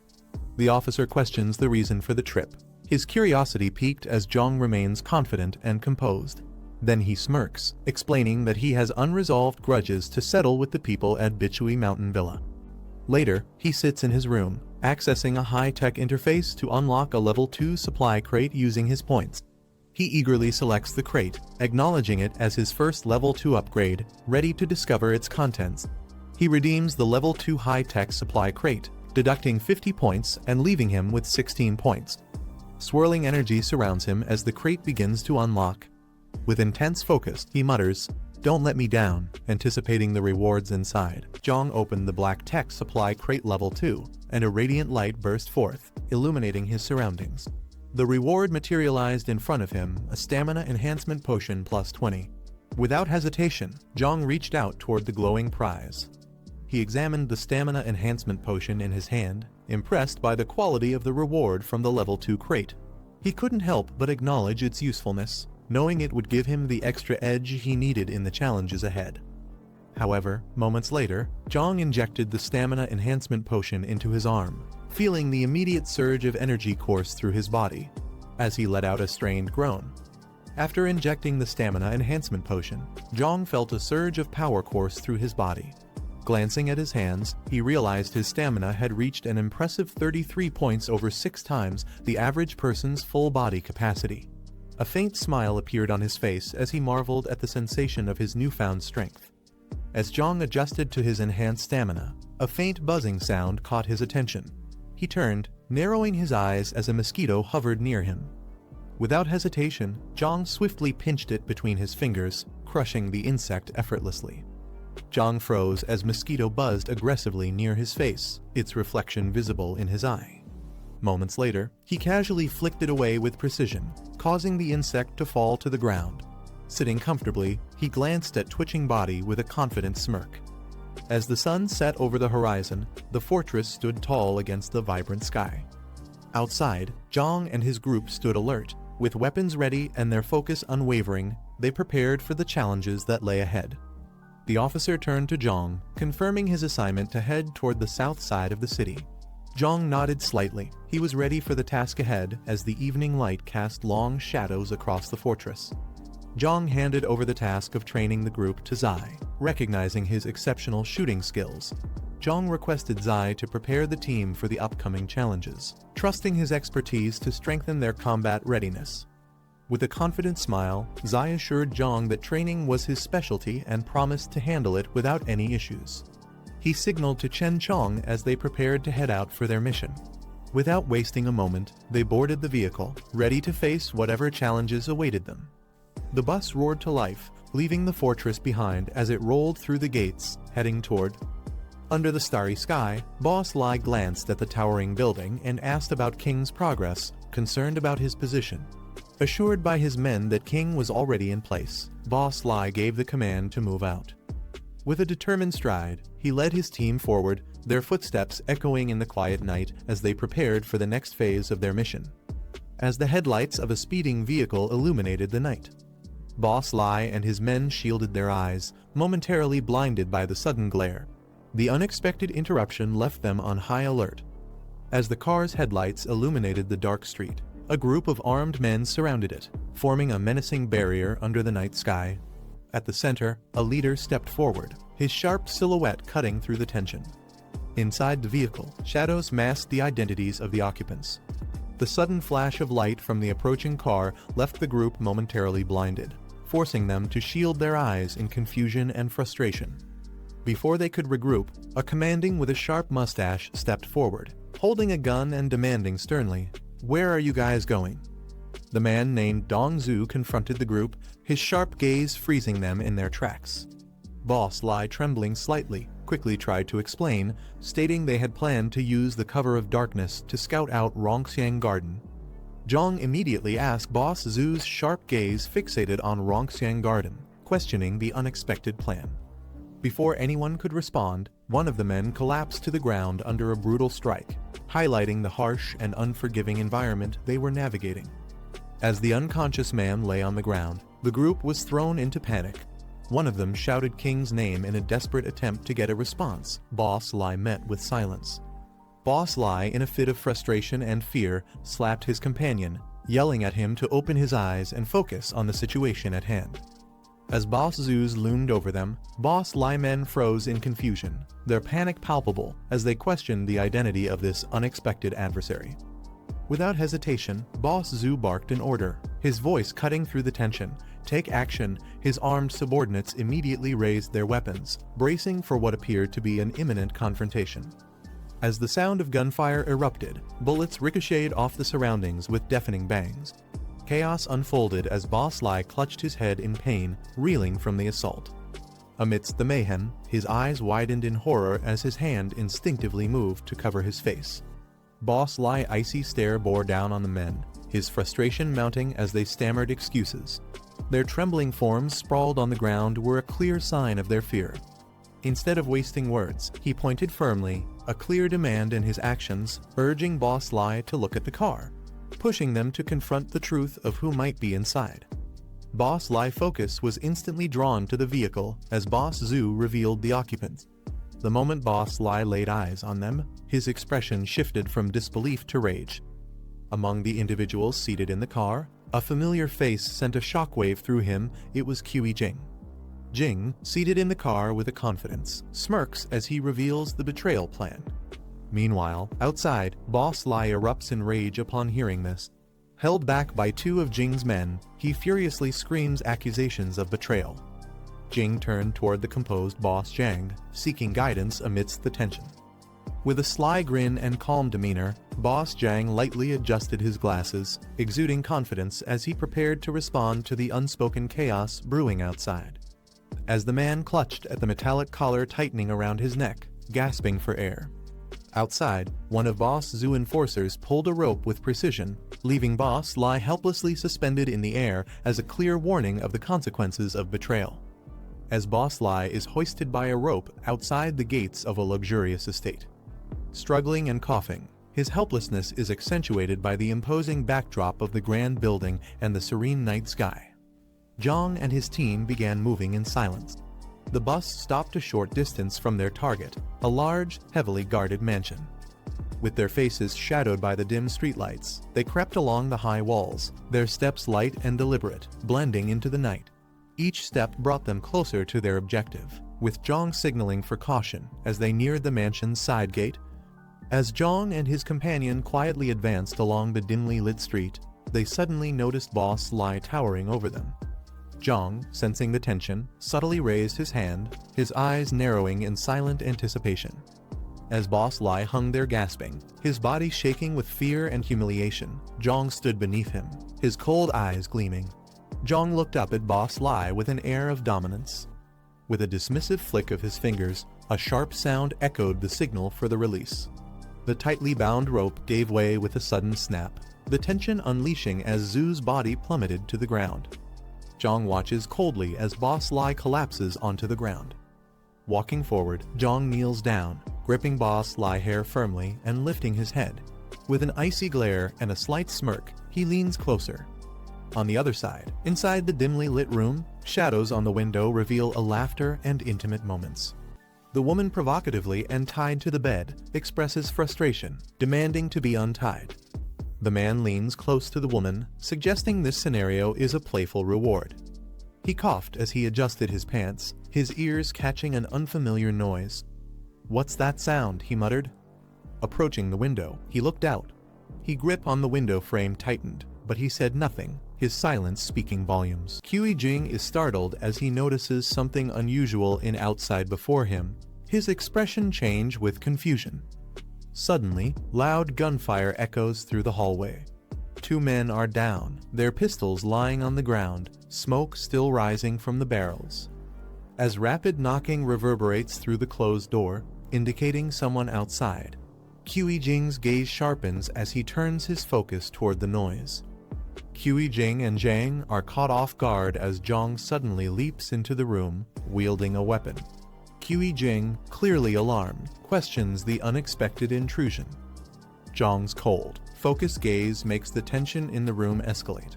The officer questions the reason for the trip. His curiosity piqued as Jiang remains confident and composed. Then he smirks, explaining that he has unresolved grudges to settle with the people at Bichui Mountain Villa. Later, he sits in his room, accessing a high-tech interface to unlock a level 2 supply crate using his points. He eagerly selects the crate, acknowledging it as his first level 2 upgrade, ready to discover its contents. He redeems the level 2 high-tech supply crate, deducting 50 points and leaving him with 16 points. Swirling energy surrounds him as the crate begins to unlock. With intense focus, he mutters, "Don't let me down," anticipating the rewards inside. Jiang opened the black tech supply crate level 2, and a radiant light burst forth, illuminating his surroundings. The reward materialized in front of him, a stamina enhancement potion plus 20. Without hesitation, Jiang reached out toward the glowing prize. He examined the stamina enhancement potion in his hand, impressed by the quality of the reward from the level 2 crate. He couldn't help but acknowledge its usefulness, knowing it would give him the extra edge he needed in the challenges ahead. However, moments later, Jiang injected the stamina enhancement potion into his arm, feeling the immediate surge of energy course through his body, as he let out a strained groan. After injecting the stamina enhancement potion, Jiang felt a surge of power course through his body. Glancing at his hands, he realized his stamina had reached an impressive 33 points, over 6 times the average person's full body capacity. A faint smile appeared on his face as he marveled at the sensation of his newfound strength. As Jiang adjusted to his enhanced stamina, a faint buzzing sound caught his attention. He turned, narrowing his eyes as a mosquito hovered near him. Without hesitation, Jiang swiftly pinched it between his fingers, crushing the insect effortlessly. Jiang froze as mosquito buzzed aggressively near his face, its reflection visible in his eye. Moments later, he casually flicked it away with precision, causing the insect to fall to the ground. Sitting comfortably, he glanced at twitching body with a confident smirk. As the sun set over the horizon, the fortress stood tall against the vibrant sky. Outside, Jiang and his group stood alert, with weapons ready and their focus unwavering. They prepared for the challenges that lay ahead. The officer turned to Jiang, confirming his assignment to head toward the south side of the city. Jiang nodded slightly. He was ready for the task ahead as the evening light cast long shadows across the fortress. Jiang handed over the task of training the group to Zai, recognizing his exceptional shooting skills. Jiang requested Zai to prepare the team for the upcoming challenges, trusting his expertise to strengthen their combat readiness. With a confident smile, Zai assured Jiang that training was his specialty and promised to handle it without any issues. He signaled to Chen Chong as they prepared to head out for their mission. Without wasting a moment, they boarded the vehicle, ready to face whatever challenges awaited them. The bus roared to life, leaving the fortress behind as it rolled through the gates, heading toward. Under the starry sky, Boss Lai glanced at the towering building and asked about King's progress, concerned about his position. Assured by his men that King was already in place, Boss Lai gave the command to move out. With a determined stride, he led his team forward, their footsteps echoing in the quiet night as they prepared for the next phase of their mission. As the headlights of a speeding vehicle illuminated the night, Boss Lai and his men shielded their eyes, momentarily blinded by the sudden glare. The unexpected interruption left them on high alert. As the car's headlights illuminated the dark street, a group of armed men surrounded it, forming a menacing barrier under the night sky. At the center, a leader stepped forward, his sharp silhouette cutting through the tension. Inside the vehicle, shadows masked the identities of the occupants. The sudden flash of light from the approaching car left the group momentarily blinded, forcing them to shield their eyes in confusion and frustration. Before they could regroup, a commanding with a sharp mustache stepped forward, holding a gun and demanding sternly, "Where are you guys going?" The man named Dongzu confronted the group, his sharp gaze freezing them in their tracks. Boss Lai, trembling slightly, quickly tried to explain, stating they had planned to use the cover of darkness to scout out Rongxiang Garden. Jiang immediately asked Boss Zhu's sharp gaze fixated on Rongxiang Garden, questioning the unexpected plan. Before anyone could respond, one of the men collapsed to the ground under a brutal strike, highlighting the harsh and unforgiving environment they were navigating. As the unconscious man lay on the ground, the group was thrown into panic. One of them shouted King's name in a desperate attempt to get a response. Boss Lai met with silence. Boss Lai, in a fit of frustration and fear, slapped his companion, yelling at him to open his eyes and focus on the situation at hand. As Boss Zhu's loomed over them, Boss Lai men froze in confusion, their panic palpable as they questioned the identity of this unexpected adversary. Without hesitation, Boss Zhu barked an order, his voice cutting through the tension. "Take action." His armed subordinates immediately raised their weapons, bracing for what appeared to be an imminent confrontation. As the sound of gunfire erupted, bullets ricocheted off the surroundings with deafening bangs. Chaos unfolded as Boss Lai clutched his head in pain, reeling from the assault. Amidst the mayhem, his eyes widened in horror as his hand instinctively moved to cover his face. Boss Lai's icy stare bore down on the men, his frustration mounting as they stammered excuses. Their trembling forms sprawled on the ground were a clear sign of their fear. Instead of wasting words, he pointed firmly, a clear demand in his actions, urging Boss Lai to look at the car, pushing them to confront the truth of who might be inside. Boss Lai's focus was instantly drawn to the vehicle as Boss Zhu revealed the occupants. The moment Boss Lai laid eyes on them, his expression shifted from disbelief to rage. Among the individuals seated in the car, a familiar face sent a shockwave through him. It was Qi Jing. Jing, seated in the car with a confidence, smirks as he reveals the betrayal plan. Meanwhile, outside, Boss Lai erupts in rage upon hearing this. Held back by two of Jing's men, he furiously screams accusations of betrayal. Jing turned toward the composed Boss Jiang, seeking guidance amidst the tension. With a sly grin and calm demeanor, Boss Jiang lightly adjusted his glasses, exuding confidence as he prepared to respond to the unspoken chaos brewing outside. As the man clutched at the metallic collar tightening around his neck, gasping for air. Outside, one of Boss Zhu's enforcers pulled a rope with precision, leaving Boss Lai helplessly suspended in the air as a clear warning of the consequences of betrayal. As Boss Lai is hoisted by a rope outside the gates of a luxurious estate. Struggling and coughing, his helplessness is accentuated by the imposing backdrop of the grand building and the serene night sky. Jiang and his team began moving in silence. The bus stopped a short distance from their target, a large, heavily guarded mansion. With their faces shadowed by the dim streetlights, they crept along the high walls, their steps light and deliberate, blending into the night. Each step brought them closer to their objective, with Jiang signaling for caution as they neared the mansion's side gate. As Jiang and his companion quietly advanced along the dimly lit street, they suddenly noticed Boss Lai towering over them. Jiang, sensing the tension, subtly raised his hand, his eyes narrowing in silent anticipation. As Boss Lai hung there gasping, his body shaking with fear and humiliation, Jiang stood beneath him, his cold eyes gleaming. Jiang looked up at Boss Lai with an air of dominance. With a dismissive flick of his fingers, a sharp sound echoed the signal for the release. The tightly bound rope gave way with a sudden snap, the tension unleashing as Zhu's body plummeted to the ground. Jiang watches coldly as Boss Lai collapses onto the ground. Walking forward, Jiang kneels down, gripping Boss Lai hair firmly and lifting his head. With an icy glare and a slight smirk, he leans closer. On the other side, inside the dimly lit room, shadows on the window reveal a laughter and intimate moments. The woman, provocatively and tied to the bed, expresses frustration, demanding to be untied. The man leans close to the woman, suggesting this scenario is a playful reward. He coughed as he adjusted his pants, his ears catching an unfamiliar noise. "What's that sound?" he muttered. Approaching the window, he looked out. His grip on the window frame tightened, but he said nothing, his silence speaking volumes. Jiang is startled as he notices something unusual in outside before him, his expression change with confusion. Suddenly, loud gunfire echoes through the hallway. Two men are down, their pistols lying on the ground, smoke still rising from the barrels. As rapid knocking reverberates through the closed door, indicating someone outside, Jiang's gaze sharpens as he turns his focus toward the noise. Jiang and Jiang are caught off guard as Jiang suddenly leaps into the room, wielding a weapon. Jiang, clearly alarmed, questions the unexpected intrusion. Jiang's cold, focused gaze makes the tension in the room escalate.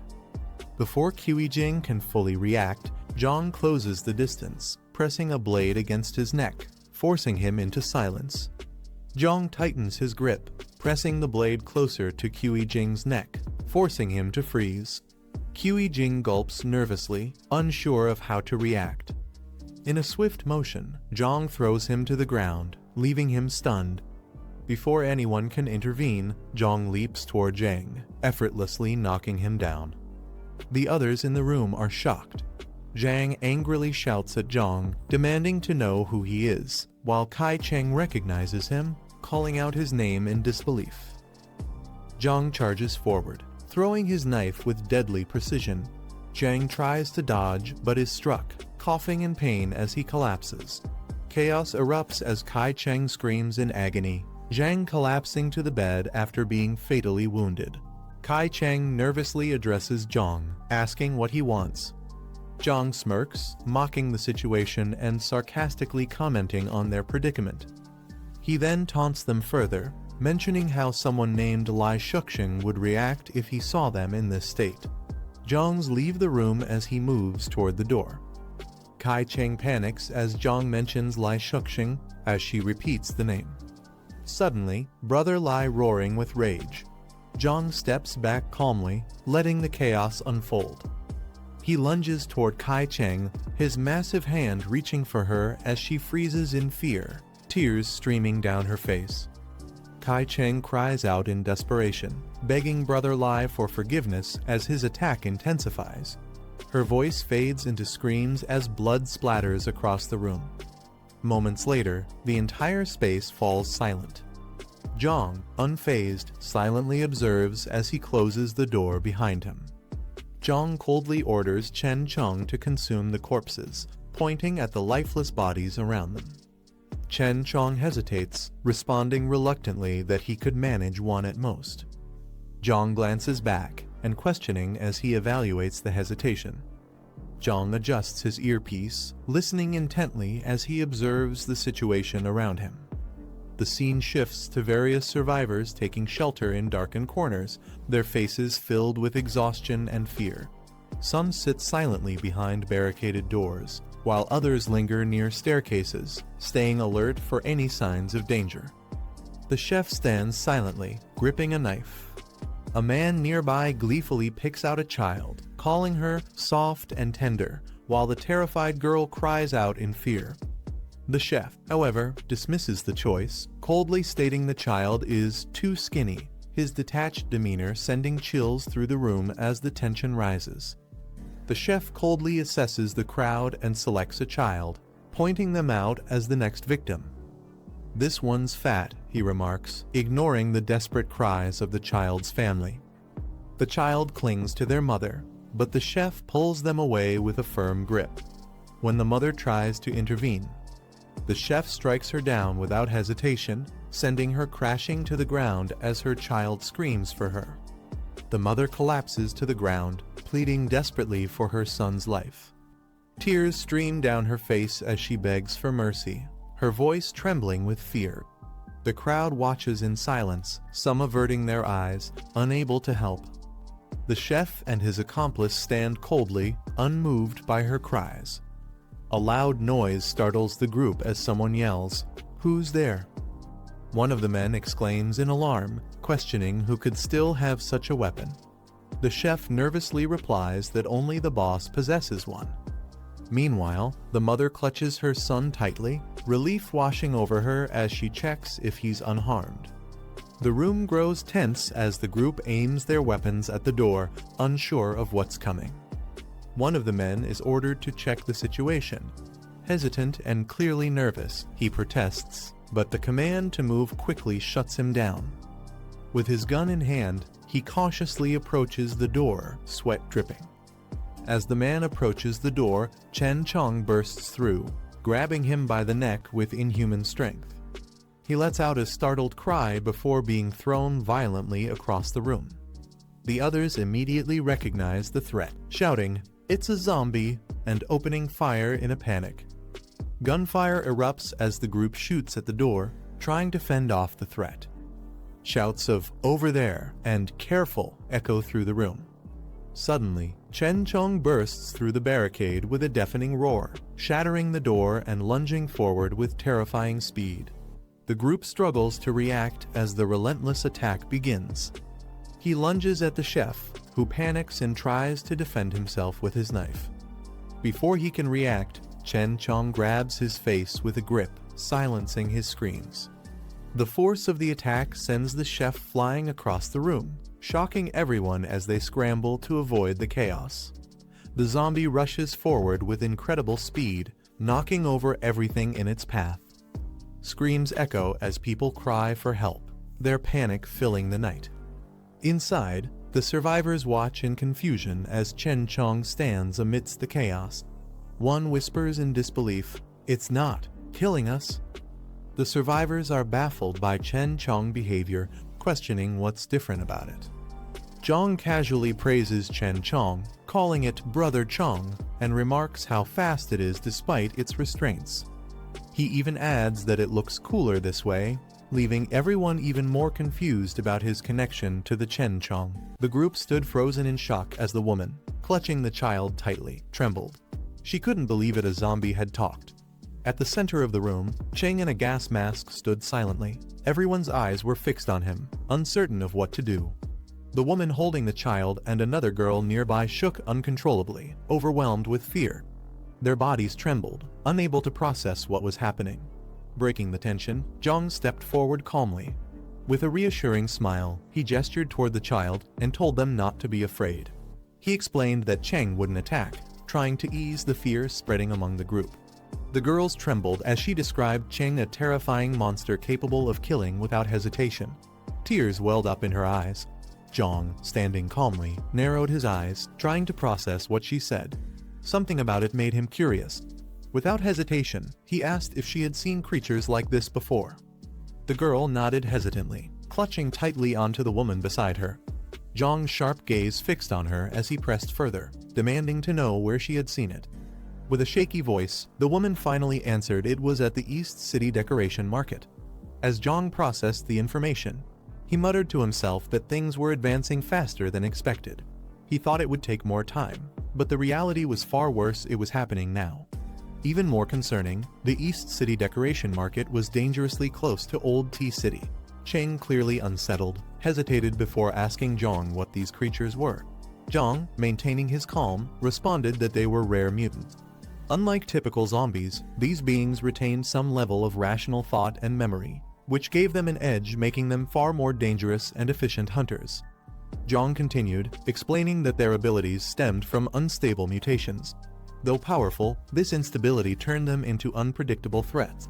Before Jiang can fully react, Jiang closes the distance, pressing a blade against his neck, forcing him into silence. Jiang tightens his grip, pressing the blade closer to Jiang's neck, forcing him to freeze. Jiang gulps nervously, unsure of how to react. In a swift motion, Jiang throws him to the ground, leaving him stunned. Before anyone can intervene, Jiang leaps toward Jiang, effortlessly knocking him down. The others in the room are shocked. Jiang angrily shouts at Jiang, demanding to know who he is, while Kai Cheng recognizes him, calling out his name in disbelief. Jiang charges forward, throwing his knife with deadly precision. Jiang tries to dodge but is struck, coughing in pain as he collapses. Chaos erupts as Kai Cheng screams in agony, Jiang collapsing to the bed after being fatally wounded. Kai Cheng nervously addresses Jiang, asking what he wants. Jiang smirks, mocking the situation and sarcastically commenting on their predicament. He then taunts them further, mentioning how someone named Lai Shuxing would react if he saw them in this state. Jiang leaves the room as he moves toward the door. Kai Cheng panics as Jiang mentions Lai Shuxing as she repeats the name. Suddenly, Brother Lai roaring with rage. Jiang steps back calmly, letting the chaos unfold. He lunges toward Kai Cheng, his massive hand reaching for her as she freezes in fear, tears streaming down her face. Kai Cheng cries out in desperation, begging Brother Lai for forgiveness as his attack intensifies. Her voice fades into screams as blood splatters across the room. Moments later, the entire space falls silent. Jiang, unfazed, silently observes as he closes the door behind him. Jiang coldly orders Chen Cheng to consume the corpses, pointing at the lifeless bodies around them. Chen Cheng hesitates, responding reluctantly that he could manage one at most. Jiang glances back and questioning as he evaluates the hesitation. Jiang adjusts his earpiece, listening intently as he observes the situation around him. The scene shifts to various survivors taking shelter in darkened corners, their faces filled with exhaustion and fear. Some sit silently behind barricaded doors, while others linger near staircases, staying alert for any signs of danger. The chef stands silently, gripping a knife. A man nearby gleefully picks out a child, calling her soft and tender, while the terrified girl cries out in fear. The chef, however, dismisses the choice, coldly stating the child is too skinny, his detached demeanor sending chills through the room as the tension rises. The chef coldly assesses the crowd and selects a child, pointing them out as the next victim. "This one's fat," he remarks, ignoring the desperate cries of the child's family. The child clings to their mother, but the chef pulls them away with a firm grip. When the mother tries to intervene, the chef strikes her down without hesitation, sending her crashing to the ground as her child screams for her. The mother collapses to the ground, pleading desperately for her son's life. Tears stream down her face as she begs for mercy, her voice trembling with fear. The crowd watches in silence, some averting their eyes, unable to help. The chef and his accomplice stand coldly, unmoved by her cries. A loud noise startles the group as someone yells, "Who's there?" One of the men exclaims in alarm, questioning who could still have such a weapon. The chef nervously replies that only the boss possesses one. Meanwhile, the mother clutches her son tightly, relief washing over her as she checks if he's unharmed. The room grows tense as the group aims their weapons at the door, unsure of what's coming. One of the men is ordered to check the situation. Hesitant and clearly nervous, he protests, but the command to move quickly shuts him down. With his gun in hand, he cautiously approaches the door, sweat dripping. As the man approaches the door, Chen Chong bursts through, grabbing him by the neck with inhuman strength. He lets out a startled cry before being thrown violently across the room. The others immediately recognize the threat, shouting, "It's a zombie," and opening fire in a panic. Gunfire erupts as the group shoots at the door, trying to fend off the threat. Shouts of "Over there" and "Careful" echo through the room. Suddenly, Chen Chong bursts through the barricade with a deafening roar, shattering the door and lunging forward with terrifying speed. The group struggles to react as the relentless attack begins. He lunges at the chef, who panics and tries to defend himself with his knife. Before he can react, Chen Chong grabs his face with a grip, silencing his screams. The force of the attack sends the chef flying across the room, shocking everyone as they scramble to avoid the chaos. The zombie rushes forward with incredible speed, knocking over everything in its path. Screams echo as people cry for help, their panic filling the night. Inside, the survivors watch in confusion as Chen Chong stands amidst the chaos. One whispers in disbelief, "It's not killing us." The survivors are baffled by Chen Chong's behavior, questioning what's different about it. Jiang casually praises Chen Chong, calling it Brother Chong, and remarks how fast it is despite its restraints. He even adds that it looks cooler this way, leaving everyone even more confused about his connection to the Chen Chong. The group stood frozen in shock as the woman, clutching the child tightly, trembled. She couldn't believe it, a zombie had talked. At the center of the room, Cheng in a gas mask stood silently. Everyone's eyes were fixed on him, uncertain of what to do. The woman holding the child and another girl nearby shook uncontrollably, overwhelmed with fear. Their bodies trembled, unable to process what was happening. Breaking the tension, Jiang stepped forward calmly. With a reassuring smile, he gestured toward the child and told them not to be afraid. He explained that Cheng wouldn't attack, trying to ease the fear spreading among the group. The girls trembled as she described Cheng a terrifying monster capable of killing without hesitation. Tears welled up in her eyes. Jiang, standing calmly, narrowed his eyes, trying to process what she said. Something about it made him curious. Without hesitation, he asked if she had seen creatures like this before. The girl nodded hesitantly, clutching tightly onto the woman beside her. Jiang's sharp gaze fixed on her as he pressed further, demanding to know where she had seen it. With a shaky voice, the woman finally answered it was at the East City Decoration Market. As Jiang processed the information, he muttered to himself that things were advancing faster than expected. He thought it would take more time, but the reality was far worse. It was happening now. Even more concerning, the East City Decoration Market was dangerously close to Old Tea City. Cheng, clearly unsettled, hesitated before asking Jiang what these creatures were. Jiang, maintaining his calm, responded that they were rare mutants. Unlike typical zombies, these beings retained some level of rational thought and memory, which gave them an edge, making them far more dangerous and efficient hunters. Jiang continued, explaining that their abilities stemmed from unstable mutations. Though powerful, this instability turned them into unpredictable threats.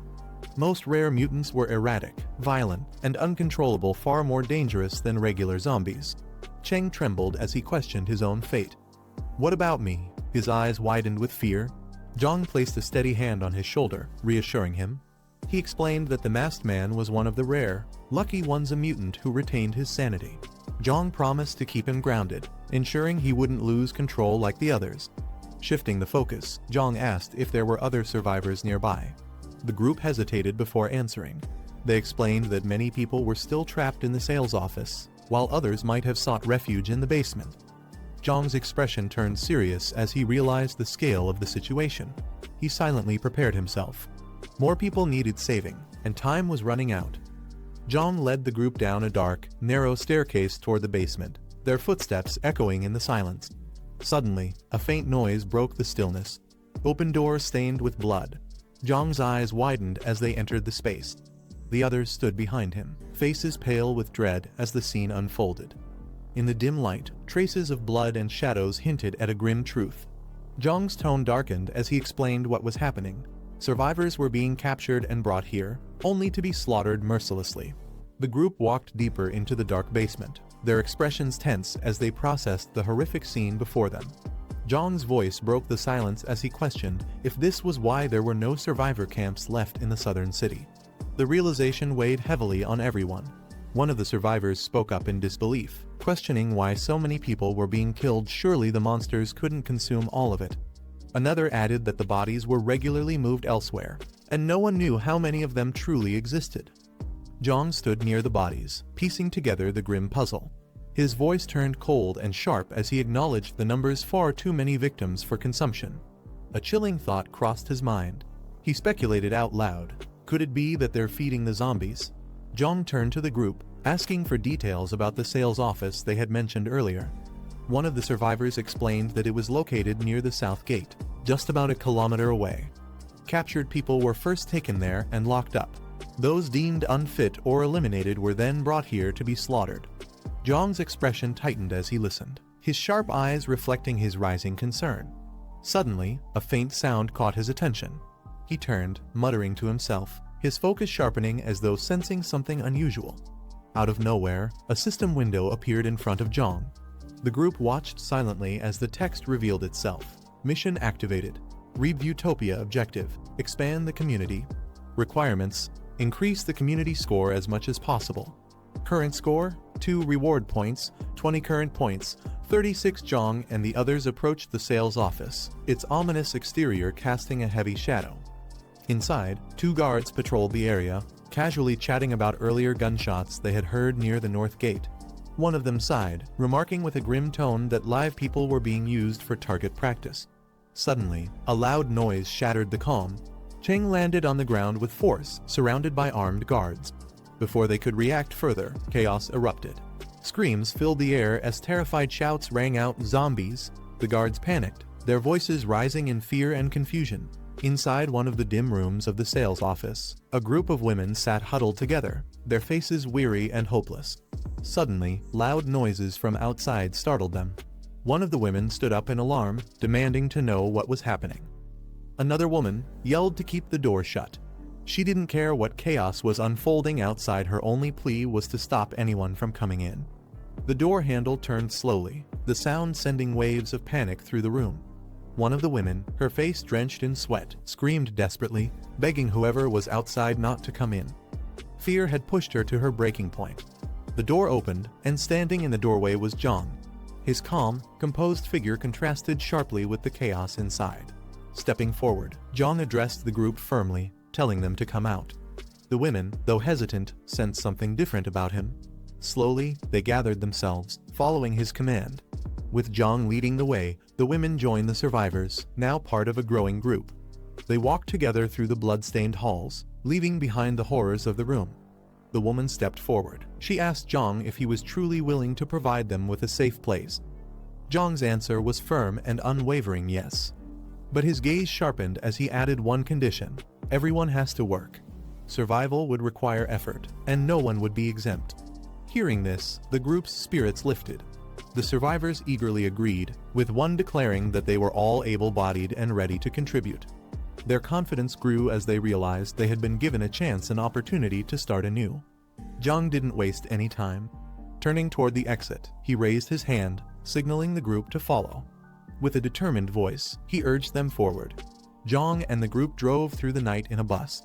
Most rare mutants were erratic, violent, and uncontrollable, far more dangerous than regular zombies. Cheng trembled as he questioned his own fate. "What about me?" His eyes widened with fear. Jiang placed a steady hand on his shoulder, reassuring him. He explained that the masked man was one of the rare, lucky ones, a mutant who retained his sanity. Jiang promised to keep him grounded, ensuring he wouldn't lose control like the others. Shifting the focus, Jiang asked if there were other survivors nearby. The group hesitated before answering. They explained that many people were still trapped in the sales office, while others might have sought refuge in the basement. Jiang's expression turned serious as he realized the scale of the situation. He silently prepared himself. More people needed saving, and time was running out. Jiang led the group down a dark, narrow staircase toward the basement, their footsteps echoing in the silence. Suddenly, a faint noise broke the stillness. Open doors stained with blood. Jiang's eyes widened as they entered the space. The others stood behind him, faces pale with dread as the scene unfolded. In the dim light, traces of blood and shadows hinted at a grim truth. Jiang's tone darkened as he explained what was happening. Survivors were being captured and brought here, only to be slaughtered mercilessly. The group walked deeper into the dark basement, their expressions tense as they processed the horrific scene before them. Jiang's voice broke the silence as he questioned if this was why there were no survivor camps left in the southern city. The realization weighed heavily on everyone. One of the survivors spoke up in disbelief, questioning why so many people were being killed. Surely the monsters couldn't consume all of it. Another added that the bodies were regularly moved elsewhere, and no one knew how many of them truly existed. Jiang stood near the bodies, piecing together the grim puzzle. His voice turned cold and sharp as he acknowledged the numbers: far too many victims for consumption. A chilling thought crossed his mind. He speculated out loud. Could it be that they're feeding the zombies? Jiang turned to the group, asking for details about the sales office they had mentioned earlier. One of the survivors explained that it was located near the south gate, just about a kilometer away. Captured people were first taken there and locked up. Those deemed unfit or eliminated were then brought here to be slaughtered. Jiang's expression tightened as he listened, his sharp eyes reflecting his rising concern. Suddenly, a faint sound caught his attention. He turned, muttering to himself, his focus sharpening as though sensing something unusual. Out of nowhere, a system window appeared in front of Jiang. The group watched silently as the text revealed itself. Mission activated. Read Utopia objective. Expand the community. Requirements: increase the community score as much as possible. Current score: 2 reward points, 20 current points. 36. Jiang and the others approached the sales office, its ominous exterior casting a heavy shadow. Inside, 2 guards patrolled the area, casually chatting about earlier gunshots they had heard near the north gate. One of them sighed, remarking with a grim tone that live people were being used for target practice. Suddenly, a loud noise shattered the calm. Cheng landed on the ground with force, surrounded by armed guards. Before they could react further, chaos erupted. Screams filled the air as terrified shouts rang out, "Zombies!" The guards panicked, their voices rising in fear and confusion. Inside one of the dim rooms of the sales office, a group of women sat huddled together, their faces weary and hopeless. Suddenly, loud noises from outside startled them. One of the women stood up in alarm, demanding to know what was happening. Another woman yelled to keep the door shut. She didn't care what chaos was unfolding outside. Her only plea was to stop anyone from coming in. The door handle turned slowly, the sound sending waves of panic through the room. One of the women, her face drenched in sweat, screamed desperately, begging whoever was outside not to come in. Fear had pushed her to her breaking point. The door opened, and standing in the doorway was Jiang. His calm, composed figure contrasted sharply with the chaos inside. Stepping forward, Jiang addressed the group firmly, telling them to come out. The women, though hesitant, sensed something different about him. Slowly, they gathered themselves, following his command. With Jiang leading the way, the women joined the survivors, now part of a growing group. They walked together through the blood-stained halls, leaving behind the horrors of the room. The woman stepped forward. She asked Jiang if he was truly willing to provide them with a safe place. Jiang's answer was firm and unwavering yes. But his gaze sharpened as he added one condition: everyone has to work. Survival would require effort, and no one would be exempt. Hearing this, the group's spirits lifted. The survivors eagerly agreed, with one declaring that they were all able-bodied and ready to contribute. Their confidence grew as they realized they had been given a chance and opportunity to start anew. Jiang didn't waste any time. Turning toward the exit, he raised his hand, signaling the group to follow. With a determined voice, he urged them forward. Jiang and the group drove through the night in a bus.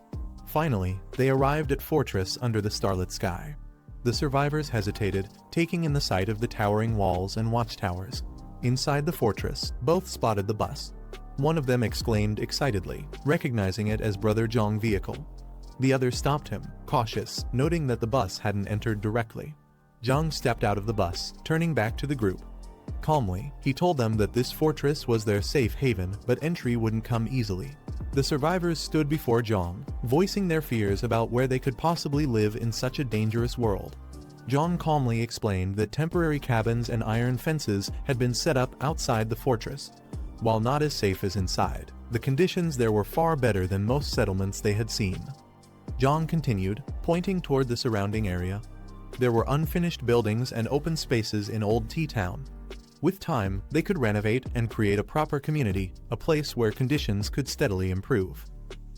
Finally, they arrived at Fortress under the starlit sky. The survivors hesitated, taking in the sight of the towering walls and watchtowers. Inside the fortress, both spotted the bus. One of them exclaimed excitedly, recognizing it as Brother Jiang's vehicle. The other stopped him, cautious, noting that the bus hadn't entered directly. Jiang stepped out of the bus, turning back to the group. Calmly, he told them that this fortress was their safe haven, but entry wouldn't come easily. The survivors stood before Jiang, voicing their fears about where they could possibly live in such a dangerous world. Jiang calmly explained that temporary cabins and iron fences had been set up outside the fortress. While not as safe as inside, the conditions there were far better than most settlements they had seen. Jiang continued, pointing toward the surrounding area. There were unfinished buildings and open spaces in Old Tea Town. With time, they could renovate and create a proper community, a place where conditions could steadily improve.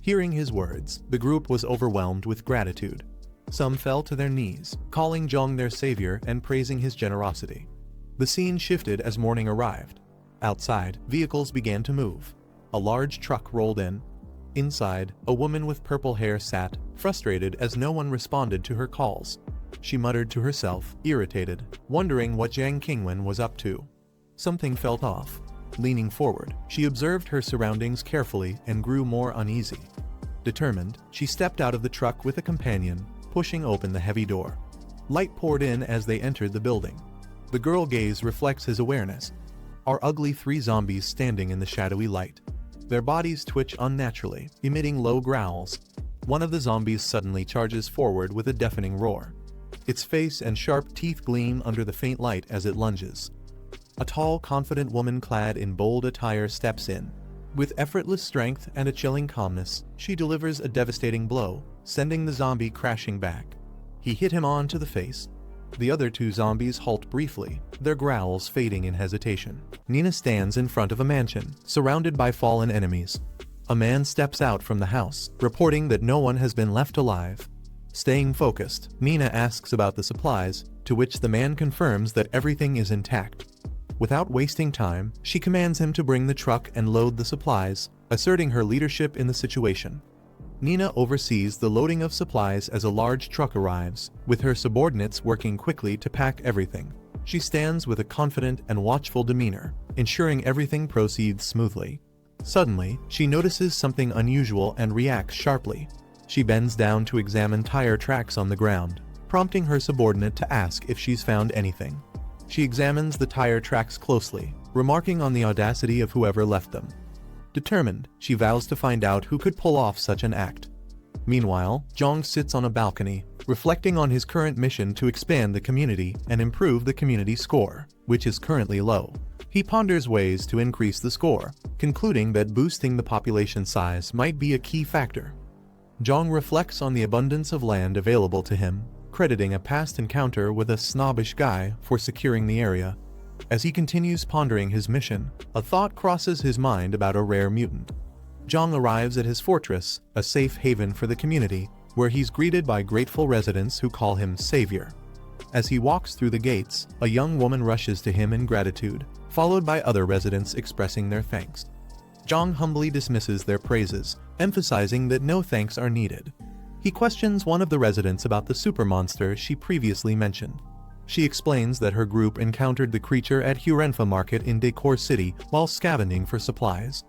Hearing his words, the group was overwhelmed with gratitude. Some fell to their knees, calling Jiang their savior and praising his generosity. The scene shifted as morning arrived. Outside, vehicles began to move. A large truck rolled in. Inside, a woman with purple hair sat, frustrated as no one responded to her calls. She muttered to herself, irritated, wondering what Jiang Qingwen was up to. Something felt off. Leaning forward, she observed her surroundings carefully and grew more uneasy. Determined, she stepped out of the truck with a companion, pushing open the heavy door. Light poured in as they entered the building. The girl gaze reflects his awareness. Are ugly three zombies standing in the shadowy light. Their bodies twitch unnaturally, emitting low growls. One of the zombies suddenly charges forward with a deafening roar. Its face and sharp teeth gleam under the faint light as it lunges. A tall, confident woman clad in bold attire steps in. With effortless strength and a chilling calmness, she delivers a devastating blow, sending the zombie crashing back. He hit him onto the face. The other two zombies halt briefly, their growls fading in hesitation. Nina stands in front of a mansion, surrounded by fallen enemies. A man steps out from the house, reporting that no one has been left alive. Staying focused, Nina asks about the supplies, to which the man confirms that everything is intact. Without wasting time, she commands him to bring the truck and load the supplies, asserting her leadership in the situation. Nina oversees the loading of supplies as a large truck arrives, with her subordinates working quickly to pack everything. She stands with a confident and watchful demeanor, ensuring everything proceeds smoothly. Suddenly, she notices something unusual and reacts sharply. She bends down to examine tire tracks on the ground, prompting her subordinate to ask if she's found anything. She examines the tire tracks closely, remarking on the audacity of whoever left them. Determined, she vows to find out who could pull off such an act. Meanwhile, Jiang sits on a balcony, reflecting on his current mission to expand the community and improve the community score, which is currently low. He ponders ways to increase the score, concluding that boosting the population size might be a key factor. Jiang reflects on the abundance of land available to him, crediting a past encounter with a snobbish guy for securing the area. As he continues pondering his mission, a thought crosses his mind about a rare mutant. Jiang arrives at his fortress, a safe haven for the community, where he's greeted by grateful residents who call him savior. As he walks through the gates, a young woman rushes to him in gratitude, followed by other residents expressing their thanks. Jiang humbly dismisses their praises, emphasizing that no thanks are needed. He questions one of the residents about the super monster she previously mentioned. She explains that her group encountered the creature at Hurenfa Market in Decor City while scavenging for supplies.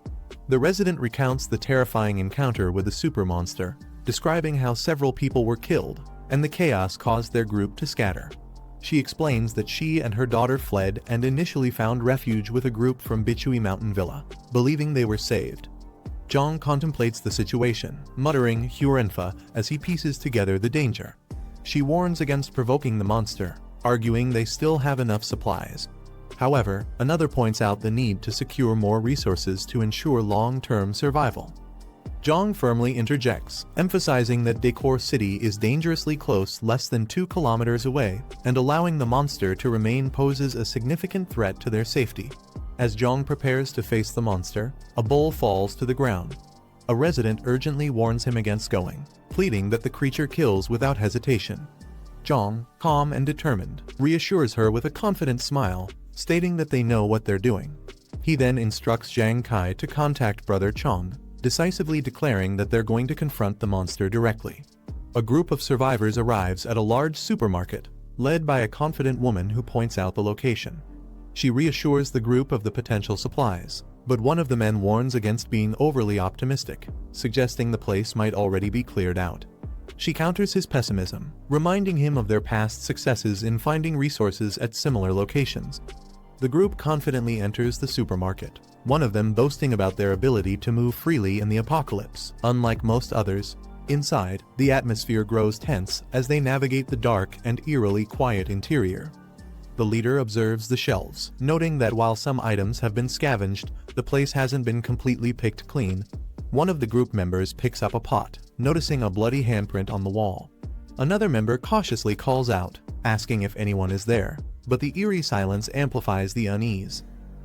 The resident recounts the terrifying encounter with the super monster, describing how several people were killed, and the chaos caused their group to scatter. She explains that she and her daughter fled and initially found refuge with a group from Bichui Mountain Villa, believing they were saved. Jiang contemplates the situation, muttering Hurenfa as he pieces together the danger. She warns against provoking the monster, arguing they still have enough supplies. However, another points out the need to secure more resources to ensure long-term survival. Jiang firmly interjects, emphasizing that Decor City is dangerously close, less than 2 kilometers away, and allowing the monster to remain poses a significant threat to their safety. As Jiang prepares to face the monster, a bowl falls to the ground. A resident urgently warns him against going, pleading that the creature kills without hesitation. Jiang, calm and determined, reassures her with a confident smile, stating that they know what they're doing. He then instructs Zhang Kai to contact Brother Chong, decisively declaring that they're going to confront the monster directly. A group of survivors arrives at a large supermarket, led by a confident woman who points out the location. She reassures the group of the potential supplies, but one of the men warns against being overly optimistic, suggesting the place might already be cleared out. She counters his pessimism, reminding him of their past successes in finding resources at similar locations. The group confidently enters the supermarket, one of them boasting about their ability to move freely in the apocalypse. Unlike most others, inside, the atmosphere grows tense as they navigate the dark and eerily quiet interior. The leader observes the shelves, noting that while some items have been scavenged, the place hasn't been completely picked clean. One of the group members picks up a pot, noticing a bloody handprint on the wall. Another member cautiously calls out, asking if anyone is there, but the eerie silence amplifies the unease.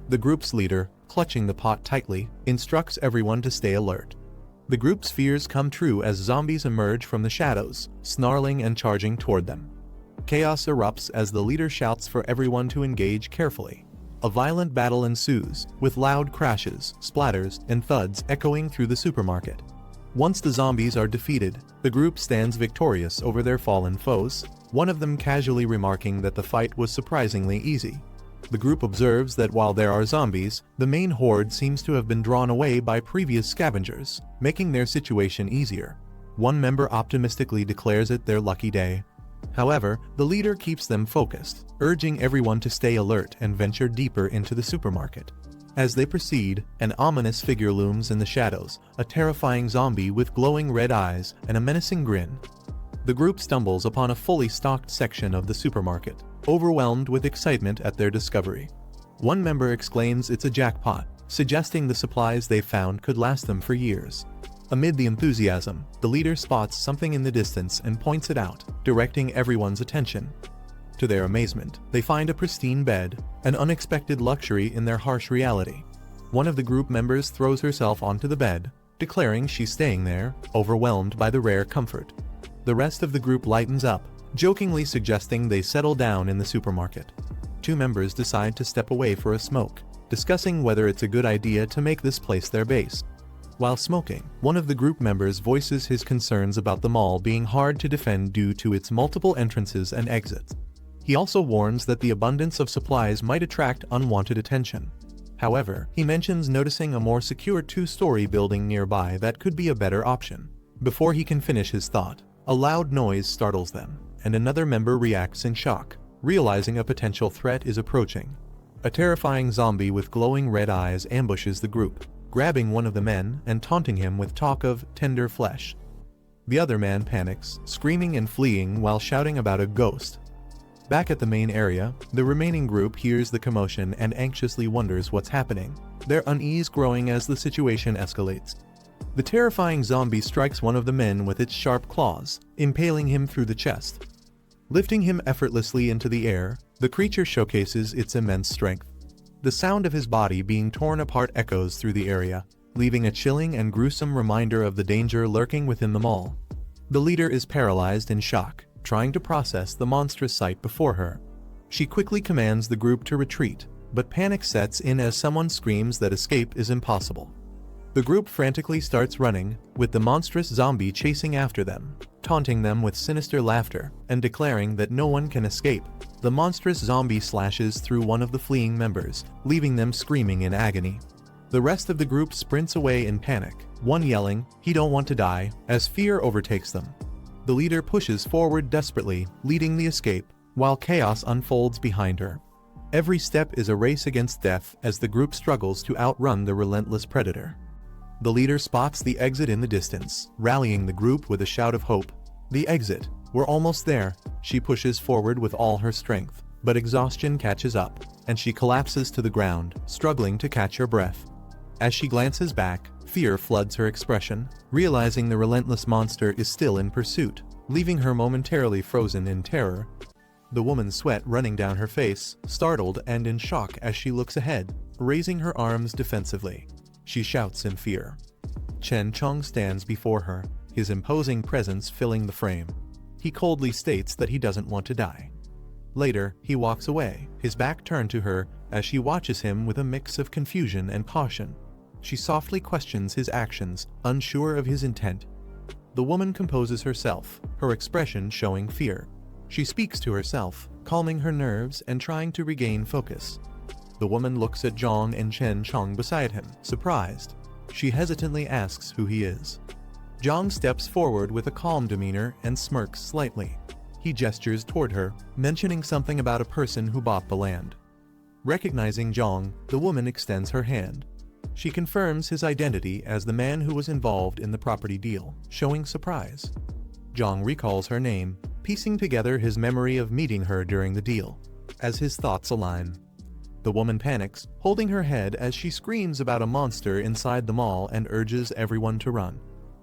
The group's leader, clutching the pot tightly, instructs everyone to stay alert. The group's fears come true as zombies emerge from the shadows, snarling and charging toward them. Chaos erupts as the leader shouts for everyone to engage carefully. A violent battle ensues, with loud crashes, splatters, and thuds echoing through the supermarket. Once the zombies are defeated, the group stands victorious over their fallen foes, one of them casually remarking that the fight was surprisingly easy. The group observes that while there are zombies, the main horde seems to have been drawn away by previous scavengers, making their situation easier. One member optimistically declares it their lucky day. However, the leader keeps them focused, urging everyone to stay alert and venture deeper into the supermarket. As they proceed, an ominous figure looms in the shadows, a terrifying zombie with glowing red eyes and a menacing grin. The group stumbles upon a fully stocked section of the supermarket, overwhelmed with excitement at their discovery. One member exclaims it's a jackpot, suggesting the supplies they found could last them for years. Amid the enthusiasm, the leader spots something in the distance and points it out, directing everyone's attention. To their amazement, they find a pristine bed, an unexpected luxury in their harsh reality. One of the group members throws herself onto the bed, declaring she's staying there, overwhelmed by the rare comfort. The rest of the group lightens up, jokingly suggesting they settle down in the supermarket. Two members decide to step away for a smoke, discussing whether it's a good idea to make this place their base. While smoking, one of the group members voices his concerns about the mall being hard to defend due to its multiple entrances and exits. He also warns that the abundance of supplies might attract unwanted attention. However, he mentions noticing a more secure two-story building nearby that could be a better option. Before he can finish his thought, a loud noise startles them, and another member reacts in shock, realizing a potential threat is approaching. A terrifying zombie with glowing red eyes ambushes the group, grabbing one of the men and taunting him with talk of tender flesh. The other man panics, screaming and fleeing while shouting about a ghost. Back at the main area, the remaining group hears the commotion and anxiously wonders what's happening, their unease growing as the situation escalates. The terrifying zombie strikes one of the men with its sharp claws, impaling him through the chest. Lifting him effortlessly into the air, the creature showcases its immense strength. The sound of his body being torn apart echoes through the area, leaving a chilling and gruesome reminder of the danger lurking within the mall. The leader is paralyzed in shock, trying to process the monstrous sight before her. She quickly commands the group to retreat, but panic sets in as someone screams that escape is impossible. The group frantically starts running, with the monstrous zombie chasing after them, taunting them with sinister laughter and declaring that no one can escape. The monstrous zombie slashes through one of the fleeing members, leaving them screaming in agony. The rest of the group sprints away in panic, one yelling, "He don't want to die," as fear overtakes them. The leader pushes forward desperately, leading the escape, while chaos unfolds behind her. Every step is a race against death as the group struggles to outrun the relentless predator. The leader spots the exit in the distance, rallying the group with a shout of hope. "The exit! We're almost there!" She pushes forward with all her strength, but exhaustion catches up, and she collapses to the ground, struggling to catch her breath. As she glances back, fear floods her expression, realizing the relentless monster is still in pursuit, leaving her momentarily frozen in terror. The woman's sweat running down her face, startled and in shock as she looks ahead, raising her arms defensively. She shouts in fear. Chen Chong stands before her, his imposing presence filling the frame. He coldly states that he doesn't want to die. Later, he walks away, his back turned to her, as she watches him with a mix of confusion and caution. She softly questions his actions, unsure of his intent. The woman composes herself, her expression showing fear. She speaks to herself, calming her nerves and trying to regain focus. The woman looks at Jiang and Chen Chong beside him, surprised. She hesitantly asks who he is. Jiang steps forward with a calm demeanor and smirks slightly. He gestures toward her, mentioning something about a person who bought the land. Recognizing Jiang, the woman extends her hand. She confirms his identity as the man who was involved in the property deal, showing surprise. Jiang recalls her name, piecing together his memory of meeting her during the deal. As his thoughts align, the woman panics, holding her head as she screams about a monster inside the mall and urges everyone to run.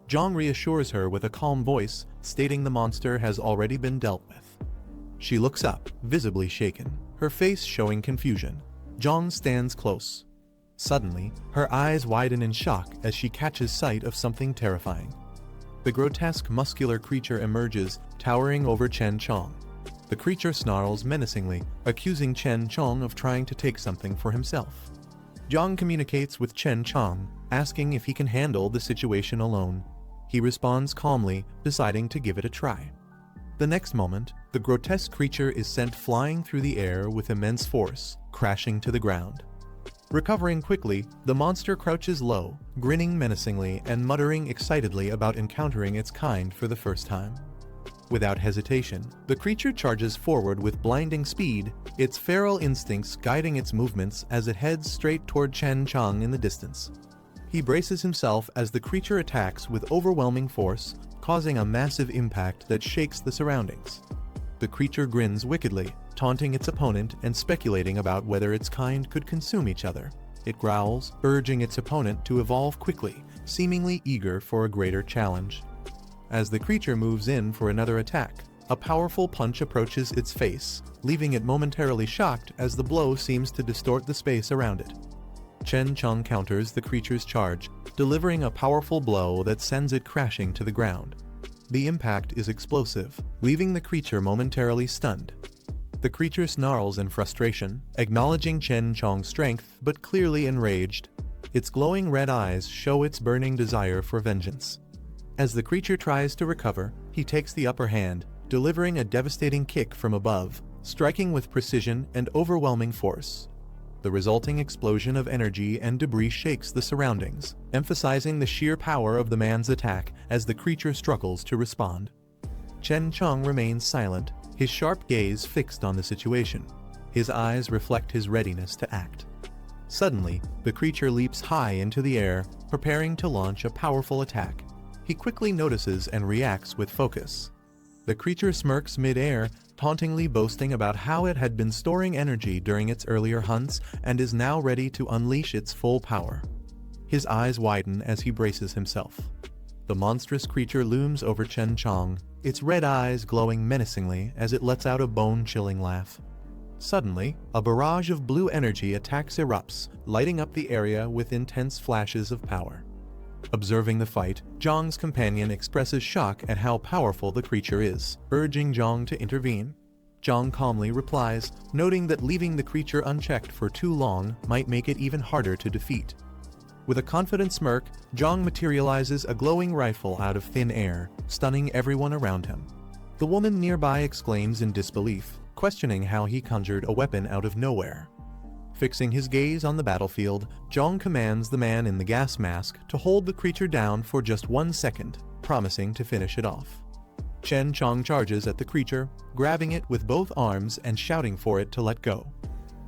Jiang reassures her with a calm voice, stating the monster has already been dealt with. She looks up, visibly shaken, her face showing confusion. Jiang stands close. Suddenly, her eyes widen in shock as she catches sight of something terrifying. The grotesque muscular creature emerges, towering over Chen Chong. The creature snarls menacingly, accusing Chen Chong of trying to take something for himself. Jiang communicates with Chen Chong, asking if he can handle the situation alone. He responds calmly, deciding to give it a try. The next moment, the grotesque creature is sent flying through the air with immense force, crashing to the ground. Recovering quickly, the monster crouches low, grinning menacingly and muttering excitedly about encountering its kind for the first time. Without hesitation, the creature charges forward with blinding speed, its feral instincts guiding its movements as it heads straight toward Chen Chong in the distance. He braces himself as the creature attacks with overwhelming force, causing a massive impact that shakes the surroundings. The creature grins wickedly, taunting its opponent and speculating about whether its kind could consume each other. It growls, urging its opponent to evolve quickly, seemingly eager for a greater challenge. As the creature moves in for another attack, a powerful punch approaches its face, leaving it momentarily shocked as the blow seems to distort the space around it. Chen Chong counters the creature's charge, delivering a powerful blow that sends it crashing to the ground. The impact is explosive, leaving the creature momentarily stunned. The creature snarls in frustration, acknowledging Chen Chong's strength but clearly enraged. Its glowing red eyes show its burning desire for vengeance. As the creature tries to recover, he takes the upper hand, delivering a devastating kick from above, striking with precision and overwhelming force. The resulting explosion of energy and debris shakes the surroundings, emphasizing the sheer power of the man's attack as the creature struggles to respond. Chen Chong remains silent, his sharp gaze fixed on the situation. His eyes reflect his readiness to act. Suddenly, the creature leaps high into the air, preparing to launch a powerful attack. He quickly notices and reacts with focus. The creature smirks mid-air, tauntingly boasting about how it had been storing energy during its earlier hunts and is now ready to unleash its full power. His eyes widen as he braces himself. The monstrous creature looms over Chen Chong, its red eyes glowing menacingly as it lets out a bone-chilling laugh. Suddenly, a barrage of blue energy attacks erupts, lighting up the area with intense flashes of power. Observing the fight, Jiang's companion expresses shock at how powerful the creature is, urging Jiang to intervene. Jiang calmly replies, noting that leaving the creature unchecked for too long might make it even harder to defeat. With a confident smirk, Jiang materializes a glowing rifle out of thin air, stunning everyone around him. The woman nearby exclaims in disbelief, questioning how he conjured a weapon out of nowhere. Fixing his gaze on the battlefield, Jiang commands the man in the gas mask to hold the creature down for just 1 second, promising to finish it off. Chen Chong charges at the creature, grabbing it with both arms and shouting for it to let go.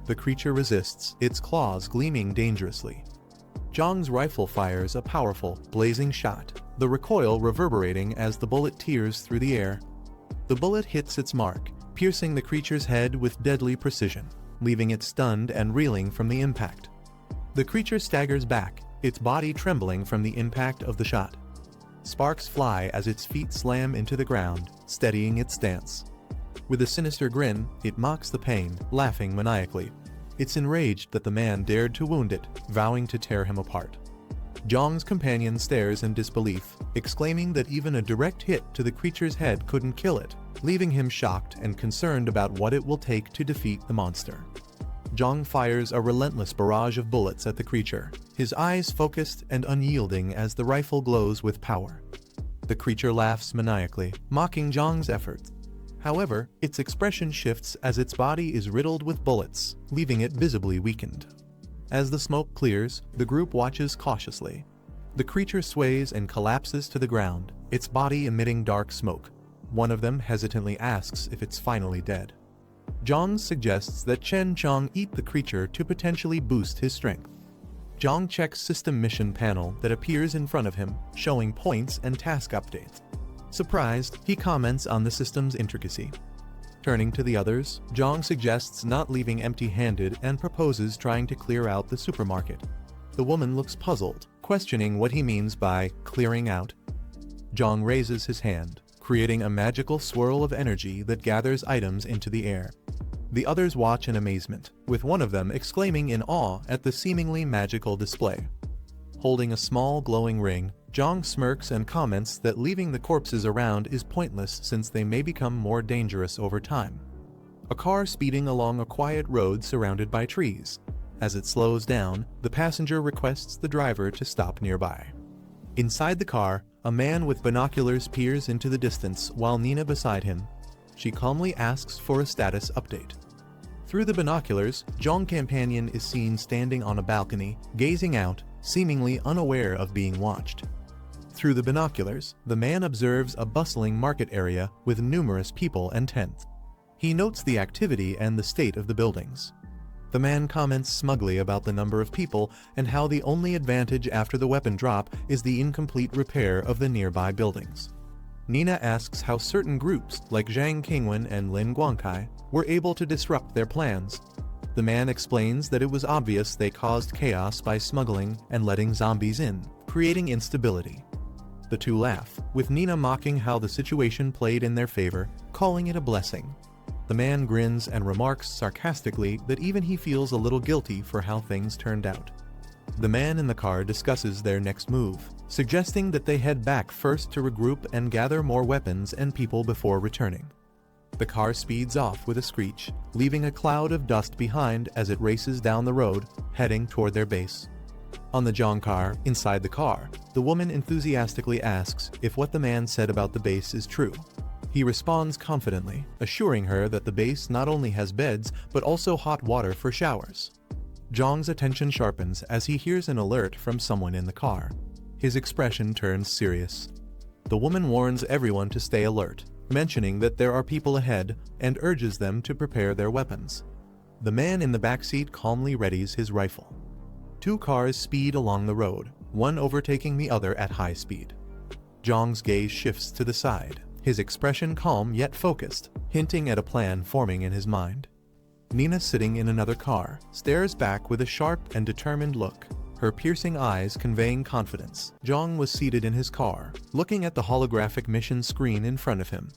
The creature resists, its claws gleaming dangerously. Jiang's rifle fires a powerful, blazing shot, the recoil reverberating as the bullet tears through the air. The bullet hits its mark, piercing the creature's head with deadly precision, leaving it stunned and reeling from the impact. The creature staggers back, its body trembling from the impact of the shot. Sparks fly as its feet slam into the ground, steadying its stance. With a sinister grin, it mocks the pain, laughing maniacally. It's enraged that the man dared to wound it, vowing to tear him apart. Jiang's companion stares in disbelief, exclaiming that even a direct hit to the creature's head couldn't kill it, leaving him shocked and concerned about what it will take to defeat the monster. Jiang fires a relentless barrage of bullets at the creature, his eyes focused and unyielding as the rifle glows with power. The creature laughs maniacally, mocking Jiang's efforts. However, its expression shifts as its body is riddled with bullets, leaving it visibly weakened. As the smoke clears, the group watches cautiously. The creature sways and collapses to the ground, its body emitting dark smoke. One of them hesitantly asks if it's finally dead. Jiang suggests that Chen Chong eat the creature to potentially boost his strength. Jiang checks system mission panel that appears in front of him, showing points and task updates. Surprised, he comments on the system's intricacy. Turning to the others, Jiang suggests not leaving empty-handed and proposes trying to clear out the supermarket. The woman looks puzzled, questioning what he means by clearing out. Jiang raises his hand, creating a magical swirl of energy that gathers items into the air. The others watch in amazement, with one of them exclaiming in awe at the seemingly magical display. Holding a small glowing ring, Jiang smirks and comments that leaving the corpses around is pointless since they may become more dangerous over time. A car speeding along a quiet road surrounded by trees. As it slows down, the passenger requests the driver to stop nearby. Inside the car, a man with binoculars peers into the distance while Nina beside him. She calmly asks for a status update. Through the binoculars, Jiang's companion is seen standing on a balcony, gazing out, seemingly unaware of being watched. Through the binoculars, the man observes a bustling market area with numerous people and tents. He notes the activity and the state of the buildings. The man comments smugly about the number of people and how the only advantage after the weapon drop is the incomplete repair of the nearby buildings. Nina asks how certain groups, like Zhang Qingwen and Lin Guangkai, were able to disrupt their plans. The man explains that it was obvious they caused chaos by smuggling and letting zombies in, creating instability. The two laugh, with Nina mocking how the situation played in their favor, calling it a blessing. The man grins and remarks sarcastically that even he feels a little guilty for how things turned out. The man in the car discusses their next move, suggesting that they head back first to regroup and gather more weapons and people before returning. The car speeds off with a screech, leaving a cloud of dust behind as it races down the road, heading toward their base. On the Jiang car, inside the car, the woman enthusiastically asks if what the man said about the base is true. He responds confidently, assuring her that the base not only has beds, but also hot water for showers. Jiang's attention sharpens as he hears an alert from someone in the car. His expression turns serious. The woman warns everyone to stay alert, mentioning that there are people ahead and urges them to prepare their weapons. The man in the backseat calmly readies his rifle. Two cars speed along the road, one overtaking the other at high speed. Jiang's gaze shifts to the side, his expression calm yet focused, hinting at a plan forming in his mind. Nina, sitting in another car, stares back with a sharp and determined look, her piercing eyes conveying confidence. Jiang was seated in his car, looking at the holographic mission screen in front of him.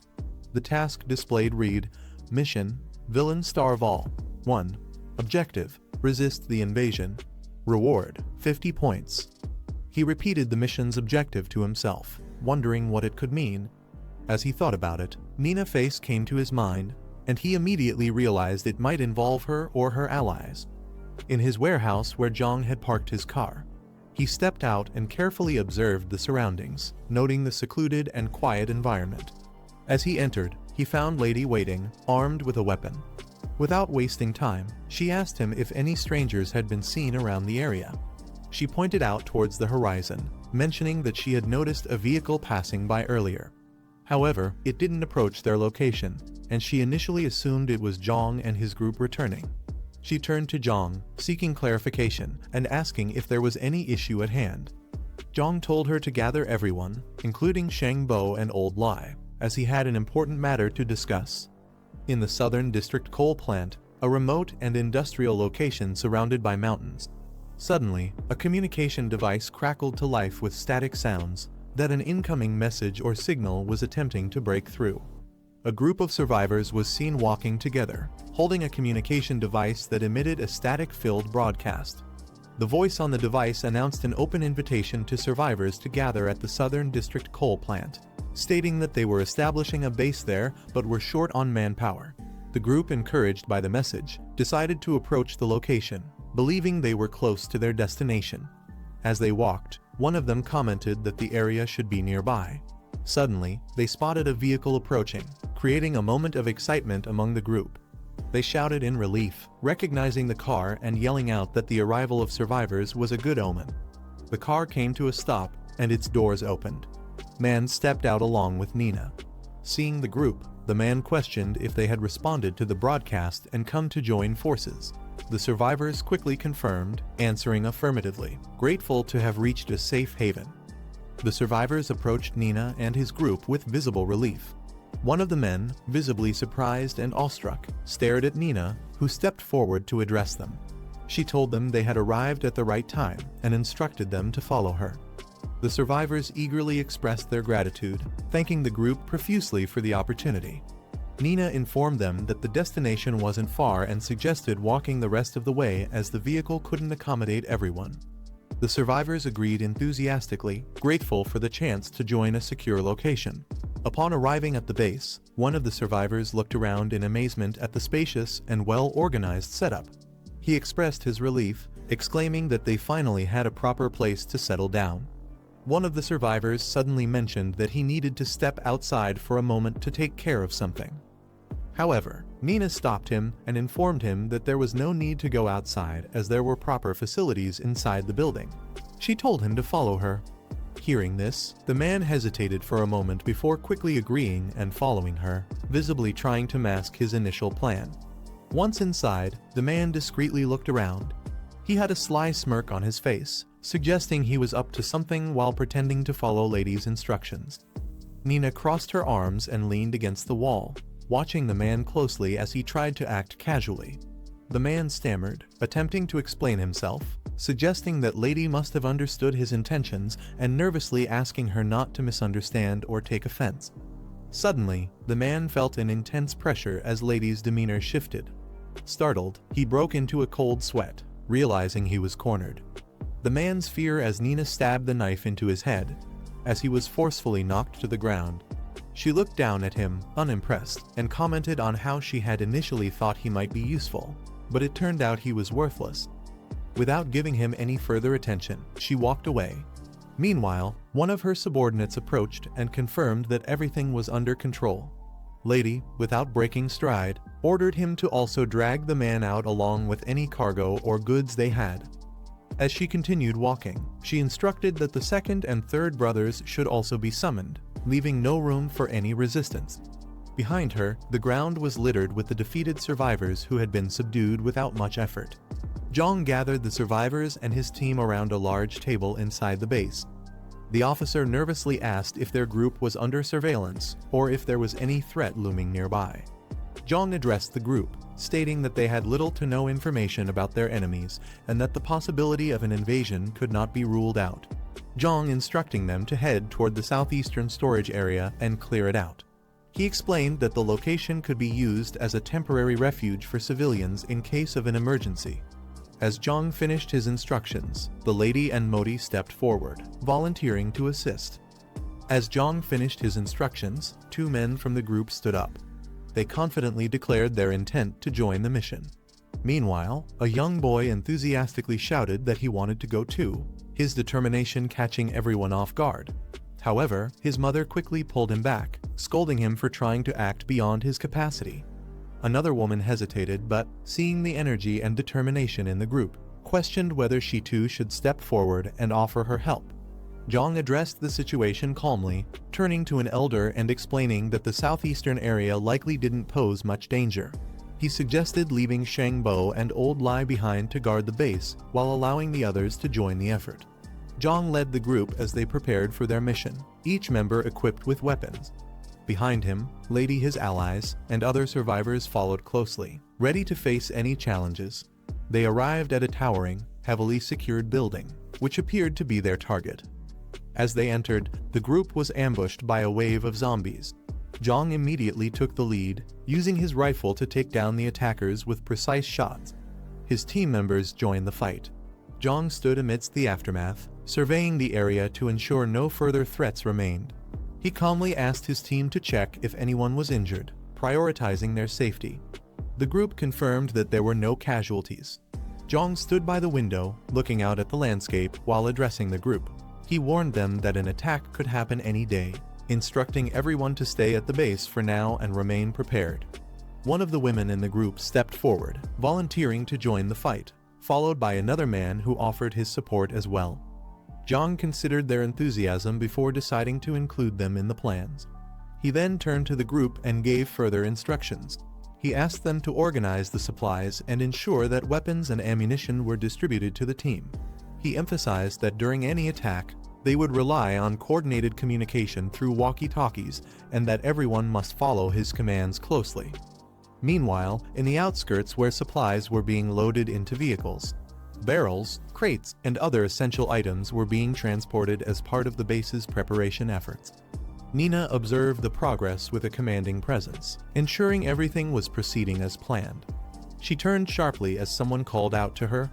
The task displayed read, Mission, Villain Starve All. 1. Objective, Resist the Invasion. Reward, 50 points. He repeated the mission's objective to himself, wondering what it could mean. As he thought about it, Nina's face came to his mind, and he immediately realized it might involve her or her allies. In his warehouse where Jiang had parked his car, he stepped out and carefully observed the surroundings, noting the secluded and quiet environment. As he entered, he found Lady waiting, armed with a weapon. Without wasting time, she asked him if any strangers had been seen around the area. She pointed out towards the horizon, mentioning that she had noticed a vehicle passing by earlier. However, it didn't approach their location, and she initially assumed it was Jiang and his group returning. She turned to Jiang, seeking clarification and asking if there was any issue at hand. Jiang told her to gather everyone, including Sheng Bo and Old Lai, as he had an important matter to discuss. In the Southern District coal plant, a remote and industrial location surrounded by mountains, suddenly, a communication device crackled to life with static sounds that an incoming message or signal was attempting to break through. A group of survivors was seen walking together, holding a communication device that emitted a static-filled broadcast. The voice on the device announced an open invitation to survivors to gather at the Southern District coal plant, stating that they were establishing a base there but were short on manpower. The group, encouraged by the message, decided to approach the location, believing they were close to their destination. As they walked, one of them commented that the area should be nearby. Suddenly, they spotted a vehicle approaching, creating a moment of excitement among the group. They shouted in relief, recognizing the car and yelling out that the arrival of survivors was a good omen. The car came to a stop, and its doors opened. Man stepped out along with Nina. Seeing the group, the man questioned if they had responded to the broadcast and come to join forces. The survivors quickly confirmed, answering affirmatively, grateful to have reached a safe haven. The survivors approached Nina and his group with visible relief. One of the men, visibly surprised and awestruck, stared at Nina, who stepped forward to address them. She told them they had arrived at the right time and instructed them to follow her. The survivors eagerly expressed their gratitude, thanking the group profusely for the opportunity. Nina informed them that the destination wasn't far and suggested walking the rest of the way as the vehicle couldn't accommodate everyone. The survivors agreed enthusiastically, grateful for the chance to join a secure location. Upon arriving at the base, one of the survivors looked around in amazement at the spacious and well-organized setup. He expressed his relief, exclaiming that they finally had a proper place to settle down. One of the survivors suddenly mentioned that he needed to step outside for a moment to take care of something. However, Nina stopped him and informed him that there was no need to go outside as there were proper facilities inside the building. She told him to follow her. Hearing this, the man hesitated for a moment before quickly agreeing and following her, visibly trying to mask his initial plan. Once inside, the man discreetly looked around. He had a sly smirk on his face, suggesting he was up to something while pretending to follow Lady's instructions. Nina crossed her arms and leaned against the wall, watching the man closely as he tried to act casually. The man stammered, attempting to explain himself, suggesting that Lady must have understood his intentions and nervously asking her not to misunderstand or take offense. Suddenly, the man felt an intense pressure as Lady's demeanor shifted. Startled, he broke into a cold sweat, realizing he was cornered. The man's fear as Nina stabbed the knife into his head, as he was forcefully knocked to the ground. She looked down at him, unimpressed, and commented on how she had initially thought he might be useful, but it turned out he was worthless. Without giving him any further attention, she walked away. Meanwhile, one of her subordinates approached and confirmed that everything was under control. Lady, without breaking stride, ordered him to also drag the man out along with any cargo or goods they had. As she continued walking, she instructed that the second and third brothers should also be summoned, leaving no room for any resistance. Behind her, the ground was littered with the defeated survivors who had been subdued without much effort. Jiang gathered the survivors and his team around a large table inside the base. The officer nervously asked if their group was under surveillance or if there was any threat looming nearby. Jiang addressed the group, stating that they had little to no information about their enemies and that the possibility of an invasion could not be ruled out. Jiang instructing them to head toward the southeastern storage area and clear it out. He explained that the location could be used as a temporary refuge for civilians in case of an emergency. As Jiang finished his instructions, the lady and Modi stepped forward, volunteering to assist. As Jiang finished his instructions, two men from the group stood up. They confidently declared their intent to join the mission. Meanwhile, a young boy enthusiastically shouted that he wanted to go too, his determination catching everyone off guard. However, his mother quickly pulled him back, scolding him for trying to act beyond his capacity. Another woman hesitated but, seeing the energy and determination in the group, questioned whether she too should step forward and offer her help. Jiang addressed the situation calmly, turning to an elder and explaining that the southeastern area likely didn't pose much danger. He suggested leaving Shangbo and Old Lai behind to guard the base, while allowing the others to join the effort. Jiang led the group as they prepared for their mission, each member equipped with weapons. Behind him, Lady, his allies, and other survivors followed closely, ready to face any challenges. They arrived at a towering, heavily secured building, which appeared to be their target. As they entered, the group was ambushed by a wave of zombies. Jiang immediately took the lead, using his rifle to take down the attackers with precise shots. His team members joined the fight. Jiang stood amidst the aftermath, surveying the area to ensure no further threats remained. He calmly asked his team to check if anyone was injured, prioritizing their safety. The group confirmed that there were no casualties. Jiang stood by the window, looking out at the landscape while addressing the group. He warned them that an attack could happen any day, instructing everyone to stay at the base for now and remain prepared. One of the women in the group stepped forward, volunteering to join the fight, followed by another man who offered his support as well. Jiang considered their enthusiasm before deciding to include them in the plans. He then turned to the group and gave further instructions. He asked them to organize the supplies and ensure that weapons and ammunition were distributed to the team. He emphasized that during any attack, they would rely on coordinated communication through walkie-talkies and that everyone must follow his commands closely. Meanwhile, in the outskirts where supplies were being loaded into vehicles, barrels, crates, and other essential items were being transported as part of the base's preparation efforts. Nina observed the progress with a commanding presence, ensuring everything was proceeding as planned. She turned sharply as someone called out to her.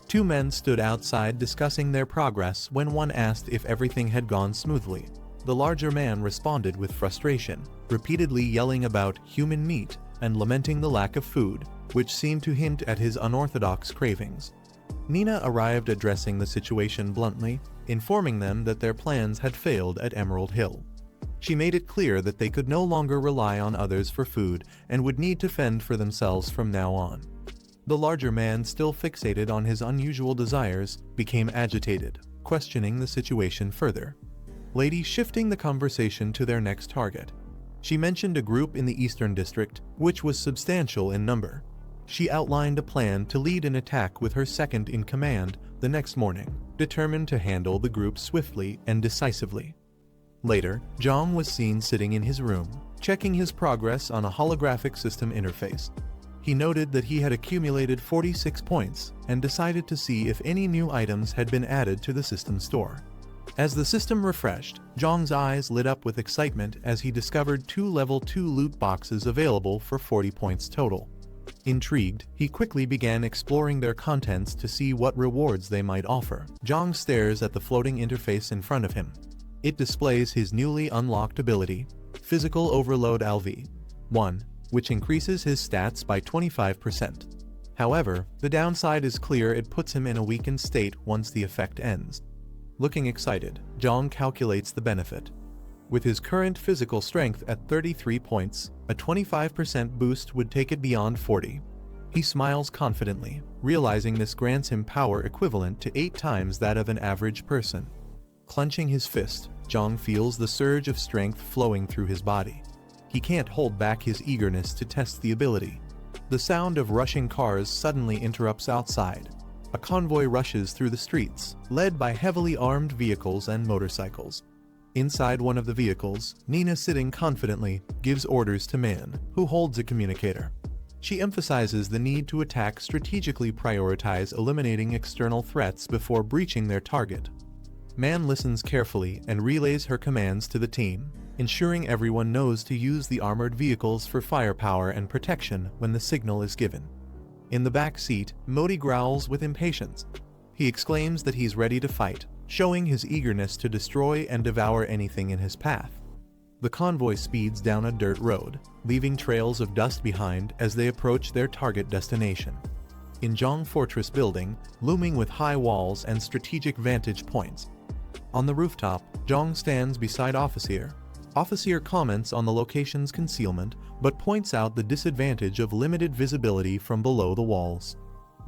Two men stood outside discussing their progress when one asked if everything had gone smoothly. The larger man responded with frustration, repeatedly yelling about human meat and lamenting the lack of food, which seemed to hint at his unorthodox cravings. Nina arrived addressing the situation bluntly, informing them that their plans had failed at Emerald Hill. She made it clear that they could no longer rely on others for food and would need to fend for themselves from now on. The larger man, still fixated on his unusual desires, became agitated, questioning the situation further. Lady shifting the conversation to their next target. She mentioned a group in the Eastern District, which was substantial in number. She outlined a plan to lead an attack with her second-in-command the next morning, determined to handle the group swiftly and decisively. Later, Jiang was seen sitting in his room, checking his progress on a holographic system interface. He noted that he had accumulated 46 points and decided to see if any new items had been added to the system store. As the system refreshed, Jiang's eyes lit up with excitement as he discovered 2 level 2 loot boxes available for 40 points total. Intrigued, he quickly began exploring their contents to see what rewards they might offer. Jiang stares at the floating interface in front of him. It displays his newly unlocked ability, Physical Overload LV1, which increases his stats by 25%. However, the downside is clear: it puts him in a weakened state once the effect ends. Looking excited, Jiang calculates the benefit. With his current physical strength at 33 points, a 25% boost would take it beyond 40. He smiles confidently, realizing this grants him power equivalent to 8 times that of an average person. Clenching his fist, Jiang feels the surge of strength flowing through his body. He can't hold back his eagerness to test the ability. The sound of rushing cars suddenly interrupts outside. A convoy rushes through the streets, led by heavily armed vehicles and motorcycles. Inside one of the vehicles, Nina, sitting confidently, gives orders to Man, who holds a communicator. She emphasizes the need to attack strategically, prioritize eliminating external threats before breaching their target. Man listens carefully and relays her commands to the team, ensuring everyone knows to use the armored vehicles for firepower and protection when the signal is given. In the back seat, Modi growls with impatience. He exclaims that he's ready to fight, showing his eagerness to destroy and devour anything in his path. The convoy speeds down a dirt road, leaving trails of dust behind as they approach their target destination. In Jiang Fortress building, looming with high walls and strategic vantage points. On the rooftop, Jiang stands beside Officer. Officer comments on the location's concealment, but points out the disadvantage of limited visibility from below the walls.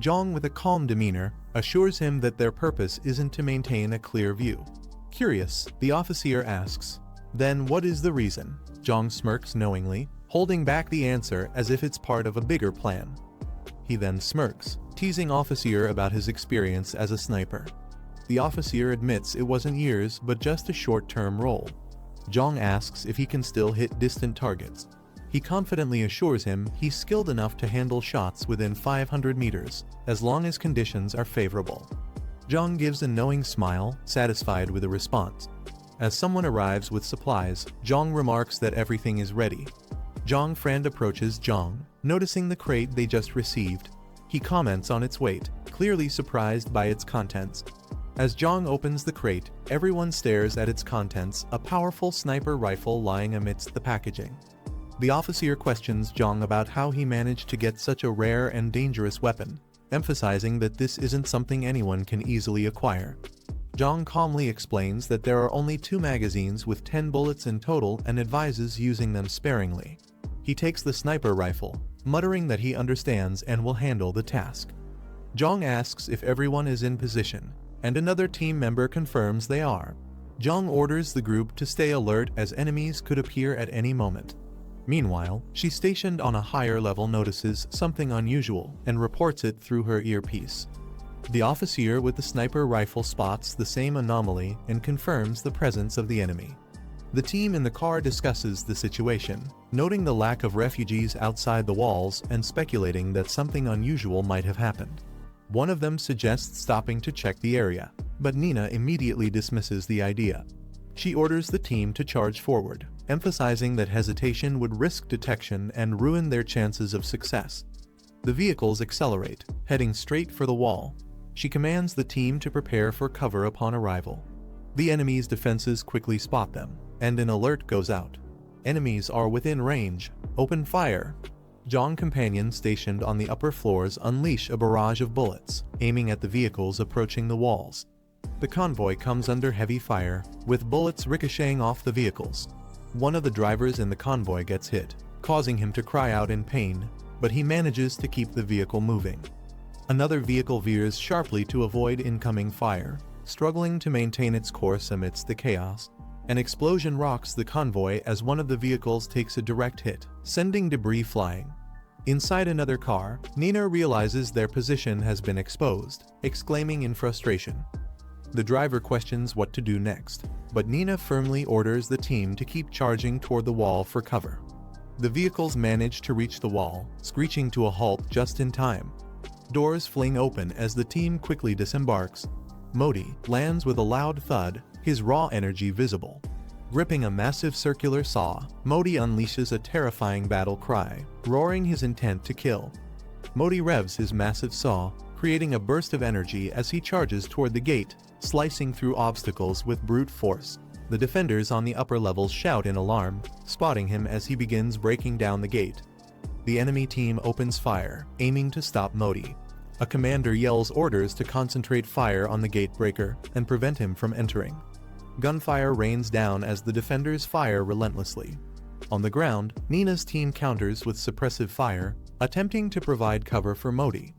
Jiang, with a calm demeanor, assures him that their purpose isn't to maintain a clear view. Curious, the officer asks, "Then what is the reason?" Jiang smirks knowingly, holding back the answer as if it's part of a bigger plan. He then smirks, teasing Officer about his experience as a sniper. The officer admits it wasn't years but just a short-term role. Jiang asks if he can still hit distant targets. He confidently assures him he's skilled enough to handle shots within 500 meters, as long as conditions are favorable. Jiang gives a knowing smile, satisfied with the response. As someone arrives with supplies, Jiang remarks that everything is ready. Jiang's friend approaches Jiang, noticing the crate they just received. He comments on its weight, clearly surprised by its contents. As Jiang opens the crate, everyone stares at its contents, a powerful sniper rifle lying amidst the packaging. The officer questions Jiang about how he managed to get such a rare and dangerous weapon, emphasizing that this isn't something anyone can easily acquire. Jiang calmly explains that there are only 2 magazines with 10 bullets in total and advises using them sparingly. He takes the sniper rifle, muttering that he understands and will handle the task. Jiang asks if everyone is in position, and another team member confirms they are. Jiang orders the group to stay alert as enemies could appear at any moment. Meanwhile, she stationed on a higher level notices something unusual and reports it through her earpiece. The officer with the sniper rifle spots the same anomaly and confirms the presence of the enemy. The team in the car discusses the situation, noting the lack of refugees outside the walls and speculating that something unusual might have happened. One of them suggests stopping to check the area, but Nina immediately dismisses the idea. She orders the team to charge forward, emphasizing that hesitation would risk detection and ruin their chances of success. The vehicles accelerate, heading straight for the wall. She commands the team to prepare for cover upon arrival. The enemy's defenses quickly spot them, and an alert goes out. Enemies are within range. Open fire! Jiang companions stationed on the upper floors unleash a barrage of bullets, aiming at the vehicles approaching the walls. The convoy comes under heavy fire, with bullets ricocheting off the vehicles. One of the drivers in the convoy gets hit, causing him to cry out in pain, but he manages to keep the vehicle moving. Another vehicle veers sharply to avoid incoming fire, struggling to maintain its course amidst the chaos. An explosion rocks the convoy as one of the vehicles takes a direct hit, sending debris flying. Inside another car, Nina realizes their position has been exposed, exclaiming in frustration. The driver questions what to do next, but Nina firmly orders the team to keep charging toward the wall for cover. The vehicles manage to reach the wall, screeching to a halt just in time. Doors fling open as the team quickly disembarks. Modi lands with a loud thud, his raw energy visible. Gripping a massive circular saw, Modi unleashes a terrifying battle cry, roaring his intent to kill. Modi revs his massive saw, creating a burst of energy as he charges toward the gate, slicing through obstacles with brute force. The defenders on the upper levels shout in alarm, spotting him as he begins breaking down the gate. The enemy team opens fire, aiming to stop Modi. A commander yells orders to concentrate fire on the gate breaker and prevent him from entering. Gunfire rains down as the defenders fire relentlessly. On the ground, Nina's team counters with suppressive fire, attempting to provide cover for Modi.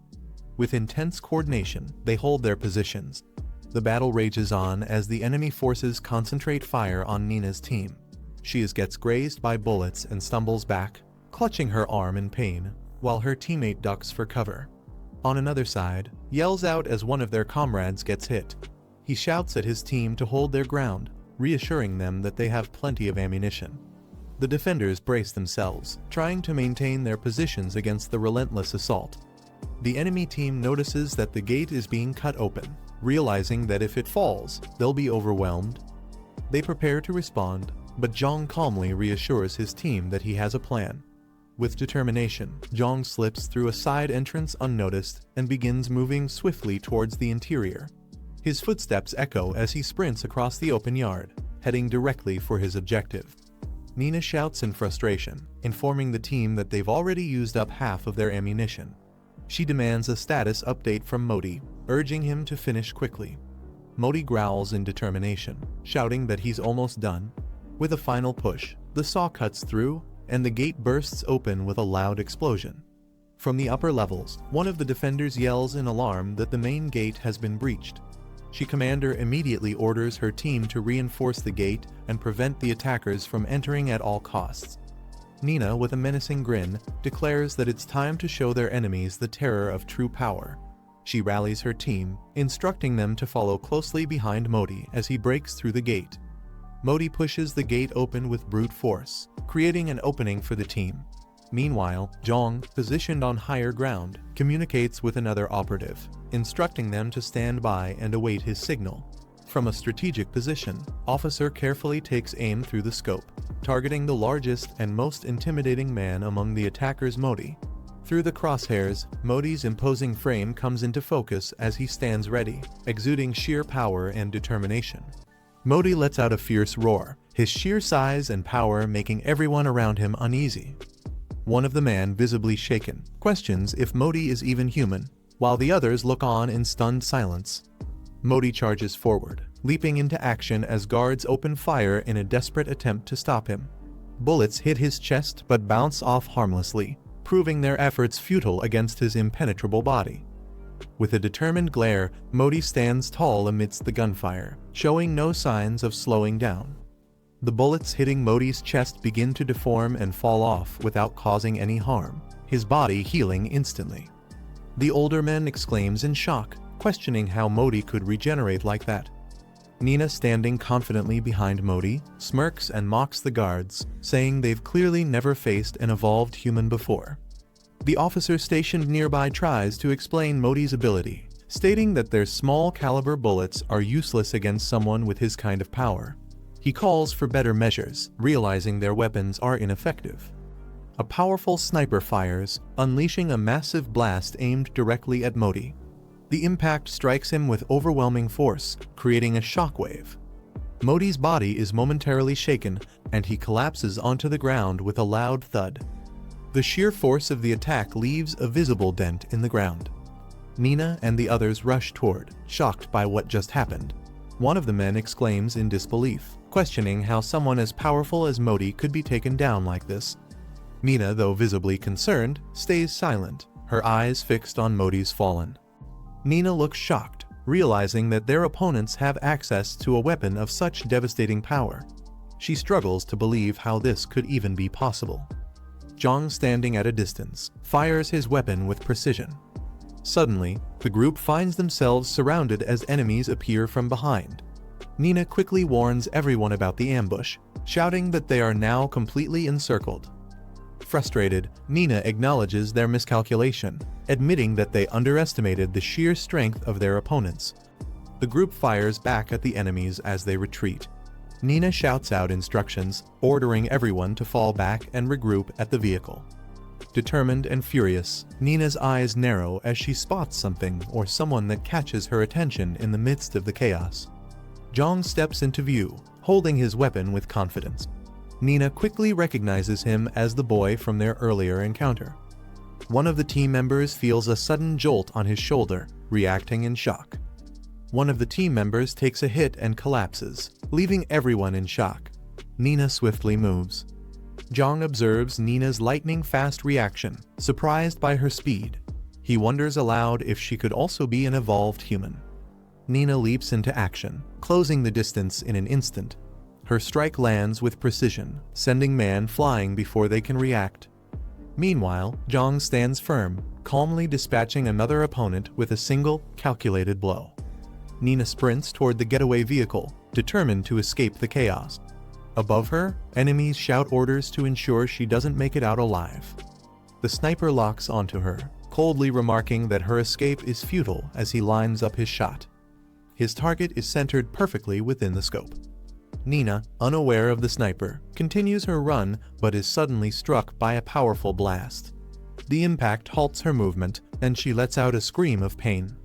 With intense coordination, they hold their positions. The battle rages on as the enemy forces concentrate fire on Nina's team. She gets grazed by bullets and stumbles back, clutching her arm in pain, while her teammate ducks for cover. On another side, yells out as one of their comrades gets hit. He shouts at his team to hold their ground, reassuring them that they have plenty of ammunition. The defenders brace themselves, trying to maintain their positions against the relentless assault. The enemy team notices that the gate is being cut open, realizing that if it falls, they'll be overwhelmed. They prepare to respond, but Jiang calmly reassures his team that he has a plan. With determination, Jiang slips through a side entrance unnoticed and begins moving swiftly towards the interior. His footsteps echo as he sprints across the open yard, heading directly for his objective. Nina shouts in frustration, informing the team that they've already used up half of their ammunition. She demands a status update from Modi, urging him to finish quickly. Modi growls in determination, shouting that he's almost done. With a final push, the saw cuts through, and the gate bursts open with a loud explosion. From the upper levels, one of the defenders yells in alarm that the main gate has been breached. She commander immediately orders her team to reinforce the gate and prevent the attackers from entering at all costs. Nina, with a menacing grin, declares that it's time to show their enemies the terror of true power. She rallies her team, instructing them to follow closely behind Modi as he breaks through the gate. Modi pushes the gate open with brute force, creating an opening for the team. Meanwhile, Jiang, positioned on higher ground, communicates with another operative, instructing them to stand by and await his signal. From a strategic position, Officer carefully takes aim through the scope, targeting the largest and most intimidating man among the attackers, Modi. Through the crosshairs, Modi's imposing frame comes into focus as he stands ready, exuding sheer power and determination. Modi lets out a fierce roar, his sheer size and power making everyone around him uneasy. One of the men, visibly shaken, questions if Modi is even human, while the others look on in stunned silence. Modi charges forward, leaping into action as guards open fire in a desperate attempt to stop him. Bullets hit his chest but bounce off harmlessly, proving their efforts futile against his impenetrable body. With a determined glare, Modi stands tall amidst the gunfire, showing no signs of slowing down. The bullets hitting Modi's chest begin to deform and fall off without causing any harm, his body healing instantly. The older man exclaims in shock, questioning how Modi could regenerate like that. Nina, standing confidently behind Modi, smirks and mocks the guards, saying they've clearly never faced an evolved human before. The officer stationed nearby tries to explain Modi's ability, stating that their small-caliber bullets are useless against someone with his kind of power. He calls for better measures, realizing their weapons are ineffective. A powerful sniper fires, unleashing a massive blast aimed directly at Modi. The impact strikes him with overwhelming force, creating a shockwave. Modi's body is momentarily shaken, and he collapses onto the ground with a loud thud. The sheer force of the attack leaves a visible dent in the ground. Nina and the others rush toward, shocked by what just happened. One of the men exclaims in disbelief, questioning how someone as powerful as Modi could be taken down like this. Nina, though visibly concerned, stays silent, her eyes fixed on Modi's fallen. Nina looks shocked, realizing that their opponents have access to a weapon of such devastating power. She struggles to believe how this could even be possible. Jiang, standing at a distance, fires his weapon with precision. Suddenly, the group finds themselves surrounded as enemies appear from behind. Nina quickly warns everyone about the ambush, shouting that they are now completely encircled. Frustrated, Nina acknowledges their miscalculation, admitting that they underestimated the sheer strength of their opponents. The group fires back at the enemies as they retreat. Nina shouts out instructions, ordering everyone to fall back and regroup at the vehicle. Determined and furious, Nina's eyes narrow as she spots something or someone that catches her attention in the midst of the chaos. Jiang steps into view, holding his weapon with confidence. Nina quickly recognizes him as the boy from their earlier encounter. One of the team members feels a sudden jolt on his shoulder, reacting in shock. One of the team members takes a hit and collapses, leaving everyone in shock. Nina swiftly moves. Jiang observes Nina's lightning-fast reaction, surprised by her speed. He wonders aloud if she could also be an evolved human. Nina leaps into action, closing the distance in an instant. Her strike lands with precision, sending man flying before they can react. Meanwhile, Jiang stands firm, calmly dispatching another opponent with a single, calculated blow. Nina sprints toward the getaway vehicle, determined to escape the chaos. Above her, enemies shout orders to ensure she doesn't make it out alive. The sniper locks onto her, coldly remarking that her escape is futile as he lines up his shot. His target is centered perfectly within the scope. Nina, unaware of the sniper, continues her run but is suddenly struck by a powerful blast. The impact halts her movement, and she lets out a scream of pain.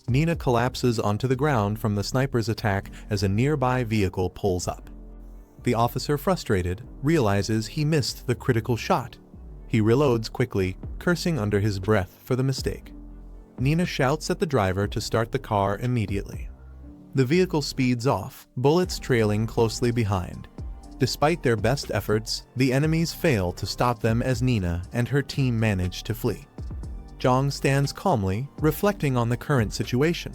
Nina collapses onto the ground from the sniper's attack as a nearby vehicle pulls up. The officer, frustrated, realizes he missed the critical shot. He reloads quickly, cursing under his breath for the mistake. Nina shouts at the driver to start the car immediately. The vehicle speeds off, bullets trailing closely behind. Despite their best efforts, the enemies fail to stop them as Nina and her team manage to flee. Jiang stands calmly, reflecting on the current situation.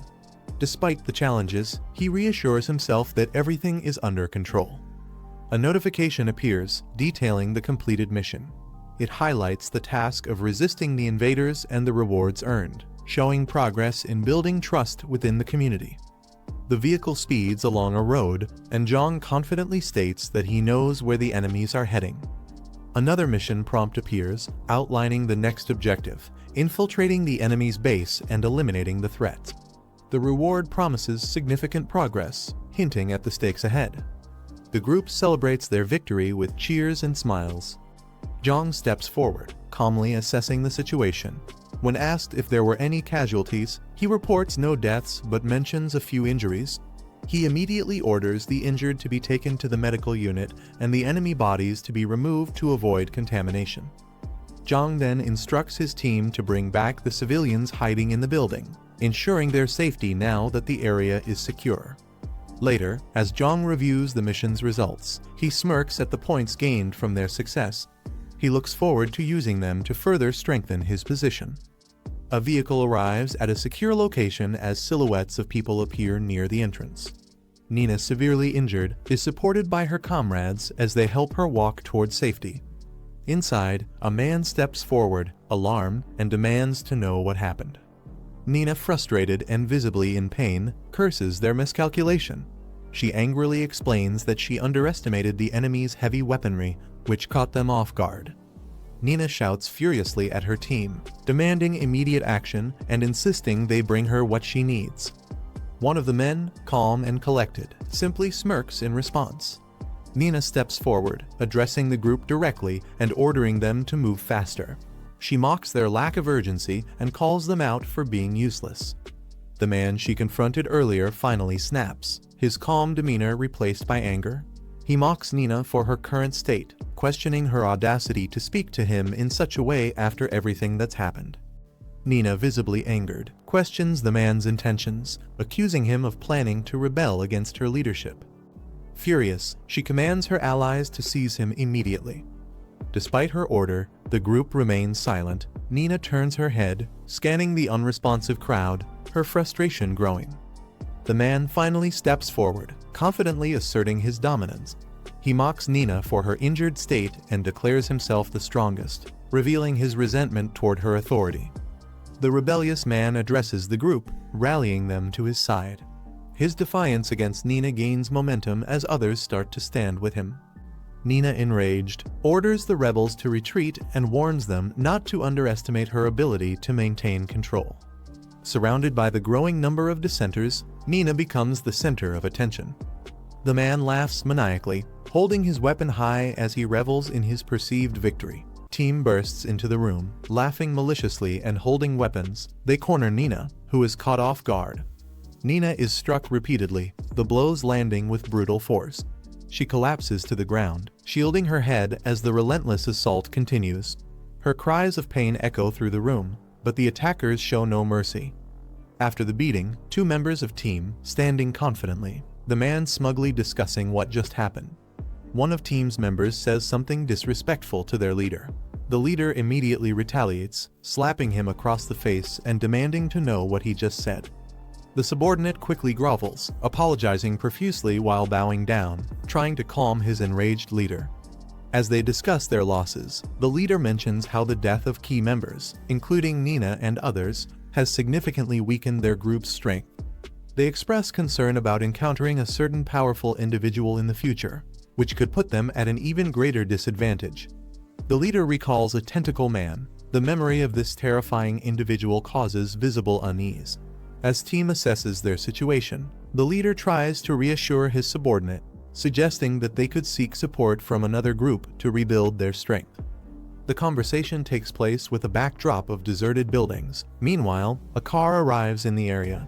Despite the challenges, he reassures himself that everything is under control. A notification appears, detailing the completed mission. It highlights the task of resisting the invaders and the rewards earned, showing progress in building trust within the community. The vehicle speeds along a road, and Jiang confidently states that he knows where the enemies are heading. Another mission prompt appears, outlining the next objective, infiltrating the enemy's base and eliminating the threats. The reward promises significant progress, hinting at the stakes ahead. The group celebrates their victory with cheers and smiles. Jiang steps forward, calmly assessing the situation. When asked if there were any casualties, he reports no deaths but mentions a few injuries. He immediately orders the injured to be taken to the medical unit and the enemy bodies to be removed to avoid contamination. Jiang then instructs his team to bring back the civilians hiding in the building, ensuring their safety now that the area is secure. Later, as Jiang reviews the mission's results, he smirks at the points gained from their success. He looks forward to using them to further strengthen his position. A vehicle arrives at a secure location as silhouettes of people appear near the entrance. Nina, severely injured, is supported by her comrades as they help her walk toward safety. Inside, a man steps forward, alarmed, and demands to know what happened. Nina, frustrated and visibly in pain, curses their miscalculation. She angrily explains that she underestimated the enemy's heavy weaponry, which caught them off guard. Nina shouts furiously at her team, demanding immediate action and insisting they bring her what she needs. One of the men, calm and collected, simply smirks in response. Nina steps forward, addressing the group directly and ordering them to move faster. She mocks their lack of urgency and calls them out for being useless. The man she confronted earlier finally snaps, his calm demeanor replaced by anger. He mocks Nina for her current state, questioning her audacity to speak to him in such a way after everything that's happened. Nina, visibly angered, questions the man's intentions, accusing him of planning to rebel against her leadership. Furious, she commands her allies to seize him immediately. Despite her order, the group remains silent. Nina turns her head, scanning the unresponsive crowd, her frustration growing. The man finally steps forward, confidently asserting his dominance. He mocks Nina for her injured state and declares himself the strongest, revealing his resentment toward her authority. The rebellious man addresses the group, rallying them to his side. His defiance against Nina gains momentum as others start to stand with him. Nina, enraged, orders the rebels to retreat and warns them not to underestimate her ability to maintain control. Surrounded by the growing number of dissenters, Nina becomes the center of attention. The man laughs maniacally, holding his weapon high as he revels in his perceived victory. Team bursts into the room, laughing maliciously and holding weapons. They corner Nina, who is caught off guard. Nina is struck repeatedly, the blows landing with brutal force. She collapses to the ground, shielding her head as the relentless assault continues. Her cries of pain echo through the room, but the attackers show no mercy. After the beating, two members of Team, standing confidently, the man smugly discussing what just happened. One of Team's members says something disrespectful to their leader. The leader immediately retaliates, slapping him across the face and demanding to know what he just said. The subordinate quickly grovels, apologizing profusely while bowing down, trying to calm his enraged leader. As they discuss their losses, the leader mentions how the death of key members, including Nina and others, has significantly weakened their group's strength. They express concern about encountering a certain powerful individual in the future, which could put them at an even greater disadvantage. The leader recalls a tentacle man. The memory of this terrifying individual causes visible unease. As Team assesses their situation, the leader tries to reassure his subordinate, suggesting that they could seek support from another group to rebuild their strength. The conversation takes place with a backdrop of deserted buildings. Meanwhile, a car arrives in the area.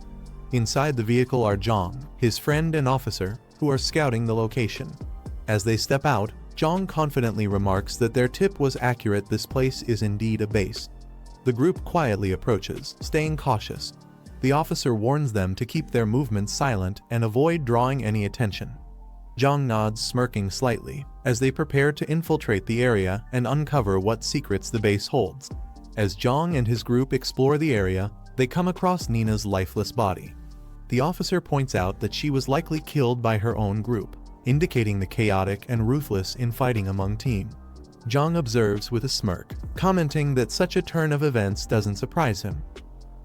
Inside the vehicle are Jiang, his friend and officer, who are scouting the location. As they step out, Jiang confidently remarks that their tip was accurate. This place is indeed a base. The group quietly approaches, staying cautious. The officer warns them to keep their movements silent and avoid drawing any attention. Jiang nods, smirking slightly, as they prepare to infiltrate the area and uncover what secrets the base holds. As Jiang and his group explore the area, they come across Nina's lifeless body. The officer points out that she was likely killed by her own group, indicating the chaotic and ruthless infighting among Team. Jiang observes with a smirk, commenting that such a turn of events doesn't surprise him.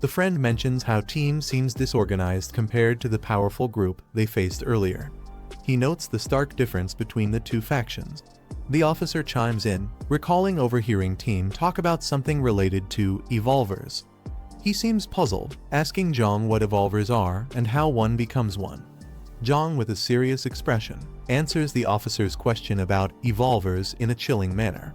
The friend mentions how Team seems disorganized compared to the powerful group they faced earlier. He notes the stark difference between the two factions. The officer chimes in, recalling overhearing Team talk about something related to evolvers. He seems puzzled, asking Jiang what evolvers are and how one becomes one. Jiang, with a serious expression, answers the officer's question about evolvers in a chilling manner.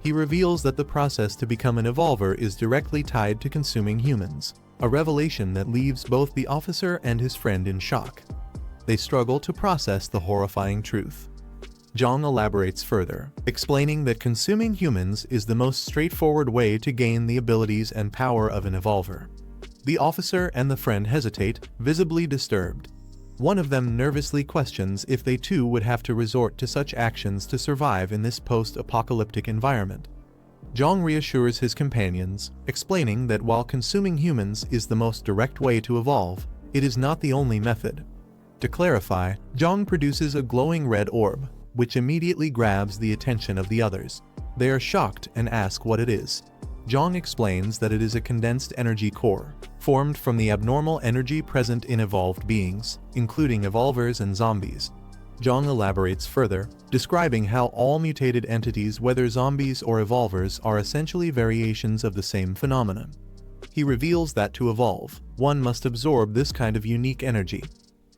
He reveals that the process to become an evolver is directly tied to consuming humans, a revelation that leaves both the officer and his friend in shock. They struggle to process the horrifying truth. Jiang elaborates further, explaining that consuming humans is the most straightforward way to gain the abilities and power of an evolver. The officer and the friend hesitate, visibly disturbed. One of them nervously questions if they too would have to resort to such actions to survive in this post-apocalyptic environment. Jiang reassures his companions, explaining that while consuming humans is the most direct way to evolve, it is not the only method. To clarify, Jiang produces a glowing red orb, which immediately grabs the attention of the others. They are shocked and ask what it is. Jiang explains that it is a condensed energy core, formed from the abnormal energy present in evolved beings, including evolvers and zombies. Jiang elaborates further, describing how all mutated entities, whether zombies or evolvers, are essentially variations of the same phenomenon. He reveals that to evolve, one must absorb this kind of unique energy.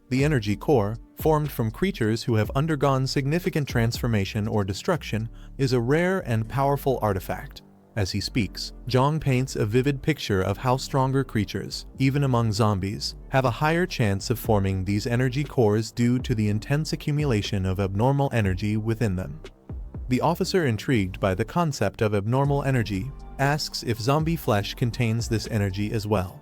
The energy core, formed from creatures who have undergone significant transformation or destruction, is a rare and powerful artifact. As he speaks, Jiang paints a vivid picture of how stronger creatures, even among zombies, have a higher chance of forming these energy cores due to the intense accumulation of abnormal energy within them. The officer, intrigued by the concept of abnormal energy, asks if zombie flesh contains this energy as well.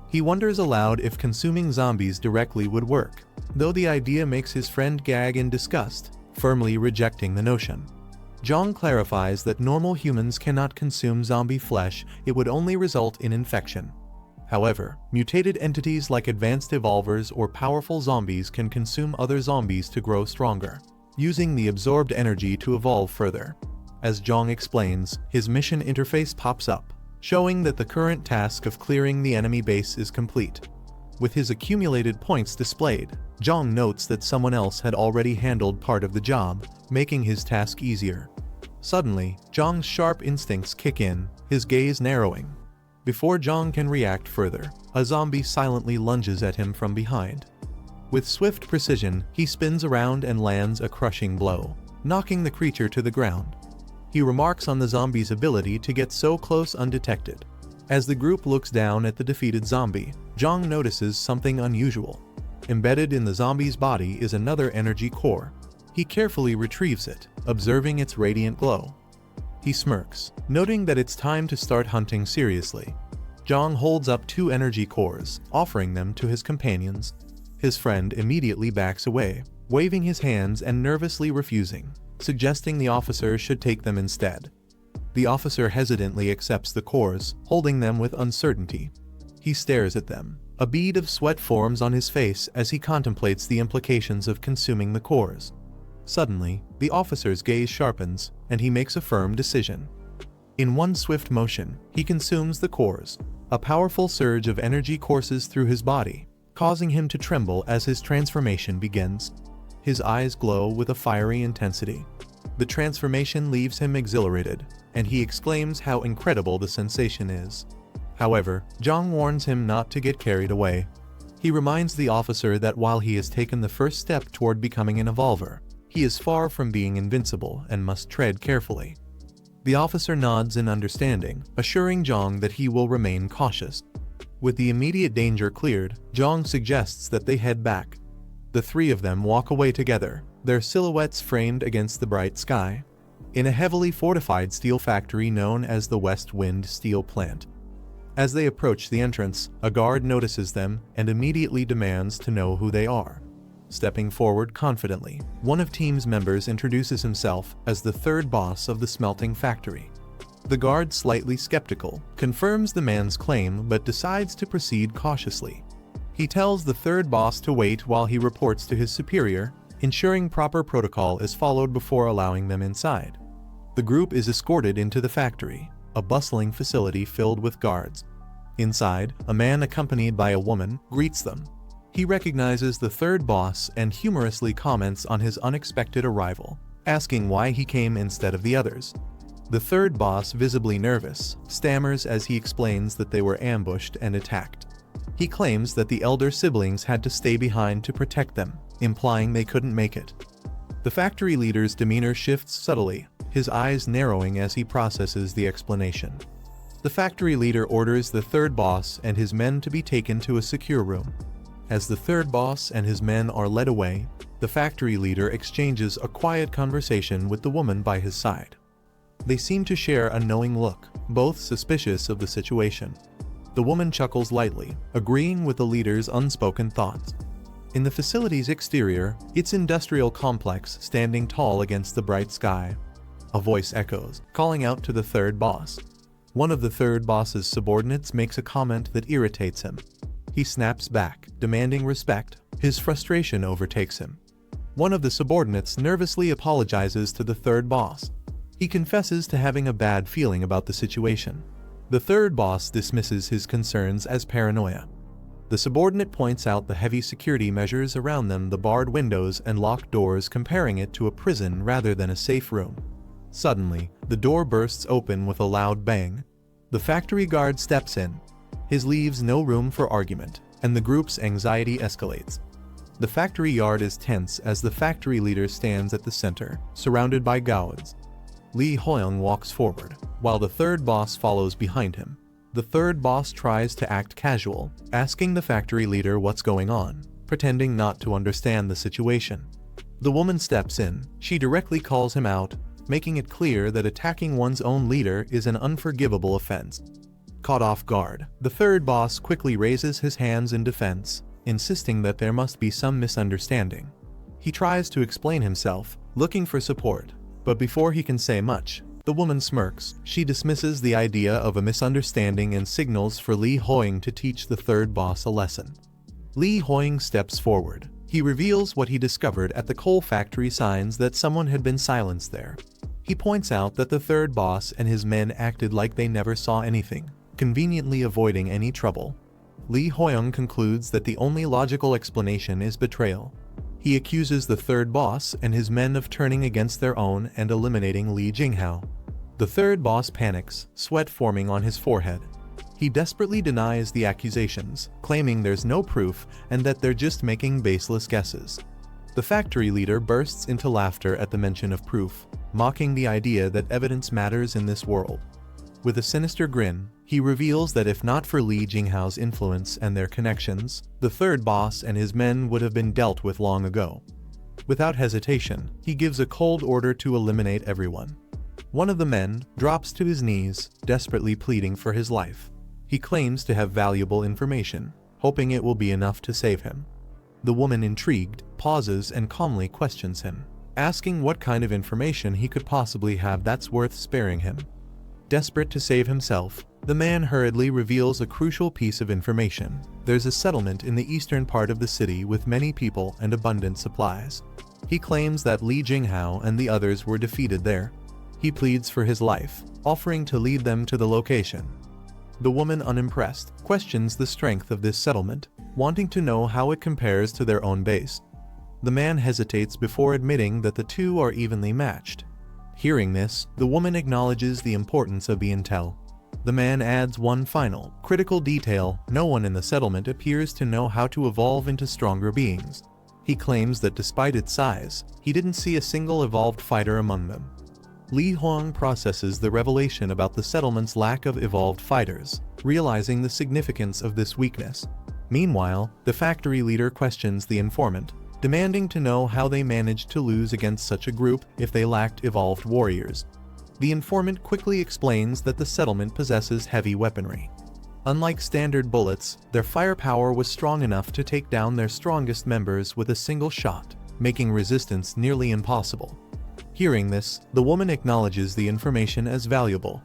He wonders aloud if consuming zombies directly would work, though the idea makes his friend gag in disgust, firmly rejecting the notion. Jiang clarifies that normal humans cannot consume zombie flesh, it would only result in infection. However, mutated entities like advanced evolvers or powerful zombies can consume other zombies to grow stronger, using the absorbed energy to evolve further. As Jiang explains, his mission interface pops up, showing that the current task of clearing the enemy base is complete. With his accumulated points displayed, Jiang notes that someone else had already handled part of the job, making his task easier. Suddenly, Jiang's sharp instincts kick in, his gaze narrowing. Before Jiang can react further, a zombie silently lunges at him from behind. With swift precision, he spins around and lands a crushing blow, knocking the creature to the ground. He remarks on the zombie's ability to get so close undetected. As the group looks down at the defeated zombie, Jiang notices something unusual. Embedded in the zombie's body is another energy core. He carefully retrieves it, observing its radiant glow. He smirks, noting that it's time to start hunting seriously. Jiang holds up 2 energy cores, offering them to his companions. His friend immediately backs away, waving his hands and nervously refusing, suggesting the officer should take them instead. The officer hesitantly accepts the cores, holding them with uncertainty. He stares at them. A bead of sweat forms on his face as he contemplates the implications of consuming the cores. Suddenly, the officer's gaze sharpens, and he makes a firm decision. In one swift motion, he consumes the cores. A powerful surge of energy courses through his body, causing him to tremble as his transformation begins. His eyes glow with a fiery intensity. The transformation leaves him exhilarated, and he exclaims how incredible the sensation is. However, Jiang warns him not to get carried away. He reminds the officer that while he has taken the first step toward becoming an evolver, he is far from being invincible and must tread carefully. The officer nods in understanding, assuring Jiang that he will remain cautious. With the immediate danger cleared, Jiang suggests that they head back. The 3 of them walk away together, their silhouettes framed against the bright sky, in a heavily fortified steel factory known as the West Wind Steel Plant. As they approach the entrance, a guard notices them and immediately demands to know who they are. Stepping forward confidently, one of team's members introduces himself as the 3rd boss of the smelting factory. The guard, slightly skeptical, confirms the man's claim but decides to proceed cautiously. He tells the 3rd boss to wait while he reports to his superior, ensuring proper protocol is followed before allowing them inside. The group is escorted into the factory, a bustling facility filled with guards. Inside, a man accompanied by a woman greets them. He recognizes the 3rd boss and humorously comments on his unexpected arrival, asking why he came instead of the others. The 3rd boss, visibly nervous, stammers as he explains that they were ambushed and attacked. He claims that the elder siblings had to stay behind to protect them, implying they couldn't make it. The factory leader's demeanor shifts subtly, his eyes narrowing as he processes the explanation. The factory leader orders the 3rd boss and his men to be taken to a secure room. As the 3rd boss and his men are led away, the factory leader exchanges a quiet conversation with the woman by his side. They seem to share a knowing look, both suspicious of the situation. The woman chuckles lightly, agreeing with the leader's unspoken thoughts. In the facility's exterior, its industrial complex standing tall against the bright sky. A voice echoes, calling out to the third boss. One of the third boss's subordinates makes a comment that irritates him. He snaps back, demanding respect. His frustration overtakes him. One of the subordinates nervously apologizes to the third boss. He confesses to having a bad feeling about the situation. The third boss dismisses his concerns as paranoia. The subordinate points out the heavy security measures around them, the barred windows and locked doors, comparing it to a prison rather than a safe room. Suddenly, the door bursts open with a loud bang. The factory guard steps in. His leaves no room for argument, and the group's anxiety escalates. The factory yard is tense as the factory leader stands at the center, surrounded by guards. Lee Hoyoung walks forward, while the third boss follows behind him. The third boss tries to act casual, asking the factory leader what's going on, pretending not to understand the situation. The woman steps in. She directly calls him out, making it clear that attacking one's own leader is an unforgivable offense. Caught off guard, the third boss quickly raises his hands in defense, insisting that there must be some misunderstanding. He tries to explain himself, looking for support, but before he can say much, the woman smirks. She dismisses the idea of a misunderstanding and signals for Lee Hoyoung to teach the third boss a lesson. Lee Hoyoung steps forward. He reveals what he discovered at the coal factory, signs that someone had been silenced there. He points out that the third boss and his men acted like they never saw anything, conveniently avoiding any trouble. Lee Hoyoung concludes that the only logical explanation is betrayal. He accuses the third boss and his men of turning against their own and eliminating Lee Jinghao. The third boss panics, sweat forming on his forehead. He desperately denies the accusations, claiming there's no proof and that they're just making baseless guesses. The factory leader bursts into laughter at the mention of proof, mocking the idea that evidence matters in this world. With a sinister grin, he reveals that if not for Lee Jinghao's influence and their connections, the third boss and his men would have been dealt with long ago. Without hesitation, he gives a cold order to eliminate everyone. One of the men drops to his knees, desperately pleading for his life. He claims to have valuable information, hoping it will be enough to save him. The woman, intrigued, pauses and calmly questions him, asking what kind of information he could possibly have that's worth sparing him. Desperate to save himself, the man hurriedly reveals a crucial piece of information. There's a settlement in the eastern part of the city with many people and abundant supplies. He claims that Lee Jinghao and the others were defeated there. He pleads for his life, offering to lead them to the location. The woman, unimpressed, questions the strength of this settlement, wanting to know how it compares to their own base. The man hesitates before admitting that the two are evenly matched. Hearing this, the woman acknowledges the importance of the intel. The man adds one final, critical detail: no one in the settlement appears to know how to evolve into stronger beings. He claims that despite its size, he didn't see a single evolved fighter among them. Lee Hoyoung processes the revelation about the settlement's lack of evolved fighters, realizing the significance of this weakness. Meanwhile, the factory leader questions the informant, demanding to know how they managed to lose against such a group if they lacked evolved warriors. The informant quickly explains that the settlement possesses heavy weaponry. Unlike standard bullets, their firepower was strong enough to take down their strongest members with a single shot, making resistance nearly impossible. Hearing this, the woman acknowledges the information as valuable.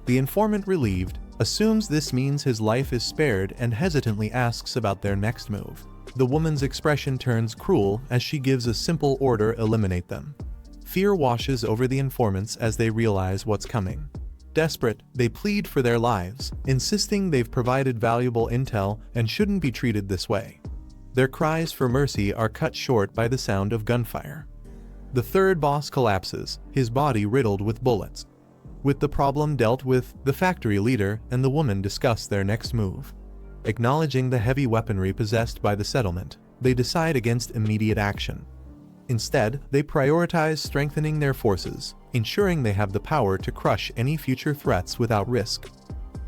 The informant, relieved, assumes this means his life is spared and hesitantly asks about their next move. The woman's expression turns cruel as she gives a simple order: eliminate them. Fear washes over the informants as they realize what's coming. Desperate, they plead for their lives, insisting they've provided valuable intel and shouldn't be treated this way. Their cries for mercy are cut short by the sound of gunfire. The third boss collapses, his body riddled with bullets. With the problem dealt with, the factory leader and the woman discuss their next move. Acknowledging the heavy weaponry possessed by the settlement, they decide against immediate action. Instead, they prioritize strengthening their forces, ensuring they have the power to crush any future threats without risk.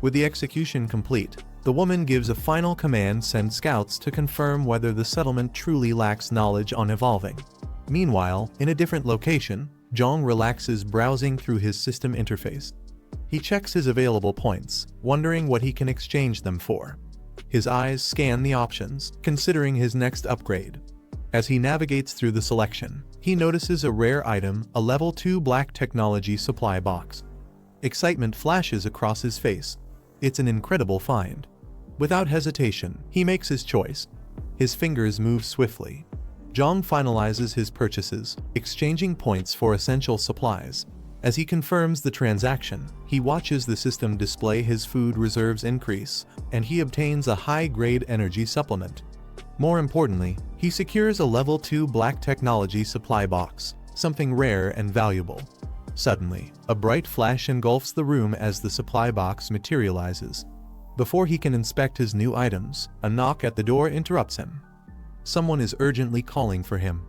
With the execution complete, the woman gives a final command: send scouts to confirm whether the settlement truly lacks knowledge on evolving. Meanwhile, in a different location, Jiang relaxes, browsing through his system interface. He checks his available points, wondering what he can exchange them for. His eyes scan the options, considering his next upgrade. As he navigates through the selection, he notices a rare item, a level 2 black technology supply box. Excitement flashes across his face. It's an incredible find. Without hesitation, he makes his choice. His fingers move swiftly. Jiang finalizes his purchases, exchanging points for essential supplies. As he confirms the transaction, he watches the system display his food reserves increase, and he obtains a high-grade energy supplement. More importantly, he secures a level 2 black technology supply box, something rare and valuable. Suddenly, a bright flash engulfs the room as the supply box materializes. Before he can inspect his new items, a knock at the door interrupts him. Someone is urgently calling for him.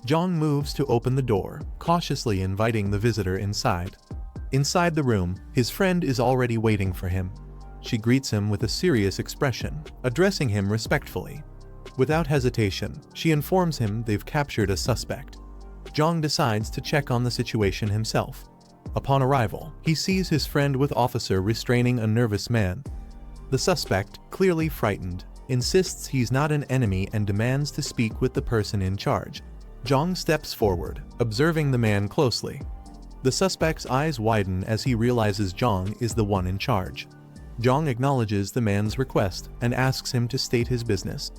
Jiang moves to open the door, cautiously inviting the visitor inside. Inside the room, his friend is already waiting for him. She greets him with a serious expression, addressing him respectfully. Without hesitation, she informs him they've captured a suspect. Jiang decides to check on the situation himself. Upon arrival, he sees his friend with officer restraining a nervous man. The suspect, clearly frightened, insists he's not an enemy and demands to speak with the person in charge. Jiang steps forward, observing the man closely. The suspect's eyes widen as he realizes Jiang is the one in charge. Jiang acknowledges the man's request and asks him to state his business.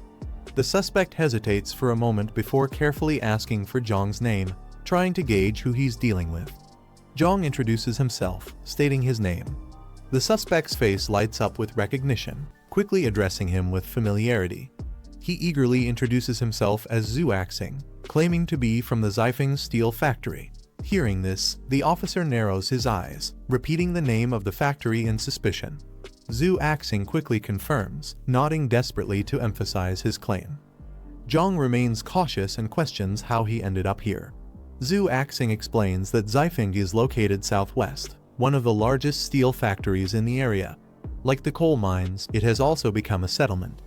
The suspect hesitates for a moment before carefully asking for Jiang's name, trying to gauge who he's dealing with. Jiang introduces himself, stating his name. The suspect's face lights up with recognition, quickly addressing him with familiarity. He eagerly introduces himself as Zhu Axing, claiming to be from the Zifeng steel factory. Hearing this, the officer narrows his eyes, repeating the name of the factory in suspicion. Zhu Axing quickly confirms, nodding desperately to emphasize his claim. Jiang remains cautious and questions how he ended up here. Zhu Axing explains that Zifeng is located southwest, one of the largest steel factories in the area. Like the coal mines, it has also become a settlement.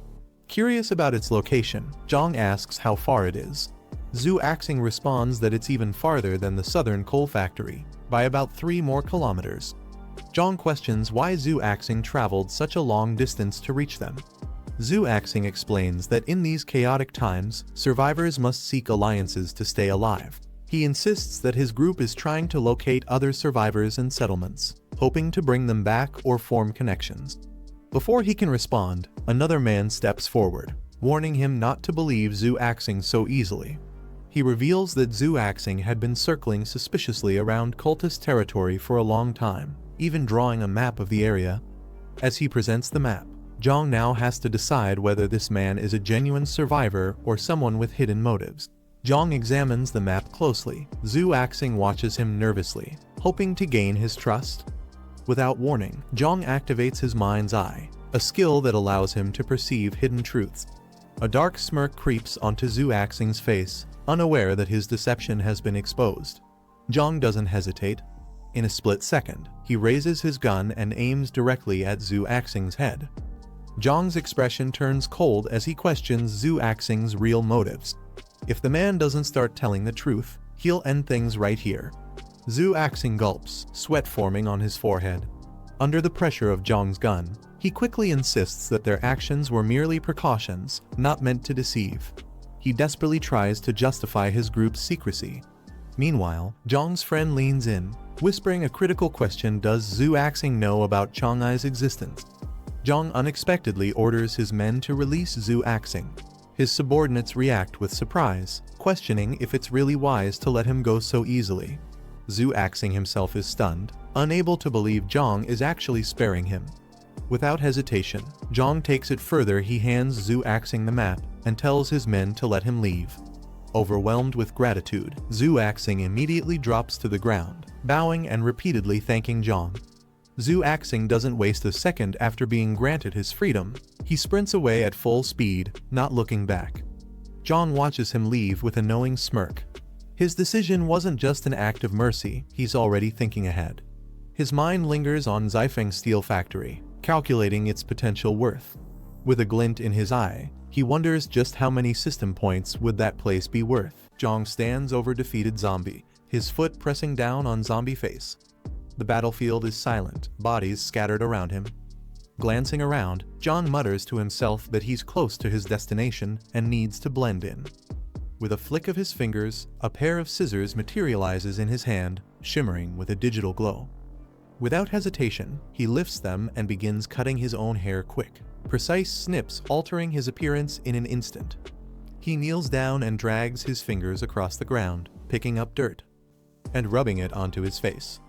Curious about its location, Jiang asks how far it is. Zhu Axing responds that it's even farther than the southern coal factory, by about 3 more kilometers. Jiang questions why Zhu Axing traveled such a long distance to reach them. Zhu Axing explains that in these chaotic times, survivors must seek alliances to stay alive. He insists that his group is trying to locate other survivors and settlements, hoping to bring them back or form connections. Before he can respond, another man steps forward, warning him not to believe Zhu Axing so easily. He reveals that Zhu Axing had been circling suspiciously around cultist territory for a long time, even drawing a map of the area. As he presents the map, Jiang now has to decide whether this man is a genuine survivor or someone with hidden motives. Jiang examines the map closely. Zhu Axing watches him nervously, hoping to gain his trust. Without warning, Jiang activates his mind's eye, a skill that allows him to perceive hidden truths. A dark smirk creeps onto Zhu Axing's face, unaware that his deception has been exposed. Jiang doesn't hesitate. In a split second, he raises his gun and aims directly at Zhu Axing's head. Jiang's expression turns cold as he questions Zhu Axing's real motives. If the man doesn't start telling the truth, he'll end things right here. Zhu Axing gulps, sweat forming on his forehead. Under the pressure of Jiang's gun, he quickly insists that their actions were merely precautions, not meant to deceive. He desperately tries to justify his group's secrecy. Meanwhile, Jiang's friend leans in, whispering a critical question: does Zhu Axing know about Chang'ai's existence? Jiang unexpectedly orders his men to release Zhu Axing. His subordinates react with surprise, questioning if it's really wise to let him go so easily. Zhu Axing himself is stunned, unable to believe Jiang is actually sparing him. Without hesitation, Jiang takes it further. He hands Zhu Axing the map and tells his men to let him leave. Overwhelmed with gratitude, Zhu Axing immediately drops to the ground, bowing and repeatedly thanking Jiang. Zhu Axing doesn't waste a second after being granted his freedom. He sprints away at full speed, not looking back. Jiang watches him leave with a knowing smirk. His decision wasn't just an act of mercy, he's already thinking ahead. His mind lingers on Zifeng Steel Factory, calculating its potential worth. With a glint in his eye, he wonders just how many system points would that place be worth. Jiang stands over defeated zombie, his foot pressing down on zombie face. The battlefield is silent, bodies scattered around him. Glancing around, Jiang mutters to himself that he's close to his destination and needs to blend in. With a flick of his fingers, a pair of scissors materializes in his hand, shimmering with a digital glow. Without hesitation, he lifts them and begins cutting his own hair quick, precise snips altering his appearance in an instant. He kneels down and drags his fingers across the ground, picking up dirt and rubbing it onto his face.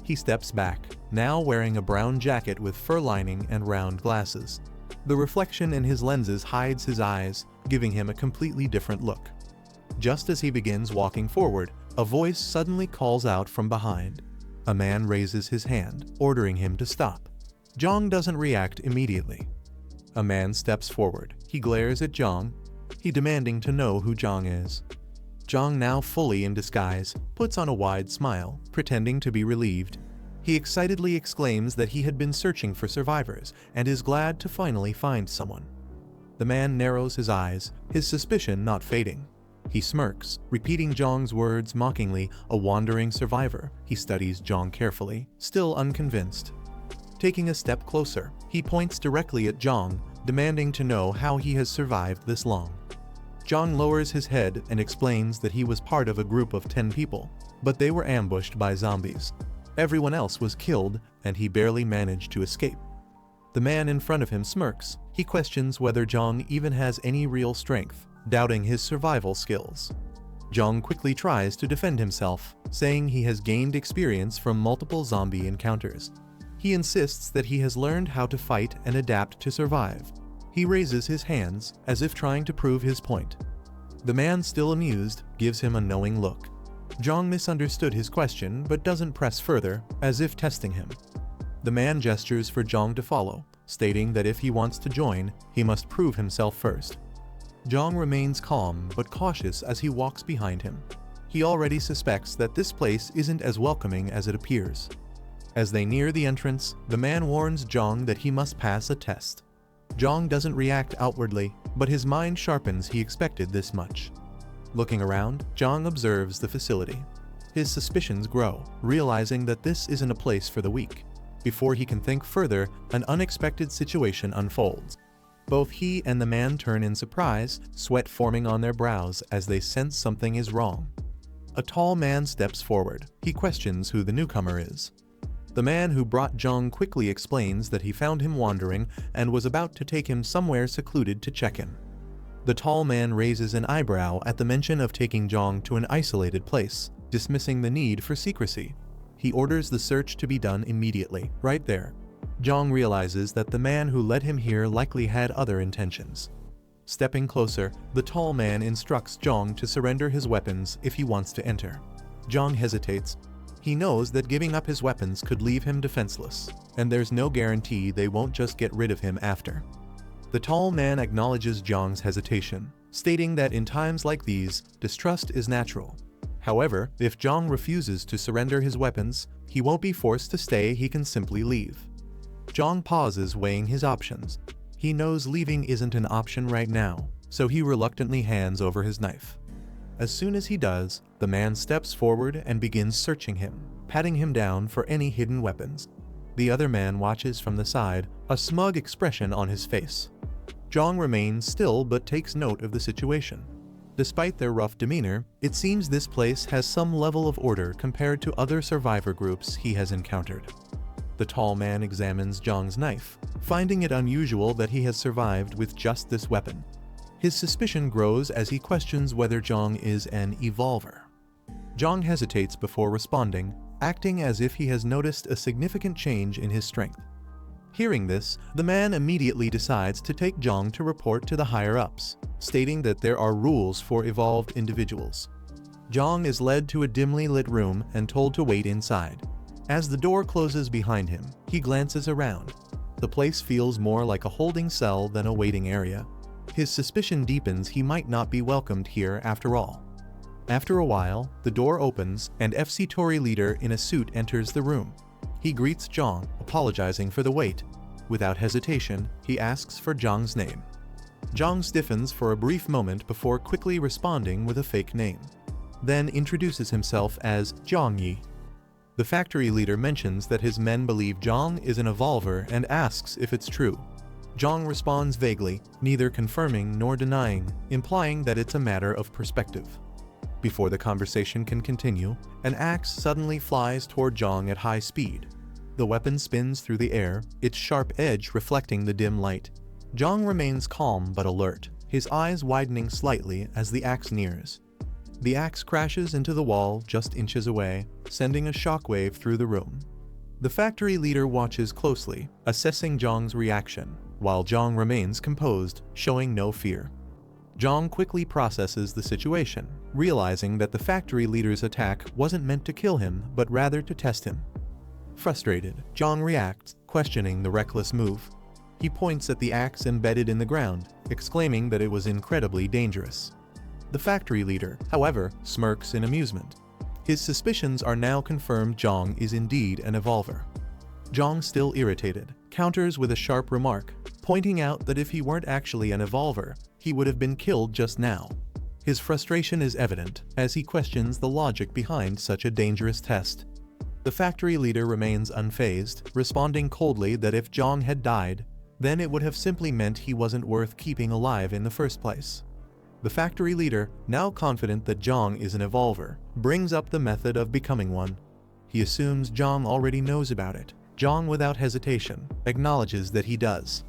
He steps back, now wearing a brown jacket with fur lining and round glasses. The reflection in his lenses hides his eyes, giving him a completely different look. Just as he begins walking forward, a voice suddenly calls out from behind. A man raises his hand, ordering him to stop. Jiang doesn't react immediately. A man steps forward. He glares at Jiang, he demanding to know who Jiang is. Jiang, now fully in disguise, puts on a wide smile, pretending to be relieved. He excitedly exclaims that he had been searching for survivors and is glad to finally find someone. The man narrows his eyes, his suspicion not fading. He smirks, repeating Jiang's words mockingly, a wandering survivor. He studies Jiang carefully, still unconvinced. Taking a step closer, he points directly at Jiang, demanding to know how he has survived this long. Jiang lowers his head and explains that he was part of a group of 10 people, but they were ambushed by zombies. Everyone else was killed, and he barely managed to escape. The man in front of him smirks. He questions whether Jiang even has any real strength, doubting his survival skills. Jiang quickly tries to defend himself, saying he has gained experience from multiple zombie encounters. He insists that he has learned how to fight and adapt to survive. He raises his hands, as if trying to prove his point. The man, still amused, gives him a knowing look. Jiang misunderstood his question but doesn't press further, as if testing him. The man gestures for Jiang to follow, stating that if he wants to join, he must prove himself first. Jiang remains calm but cautious as he walks behind him. He already suspects that this place isn't as welcoming as it appears. As they near the entrance, the man warns Jiang that he must pass a test. Jiang doesn't react outwardly, but his mind sharpens. He expected this much. Looking around, Jiang observes the facility. His suspicions grow, realizing that this isn't a place for the weak. Before he can think further, an unexpected situation unfolds. Both he and the man turn in surprise, sweat forming on their brows as they sense something is wrong. A tall man steps forward. He questions who the newcomer is. The man who brought Jiang quickly explains that he found him wandering and was about to take him somewhere secluded to check him. The tall man raises an eyebrow at the mention of taking Jiang to an isolated place, dismissing the need for secrecy. He orders the search to be done immediately, right there. Jiang realizes that the man who led him here likely had other intentions. Stepping closer, the tall man instructs Jiang to surrender his weapons if he wants to enter. Jiang hesitates. He knows that giving up his weapons could leave him defenseless, and there's no guarantee they won't just get rid of him after. The tall man acknowledges Jiang's hesitation, stating that in times like these, distrust is natural. However, if Jiang refuses to surrender his weapons, he won't be forced to stay. He can simply leave. Jiang pauses, weighing his options. He knows leaving isn't an option right now, so he reluctantly hands over his knife. As soon as he does, the man steps forward and begins searching him, patting him down for any hidden weapons. The other man watches from the side, a smug expression on his face. Jiang remains still but takes note of the situation. Despite their rough demeanor, it seems this place has some level of order compared to other survivor groups he has encountered. The tall man examines Jiang's knife, finding it unusual that he has survived with just this weapon. His suspicion grows as he questions whether Jiang is an evolver. Jiang hesitates before responding, acting as if he has noticed a significant change in his strength. Hearing this, the man immediately decides to take Jiang to report to the higher-ups, stating that there are rules for evolved individuals. Jiang is led to a dimly lit room and told to wait inside. As the door closes behind him, he glances around. The place feels more like a holding cell than a waiting area. His suspicion deepens. He might not be welcomed here after all. After a while, the door opens and FC Tory leader in a suit enters the room. He greets Jiang, apologizing for the wait. Without hesitation, he asks for Jiang's name. Jiang stiffens for a brief moment before quickly responding with a fake name, then introduces himself as Jiang Yi. The factory leader mentions that his men believe Jiang is an evolver and asks if it's true. Jiang responds vaguely, neither confirming nor denying, implying that it's a matter of perspective. Before the conversation can continue, an axe suddenly flies toward Jiang at high speed. The weapon spins through the air, its sharp edge reflecting the dim light. Jiang remains calm but alert, his eyes widening slightly as the axe nears. The axe crashes into the wall just inches away, sending a shockwave through the room. The factory leader watches closely, assessing Jiang's reaction, while Jiang remains composed, showing no fear. Jiang quickly processes the situation, realizing that the factory leader's attack wasn't meant to kill him but rather to test him. Frustrated, Jiang reacts, questioning the reckless move. He points at the axe embedded in the ground, exclaiming that it was incredibly dangerous. The factory leader, however, smirks in amusement. His suspicions are now confirmed Jiang is indeed an evolver. Jiang, still irritated, counters with a sharp remark, pointing out that if he weren't actually an evolver, he would have been killed just now. His frustration is evident as he questions the logic behind such a dangerous test. The factory leader remains unfazed, responding coldly that if Jiang had died, then it would have simply meant he wasn't worth keeping alive in the first place. The factory leader, now confident that Jiang is an evolver, brings up the method of becoming one. He assumes Jiang already knows about it. Jiang, without hesitation, acknowledges that he does.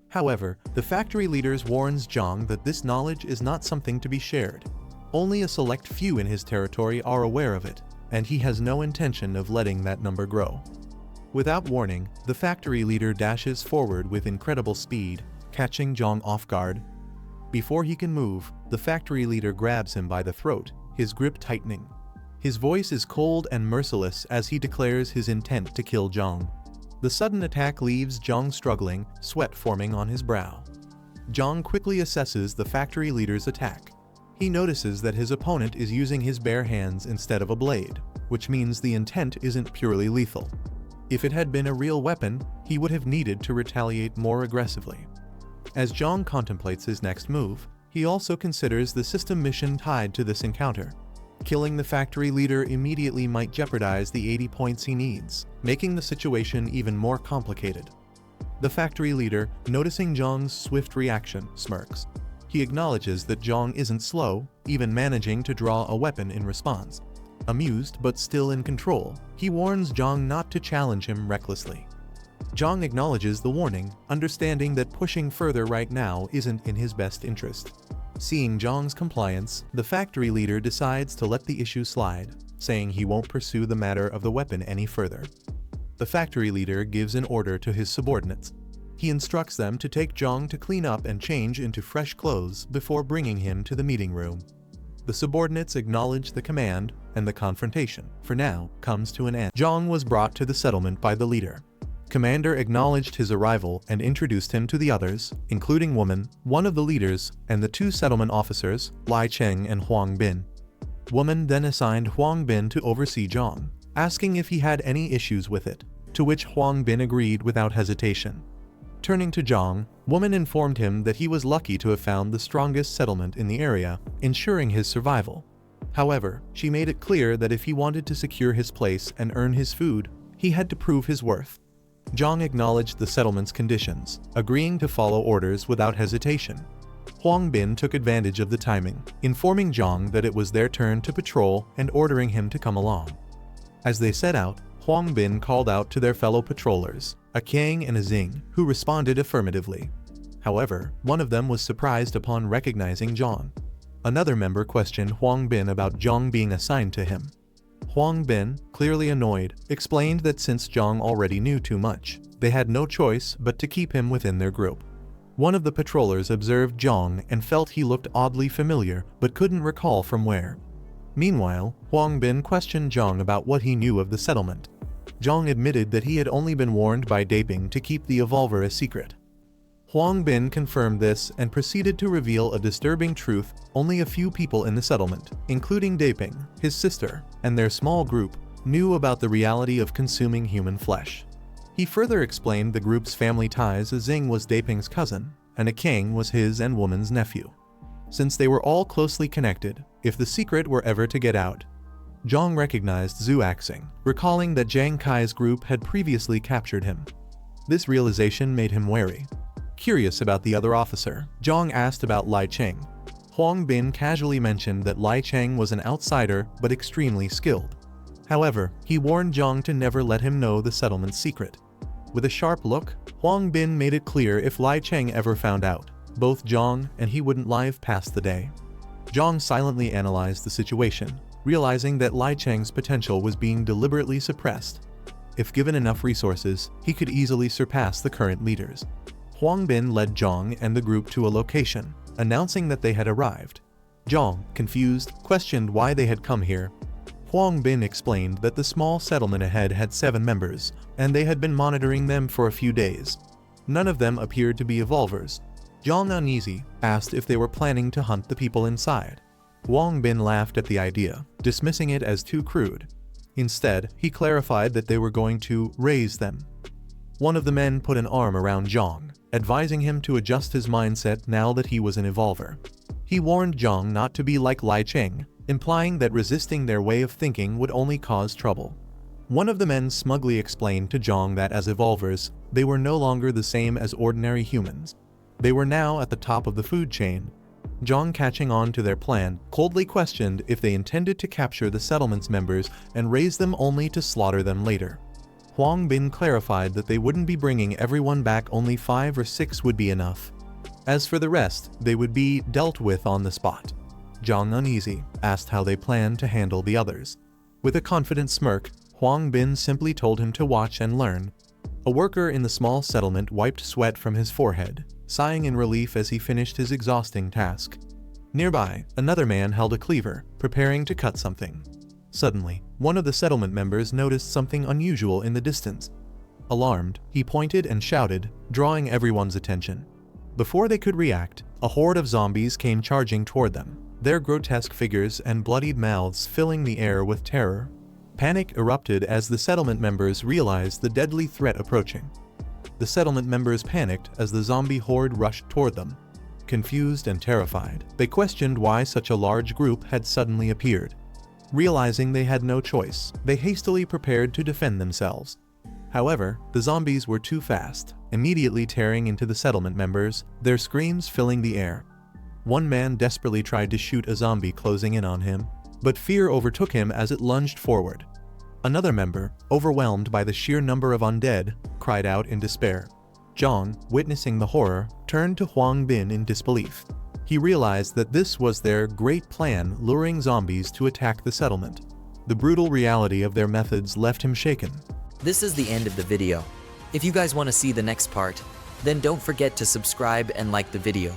However, the factory leader warns Jiang that this knowledge is not something to be shared. Only a select few in his territory are aware of it, and he has no intention of letting that number grow. Without warning, the factory leader dashes forward with incredible speed, catching Jiang off guard. Before he can move, the factory leader grabs him by the throat, his grip tightening. His voice is cold and merciless as he declares his intent to kill Jiang. The sudden attack leaves Jiang struggling, sweat forming on his brow. Jiang quickly assesses the factory leader's attack. He notices that his opponent is using his bare hands instead of a blade, which means the intent isn't purely lethal. If it had been a real weapon, he would have needed to retaliate more aggressively. As Jiang contemplates his next move, he also considers the system mission tied to this encounter. Killing the factory leader immediately might jeopardize the 80 points he needs, making the situation even more complicated. The factory leader, noticing Jiang's swift reaction, smirks. He acknowledges that Jiang isn't slow, even managing to draw a weapon in response. Amused but still in control, he warns Jiang not to challenge him recklessly. Jiang acknowledges the warning, understanding that pushing further right now isn't in his best interest. Seeing Jiang's compliance, the factory leader decides to let the issue slide, saying he won't pursue the matter of the weapon any further. The factory leader gives an order to his subordinates. He instructs them to take Jiang to clean up and change into fresh clothes before bringing him to the meeting room. The subordinates acknowledge the command, and the confrontation, for now, comes to an end. Jiang was brought to the settlement by the leader. Commander acknowledged his arrival and introduced him to the others, including Woman, one of the leaders, and the two settlement officers, Lai Cheng and Huang Bin. Woman then assigned Huang Bin to oversee Jiang, asking if he had any issues with it, to which Huang Bin agreed without hesitation. Turning to Jiang, Woman informed him that he was lucky to have found the strongest settlement in the area, ensuring his survival. However, she made it clear that if he wanted to secure his place and earn his food, he had to prove his worth. Jiang acknowledged the settlement's conditions, agreeing to follow orders without hesitation. Huang Bin took advantage of the timing, informing Jiang that it was their turn to patrol and ordering him to come along. As they set out, Huang Bin called out to their fellow patrollers, a Jiang and a Xing, who responded affirmatively. However, one of them was surprised upon recognizing Jiang. Another member questioned Huang Bin about Jiang being assigned to him. Huang Bin, clearly annoyed, explained that since Jiang already knew too much, they had no choice but to keep him within their group. One of the patrollers observed Jiang and felt he looked oddly familiar but couldn't recall from where. Meanwhile, Huang Bin questioned Jiang about what he knew of the settlement. Jiang admitted that he had only been warned by Daping to keep the evolver a secret. Huang Bin confirmed this and proceeded to reveal a disturbing truth: only a few people in the settlement, including Daping, his sister, and their small group, knew about the reality of consuming human flesh. He further explained the group's family ties, as Xing was Daping's cousin, and a Jiang was his and Woman's nephew. Since they were all closely connected, if the secret were ever to get out, Jiang recognized Zhu Axing, recalling that Jiang Kai's group had previously captured him. This realization made him wary. Curious about the other officer, Jiang asked about Lai Cheng. Huang Bin casually mentioned that Lai Cheng was an outsider but extremely skilled. However, he warned Jiang to never let him know the settlement's secret. With a sharp look, Huang Bin made it clear if Lai Cheng ever found out, both Jiang and he wouldn't live past the day. Jiang silently analyzed the situation, realizing that Lai Cheng's potential was being deliberately suppressed. If given enough resources, he could easily surpass the current leaders. Huang Bin led Jiang and the group to a location, announcing that they had arrived. Jiang, confused, questioned why they had come here. Huang Bin explained that the small settlement ahead had 7 members, and they had been monitoring them for a few days. None of them appeared to be evolvers. Jiang, uneasy, asked if they were planning to hunt the people inside. Huang Bin laughed at the idea, dismissing it as too crude. Instead, he clarified that they were going to raise them. One of the men put an arm around Jiang, advising him to adjust his mindset now that he was an evolver. He warned Jiang not to be like Lai Cheng, implying that resisting their way of thinking would only cause trouble. One of the men smugly explained to Jiang that as evolvers, they were no longer the same as ordinary humans. They were now at the top of the food chain. Jiang, catching on to their plan, coldly questioned if they intended to capture the settlement's members and raise them only to slaughter them later. Huang Bin clarified that they wouldn't be bringing everyone back, only 5 or 6 would be enough. As for the rest, they would be dealt with on the spot. Jiang, uneasy, asked how they planned to handle the others. With a confident smirk, Huang Bin simply told him to watch and learn. A worker in the small settlement wiped sweat from his forehead, sighing in relief as he finished his exhausting task. Nearby, another man held a cleaver, preparing to cut something. Suddenly, one of the settlement members noticed something unusual in the distance. Alarmed, he pointed and shouted, drawing everyone's attention. Before they could react, a horde of zombies came charging toward them, their grotesque figures and bloodied mouths filling the air with terror. Panic erupted as the settlement members realized the deadly threat approaching. The settlement members panicked as the zombie horde rushed toward them. Confused and terrified, they questioned why such a large group had suddenly appeared. Realizing they had no choice, they hastily prepared to defend themselves. However, the zombies were too fast, immediately tearing into the settlement members, their screams filling the air. One man desperately tried to shoot a zombie closing in on him, but fear overtook him as it lunged forward. Another member, overwhelmed by the sheer number of undead, cried out in despair. Jiang, witnessing the horror, turned to Huang Bin in disbelief. He realized that this was their great plan, luring zombies to attack the settlement. The brutal reality of their methods left him shaken. This is the end of the video. If you guys want to see the next part, then don't forget to subscribe and like the video.